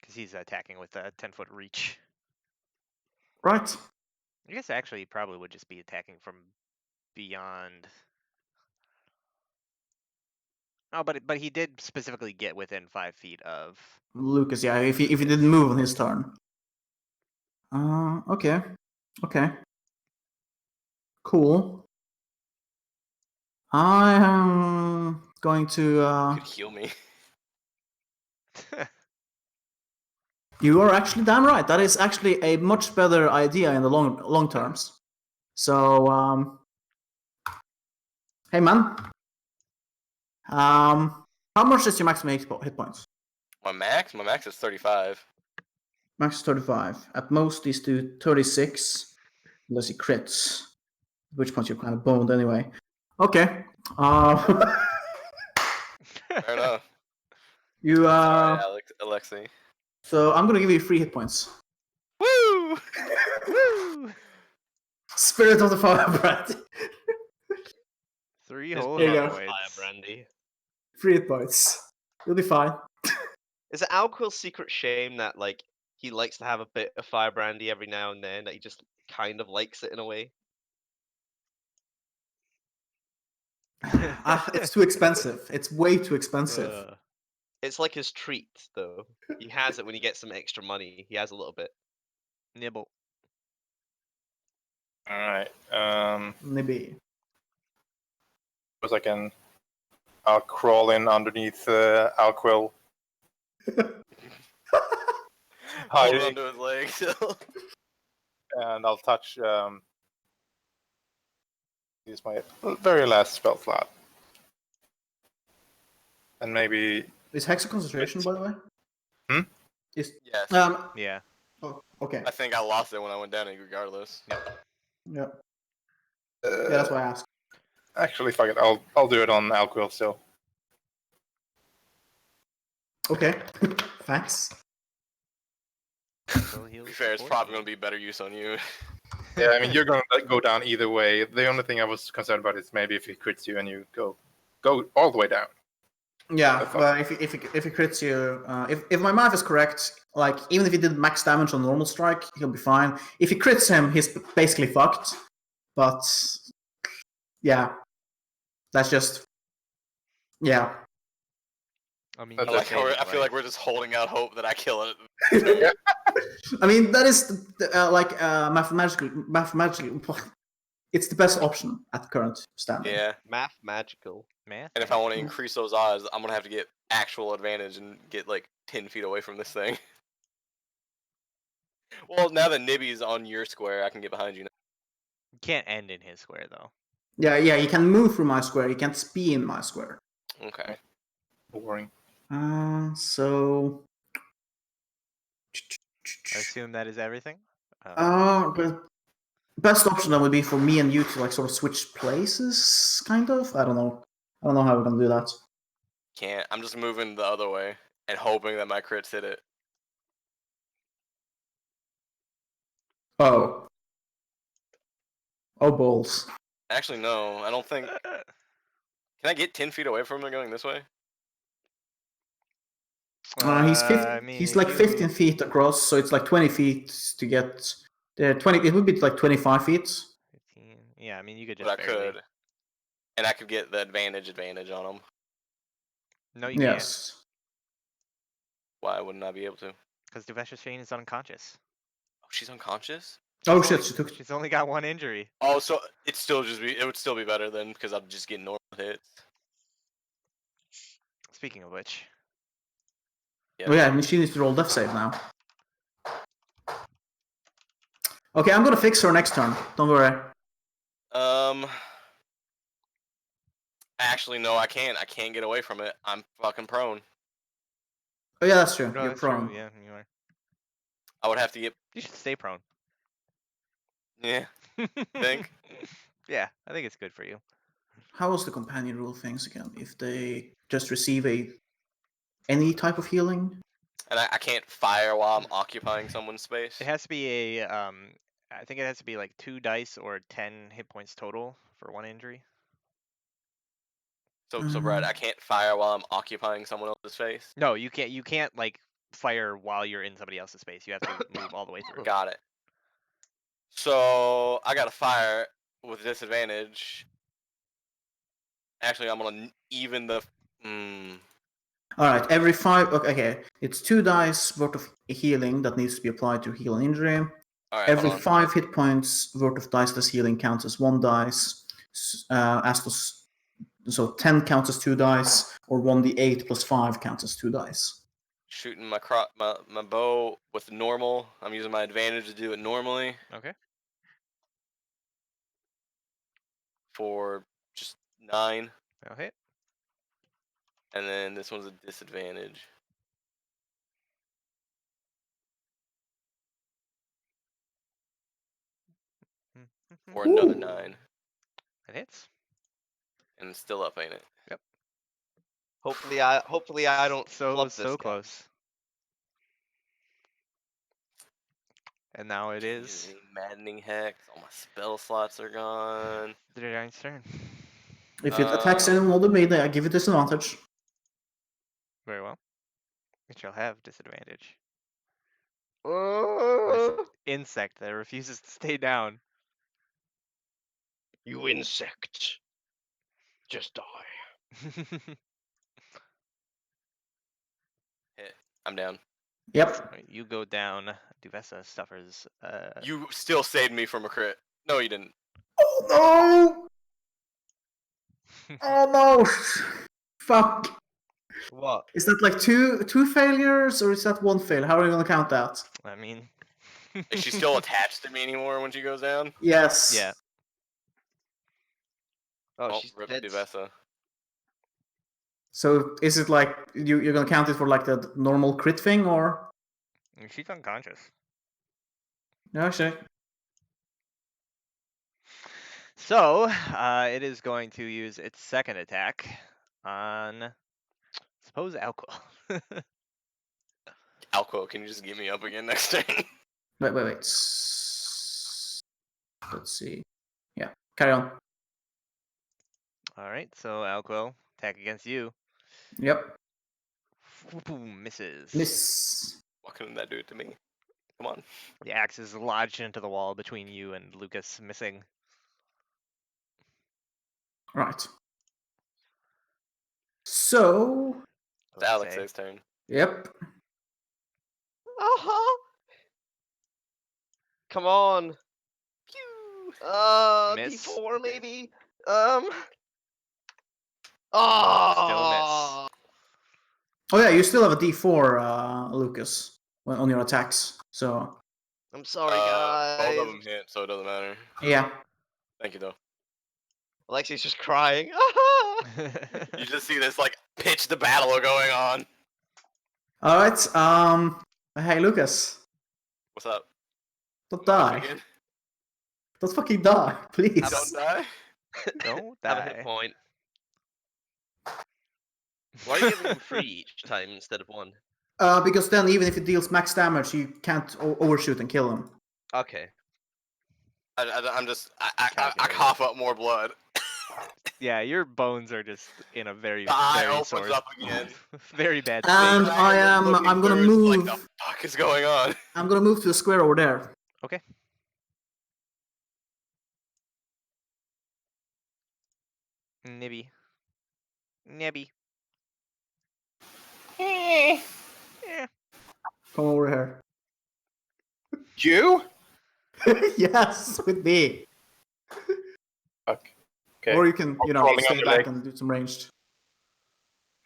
because he's attacking with a 10-foot reach. Right. I guess actually he probably would just be attacking from beyond. Oh, but he did specifically get within 5 feet of. Lucas, yeah. If he didn't move on his turn. Okay. Okay. Cool. I am going to. Could heal me. You are actually damn right. That is actually a much better idea in the long terms. So, hey man. How much is your maximum hit points? My max is 35. Max 35. At most, these do 36, unless he crits. At which point you're kind of boned anyway. Okay. Fair enough. You Sorry, Alexei. So I'm gonna give you 3 hit points. Woo! Woo! Spirit of the Firebrand. 3 His whole There you hit go. Fire points. Brandy. 3 hit points. You'll be fine. Is it Alquil's secret shame that like he likes to have a bit of Fire Brandy every now and then? That he just kind of likes it in a way. It's too expensive. It's way too expensive. It's like his treat, though. He has it when he gets some extra money. He has a little bit. Nibble. All right. Maybe. I'll crawl in underneath Alquill. Hold Hiding, onto his legs. and I'll touch. Use my very last spell slot, and maybe. Is Hex a concentration, by the way? Hmm? Is Yes. Yeah. Oh, okay. I think I lost it when I went down regardless. Yeah. Yeah, that's why I asked. Actually, fuck it. I'll do it on Alquill still. Okay. Thanks. So To be fair, it's probably going to be better use on you. Yeah, I mean you're going to go down either way. The only thing I was concerned about is maybe if he crits you and you go all the way down. Yeah, well, if he crits you, if my math is correct, like even if he did max damage on normal strike, he'll be fine. If he crits him, he's basically fucked. But yeah, that's just yeah. I mean, I you I like say how it I feel like right. we're just holding out hope that I kill it. I mean that is mathematically, it's the best option at current standing. Yeah. Math magical. Math. And if I want to increase those odds, I'm going to have to get actual advantage and get like 10 feet away from this thing. Well, now that Nibby's on your square, I can get behind you now. You can't end in his square though. Yeah, you can move through my square. You can't be in my square. Okay. Boring. So. I assume that is everything. But best option then would be for me and you to like sort of switch places, kind of. I don't know how we're gonna do that. Can't. I'm just moving the other way and hoping that my crits hit it. Oh balls. Actually, no. I don't think. Can I get 10 feet away from him going this way? I mean, he's if like you 15 feet across, so it's like 20 feet to get. 20. It would be like 25 feet. 15. Yeah, I mean, you could But just I barely. could, and I could get the advantage on him. No, you can't, Yes. Why wouldn't I be able to? because Duvesha's Shane is unconscious. Oh, she's unconscious. Oh shit! She took. She's only got one injury. Oh, so it would still be better then because I'm just getting normal hits. Speaking of which, Oh yeah, I mean, she needs to roll death save now. Okay, I'm gonna fix her next turn. Don't worry. Actually, no, I can't. I can't get away from it. I'm fucking prone. Oh yeah, that's true. no, You're that's prone. true. Yeah, you are. I would have to get. You should stay prone. Yeah. Think? Yeah, I think it's good for you. How was the companion rule things again? If they just receive any type of healing? And I can't fire while I'm occupying someone's space. It has to be a I think it has to be like 2 dice or 10 hit points total for 1 injury. So Brad, I can't fire while I'm occupying someone else's space. No, you can't. You can't like fire while you're in somebody else's space. You have to move all the way through. Got it. So I gotta fire with disadvantage. Actually, I'm gonna even the. All right, every 5. Okay, it's 2 dice worth of healing that needs to be applied to heal an injury. All right, Every hold on. 5 hit points worth of diceless healing counts as 1 dice. So 10 counts as 2 dice, or 1d8 plus 5 counts as 2 dice. Shooting my bow with normal. I'm using my advantage to do it normally Okay. for just 9, That'll hit. and then this one's a disadvantage. For another 9, It hits. and it's still up, ain't it? Hopefully I don't So flub this guy. close. And now it Can't is use any maddening hex. All my spell slots are gone. the giant's turn. If it attacks anyone other than me, I give it disadvantage. Very well. It shall have disadvantage. Uh, Insect that refuses to stay down. you insect. Just die. Hit. I'm down. Yep. Right, you go down. Duvessa suffers. You still saved me from a crit. No, you didn't. Oh no! Oh no! Fuck. What? Is that like two failures, or is that 1 fail? How are you gonna count that? I mean, Is she still attached to me anymore when she goes down? Yes. yeah. Oh, Oh, she's rip dead. Duvessa. So is it like you're gonna count it for like the normal crit thing, or? She's unconscious. No, sure. So, it is going to use its second attack on, suppose, Alco. Alco, can you just get me up again next turn? Wait. Let's see. Yeah, carry on. All right, so Alco, attack against you. Yep. Boom, misses. Miss. Why couldn't that do it to me? Come on. The axe is lodged into the wall between you and Lucas, missing. Right. So. It's Alex's turn. Yep. Uh-huh. Come on. Pew! Miss. D4 maybe. Still Oh. Oh yeah, you still have a D4, Lucas, on your attacks. So I'm sorry, guys. Both of them hit, so it doesn't matter. yeah. Thank you, though. Alexi's just crying. miss. You just see this, like, pitch the battle going on. All right. Hey, Lucas. What's up? Don't Am I up die. again? Don't fucking die, please. Don't die? Don't Have a die. hit point. Why are you giving him 3 each time instead of 1? Because then even if it deals max damage, you can't overshoot and kill him. Okay. I'm just... I Calculator. cough up more blood. Yeah, your bones are just in a very, The eye very opens sore, up again. very bad state. And I am I'm looking gonna through, it's move. Like, the fuck is going on? I'm gonna move to the square over there. Okay. Nibby. Nibby. Yeah. Come over here. You? Yes, with me. Fuck. Okay. Or you can, I'm crawling stay on your back leg. and do some ranged.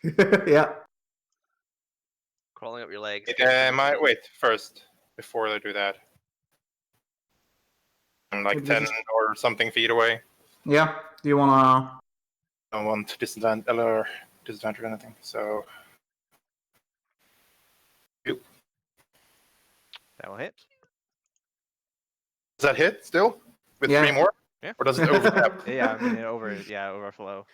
Yeah. Crawling up your legs. Wait first before I do that. I'm like Would you 10 just- or something feet away. Yeah. Do you wanna? I don't want disadvantage or anything. So That will hit. does that hit still with Yeah. 3 more? Yeah. Or does it overlap? Yeah, I mean overflow.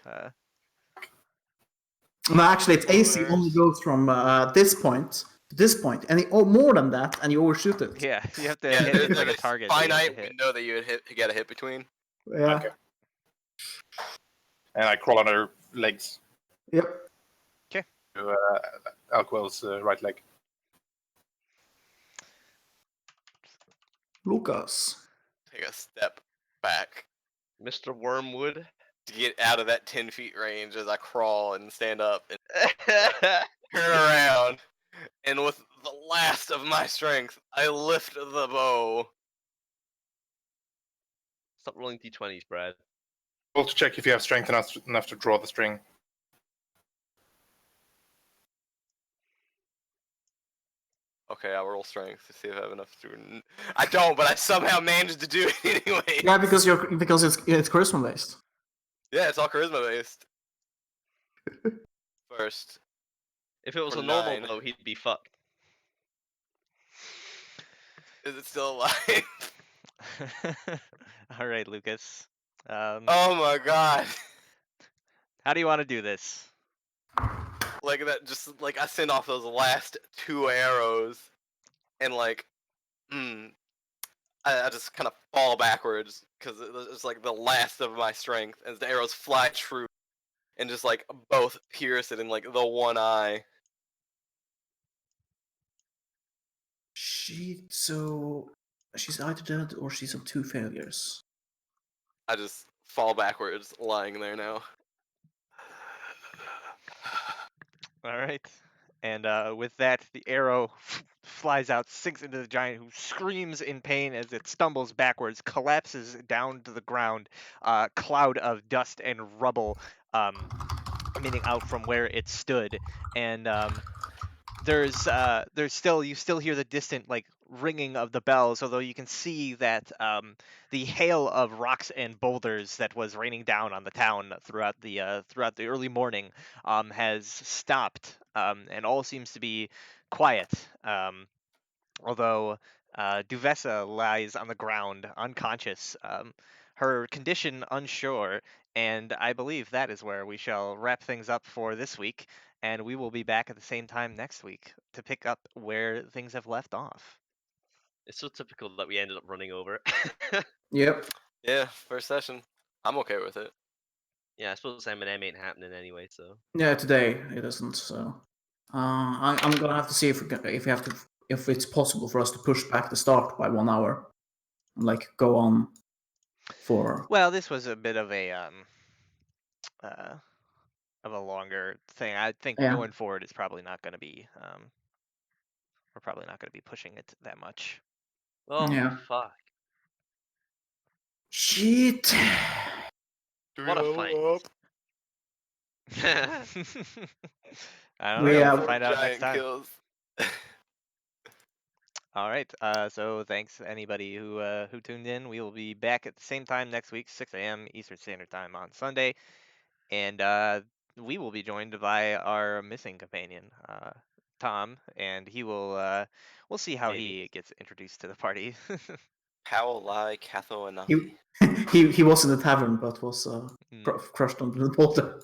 No, actually, its AC Spoilers. only goes from this point to this point, and more than that, and you overshoot it. Yeah, you have to Yeah, hit there's it's like a a target that you have finite to hit. window that you would get a hit between. Yeah. Okay. And I crawl on her legs Yep. to Alquell's right leg. Lucas. Take a step back Mr. Wormwood. to get out of that 10 feet range as I crawl and stand up and turn around. And with the last of my strength, I lift the bow. Stop rolling d20s, Brad. Roll to check if you have strength enough to draw the string. Okay, I'll roll strength to see if I have enough to. I don't, but I somehow managed to do it anyway. Yeah, because it's charisma based. Yeah, it's all charisma based. First. If it was For a normal 9. bow, he'd be fucked. Is it still alive? All right, Lucas. Oh my god. How do you want to do this? Like that, just like I send off those last 2 arrows, and like, I just kind of fall backwards because it's like the last of my strength as the arrows fly true, and just like both pierce it in like the one eye. She's either dead or she's on 2 failures. I just fall backwards, lying there now. All right. And with that, the arrow flies out, sinks into the giant, who screams in pain as it stumbles backwards, collapses down to the ground, cloud of dust and rubble emitting out from where it stood. And there's still, you still hear the distant like ringing of the bells, although you can see that the hail of rocks and boulders that was raining down on the town throughout the early morning has stopped, and all seems to be quiet. Although Duvessa lies on the ground unconscious, her condition unsure, and I believe that is where we shall wrap things up for this week, and we will be back at the same time next week to pick up where things have left off. It's so typical that we ended up running over. Yep. Yeah, first session. I'm okay with it. Yeah, I suppose M&M ain't happening anyway, so. Yeah, today it isn't. So, I'm gonna have to see if it's possible for us to push back the start by 1 hour, and like go on for. Well, this was a bit of a longer thing. I think Yeah. going forward, it's probably not going to be. We're probably not going to be pushing it that much. Oh, Yeah. fuck. Shit. Do What a level fight. up? I don't We know. have- We'll find out next Giant time. kills. All right. So thanks anybody who tuned in. We will be back at the same time next week, 6 a.m. Eastern Standard Time on Sunday, and we will be joined by our missing companion, Tom, and he will. We'll see how Maybe. he gets introduced to the party. Howlai Catho and He was in the tavern, but was crushed under the boulder.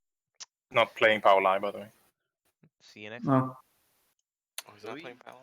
Not playing Power Line, by the way. See you next. No. Oh, he's not playing Power?